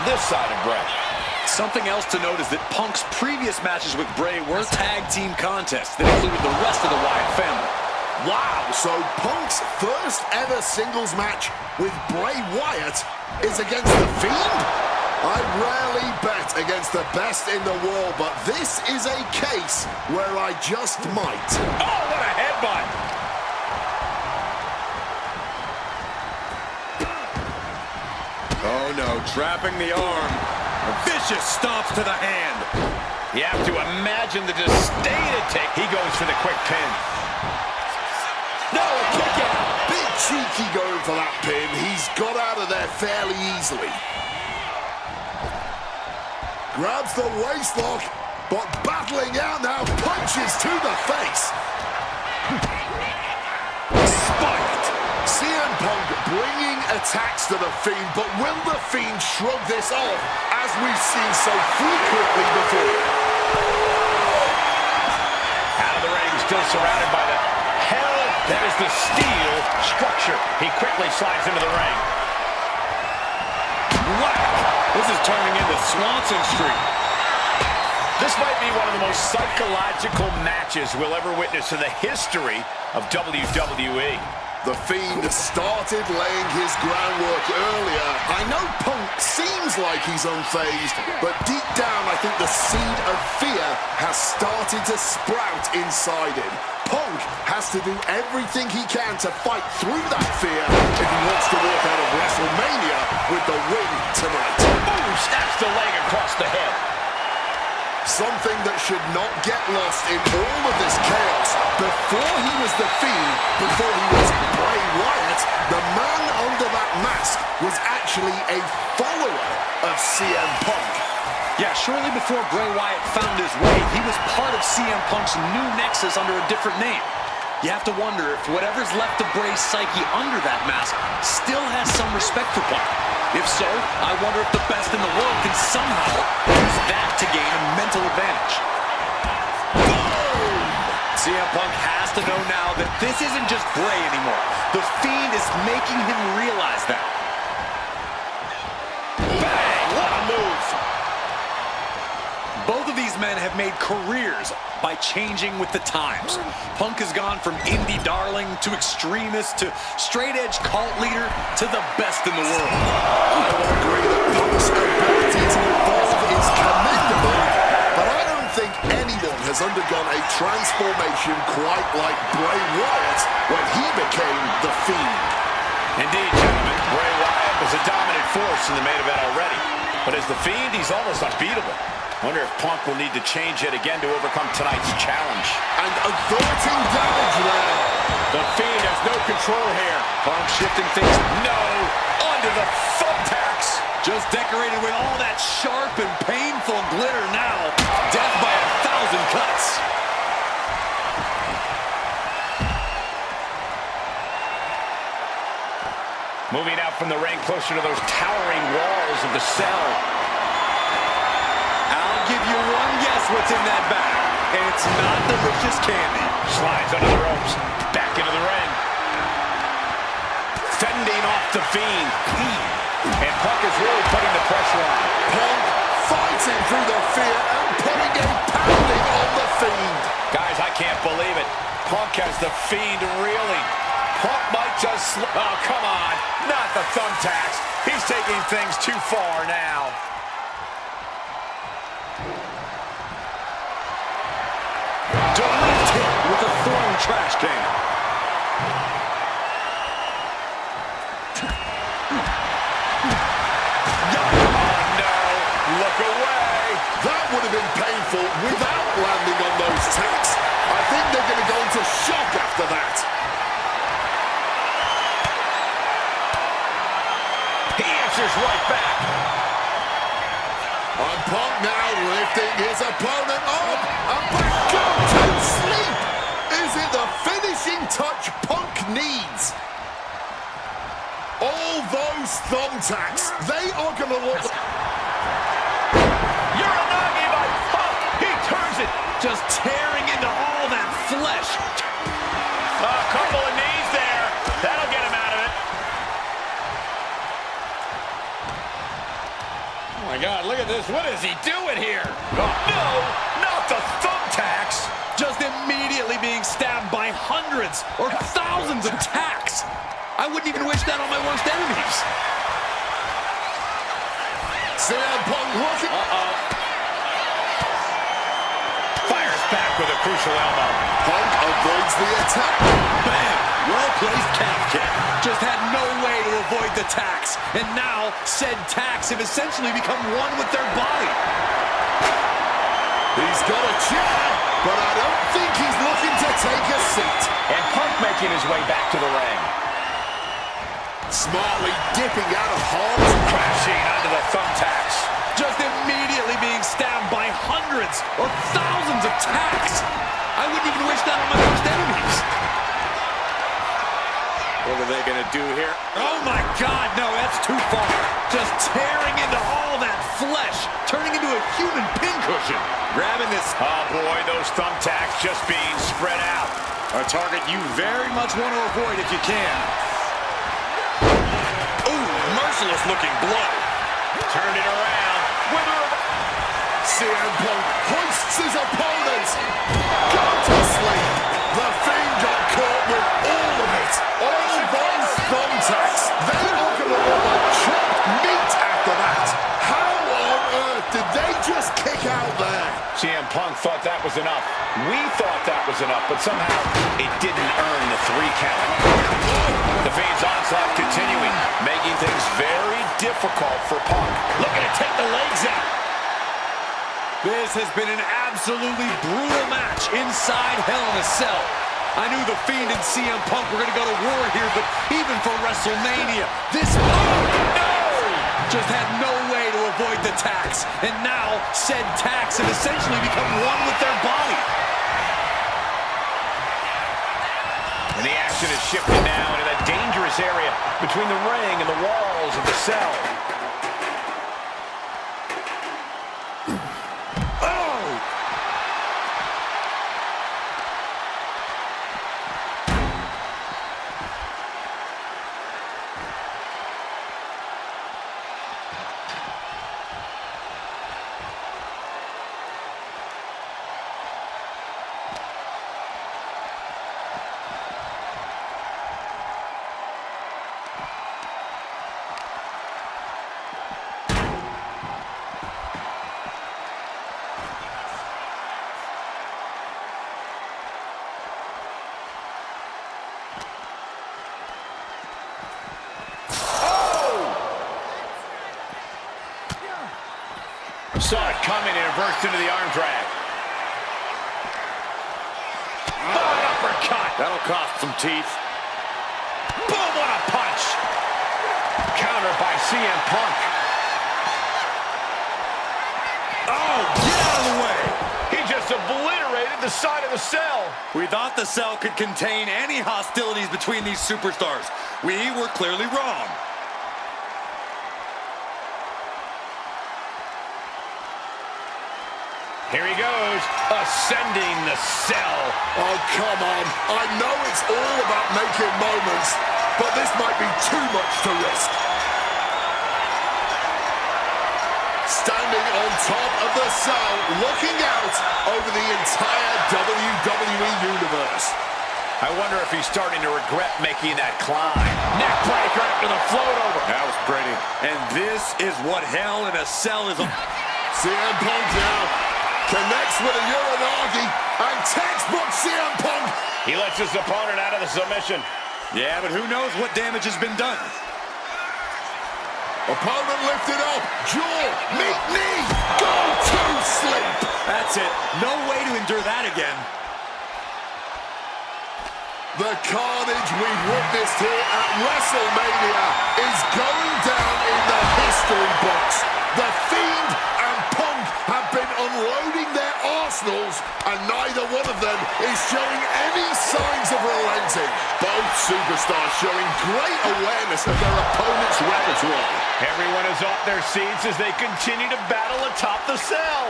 this side of Bray. Something else to note is that Punk's previous matches with Bray were tag team contests that included the rest of the Wyatt family. Wow, so Punk's first ever singles match with Bray Wyatt is against The Fiend? I rarely bet against the best in the world, but this is a case where I just might. Oh, what a headbutt! Oh no, trapping the arm. A vicious stomp to the hand. You have to imagine the disdain it takes. He goes for the quick pin. No, a kick out. Big cheeky going for that pin. He's got out of there fairly easily. Grabs the waistlock, but battling out now. Punches to the face. Spiked. CM Punk bringing attacks to The Fiend, but will The Fiend shrug this off, as we've seen so frequently before? Out of the ring, still surrounded by the hell that is the steel structure. He quickly slides into the ring. Whack! This is turning into Swanson Street. This might be one of the most psychological matches we'll ever witness in the history of WWE. The Fiend started laying his groundwork earlier. I know Punk seems like he's unfazed, but deep down I think the seed of fear has started to sprout inside him. Punk has to do everything he can to fight through that fear if he wants to walk out of WrestleMania with the win tonight. Boom! Snaps the leg across the head. Something that should not get lost in all of this chaos. Before he was The Fiend, before he was Bray Wyatt, the man under that mask was actually a follower of CM Punk. Yeah, shortly before Bray Wyatt found his way, he was part of CM Punk's new nexus under a different name. You have to wonder if whatever's left of Bray's psyche under that mask still has some respect for Punk. If so, I wonder if the best in the world can somehow use that to gain a mental advantage. Boom! CM Punk has to know now that this isn't just Bray anymore. The Fiend is making him realize that. Bang! What a move! Both of these men have made careers by changing with the times. Punk has gone from indie darling to extremist to straight-edge cult leader to the best in the world. I will agree that Punk's ability to evolve is commendable, but I don't think anyone has undergone a transformation quite like Bray Wyatt when he became The Fiend. Indeed, gentlemen, Bray Wyatt was a dominant force in the main event already. But as The Fiend, he's almost unbeatable. Wonder if Punk will need to change it again to overcome tonight's challenge. And averting damage there. The Fiend has no control here. Punk shifting things. No! Onto the thumbtacks! Just decorated with all that sharp and painful glitter now. Death by 1,000 cuts. Moving out from the ring closer to those towering walls of the cell. I'll give you one guess what's in that bag. And it's not delicious candy. Slides under the ropes. Back into the ring. Fending off the Fiend. And Punk is really putting the pressure on. Punk fighting through the fear and putting a pounding on the Fiend. Guys, I can't believe it. Punk has the Fiend reeling. Punk might just oh, come on. Not the thumbtacks. He's taking things too far now. Direct hit with a thrown trash can. That would have been painful without landing on those tacks. I think they're going to go into shock after that. He answers right back. And Punk now lifting his opponent up. And back go to sleep. Is it the finishing touch Punk needs? All those thumbtacks, they are going to look... Uranagi by Punk. He turns it. Just tearing into all that flesh. A couple of knees there. That'll get him out of it. Oh my God, look at this. What is he doing here? Oh, no, not the thumbtacks. Just immediately being stabbed by hundreds or thousands of tacks. I wouldn't even wish that on my worst enemies. CM Punk looking... Fires back with a crucial elbow. Punk avoids the attack. Bam! Well-placed calf kick. Just had no way to avoid the tacks. And now, said tacks have essentially become one with their body. He's got a chair, but I don't think he's looking to take a seat. And Punk making his way back to the ring. Smartly dipping out of harm's way. Crashing onto the thumbtacks. Just immediately being stabbed by hundreds or thousands of tacks. I wouldn't even wish that on my worst enemies. What are they going to do here? Oh my God, no, that's too far. Just tearing into all that flesh, turning into a human pincushion. Grabbing this. Oh boy, those thumbtacks just being spread out. A target you very much want to avoid if you can. Ooh, merciless looking blow. Turned it around. CM Punk hoists his opponent. Go to sleep. The Fiend got caught with all of it. All those thumbtacks. They are going to look like chopped meat after that. How on earth did they just kick out there? CM Punk thought that was enough. We thought that was enough, but somehow it didn't earn the 3 count. The Fiend's onslaught continuing, making things very difficult for Punk. Looking to take the legs out. This has been an absolutely brutal match inside Hell in a Cell. I knew the Fiend and CM Punk were going to go to war here, but even for WrestleMania, this... Oh, no! Just had no way to avoid the tacks. And now, said tacks have essentially become one with their body. And the action is shifted now into that dangerous area between the ring and the walls of the cell. Saw it coming and reversed into the arm drag. Oh, an uppercut. That'll cost some teeth. Boom, what a punch. Countered by CM Punk. Oh, get out of the way. He just obliterated the side of the cell. We thought the cell could contain any hostilities between these superstars. We were clearly wrong. Here he goes, ascending the cell. Oh, come on. I know it's all about making moments, but this might be too much to risk. Standing on top of the cell, looking out over the entire WWE Universe. I wonder if he's starting to regret making that climb. Neck breaker after the float over. That was pretty. And this is what hell in a cell is. CM Punk now connects with a Uranagi, and textbook CM Punk. He lets his opponent out of the submission. Yeah, but who knows what damage has been done. Opponent lifted up, jaw, meet knee, go to sleep. That's it. No way to endure that again. The carnage we've witnessed here at WrestleMania is going down in the history books. The Fiend and Punk have been unloading their arsenals, and neither one of them is showing any signs of relenting. Both superstars showing great awareness of their opponent's repertoire. Everyone is off their seats as they continue to battle atop the cell.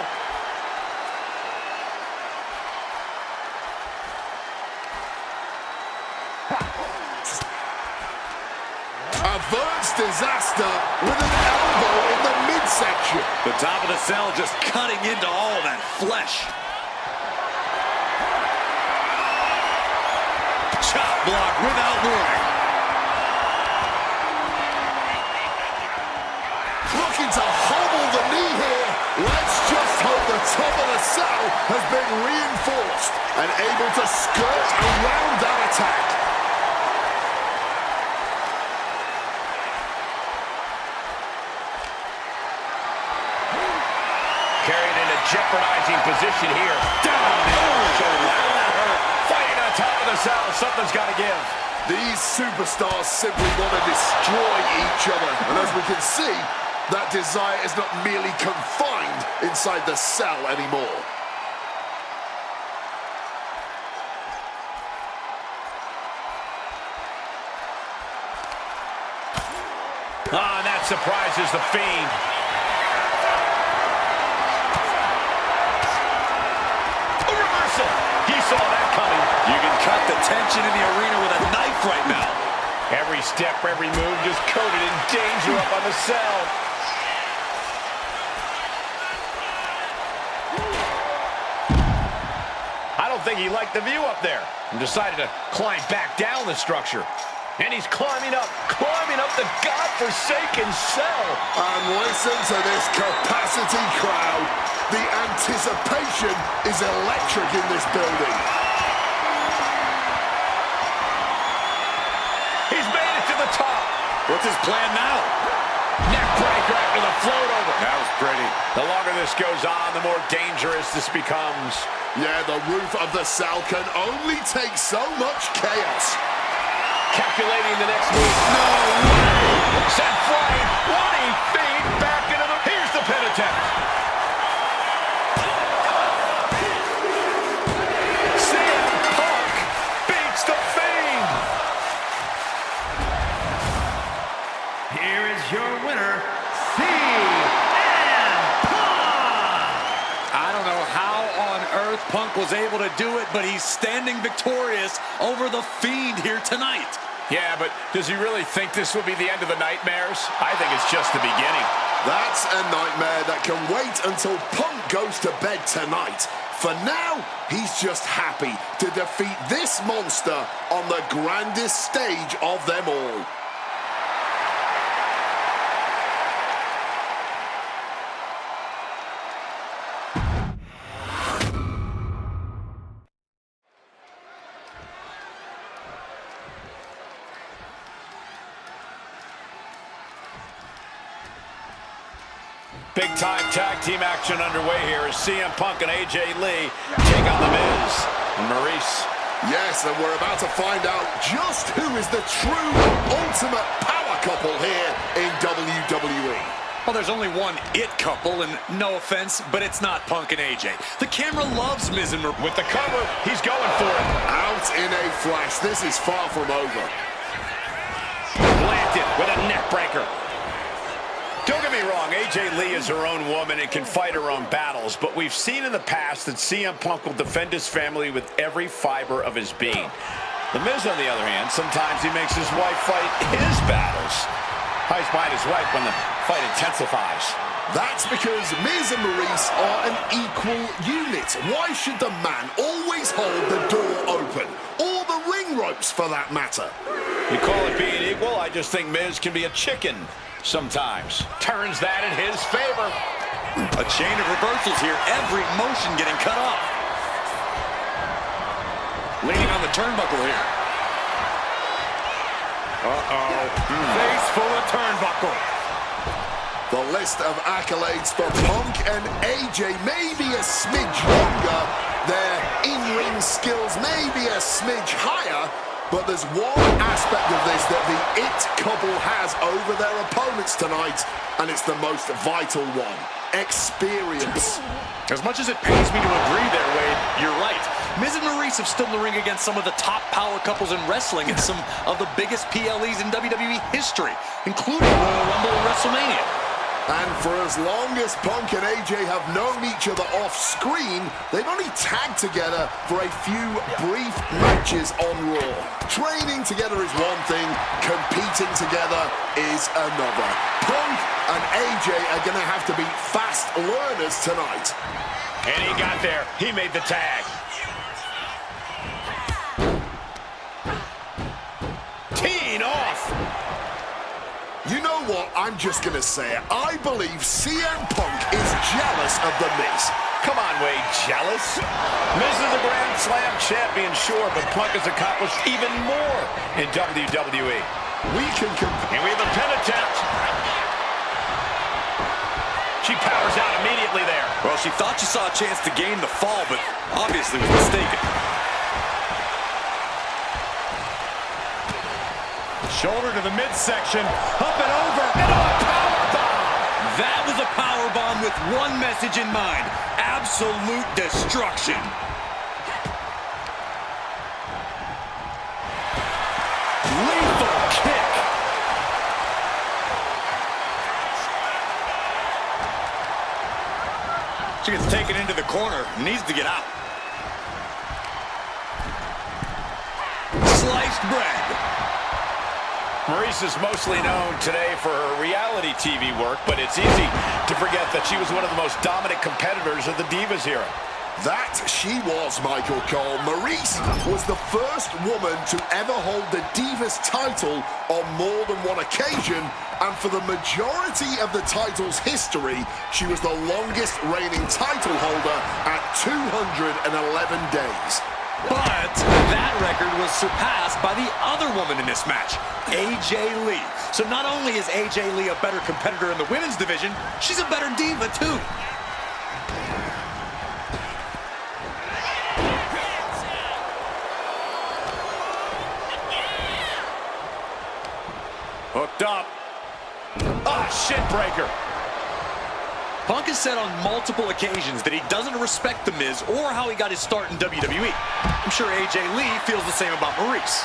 Averts disaster with an elbow in the midsection. The top of the cell just cutting into all that flesh. Chop block without warning. Looking to hobble the knee here. Let's just hope the top of the cell has been reinforced and able to skirt around that attack. Carried in a jeopardizing position here. Down. Fighting on top of the cell. Something's got to give. These superstars simply want to destroy each other. And as we can see, that desire is not merely confined inside the cell anymore. Ah, and that surprises the Fiend. A reversal. He saw that coming. You can cut the tension in the arena with a knife right now. Every step, every move just coated in danger up on the cell. I don't think he liked the view up there and decided to climb back down the structure. And he's climbing up the godforsaken cell. And listen to this capacity crowd. The anticipation is electric in this building. He's made it to the top. What's his plan now? Neck breaker after the float over. That was pretty. The longer this goes on, the more dangerous this becomes. Yeah, the roof of the cell can only take so much chaos. Calculating the next move. No way! Sent flying 20 feet back into the... Here's the pin attempt. CM Punk beats the Fiend. Here is your winner, CM Punk! I don't know how on earth Punk was able to do it, but he's standing victorious over the Fiend here tonight. Yeah, but does he really think this will be the end of the nightmares? I think it's just the beginning. That's a nightmare that can wait until Punk goes to bed tonight. For now, he's just happy to defeat this monster on the grandest stage of them all. Big-time tag team action underway here as CM Punk and AJ Lee take on The Miz and Maurice. Yes, and we're about to find out just who is the true ultimate power couple here in WWE. Well, there's only one it couple, and no offense, but it's not Punk and AJ. The camera loves Miz and Maurice. With the cover, he's going for it. Out in a flash. This is far from over. Planted with a neck breaker. Don't get me wrong, AJ Lee is her own woman and can fight her own battles, but we've seen in the past that CM Punk will defend his family with every fiber of his being. The Miz, on the other hand, sometimes he makes his wife fight his battles. Hides behind his wife when the fight intensifies. That's because Miz and Maurice are an equal unit. Why should the man always hold the door open? Or the ring ropes, for that matter? You call it being equal? I just think Miz can be a chicken sometimes. Turns that in his favor. A chain of reversals here. Every motion getting cut off. Leaning on the turnbuckle here. Face full of turnbuckle. The list of accolades for Punk and AJ may be a smidge longer. Their in-ring skills may be a smidge higher. But there's one aspect of this that the It couple has over their opponents tonight, and it's the most vital one: experience. As much as it pains me to agree there, Wade, you're right. Miz and Maurice have stood in the ring against some of the top power couples in wrestling and some of the biggest PLEs in WWE history, including Royal Rumble and WrestleMania. And for as long as Punk and AJ have known each other off screen, they've only tagged together for a few brief matches on Raw. Training together is one thing, competing together is another. Punk and AJ are going to have to be fast learners tonight. And he got there. He made the tag. Teeing off. You know what? I'm just going to say it. I believe CM Punk is jealous of The Miz. Come on, Wade, jealous? Miz is a Grand Slam champion, sure, but Punk has accomplished even more in WWE. We can compare. And we have a pin attempt. She powers out immediately there. Well, she thought she saw a chance to gain the fall, but obviously was mistaken. Shoulder to the midsection, up and over, and a powerbomb! That was a powerbomb with one message in mind: absolute destruction. Lethal kick! She gets taken into the corner, needs to get out. Sliced bread. Maurice is mostly known today for her reality TV work, but it's easy to forget that she was one of the most dominant competitors of the Divas era. That she was, Michael Cole. Maurice was the first woman to ever hold the Divas title on more than one occasion, and for the majority of the title's history, she was the longest reigning title holder at 211 days. But that record was surpassed by the other woman in this match, AJ Lee. So not only is AJ Lee a better competitor in the women's division, she's a better diva too. Hooked up. Ah, shit breaker. Punk has said on multiple occasions that he doesn't respect The Miz or how he got his start in WWE. I'm sure AJ Lee feels the same about Maurice.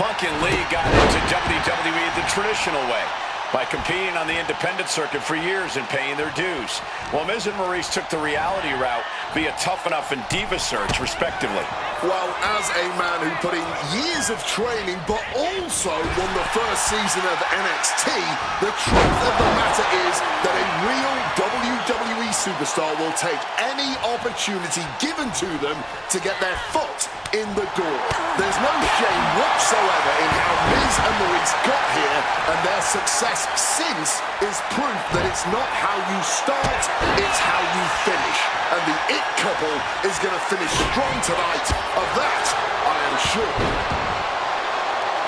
Punk and Lee got into WWE the traditional way, by competing on the independent circuit for years and paying their dues, while Miz and Maurice took the reality route via Tough Enough and Diva Search, respectively. Well, as a man who put in years of training but also won the first season of NXT, the truth of the matter is that a real WWE superstar will take any opportunity given to them to get their foot in the door. There's no shame whatsoever in how Miz and Maurice got here, and their success since is proof that it's not how you start, it's how you finish. And the It couple is going to finish strong tonight. Of that, I am sure.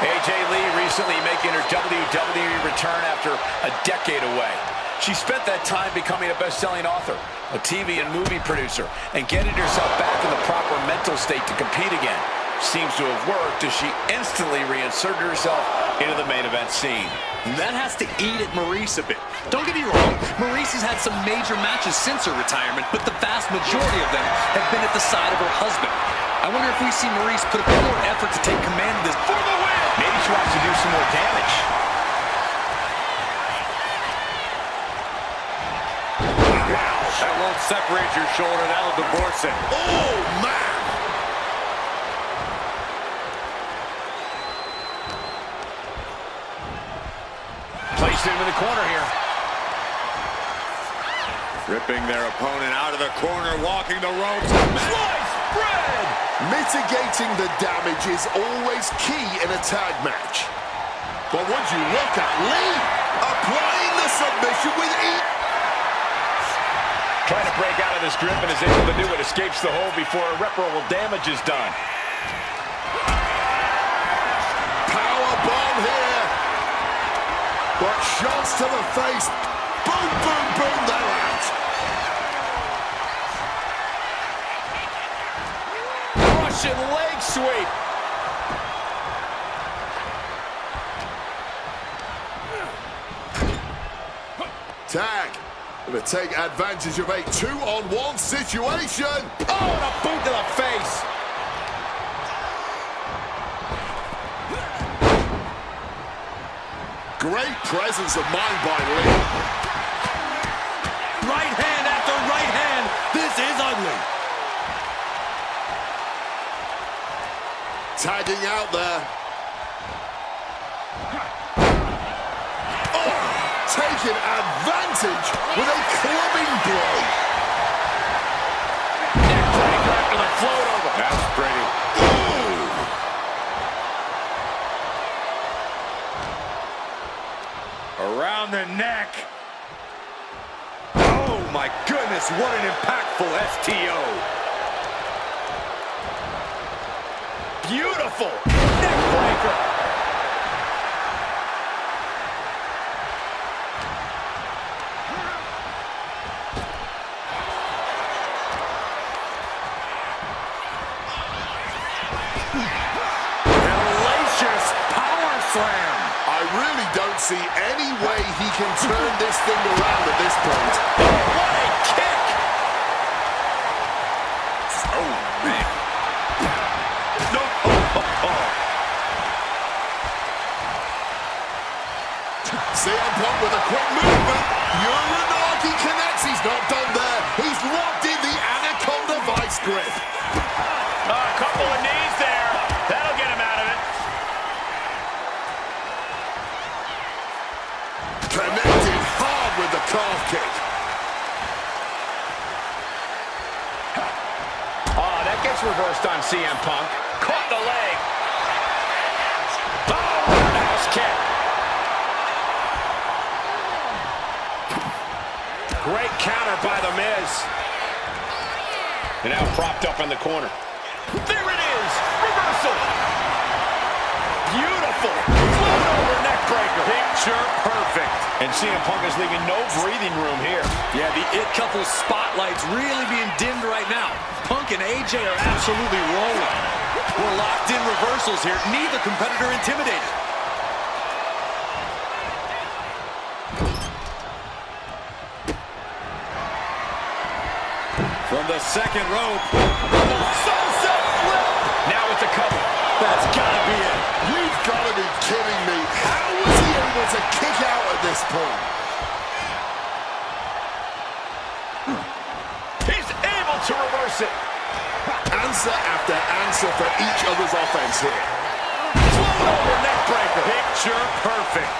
AJ Lee recently making her WWE return after a decade away. She spent that time becoming a best-selling author, a TV and movie producer, and getting herself back in the proper mental state to compete again. seems to have worked as she instantly reinserted herself into the main event scene. That has to eat at Maurice a bit. Don't get me wrong, Maurice has had some major matches since her retirement, but the vast majority of them have been at the side of her husband. I wonder if we see Maurice put a bit more effort to take command of this for the win. Maybe she wants to do some more damage. That won't separate your shoulder. That'll divorce it. Oh, man. Placed him in the corner here. Ripping their opponent out of the corner, walking the ropes. Slice bread! Mitigating the damage is always key in a tag match. But would you look at Lee applying the submission with ease? Trying to break out of this grip and is able to do it. Escapes the hold before irreparable damage is done. Power bomb here. But shots to the face. Boom, boom, boom, they're out. Russian leg sweep. Tag. Going to take advantage of a 2-on-1 situation. Oh, and a boot to the face. Great presence of mind by Lee. Right hand after right hand. This is ugly. Tagging out there. Taking advantage with a clubbing blow. Neckbreaker after the float over. That's pretty. Around the neck. Oh my goodness, what an impactful STO. Beautiful neckbreaker. I really don't see any way he can turn this thing around at this point. What a kick! Oh, man. No. CM Punk with a quick movement. Uranagi connects. He's not done there. He's locked in the Anaconda Vice grip. A couple of knees there. That'll get him out of it. Connected hard with the calf kick. Oh, that gets reversed on CM Punk. Caught the leg. Oh, roundhouse kick. Great counter by The Miz. And now propped up in the corner. There it is. Reversal. Beautiful. Float over neckbreaker. Picture perfect. And CM Punk is leaving no breathing room here. Yeah, the It Couple's spotlight's really being dimmed right now. Punk and AJ are absolutely rolling. We're locked in reversals here. Neither competitor intimidated. From the second rope. Sunset flip. Now with the cover. That's gotta be it. You've got to be kidding me. How was he able to kick out at this point? He's able to reverse it. Answer after answer for each other's offense here. Float over neckbreaker. Picture perfect.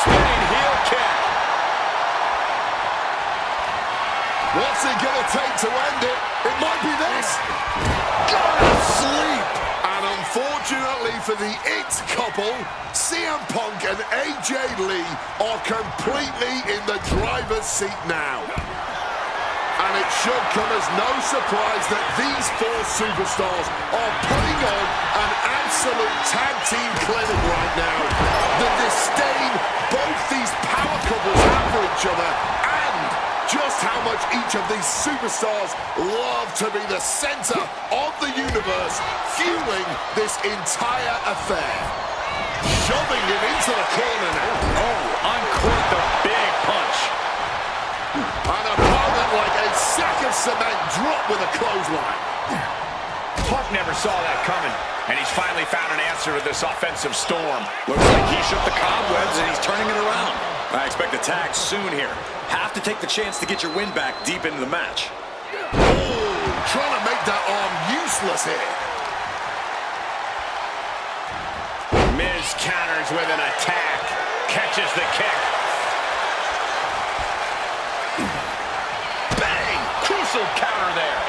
Spinning heel kick. What's it going to take to end it? It might be this. Go to sleep. And unfortunately for the It Couple, CM Punk and AJ Lee are completely in the driver's seat now. And it should come as no surprise that these four superstars are putting on an absolute tag team clinic right now. The disdain both these power couples have for each other and just how much each of these superstars love to be the center of the universe, fueling this entire affair. Shoving him into the corner now. Oh, uncorked the big punch. An opponent like a sack of cement dropped with a clothesline. Punk never saw that coming, and he's finally found an answer to this offensive storm. Looks like he shook the cobwebs and he's turning it around. I expect a tag soon here. Have to take the chance to get your win back deep into the match. Oh, trying to make that arm useless here. Miz counters with an attack. Catches the kick. Bang! Crucial counter there.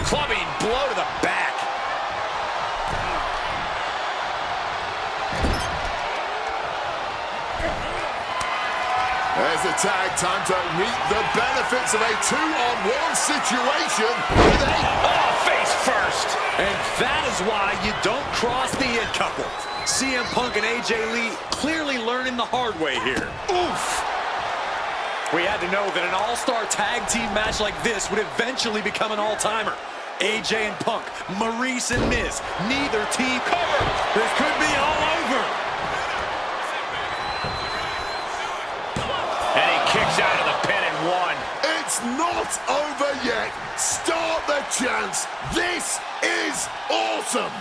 Clubbing blow to the back. There's a tag, time to reap the benefits of a 2-on-1 situation with a... Oh, face first. And that is why you don't cross the It couple. CM Punk and AJ Lee clearly learning the hard way here. Oof! We had to know that an all-star tag team match like this would eventually become an all-timer. AJ and Punk, Maurice and Miz, neither team covered. This could be all over. And he kicks out of the pin and one. It's not over yet. Start the chance. This is awesome.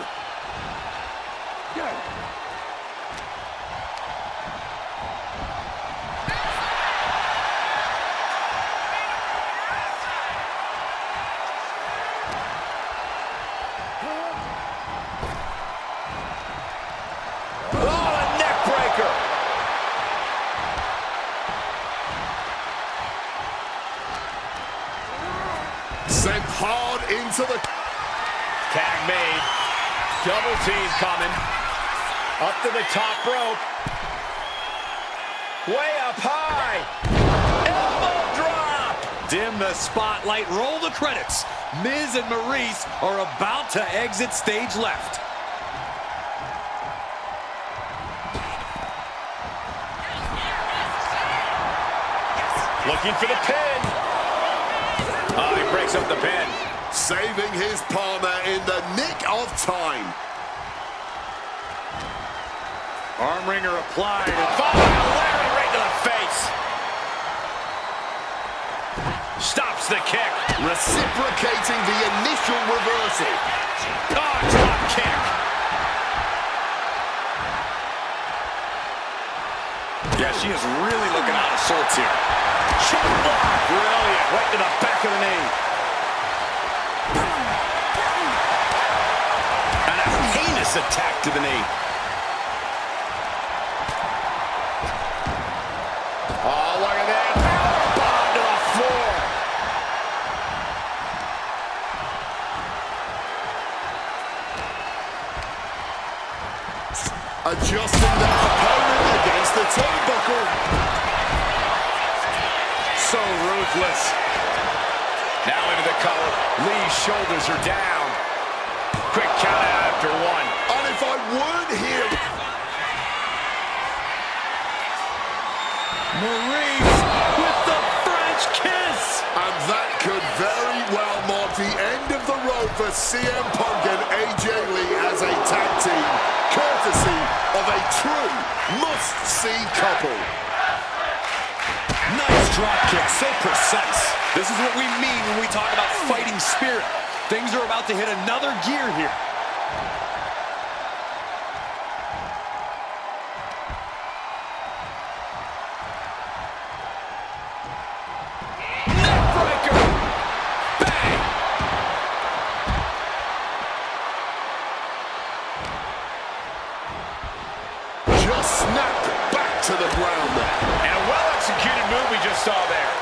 Sent hard into the... Tag made. Double team coming. Up to the top rope. Way up high. Elbow drop. Dim the spotlight, roll the credits. Miz and Maurice are about to exit stage left. Looking for the pin. Oh, he breaks up the pin. Saving his partner in the nick of time. Arm wringer applied. Following a Larry right to the face. Stops the kick. Reciprocating the initial reversal. Oh, drop kick. Yeah, she is really looking out of sorts here. Choke block. Brilliant. Right to the back of the knee. And a heinous attack to the knee. Oh, look at that. Powerbomb to the floor. Adjusting their opponent against the turnbuckle. So ruthless. Now into the cover. Lee's shoulders are down. Quick count out after one. And if I weren't here... Maurice with the French kiss. And that could very well mark the end of the road for CM Punk and AJ Lee as a tag team, courtesy of a true must-see couple. Nice drop kick, so precise. This is what we mean when we talk about fighting spirit. Things are about to hit another gear here. Neckbreaker. Bang. Just snapped back to the ground there. And a well-executed move we just saw there.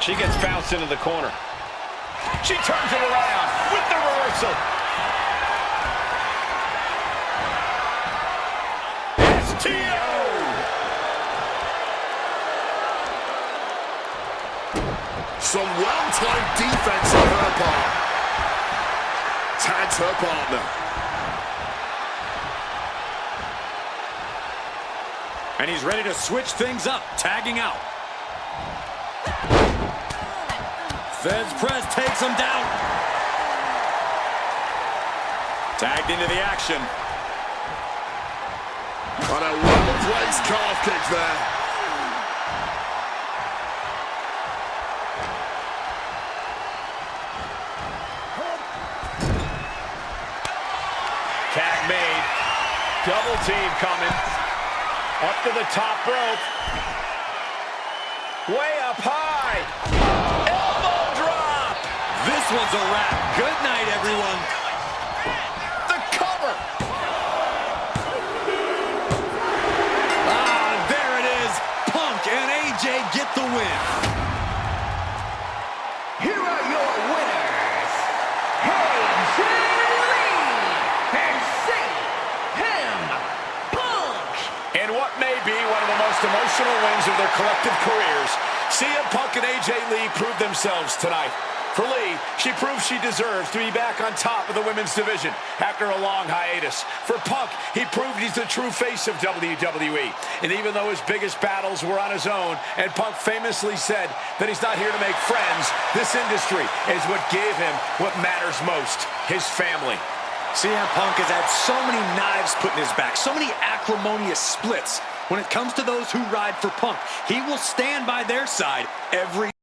She gets bounced into the corner. She turns it around with the reversal. STO! some well-timed defense on her part. Tags her partner. And he's ready to switch things up, tagging out. Fez press takes him down. Tagged into the action. On a well-placed calf kick there. Tag made. Double team coming. Up to the top rope. Way up high. Elbow drop. This one's a wrap. Good night, everyone. The cover. Ah, there it is. Punk and AJ get the win. Here are your winners, AJ Lee and CM Punk. In what may be one of the most emotional wins of their collective careers, CM Punk and AJ Lee proved themselves tonight. For Lee, she proved she deserves to be back on top of the women's division after a long hiatus. For Punk, he proved he's the true face of WWE. And even though his biggest battles were on his own, and Punk famously said that he's not here to make friends, this industry is what gave him what matters most, his family. CM Punk has had so many knives put in his back, so many acrimonious splits. When it comes to those who ride for Punk, he will stand by their side every